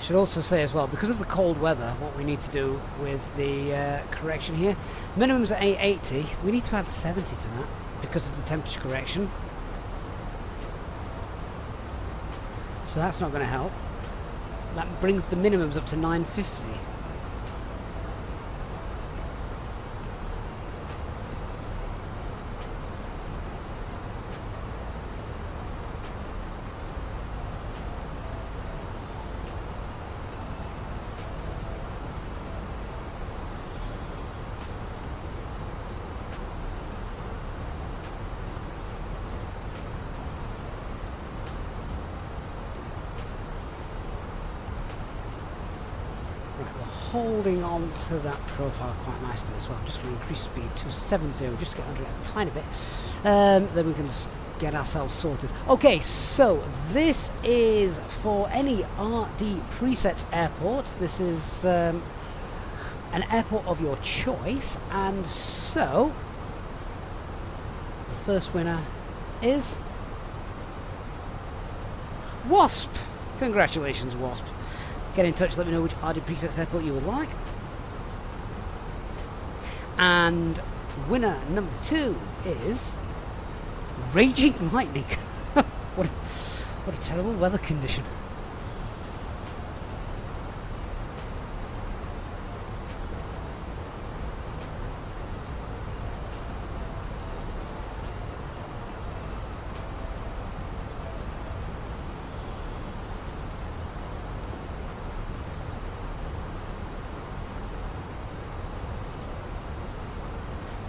Should also say as well, because of the cold weather, what we need to do with the correction here, minimum's at 880, we need to add 70 to that because of the temperature correction. So that's not going to help. That brings the minimums up to 950. Holding on to that profile quite nicely as well. I'm just going to increase speed to 70 just to get under it a tiny bit. Then we can just get ourselves sorted. Okay, so this is for any RD Presets airport. This is an airport of your choice, and so first winner is Wasp. Congratulations, Wasp. Get in touch, let me know which RD preset setup you would like. And winner number 2 is Raging Lightning. what a terrible weather condition.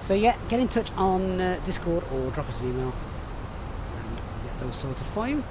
So yeah, get in touch on Discord or drop us an email and we'll get those sorted for you.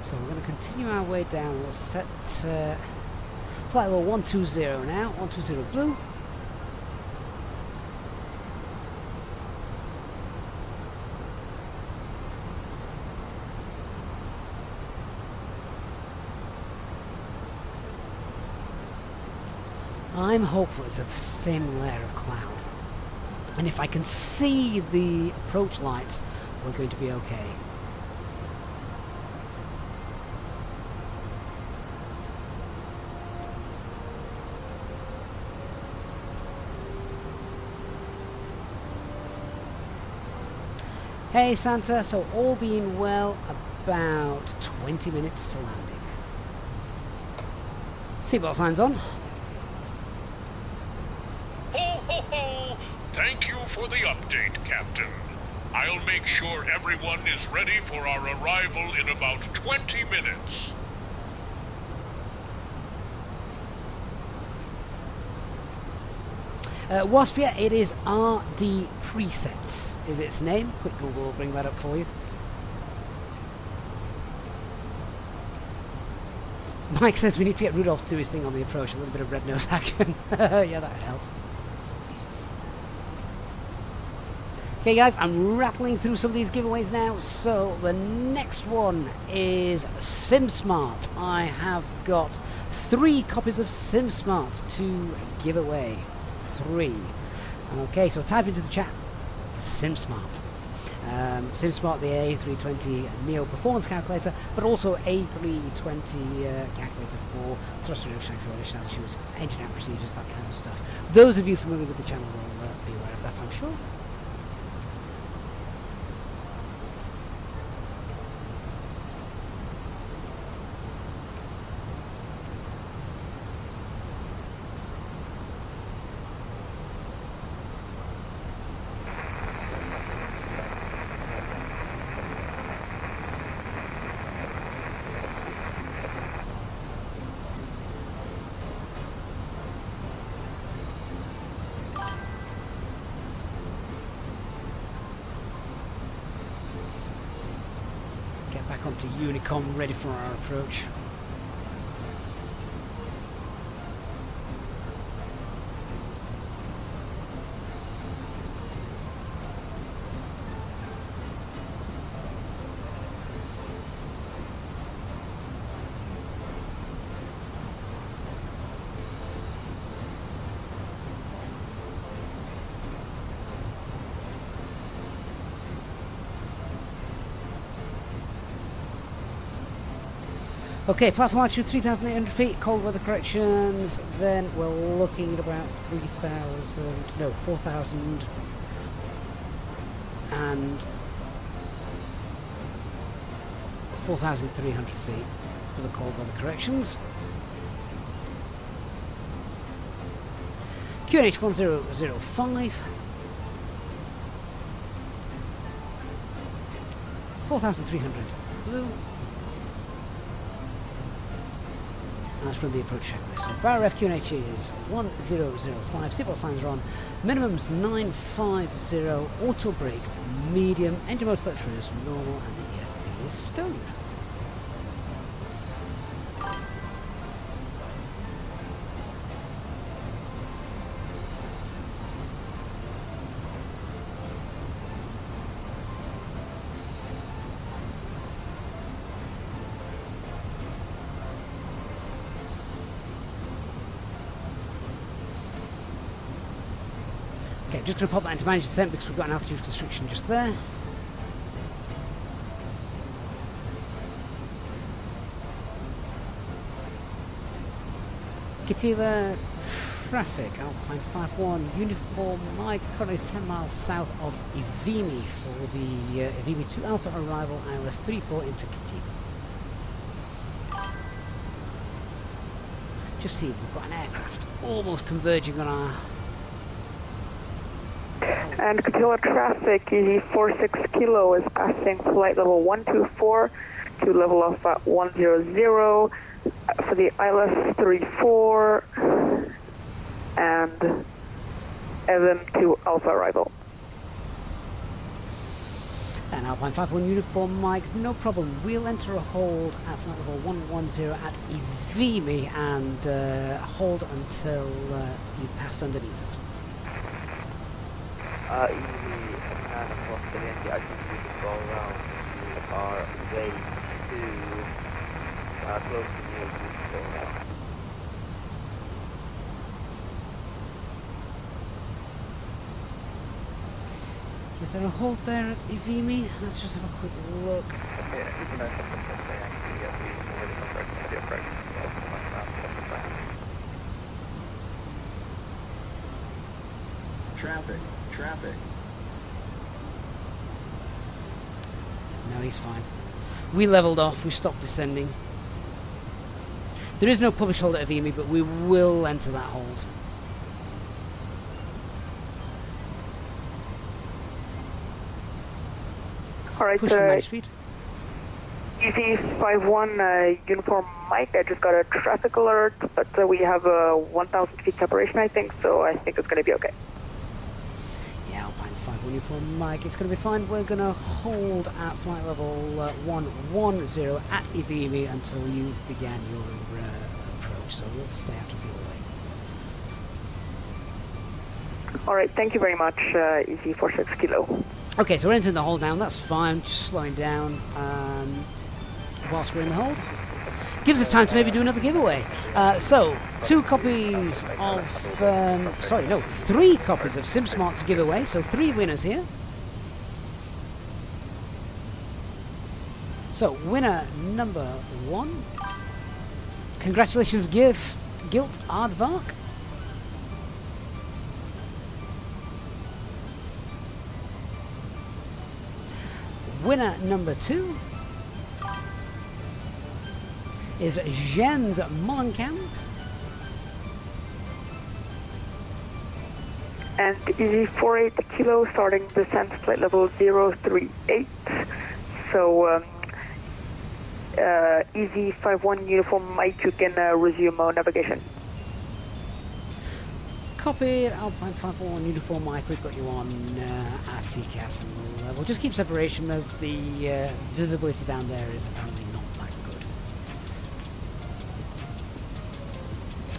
So we're going to continue our way down. We'll set flight level 120 now, 120 blue. I'm hopeful it's a thin layer of cloud. And if I can see the approach lights, we're going to be okay. Hey Santa, so all being well, about 20 minutes to landing. Seatbelt signs on. Ho, ho, ho! Thank you for the update, Captain. I'll make sure everyone is ready for our arrival in about 20 minutes. Wasp, yeah, it is RD Presets, is its name. Quick Google will bring that up for you. Mike says we need to get Rudolph to do his thing on the approach, a little bit of red nose action. Yeah, that'd help. Okay guys, I'm rattling through some of these giveaways now. So the next one is SimSmart. I have got 3 copies of SimSmart to give away. 3. Okay, so type into the chat SimSmart. SimSmart, the A320 Neo Performance Calculator, but also A320 calculator for thrust reduction, acceleration, altitudes, engine out procedures, that kind of stuff. Those of you familiar with the channel will be aware of that, I'm sure. Back onto Unicom, ready for our approach. Okay, platform altitude 3,800 feet, cold weather corrections, then we're looking at about 4,000 and 4,300 feet for the cold weather corrections. QNH 1005, 4,300 blue. And let's run the approach checklist. So bar FQNH is 1005, seatbelt signs are on, minimum's 950, auto brake medium, engine mode selector is normal, and the EFB is stowed. Okay, just going to pop that into managed descent because we've got an altitude constriction just there. Katila traffic, Alpine 51, uniform Mike, currently 10 miles south of Ivimi for the Ivimi 2 Alpha arrival, ILS 34 into Katila. Just see if we've got an aircraft almost converging on our... And Katila traffic, EZ46 Kilo is passing flight level 124 to level of 100 for the ILS 34 and Evan 2 Alpha arrival. And Alpine 51 uniform Mike, no problem. We'll enter a hold at flight level 110 at Ivimi and hold until you've passed underneath us. I think we can go around. We are way too close to you to go around. Is there a hold there at Ivimi? Let's just have a quick look. Traffic. No, he's fine. We leveled off, we stopped descending. There is no published hold at Ivimi, but we will enter that hold. Alright, Push for managed speed. EZ51 uniform Mike, I just got a traffic alert, but we have a 1,000 feet separation, I think, so I think it's going to be okay. Yeah, Alpine 5 uniform Mike, it's going to be fine. We're going to hold at flight level 110 at Ivimi until you've began your approach, so we'll stay out of your way. Alright, thank you very much, EZ46 Kilo. Okay, so we're entering the hold now, that's fine, just slowing down whilst we're in the hold. Gives us time to maybe do another giveaway. So, 3 copies of SimSmart to give away, so 3 winners here. So, winner number 1. Congratulations, Gilt Aardvark. Winner number 2 is Jens Mollenkamp. And EZ48 Kilo starting descent flight level 038. So EZ51 uniform Mike, you can resume navigation. Copied, Alpine 51 uniform Mike, we've got you on RTCAS and we'll just keep separation as the visibility down there is apparently not that good.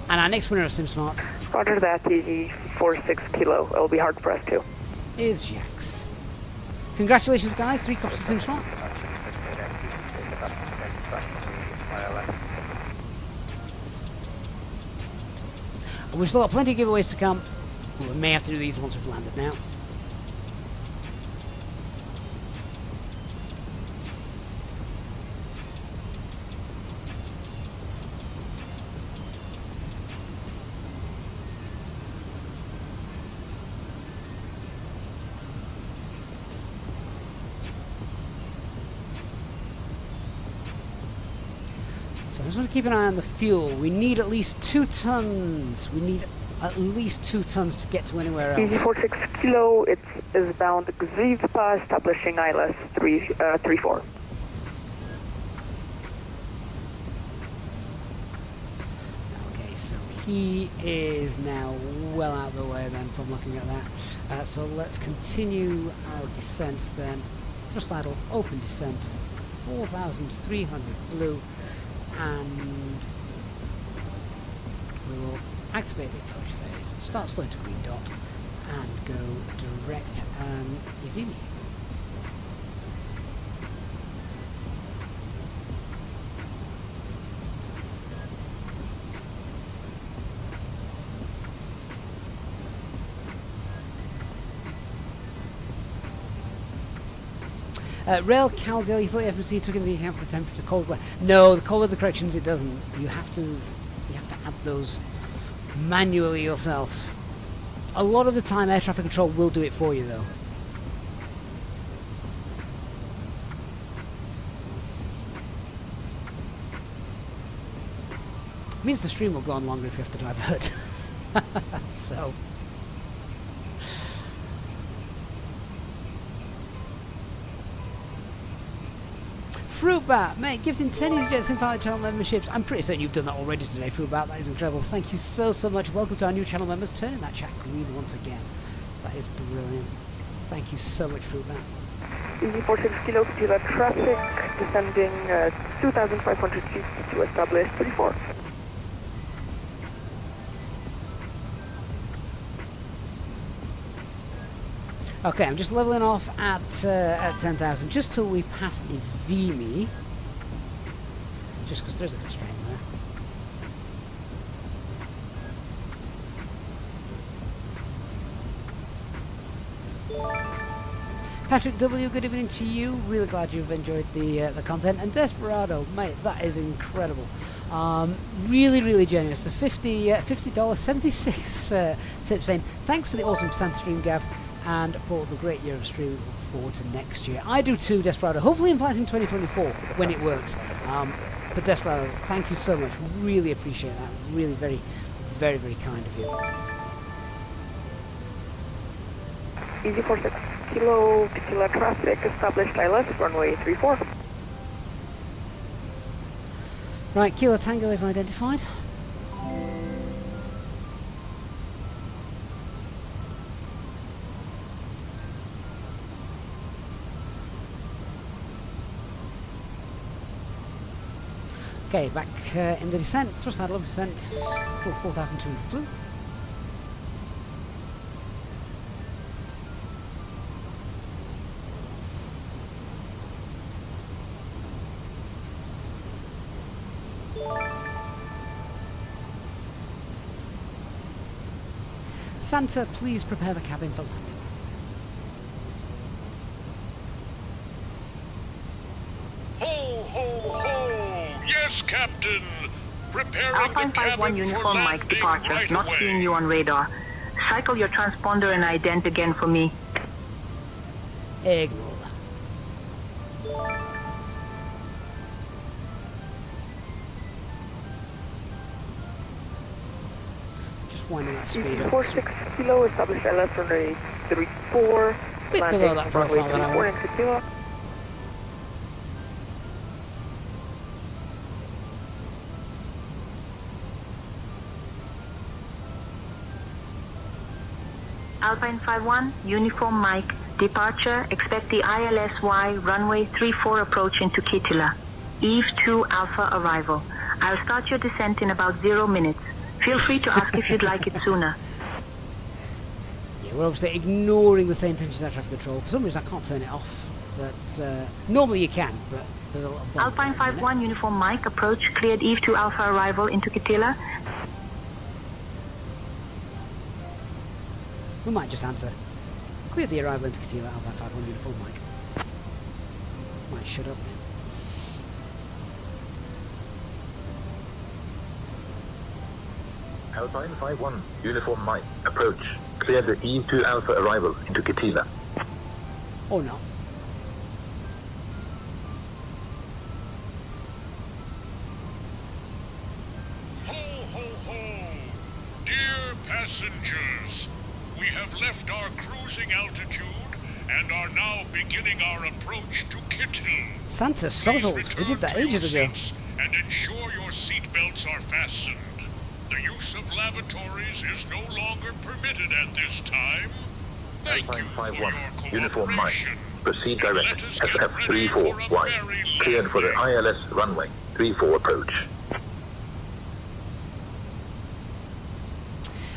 And our next winner of SimSmart, Roger that, EZ46 Kilo. It'll be hard for us too. is Jax. Congratulations guys, 3 copies of SimSmart. We've still got plenty of giveaways to come. We may have to do these once we've landed now. So I just want to keep an eye on the fuel. We need at least 2 tons. We need at least 2 tons to get to anywhere else. EZ46 Kilo, it is bound Gzivpa, establishing ILS 34. he is now well out of the way then from looking at that. So let's continue our descent then. Thrust idle, open descent, 4,300 blue, and we will activate the approach phase, start slowing to green dot, and go direct Yevimi. Rail Calgo, you thought the FMC took into account for the temperature cold weather. No, the cold weather corrections it doesn't. You have to add those manually yourself. A lot of the time air traffic control will do it for you though. It means the stream will go on longer if you have to divert. So Fruitbat, mate, gifting 10 EasyJet Simpilot channel memberships. I'm pretty certain you've done that already today, Fruitbat. That is incredible. Thank you so much. Welcome to our new channel members. Turning that chat green once again. That is brilliant. Thank you so much, Fruitbat. Easy 46 kilo, Kilo traffic, descending 2,500 feet to establish 34. Okay, I'm just leveling off at 10,000, just till we pass Ivimi. Just because there's a constraint there. Patrick W, good evening to you. Really glad you've enjoyed the content. And Desperado, mate, that is incredible. Really generous. A $50.76 tip saying, thanks for the awesome Santa stream, Gav, and for the great year of stream. Look forward to next year. I do too, Desperado. Hopefully in Flight Sim 2024 when it works. But Desperado, thank you so much. Really appreciate that. Really very kind of you. Easy 46 kilo, Kilo traffic, established ILS, runway 34. Right, Kilo Tango is identified. Okay, back in the descent, thrust idle descent, still 4,200 blue. Santa, please prepare the cabin for landing. Ho, ho, ho! Yes, Captain! Preparing Alpine the cabin 51 for uniform Mike landing departure, right not away. seeing you on radar. Cycle your transponder and ident again for me. Ignore that. Just winding that speed Easy up. 46 kilo, established ILS, runway 34. Bit below that profile that I runway want. 34 into Kilo. Alpine 51, uniform Mike, departure, expect the ILSY runway 34 approach into Kitila. Eve 2 Alpha arrival. I'll start your descent in about 0 minutes. Feel free to ask if you'd like it sooner. Yeah, we're obviously ignoring the same intentions of traffic control. For some reason I can't turn it off, but normally you can, but there's a lot of bump Alpine there at the minute. 51, uniform Mike, approach, cleared Eve 2 Alpha arrival into Kitila. We might just answer. Clear the arrival into Katila, Alpine 51 uniform Mike. Might shut up now. Alpine 51, uniform Mike, approach. Clear the E2 Alpha arrival into Kitila. Or not. Ho, ho, ho! Dear passengers, we have left our cruising altitude and are now beginning our approach to Kittil. Santa Please sozzled. We return did that to your ages ago. seats and ensure your seat belts are fastened. The use of lavatories is no longer permitted at this time. Thank you for your 51, Uniform Mike. cooperation. Proceed Let direct, us get ready for a SF34Y. merry Cleared for the landing. ILS runway 34 approach.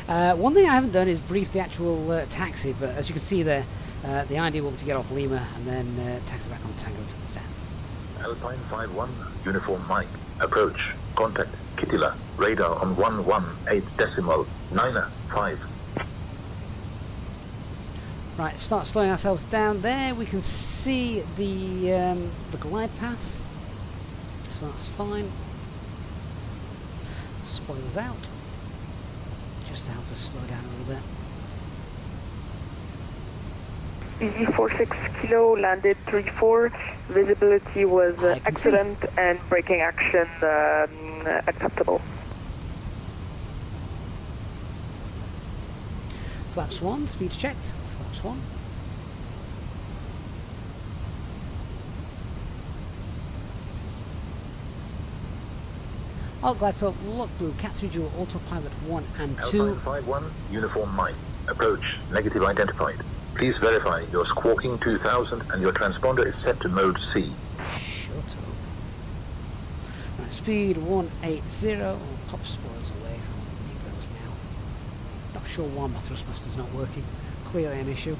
One thing I haven't done is brief the actual taxi, but as you can see there, the idea will be to get off Lima and then taxi back on Tango to the stands. Alpine 51, Uniform Mike. Approach. Contact Kittila. Radar on 118.95. Right, start slowing ourselves down there. We can see the glide path, so that's fine. Spoilers out, just to help us slow down a little bit. EG46 Kilo landed 3-4. Visibility was I can excellent and braking action acceptable. Flaps 1, speed's checked. Flaps 1. Alt glide slope, lock blue, Cat 3 dual, autopilot 1 and 2. Alpine 51, Uniform Mike. Approach. Negative identified. Please verify your squawking 2000 and your transponder is set to mode C. Shut up. Right, speed 180. Oh, pop spoilers away. So I'll make those now. Not sure why my thrustmaster's not working. Clearly an issue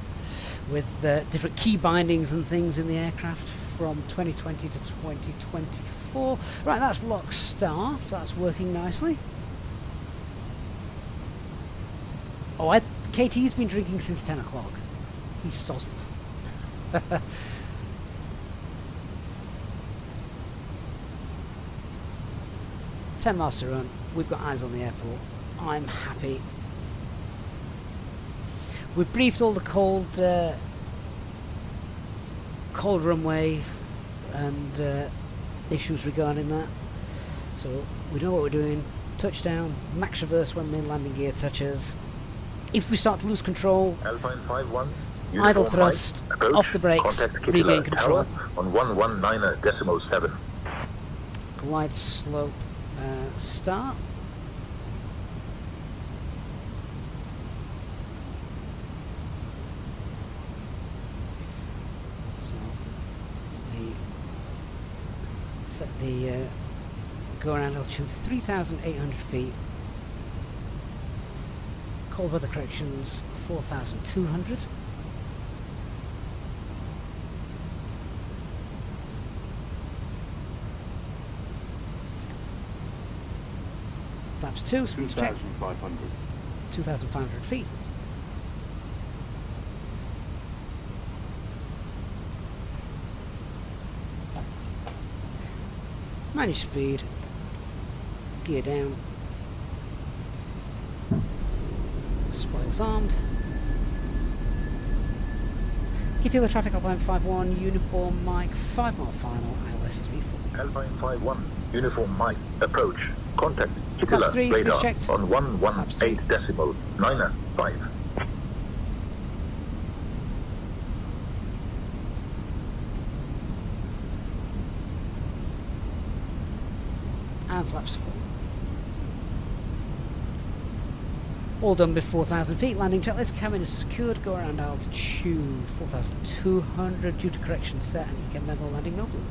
with different key bindings and things in the aircraft from 2020 to 2024. Right, that's lock star, so that's working nicely. Oh, KT's been drinking since 10 o'clock. He sozzled. 10 miles to run. We've got eyes on the airport. I'm happy. We've briefed all the cold runway and issues regarding that. So we know what we're doing. Touchdown, max reverse when main landing gear touches. If we start to lose control, Alpine 51, idle Uniform thrust, Mike. Approach. off the brakes, Contact regain Kittila control. Tower on 119.7. Glide slope start. So let me set the go around altitude 3,800 feet. Cold weather corrections 4,200. Flaps 2, speed's checked. 2,500 feet. Manage speed. Gear down. Spoils armed. Kittila traffic Alpine 51, Uniform Mike, 5 mile final, ILS 34. Alpine 51, Uniform Mike. Approach. Contact Flaps Kittila 3, speed radar checked. on 118.95. And flaps 4. All done before 4,000 feet. Landing checklist. Cabin is secured. Go around altitude 4,200 due to correction set and ECAM memo landing no blue.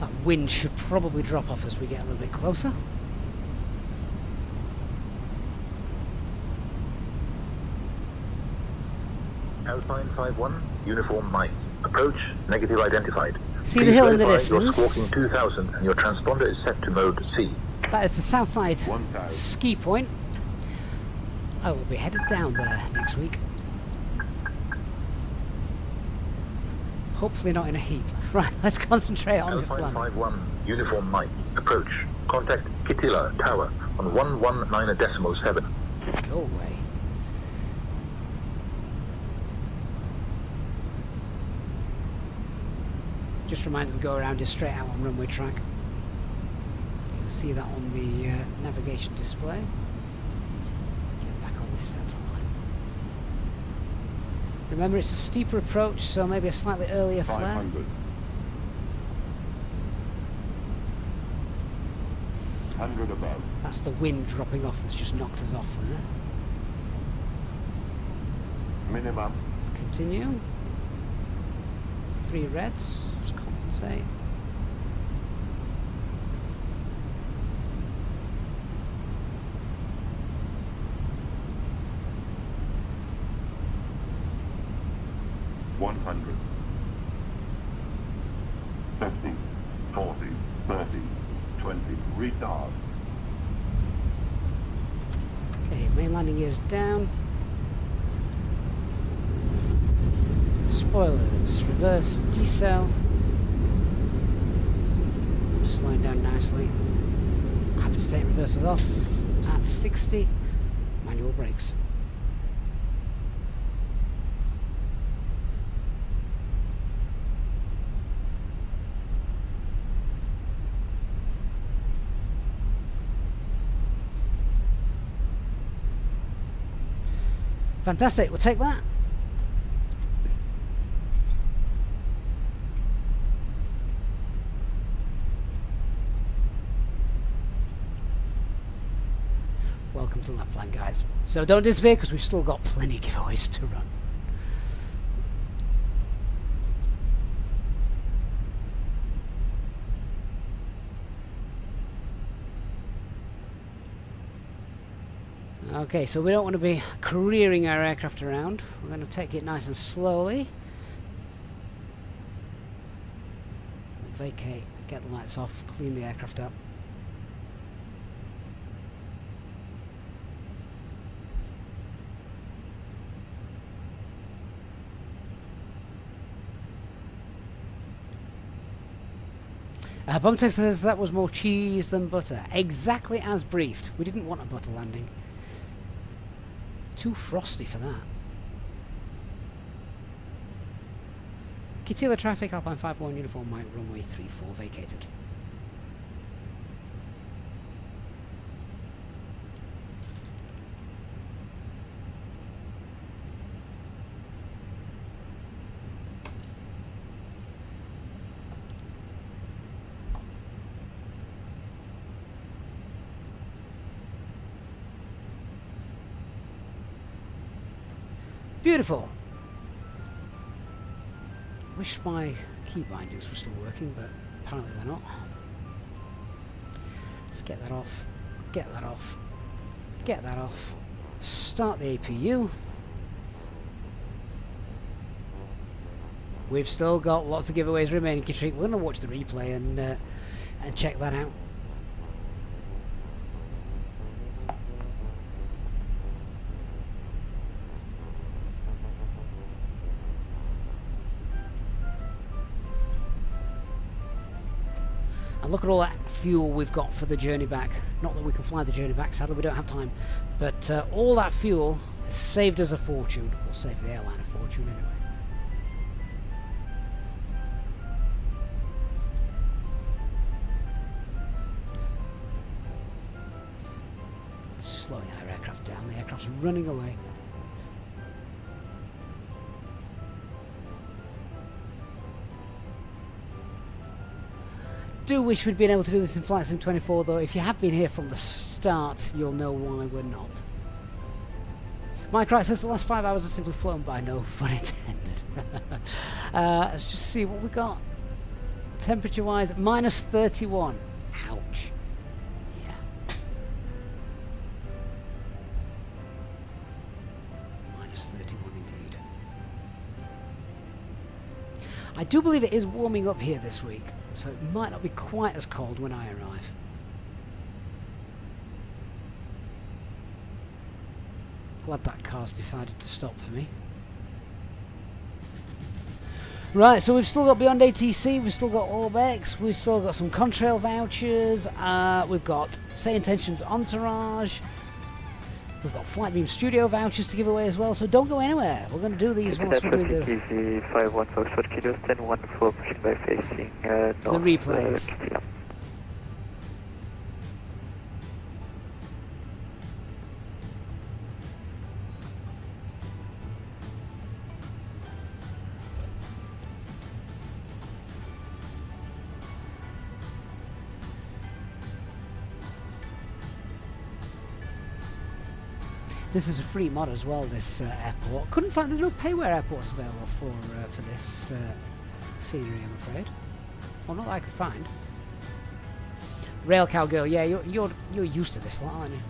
That wind should probably drop off as we get a little bit closer. Alpine 51, Uniform Mike. Approach, negative identified. See Please the hill in the verify distance? Your squawking 2000 and your transponder is set to mode C. That is the south side ski point. I will be headed down there next week. Hopefully not in a heap. Right, let's concentrate on this Alpine landing. 51, Uniform Mike. Approach, contact Kittila Tower on 119.7. Go away. Just reminder to go around is straight out on runway track. You'll see that on the navigation display. Get back on this centre line. Remember, it's a steeper approach, so maybe a slightly earlier flare. 500. 100 above. That's the wind dropping off that's just knocked us off there. Minimum. Continue. 3 reds. Just compensate. $100. 50, 40, 30, 20. Retard. Okay, main landing gears down. Spoilers, reverse, decel. Slowing down nicely. Happy to take reversers off at 60. Manual brakes. Fantastic, we'll take that. Welcome to Lapland, guys. So don't disappear because we've still got plenty of giveaways to run. Okay, so we don't want to be careering our aircraft around. We're going to take it nice and slowly. Vacate, get the lights off, clean the aircraft up. Bumtex says that was more cheese than butter. Exactly as briefed. We didn't want a butter landing. Too frosty for that. Kitila traffic, Alpine 51 uniform, Mike, runway 34 vacated. Beautiful. Wish my key bindings were still working, but apparently they're not. Let's get that off. Get that off. Get that off. Start the APU. We've still got lots of giveaways remaining, Katri. We're going to watch the replay and check that out. And look at all that fuel we've got for the journey back. Not that we can fly the journey back, sadly we don't have time. But all that fuel has saved us a fortune. Or saved the airline a fortune anyway. Slowing our aircraft down. The aircraft's running away. Do wish we'd been able to do this in Flight Sim 24 though. If you have been here from the start, you'll know why we're not. Mike Wright says the last 5 hours have simply flown by, no pun intended. Let's just see what we got. Temperature wise, -31. Ouch. Yeah. -31 indeed. I do believe it is warming up here this week, so it might not be quite as cold when I arrive. Glad that car's decided to stop for me. Right, so we've still got Beyond ATC, we've still got Orbex, we've still got some Contrail vouchers, we've got Say Intentions Entourage, we've got Flightbeam Studio vouchers to give away as well, so don't go anywhere. We're going to do these once we're doing the replays. This is a free mod as well, this airport. Couldn't find, there's no payware airports available for this scenery, I'm afraid. Well, not that I could find. Rail Cowgirl, yeah, you're used to this lot, aren't you?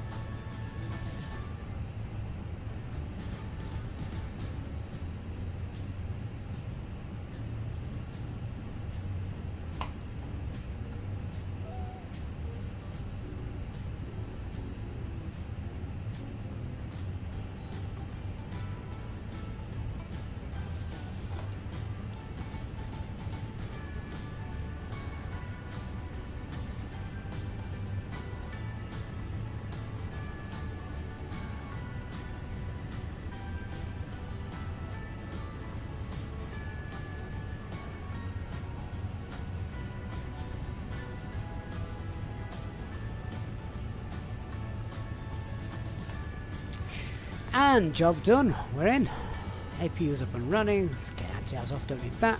And job done, we're in. APU's up and running. Let's get our jazz off, don't need that.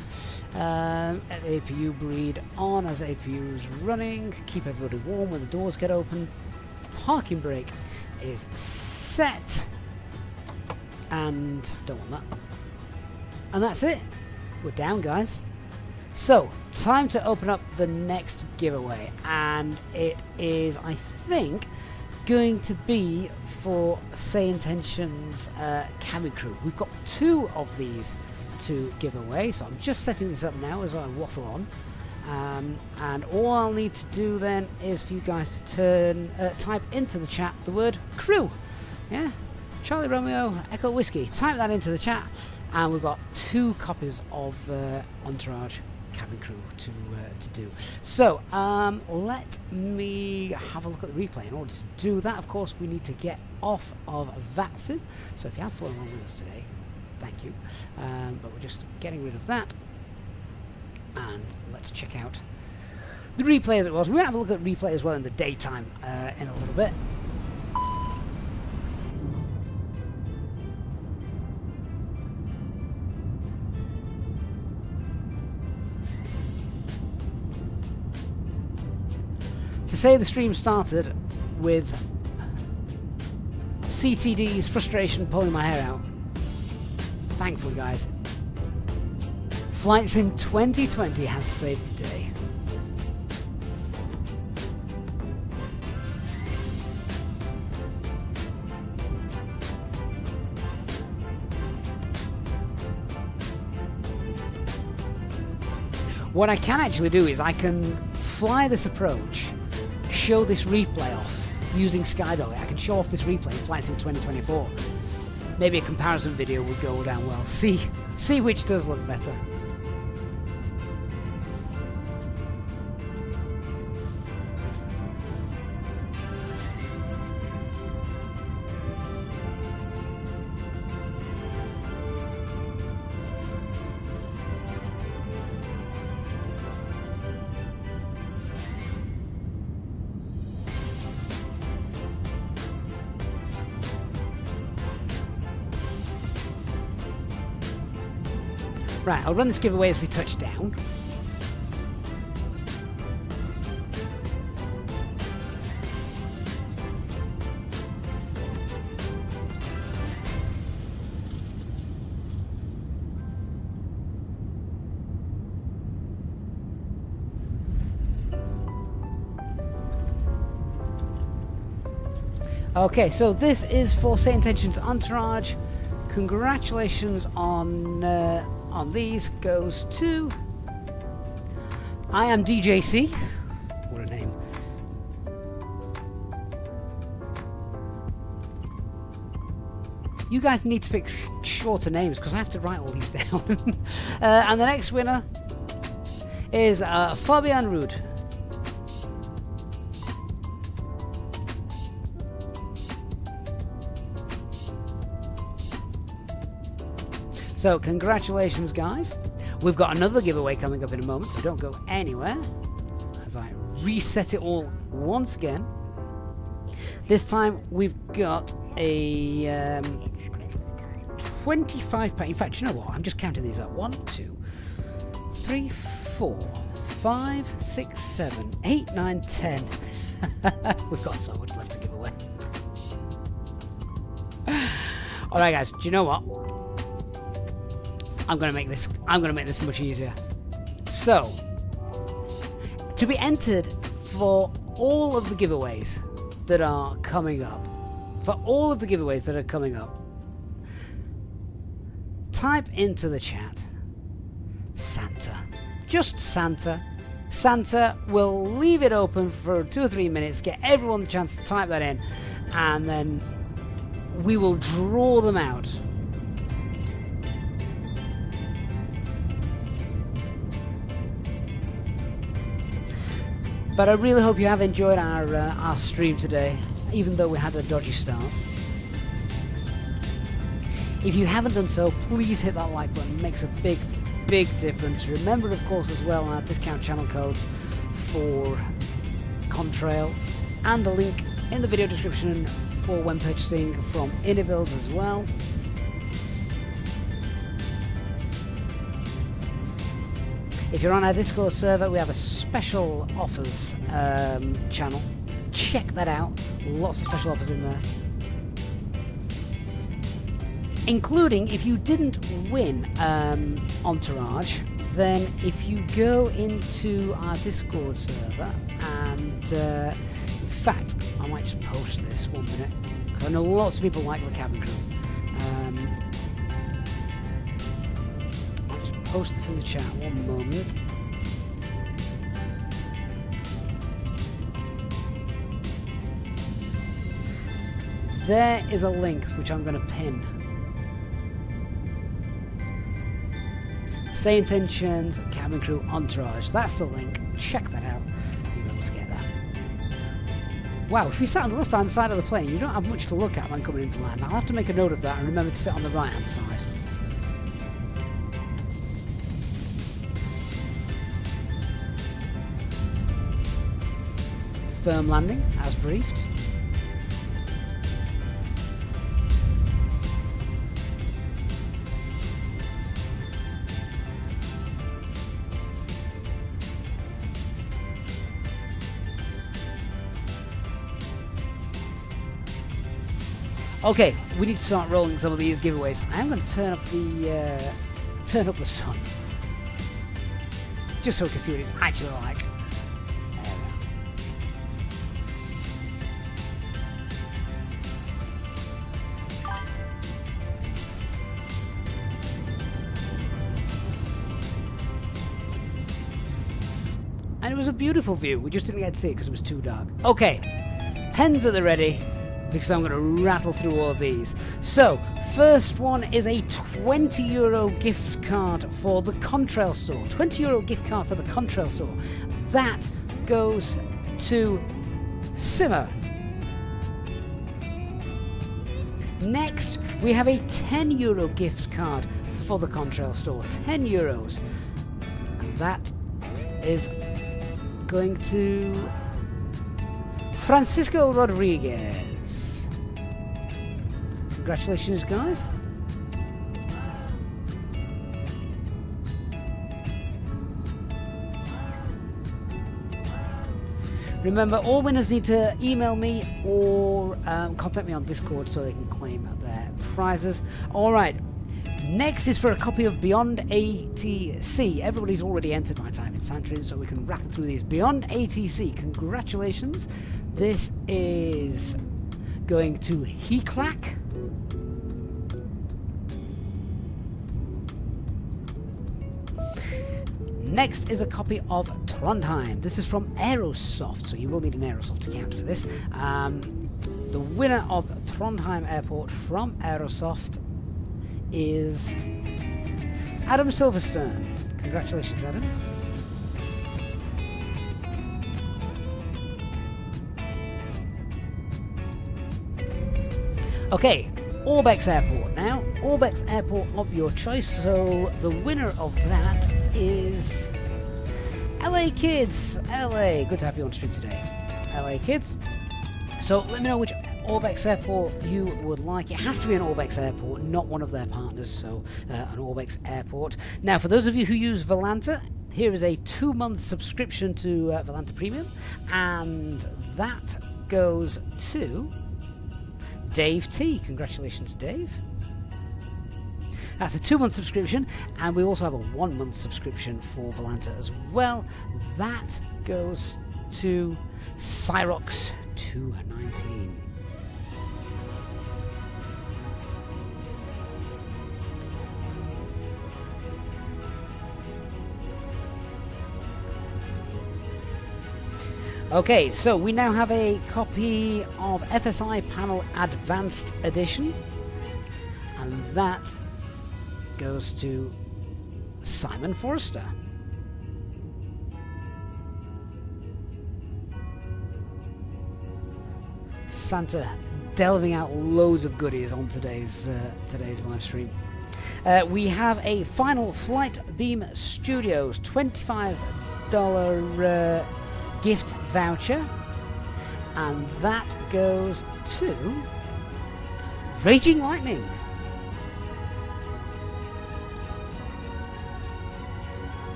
APU bleed on as APU's running. Keep everybody warm when the doors get open. Parking brake is set. And don't want that. And that's it. We're down, guys. So, time to open up the next giveaway. And it is, I think, going to be for Say Intentions cabin crew. We've got 2 of these to give away, so I'm just setting this up now as I waffle on. And all I'll need to do then is for you guys to type into the chat the word crew. Yeah, Charlie Romeo Echo Whiskey. Type that into the chat, and we've got 2 copies of Entourage cabin crew to do. So let me have a look at the replay. In order to do that, of course, we need to get off of Vatsim. So if you have followed along with us today, thank you. But we're just getting rid of that, and let's check out the replay as it was. We'll have a look at replay as well in the daytime in a little bit. To say the stream started with CTD's frustration pulling my hair out. Thankfully, guys, Flight Sim 2020 has saved the day. What I can actually do is I can fly this approach, show this replay off using Skydolly. I can show off this replay in Flight Sim 2024. Maybe a comparison video would go down well. See which does look better. Right, I'll run this giveaway as we touch down. Okay, so this is for Say Intentions Entourage. Congratulations on these. Goes to I am DJC. What a name. You guys need to pick shorter names because I have to write all these down. And the next winner is Fabian Rude. So congratulations, guys. We've got another giveaway coming up in a moment, so don't go anywhere as I reset it all once again. This time we've got a 25 pack. In fact, you know what? I'm just counting these up. 1, 2, 3, 4, 5, 6, 7, 8, 9, 10. We've got so much left to give away. All right, guys. Do you know what? I'm gonna make this much easier. So, to be entered for all of the giveaways that are coming up, type into the chat Santa. Just Santa. Santa will leave it open for 2 or 3 minutes, get everyone the chance to type that in, and then we will draw them out. But I really hope you have enjoyed our stream today, even though we had a dodgy start. If you haven't done so, please hit that like button. It makes a big, big difference. Remember, of course, as well, our discount channel codes for Contrail, and the link in the video description for when purchasing from Innobuilds as well. If you're on our Discord server, we have a special offers channel. Check that out. Lots of special offers in there. Including, if you didn't win Entourage, then if you go into our Discord server and, in fact, I might just post this 1 minute, because I know lots of people like the cabin crew. I'll just post this in the chat 1 moment. There is a link which I'm going to pin. Same Intentions, Cabin Crew, Entourage. That's the link. Check that out. You'll be able to get that. Wow, if you sat on the left-hand side of the plane, you don't have much to look at when coming into land. I'll have to make a note of that and remember to sit on the right-hand side. Firm landing, as briefed. Okay, we need to start rolling some of these giveaways. I am going to turn up the sun, just so we can see what it's actually like. And it was a beautiful view. We just didn't get to see it because it was too dark. Okay, pens at the ready, because I'm going to rattle through all of these. So, first one is a €20 gift card for the Contrail store. €20 gift card for the Contrail store. That goes to Simmer. Next, we have a €10 gift card for the Contrail store. €10. And that is going to Francisco Rodriguez. Congratulations, guys. Remember, all winners need to email me or contact me on Discord so they can claim their prizes. Alright, next is for a copy of Beyond ATC. Everybody's already entered my time in Santrin, so we can rattle through these. Beyond ATC, congratulations. This is going to Heklak. Next is a copy of Trondheim. This is from Aerosoft, so you will need an Aerosoft account for this. The winner of Trondheim Airport from Aerosoft is Adam Silverstone. Congratulations, Adam. Okay, Orbex Airport now. Orbex Airport of your choice. So the winner of that is LA Kids. LA, good to have you on stream today. LA Kids. So let me know which Orbex Airport you would like. It has to be an Orbex Airport, not one of their partners. So an Orbex Airport. Now, for those of you who use Volanta, here is a 2-month subscription to Volanta Premium, and that goes to Dave T. Congratulations, Dave. That's a 2-month subscription, and we also have a 1-month subscription for Volanta as well. That goes to Cyrox 219. Okay, so we now have a copy of FSI Panel Advanced Edition, and that goes to Simon Forrester. Santa delving out loads of goodies on today's live stream. We have a Final Flight Beam Studios $25 gift voucher, and that goes to Raging Lightning.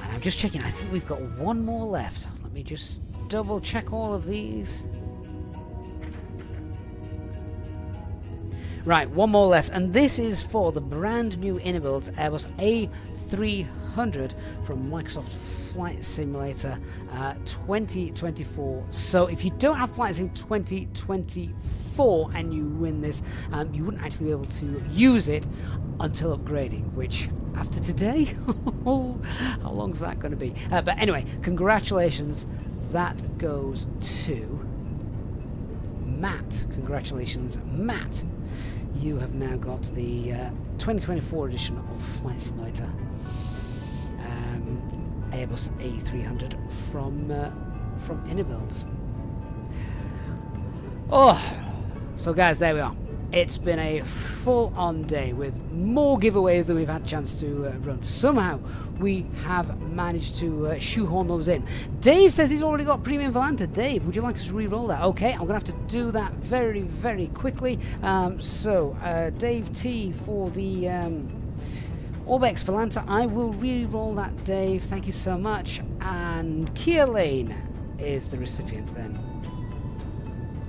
And I'm just checking, I think we've got one more left. Let me just double check all of these. Right, one more left, and this is for the brand new Innobuild Airbus A300 from Microsoft Flight Simulator 2024. So if you don't have Flight Sim 2024 and you win this, you wouldn't actually be able to use it until upgrading, which after today, how long is that going to be? But anyway, congratulations. That goes to Matt. Congratulations, Matt. You have now got the 2024 edition of Flight Simulator Airbus A300 from Innobuilds. Oh, so guys, there we are. It's been a full-on day with more giveaways than we've had a chance to run. Somehow we have managed to shoehorn those in. Dave says he's already got Premium Volanta. Dave, would you like us to re-roll that? Okay, I'm going to have to do that very, very quickly. Dave T for the Orbex Volanta. I will re-roll that, Dave. Thank you so much. And Kia Lane is the recipient then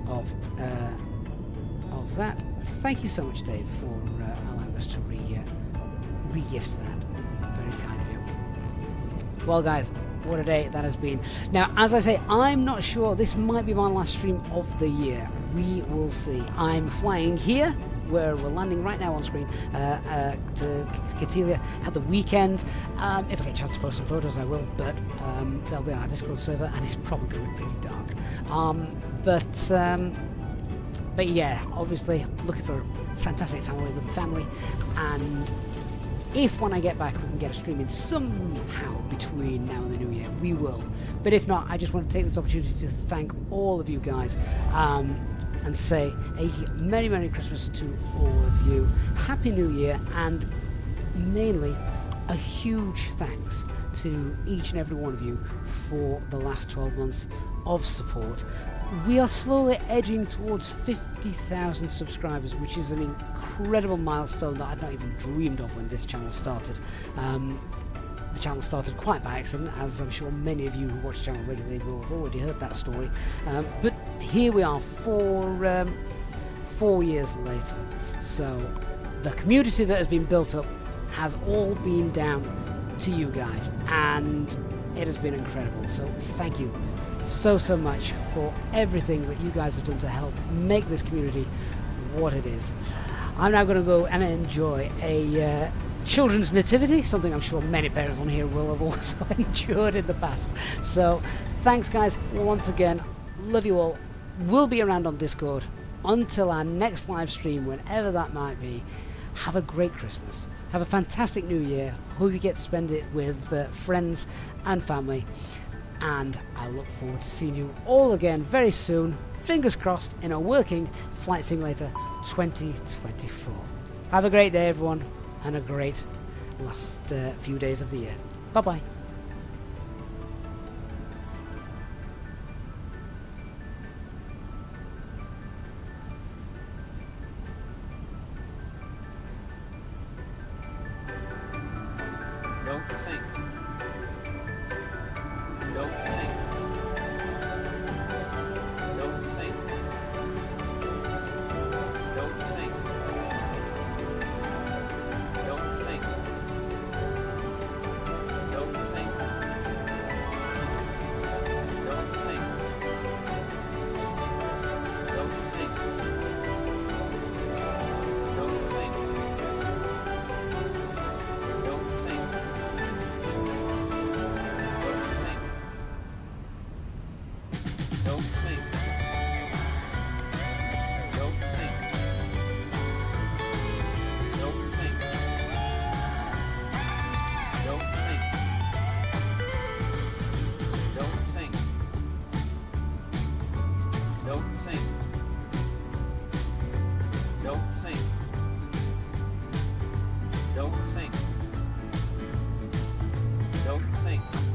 of that. Thank you so much, Dave, for allowing us to re-gift that. Very kind of you. Well, guys, what a day that has been. Now, as I say, I'm not sure. This might be my last stream of the year. We will see. I'm flying here, where we're landing right now on screen, to Katilia at the weekend. If I get a chance to post some photos, I will, but they'll be on our Discord server, and it's probably going to be pretty dark. But yeah, obviously looking for a fantastic time away with the family, and if when I get back we can get a stream in somehow between now and the new year, we will. But if not, I just want to take this opportunity to thank all of you guys and say a Merry, Merry Christmas to all of you. Happy New Year, and mainly a huge thanks to each and every one of you for the last 12 months of support. We are slowly edging towards 50,000 subscribers, which is an incredible milestone that I'd not even dreamed of when this channel started. The channel started quite by accident, as I'm sure many of you who watch the channel regularly will have already heard that story. But here we are, 4 years later. So the community that has been built up has all been down to you guys, and it has been incredible. So thank you so much for everything that you guys have done to help make this community what it is. I'm now going to go and enjoy a children's nativity, something I'm sure many parents on here will have also endured in the past. So thanks guys once again, love you all. We'll be around on Discord until our next live stream, whenever that might be. Have a great Christmas, have a fantastic New Year. Hope you get to spend it with friends and family, and I look forward to seeing you all again very soon, fingers crossed, in a working Flight Simulator 2024. Have a great day everyone, and a great last few days of the year. Bye bye. Don't sink. Don't sink. Don't Don't sink. Don't sink. Don't sink. Don't sink. Don't sink. Don't sink.